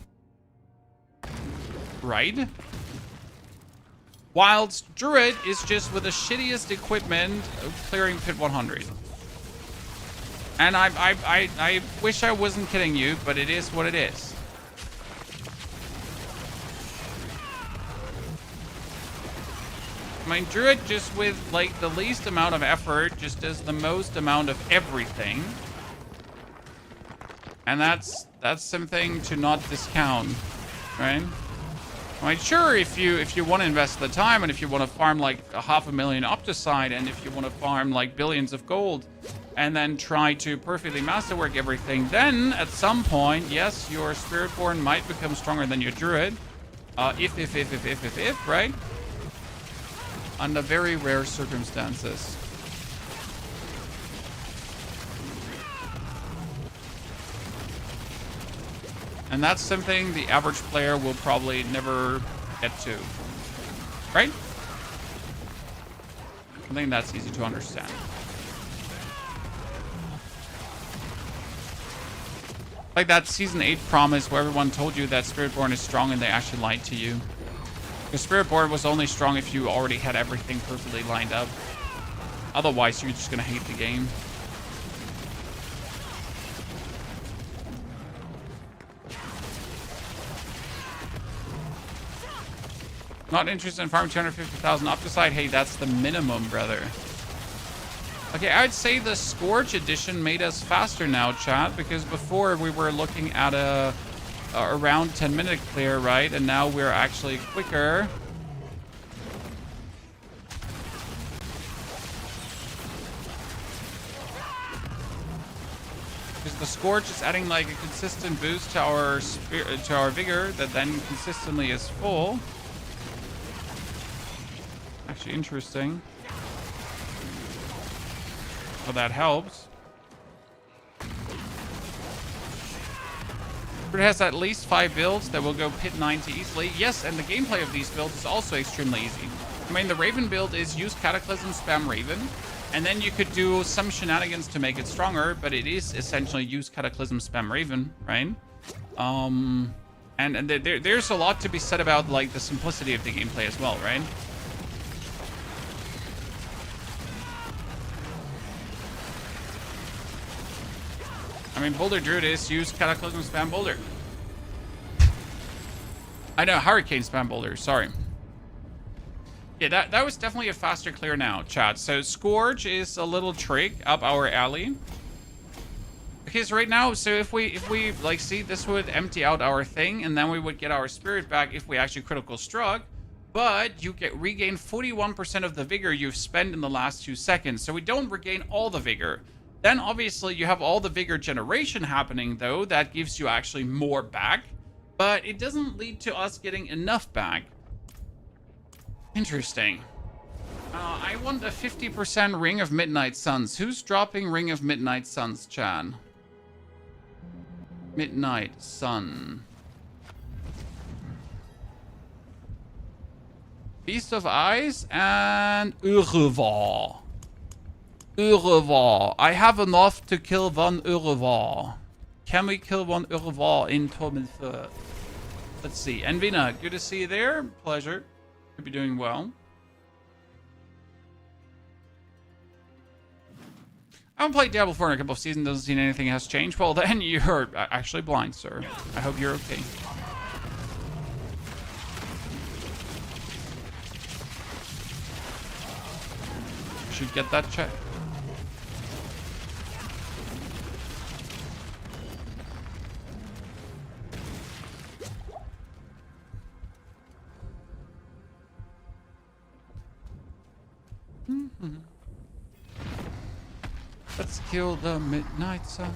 Right? Whilst Druid is just with the shittiest equipment clearing Pit 100. And I wish I wasn't kidding you, but it is what it is. I mean, Druid just with like the least amount of effort just does the most amount of everything. And that's something to not discount, right? I mean, sure, if you want to invest the time and if you want to farm like 500,000 Opticide and if you want to farm like billions of gold, and then try to perfectly masterwork everything, then at some point, yes, your Spiritborn might become stronger than your Druid. If, right? Under very rare circumstances. And that's something the average player will probably never get to. Right? I think that's easy to understand. Like that Season 8 promise where everyone told you that Spiritborn is strong and they actually lied to you. Because Spiritborn was only strong if you already had everything perfectly lined up. Otherwise, you're just gonna hate the game. Not interested in farming 250,000 up the side. Hey, that's the minimum, brother. Okay, I'd say the Scourge edition made us faster now, chat, because before we were looking at a around 10-minute clear, right? And now we're actually quicker. Because the Scourge is adding like a consistent boost to our vigor that then consistently is full. Actually interesting. Well, that helps. But it has at least 5 builds that will go pit 90 easily. Yes, and the gameplay of these builds is also extremely easy. I mean, the Raven build is use Cataclysm, spam Raven, and then you could do some shenanigans to make it stronger, but it is essentially use Cataclysm, spam Raven, right? And there's a lot to be said about like the simplicity of the gameplay as well, right? I mean, Boulder Druid is use Cataclysm, spam Boulder. I know, Hurricane, spam Boulder, sorry. Yeah, that was definitely a faster clear now, chat. So Scourge is a little trick up our alley. Okay, so right now, so if we like see, this would empty out our thing, and then we would get our spirit back if we actually critical struck. But you regain 41% of the vigor you've spent in the last 2 seconds. So we don't regain all the vigor. Then obviously you have all the vigor generation happening though. That gives you actually more back. But it doesn't lead to us getting enough back. Interesting. I want a 50% Ring of Midnight Suns. Who's dropping Ring of Midnight Suns, Chan? Midnight Sun. Beast of Eyes and Ureval. Ureval. I have enough to kill one Ureval. Can we kill one Ureval in Torment? Let's see. Envina, good to see you there. Pleasure. Hope you're doing well. I haven't played Diablo 4 in a couple of seasons. Doesn't seem anything has changed. Well, then you're actually blind, sir. I hope you're okay. Should get that checked. Let's kill the Midnight Sun.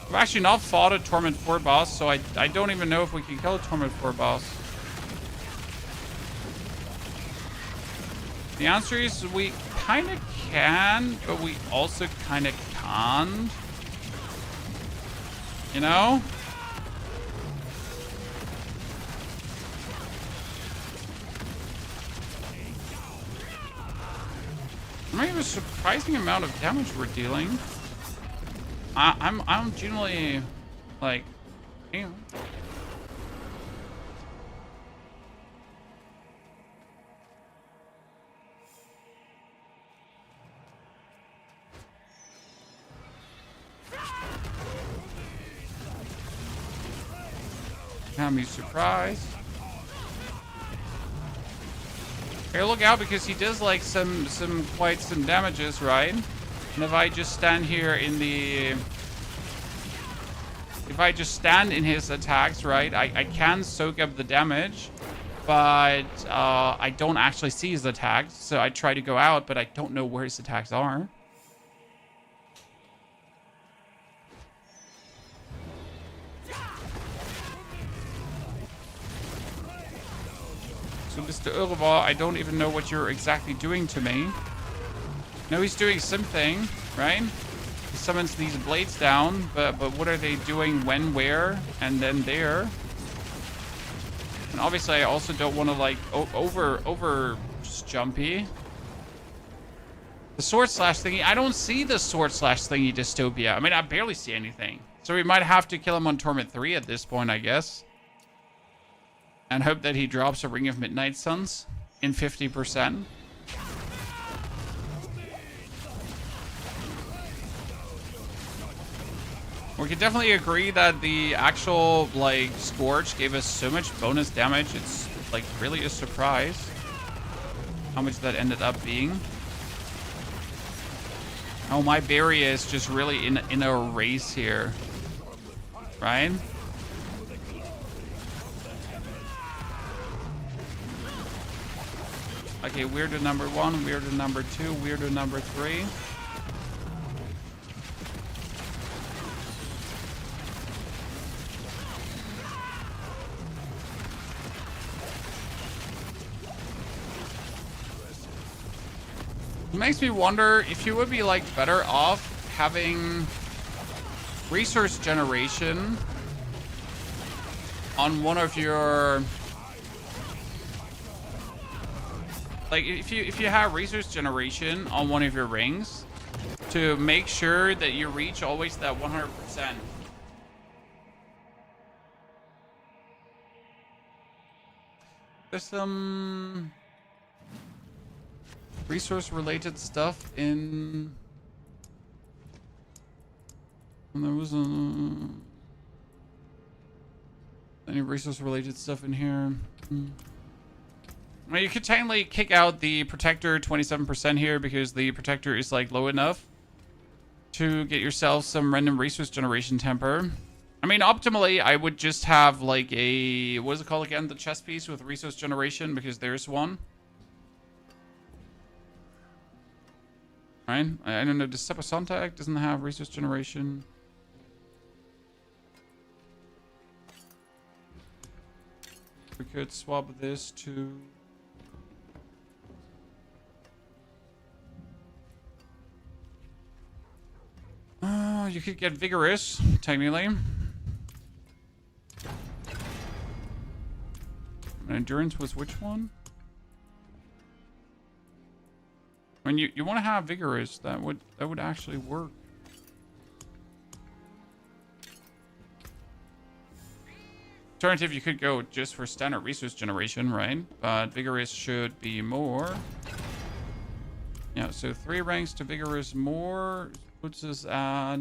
I've actually not fought a Torment 4 boss, so I don't even know if we can kill a Torment 4 boss. The answer is we kind of can, but we also kind of can't. You know? I mean, a surprising amount of damage we're dealing. I'm generally like, damn. Can't be surprised. Okay, look out, because he does like quite some damages, right? And if I just stand here in the... If I just stand in his attacks, right, I can soak up the damage. but I don't actually see his attacks. So I try to go out, but I don't know where his attacks are. So Mr. Urva, I don't even know what you're exactly doing to me. No, he's doing something, right? He summons these blades down, but what are they doing when, where, and then there? And obviously I also don't want to like over just jumpy. The sword slash thingy, I don't see the sword slash thingy dystopia. I mean, I barely see anything. So we might have to kill him on Torment 3 at this point, I guess. And hope that he drops a Ring of Midnight Suns in 50%. We can definitely agree that the actual, like, Scourge gave us so much bonus damage. It's, like, really a surprise how much that ended up being. Oh, my barrier is just really in a race here. Right? Okay, weirdo number 1, weirdo number 2, weirdo number 3. It makes me wonder if you would be like better off having resource generation on one of your, like if you have resource generation on one of your rings to make sure that you reach always that 100%. There's some resource related stuff in, and there was any resource related stuff in here. Well, you could technically kick out the protector 27% here because the protector is like low enough to get yourself some random resource generation temper. I mean, optimally, I would just have like a, what is it called again? The chest piece with resource generation, because there's one. Right? I don't know. Does Sepasantak doesn't have resource generation? We could swap this to... you could get Vigorous, technically. And Endurance was which one? When you want to have Vigorous, that would actually work. Alternative, you could go just for standard resource generation, right? But Vigorous should be more. Yeah, so 3 ranks to Vigorous more puts us at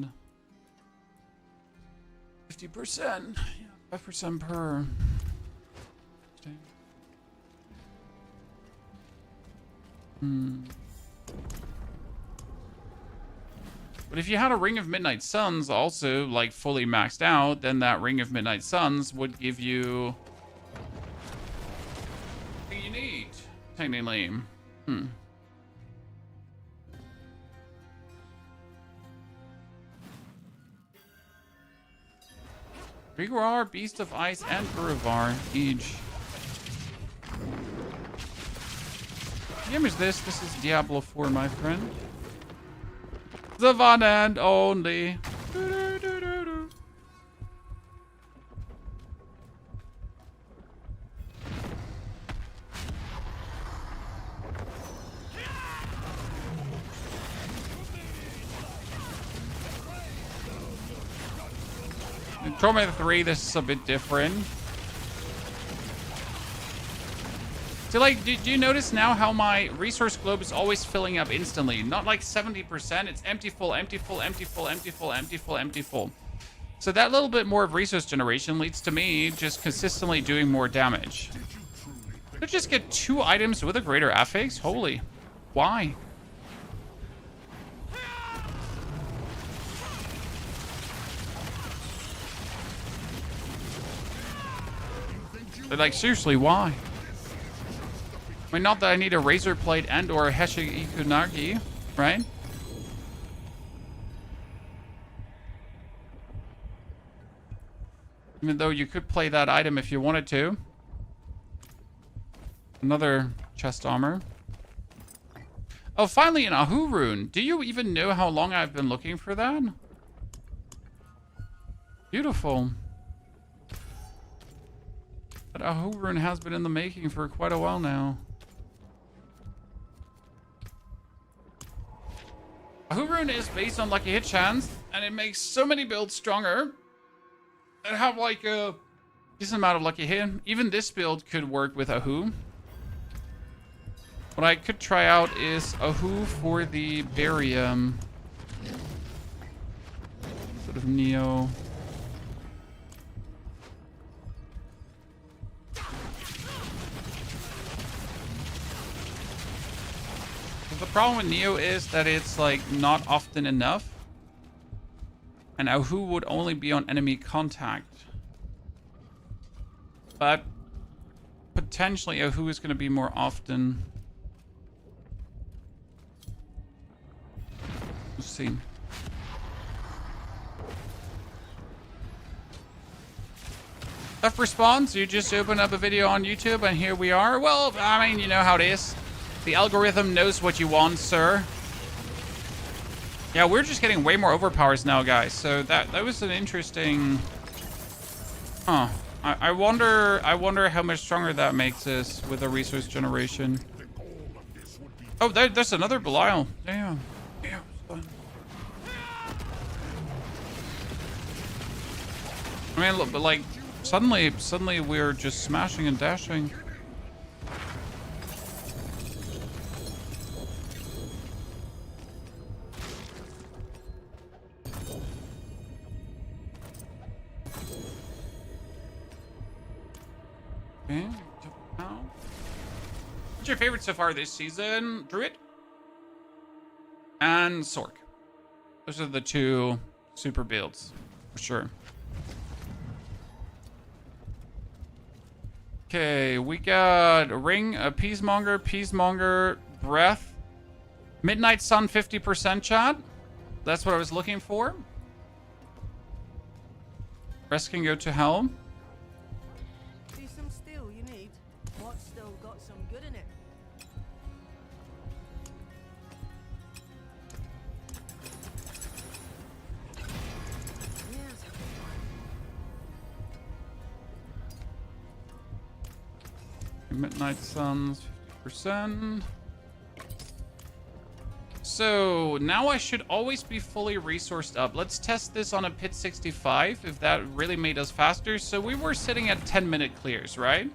50%. Yeah, 5% per. But if you had a Ring of Midnight Suns also, like, fully maxed out, then that Ring of Midnight Suns would give you what you need, technically. Vigor, Beast of Ice, and Urivar each. What game is this? This is Diablo 4, my friend. The one and only. In Torment 3, this is a bit different. So, like, do you notice now how my resource globe is always filling up instantly? Not like 70%. It's empty, full, empty, full, empty, full, empty, full, empty, full, empty, full. So that little bit more of resource generation leads to me just consistently doing more damage. Did I just get 2 items with a greater affix? Holy. Why? They're like, seriously, why? I mean, not that I need a razor blade and or a Heshi Ikunagi, right? Even though you could play that item if you wanted to. Another chest armor. Oh, finally an Ahu rune. Do you even know how long I've been looking for that? Beautiful. That Ahu rune has been in the making for quite a while now. Ahu rune is based on lucky hit chance, and it makes so many builds stronger. And have like a decent amount of lucky hit. Even this build could work with Ahu. What I could try out is Ahu for the barium. Sort of Neo. The problem with Neo is that it's like not often enough. And Ahu would only be on enemy contact. But potentially Ahu is going to be more often. Let's see. F response, you just open up a video on YouTube and here we are. Well, I mean, you know how it is. The algorithm knows what you want, sir. Yeah, we're just getting way more overpowers now, guys. So that was an interesting... Huh. I wonder how much stronger that makes us with a resource generation. Oh, there's another Belial. Damn. Damn. I mean, look, but like, suddenly we're just smashing and dashing. Okay. What's your favorite so far this season? Druid and Sork. Those are the two super builds for sure. Okay, we got a ring, a peacemonger, breath, midnight sun 50% chat. That's what I was looking for. Rest can go to hell. See some steel you need? What's still got some good in it? Yes. Midnight suns 50%. So now I should always be fully resourced up. Let's test this on a pit 65 if that really made us faster. So we were sitting at 10-minute clears, right?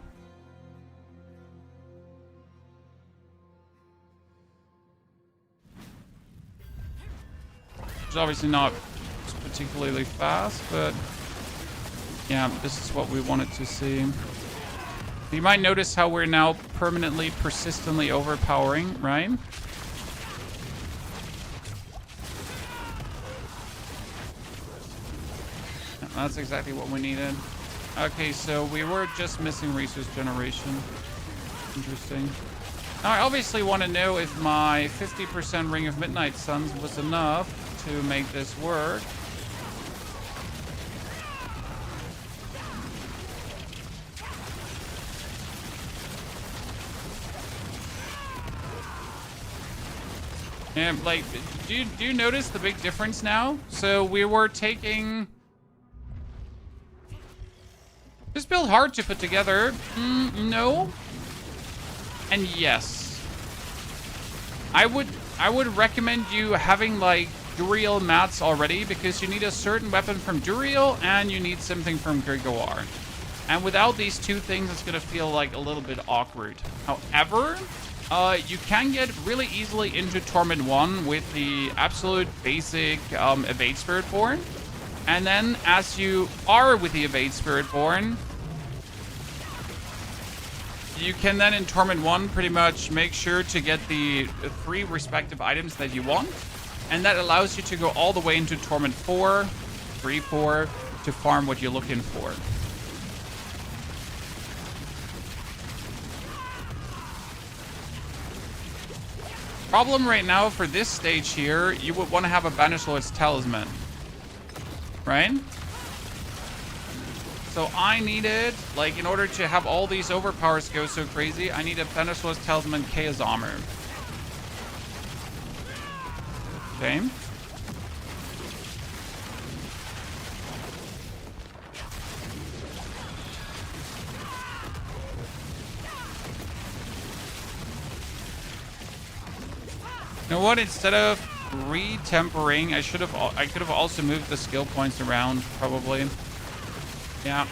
Which is obviously not particularly fast, but yeah, this is what we wanted to see. You might notice how we're now permanently, persistently overpowering, right? That's exactly what we needed. Okay, so we were just missing resource generation. Interesting. Now, I obviously want to know if my 50% Ring of Midnight Suns was enough to make this work. And, like, do you notice the big difference now? So we were taking... This build hard to put together. No. And yes. I would recommend you having like Duriel mats already because you need a certain weapon from Duriel and you need something from Gregoire. And without these two things, it's gonna feel like a little bit awkward. However, you can get really easily into Torment 1 with the absolute basic Evade Spiritborn. And then as you are with the Evade Spiritborn, you can then in Torment 1 pretty much make sure to get the 3 respective items that you want. And that allows you to go all the way into Torment 4, 3, 4 to farm what you're looking for. Problem right now for this stage here, you would want to have a Banished Lord's Talisman. Right? So I needed, like, in order to have all these overpowers go so crazy, I need a Banished Lord's Talisman Chaos Armor. Okay. You know what? Instead of re-tempering, I could have also moved the skill points around, probably. Yeah.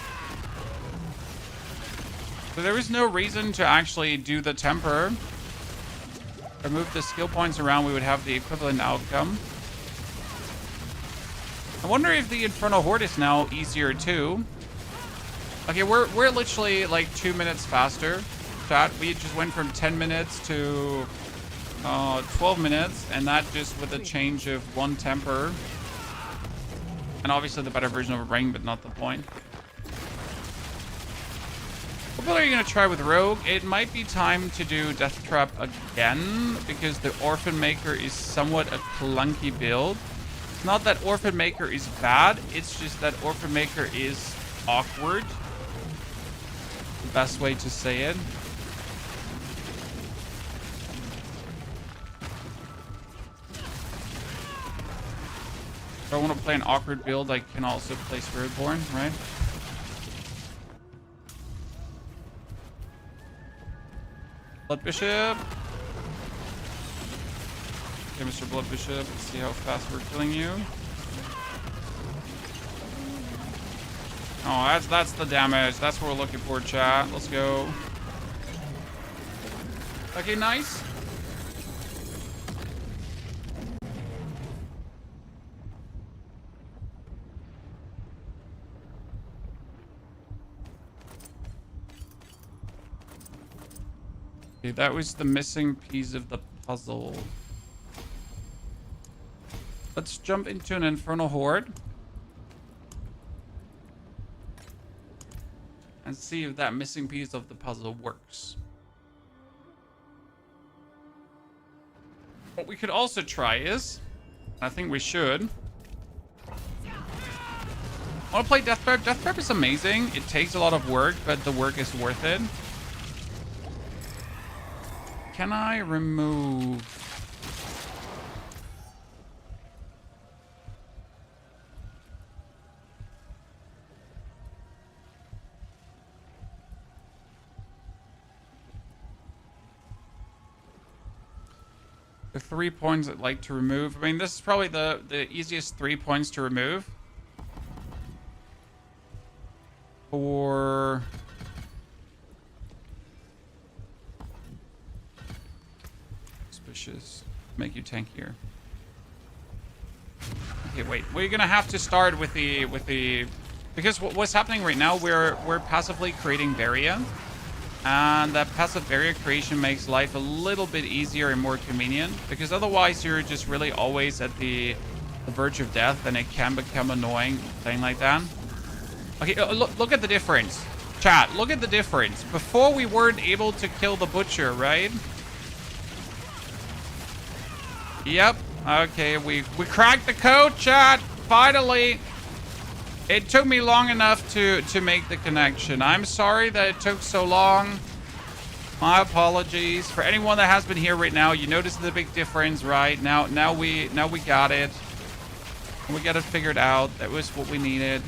So there is no reason to actually do the temper. If I move the skill points around, we would have the equivalent outcome. I wonder if the Infernal Horde is now easier too. Okay, we're literally like 2 minutes faster. Chat, we just went from 10 minutes to 12 minutes, and that just with a change of 1 temper. And obviously the better version of a ring, but not the point. What are you going to try with Rogue? It might be time to do Death Trap again, because the Orphan Maker is somewhat a clunky build. It's not that Orphan Maker is bad, it's just that Orphan Maker is awkward. The best way to say it. If I want to play an awkward build, I can also play Spiritborn, right? Blood Bishop. Okay, Mr. Blood Bishop, let's see how fast we're killing you. Oh, that's the damage. That's what we're looking for, chat. Let's go. Okay, nice. Okay, that was the missing piece of the puzzle. Let's jump into an Infernal Horde. And see if that missing piece of the puzzle works. What we could also try is, I think we should. I want to play Death Prep. Death Prep is amazing. It takes a lot of work, but the work is worth it. Can I remove... the 3 points I'd like to remove. I mean, this is probably the easiest 3 points to remove. For... suspicious. Make you tankier. Okay, wait. We're gonna have to start with the... Because what's happening right now, we're passively creating barrier. And that passive barrier creation makes life a little bit easier and more convenient, because otherwise you're just really always at the verge of death, and it can become annoying playing like that. Okay, look at the difference. Chat, look at the difference. Before we weren't able to kill the butcher, right? Yep. Okay, we cracked the code, chat. Finally. It took me long enough to make the connection. I'm sorry that it took so long. My apologies. For anyone that has been here right now, you notice the big difference, right? Now we got it. We got it figured out. That was what we needed.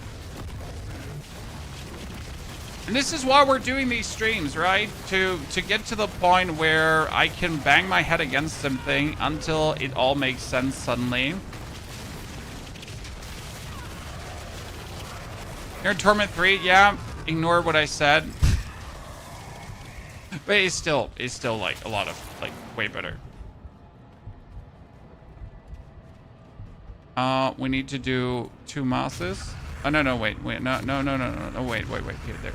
And this is why we're doing these streams, right? To get to the point where I can bang my head against something until it all makes sense suddenly. You're in Torment 3, yeah. Ignore what I said. But it's still like a lot of like way better. We need to do 2 masses. Oh no, wait, wait, no, wait, here, there.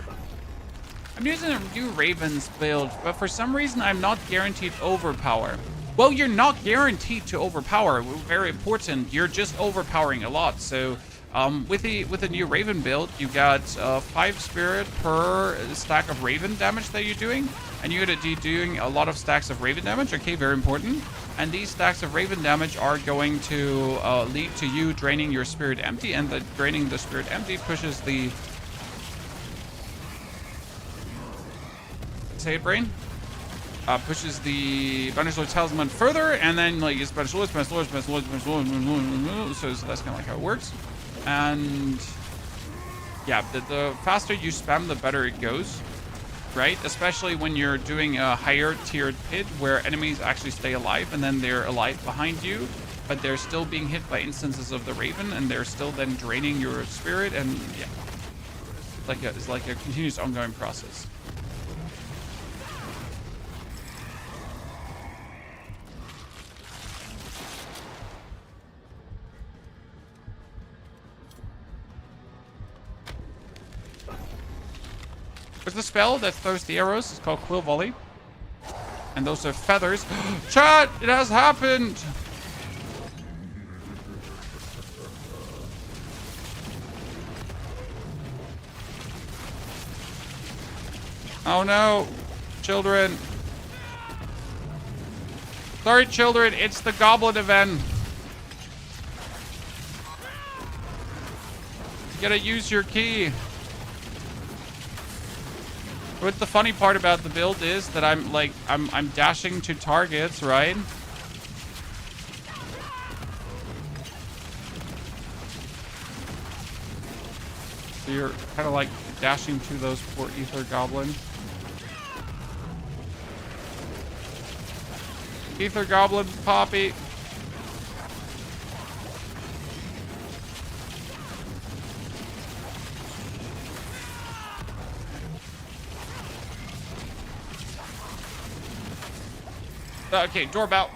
I'm using a new Ravens build, but for some reason I'm not guaranteed overpower. Well, you're not guaranteed to overpower. Very important. You're just overpowering a lot. So With the new Raven build, you got 5 spirit per stack of Raven damage that you're doing, and you're gonna be doing a lot of stacks of Raven damage. Okay, very important. And these stacks of Raven damage are going to lead to you draining your Spirit Empty, and the draining the Spirit Empty pushes the... Say it, brain? Pushes the Banishing Talisman further, and then like it's so that's kind of like how it works. And yeah, the faster you spam, the better it goes, right? Especially when you're doing a higher tiered pit where enemies actually stay alive, and then they're alive behind you, but they're still being hit by instances of the Raven, and they're still then draining your spirit, and yeah, it's like a continuous ongoing process. There's the spell that throws the arrows. It's called Quill Volley. And those are feathers. Chat! It has happened! Oh no! Children! Sorry, children, it's the Goblin event. You gotta use your key. But the funny part about the build is that I'm dashing to targets, right? So you're kind of like dashing to those poor ether goblins. Ether goblin Poppy. Okay, doorbell.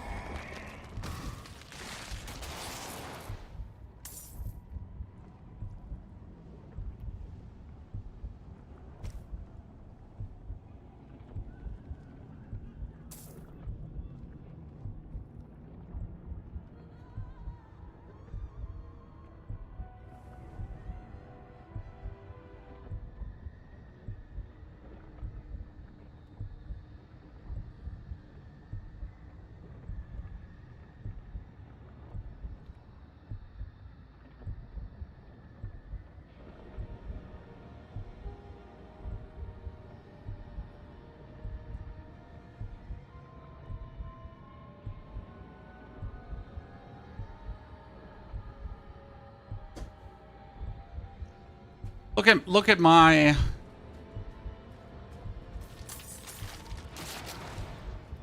Look at my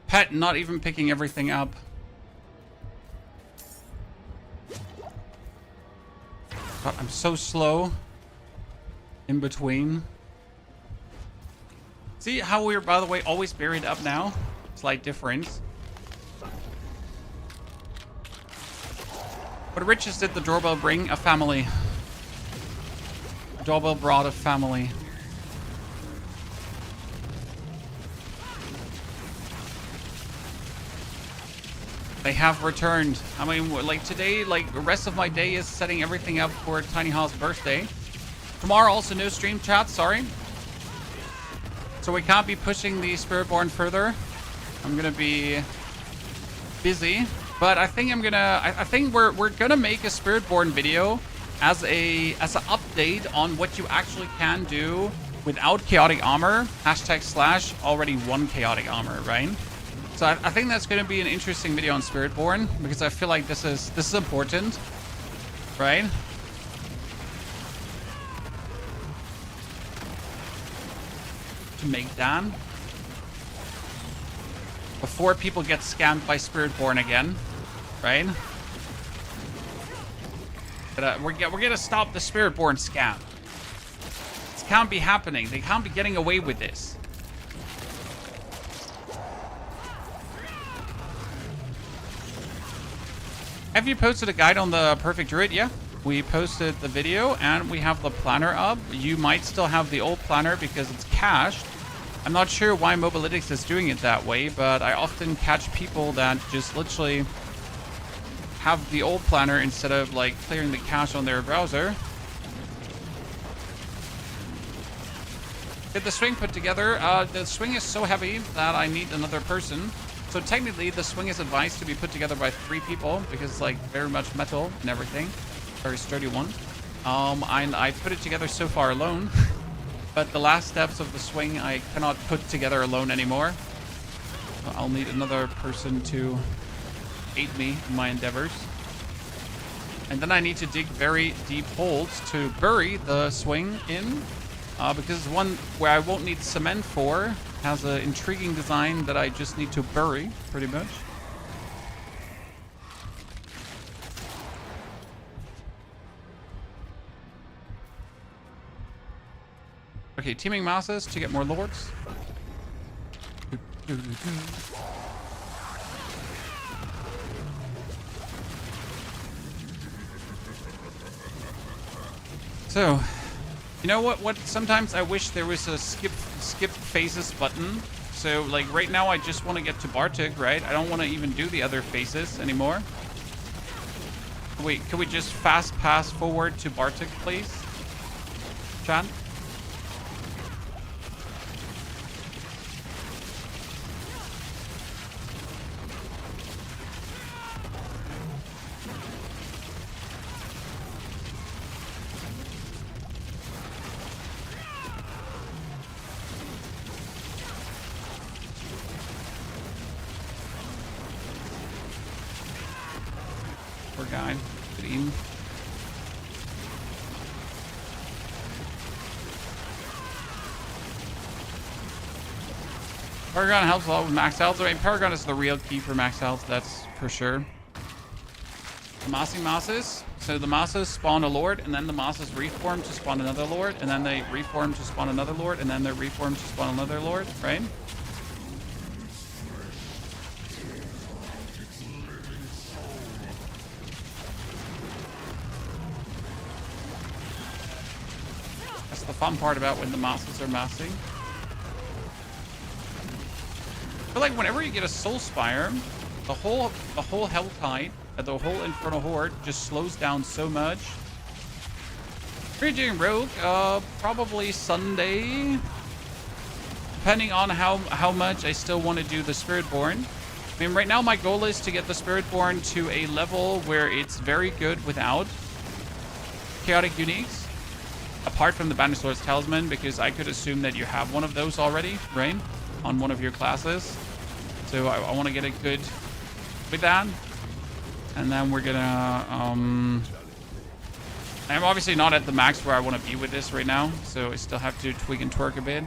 pet not even picking everything up. God, I'm so slow in between. See how we're, by the way, always buried up now? Slight difference. What riches did the doorbell bring? A family. Doorbell brought a family. They have returned. I mean, like today, like the rest of my day is setting everything up for Tiny Hawk's birthday. Tomorrow also no stream chat, sorry. So we can't be pushing the Spiritborn further. I'm gonna be busy, but I think I think we're gonna make a Spiritborn video as an update on what you actually can do without chaotic armor. #/ already 1 chaotic armor, right? So I think that's going to be an interesting video on Spiritborn, because I feel like this is important, right? To make Dan before people get scammed by Spiritborn again, right? But we're gonna stop the Spiritborn scam. This can't be happening. They can't be getting away with this. Have you posted a guide on the Perfect Druid? Yeah, we posted the video and we have the planner up. You might still have the old planner because it's cached. I'm not sure why Mobalytics is doing it that way, but I often catch people that just literally have the old planner instead of like clearing the cache on their browser. Get the swing put together. The swing is so heavy that I need another person. So technically the swing is advised to be put together by 3 people because it's like very much metal and everything. Very sturdy one. And I put it together so far alone. But the last steps of the swing I cannot put together alone anymore. So I'll need another person to aid me in my endeavors. And then I need to dig very deep holes to bury the swing in. Because one where I won't need cement for has an intriguing design that I just need to bury, pretty much. Okay, teaming masses to get more lords. So, you know what? Sometimes I wish there was a skip phases button. So, like right now, I just want to get to Bartik, right? I don't want to even do the other phases anymore. Wait, can we just fast pass forward to Bartik, please? Chan? Poor guy. Good eating. Paragon helps a lot with max health. I mean, Paragon is the real key for max health, that's for sure. Massing masses. So the masses spawn a lord, and then the masses reform to spawn another lord, and then they reform to spawn another lord, and then they reform to spawn another lord, right? That's the fun part about when the masses are massing. But like whenever you get a soul spire, the whole Helltide, the whole Infernal Horde just slows down so much. Raging Rogue, probably Sunday, depending on how much I still want to do the Spiritborn. I mean, right now my goal is to get the Spiritborn to a level where it's very good without chaotic uniques, apart from the Banished Lord's Talisman, because I could assume that you have one of those already, right, on one of your classes. So I want to get it good with that. And then we're gonna, I'm obviously not at the max where I want to be with this right now, so I still have to tweak and twerk a bit.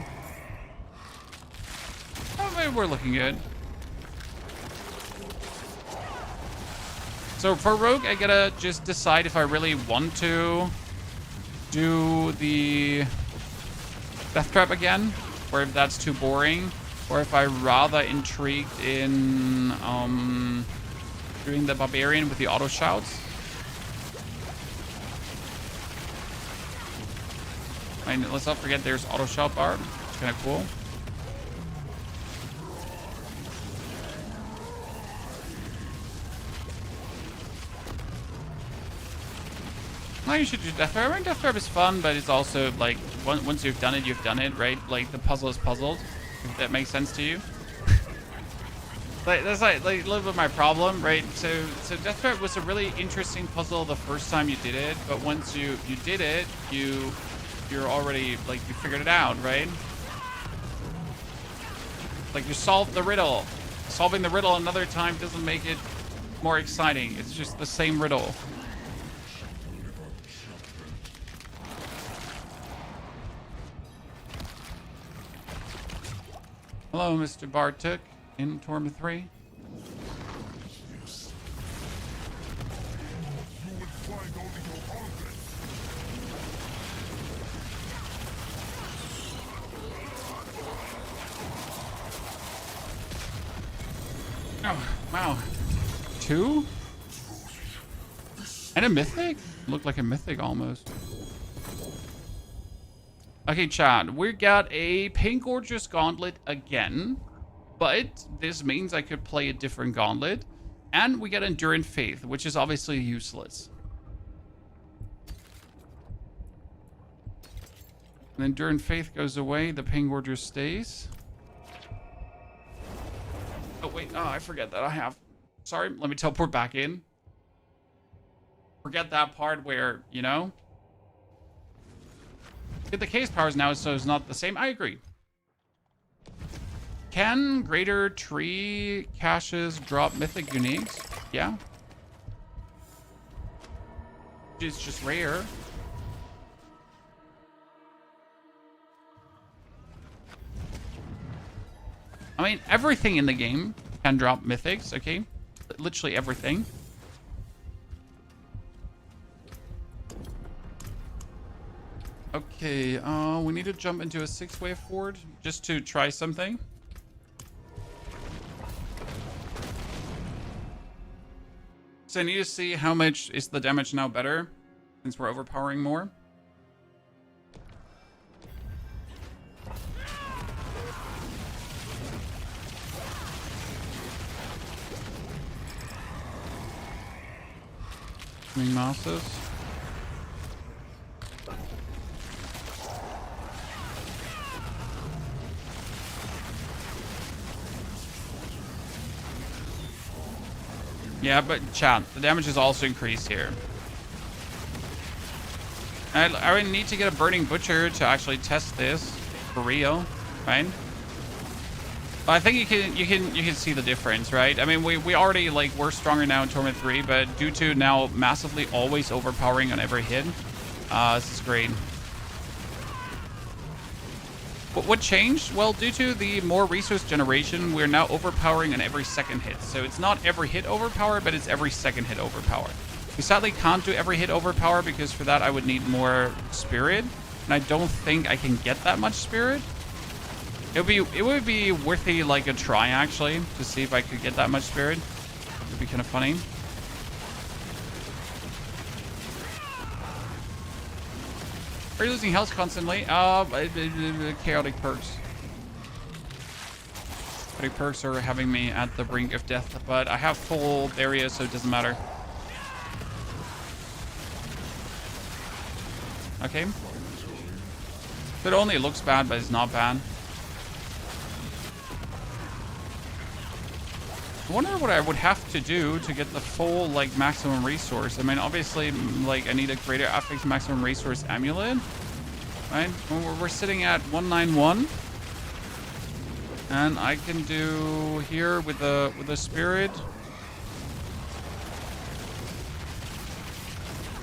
Oh, maybe we're looking good. So for Rogue, I gotta just decide if I really want to do the Death Trap again, or if that's too boring, or if I'm rather intrigued in doing the Barbarian with the auto shouts. I mean, let's not forget there's auto shout barb. It's kind of cool. No, you should do Death Trap. I mean, Death Trap is fun, but it's also like once you've done it, right? Like the puzzle is puzzled. If that makes sense to you. Like that's like a little bit my problem, right? So Death Trap was a really interesting puzzle the first time you did it, but once you did it, you're already like you figured it out, right? Like you solved the riddle. Solving the riddle another time doesn't make it more exciting. It's just the same riddle. Hello, Mr. Bartik in Torment 3. Oh, wow. 2? And a mythic? Looked like a mythic almost. Okay, Chad, we got a Pink Gorgeous Gauntlet again, but this means I could play a different gauntlet. And we get Enduring Faith, which is obviously useless. And Enduring Faith goes away. The Ping Order stays. Oh, wait. Oh, I forget that I have... Sorry, let me teleport back in. Forget that part where, you know... Get the case powers now, so it's not the same. I agree. Can greater tree caches drop mythic uniques? Yeah. It's just rare. I mean, everything in the game can drop mythics, okay? Literally everything. Okay, we need to jump into a 6-wave Horde just to try something. So I need to see how much is the damage now better, since we're overpowering more. Swing mouses. Yeah, but chat, the damage is also increased here. I would need to get a Burning Butcher to actually test this for real, right? But I think you can see the difference, right? I mean, we already we're stronger now in Torment 3, but due to now massively always overpowering on every hit, this is great. What changed? Well, due to the more resource generation, we're now overpowering on every second hit. So it's not every hit overpower, but it's every second hit overpower. We sadly can't do every hit overpower because for that I would need more spirit. And I don't think I can get that much spirit. It would be worthy a try actually to see if I could get that much spirit. It would be kind of funny. Are you losing health constantly? Chaotic perks. Chaotic perks are having me at the brink of death, but I have full area, so it doesn't matter. Okay. It only looks bad, but it's not bad. I wonder what I would have to do to get the full maximum resource. I mean, obviously I need a greater affix maximum resource amulet, right? We're sitting at 191, and I can do here with the spirit.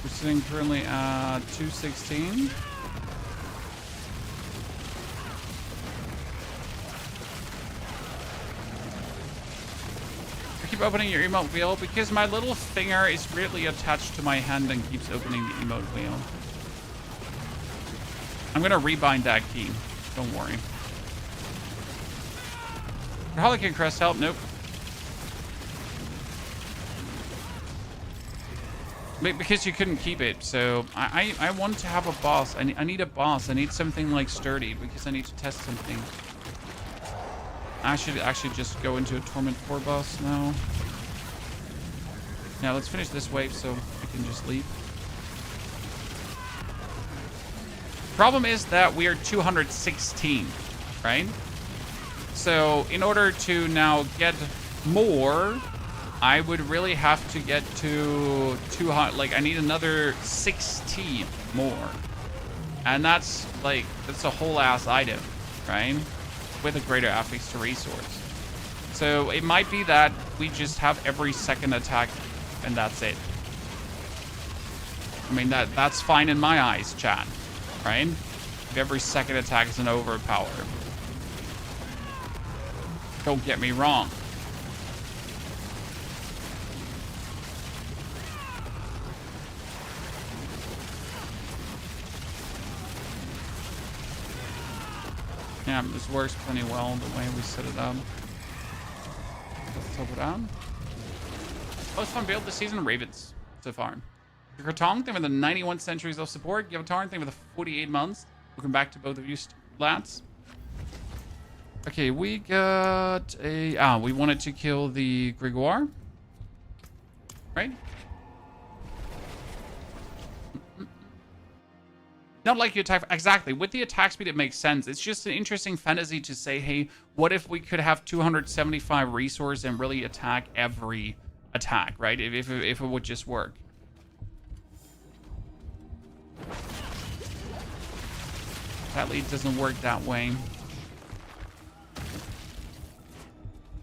We're sitting currently at 216. Keep opening your emote wheel because my little finger is weirdly attached to my hand and keeps opening the emote wheel. I'm gonna rebind that key. Don't worry. Harlequin Crest help? Nope. Because you couldn't keep it, so I want to have a boss. I need a boss. I need something sturdy because I need to test something. I should actually just go into a Torment 4 boss now. Now let's finish this wave so I can just leave. Problem is that we are 216, right? So in order to now get more, I would really have to get to 200. I need another 16 more, and that's a whole ass item, right? With a greater affix to resource. So it might be that we just have every second attack and that's it. I mean, that's fine in my eyes, chat, right? If every second attack is an overpower. Don't get me wrong. Yeah, this works plenty well the way we set it up. Let's top it down. Most fun build this season, Ravens, so far. Kartong, thank you for the 91 centuries of support. Gavatar, thank you for the 48 months. Welcome back to both of you, lads. Okay, we got a... we wanted to kill the Grégoire. right? Not like you attack... Exactly. With the attack speed, it makes sense. It's just an interesting fantasy to say, hey, what if we could have 275 resource and really attack every attack, right? If it would just work. Sadly, it doesn't work that way.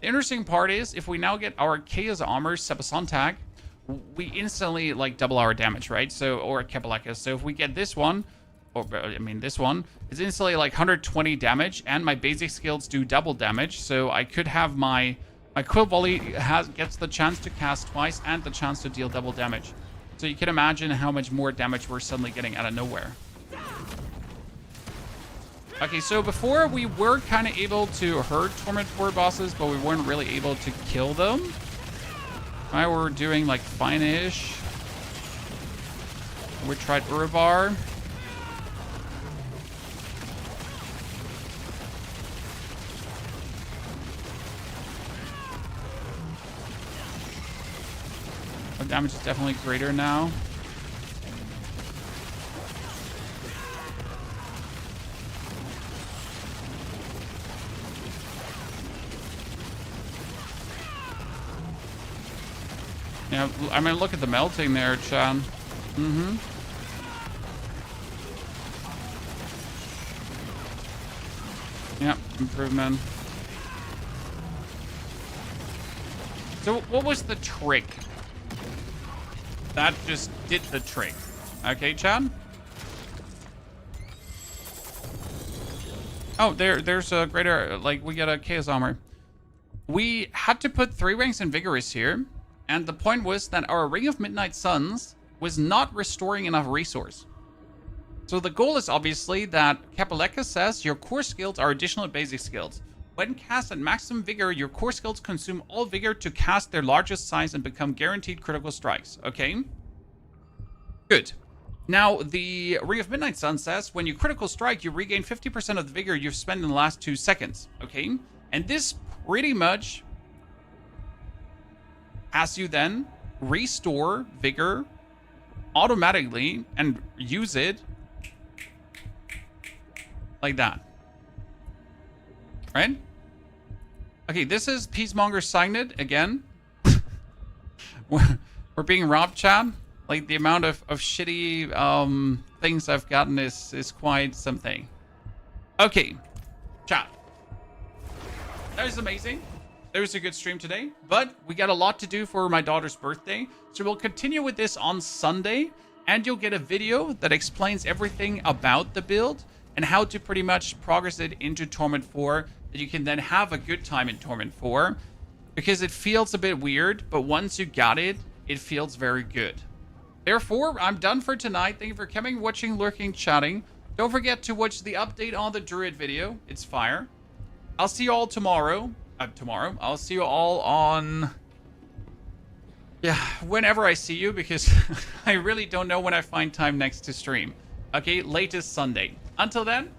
The interesting part is, if we now get our Chaos Armor Sepasontak, we instantly, like, double our damage, right? So, or Kepaleka. So if we get this one... Or, I mean, this one is instantly like 120 damage, and my basic skills do double damage. So I could have my Quill Volley gets the chance to cast twice and the chance to deal double damage. So you can imagine how much more damage we're suddenly getting out of nowhere. Okay, so before we were kind of able to hurt Torment 4 bosses, but we weren't really able to kill them. Now we're doing like fine-ish. We tried Urubar. Our damage is definitely greater now. Yeah, I mean, look at the melting there, Chan. Mm-hmm. Yep, improvement. So what was the trick? That just did the trick. Okay, Chad? Oh, there's a greater, like, we get a Chaos Armor. We had to put 3 ranks in Vigorous here, and the point was that our Ring of Midnight Suns was not restoring enough resource. So the goal is obviously that Kepaleka says your core skills are additional basic skills. When cast at maximum vigor, your core skills consume all vigor to cast their largest size and become guaranteed critical strikes. Okay? Good. Now, the Ring of Midnight Sun says, when you critical strike, you regain 50% of the vigor you've spent in the last 2 seconds. Okay? And this pretty much has you then restore vigor automatically and use it like that. Right? Okay, this is Peacemonger Signet again. We're being robbed, Chad. Like, the amount of shitty things I've gotten is quite something. Okay, Chad. That was amazing. It was a good stream today, but we got a lot to do for my daughter's birthday. So we'll continue with this on Sunday, and you'll get a video that explains everything about the build and how to pretty much progress it into Torment 4, that you can then have a good time in Torment 4, because it feels a bit weird, but once you got it, it feels very good. Therefore, I'm done for tonight. Thank you for coming, watching, lurking, chatting. Don't forget to watch the update on the Druid video. It's fire. I'll see you all tomorrow. I'll see you all on... Yeah, whenever I see you, because I really don't know when I find time next to stream. Okay, latest Sunday. Until then,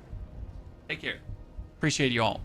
take care. Appreciate you all.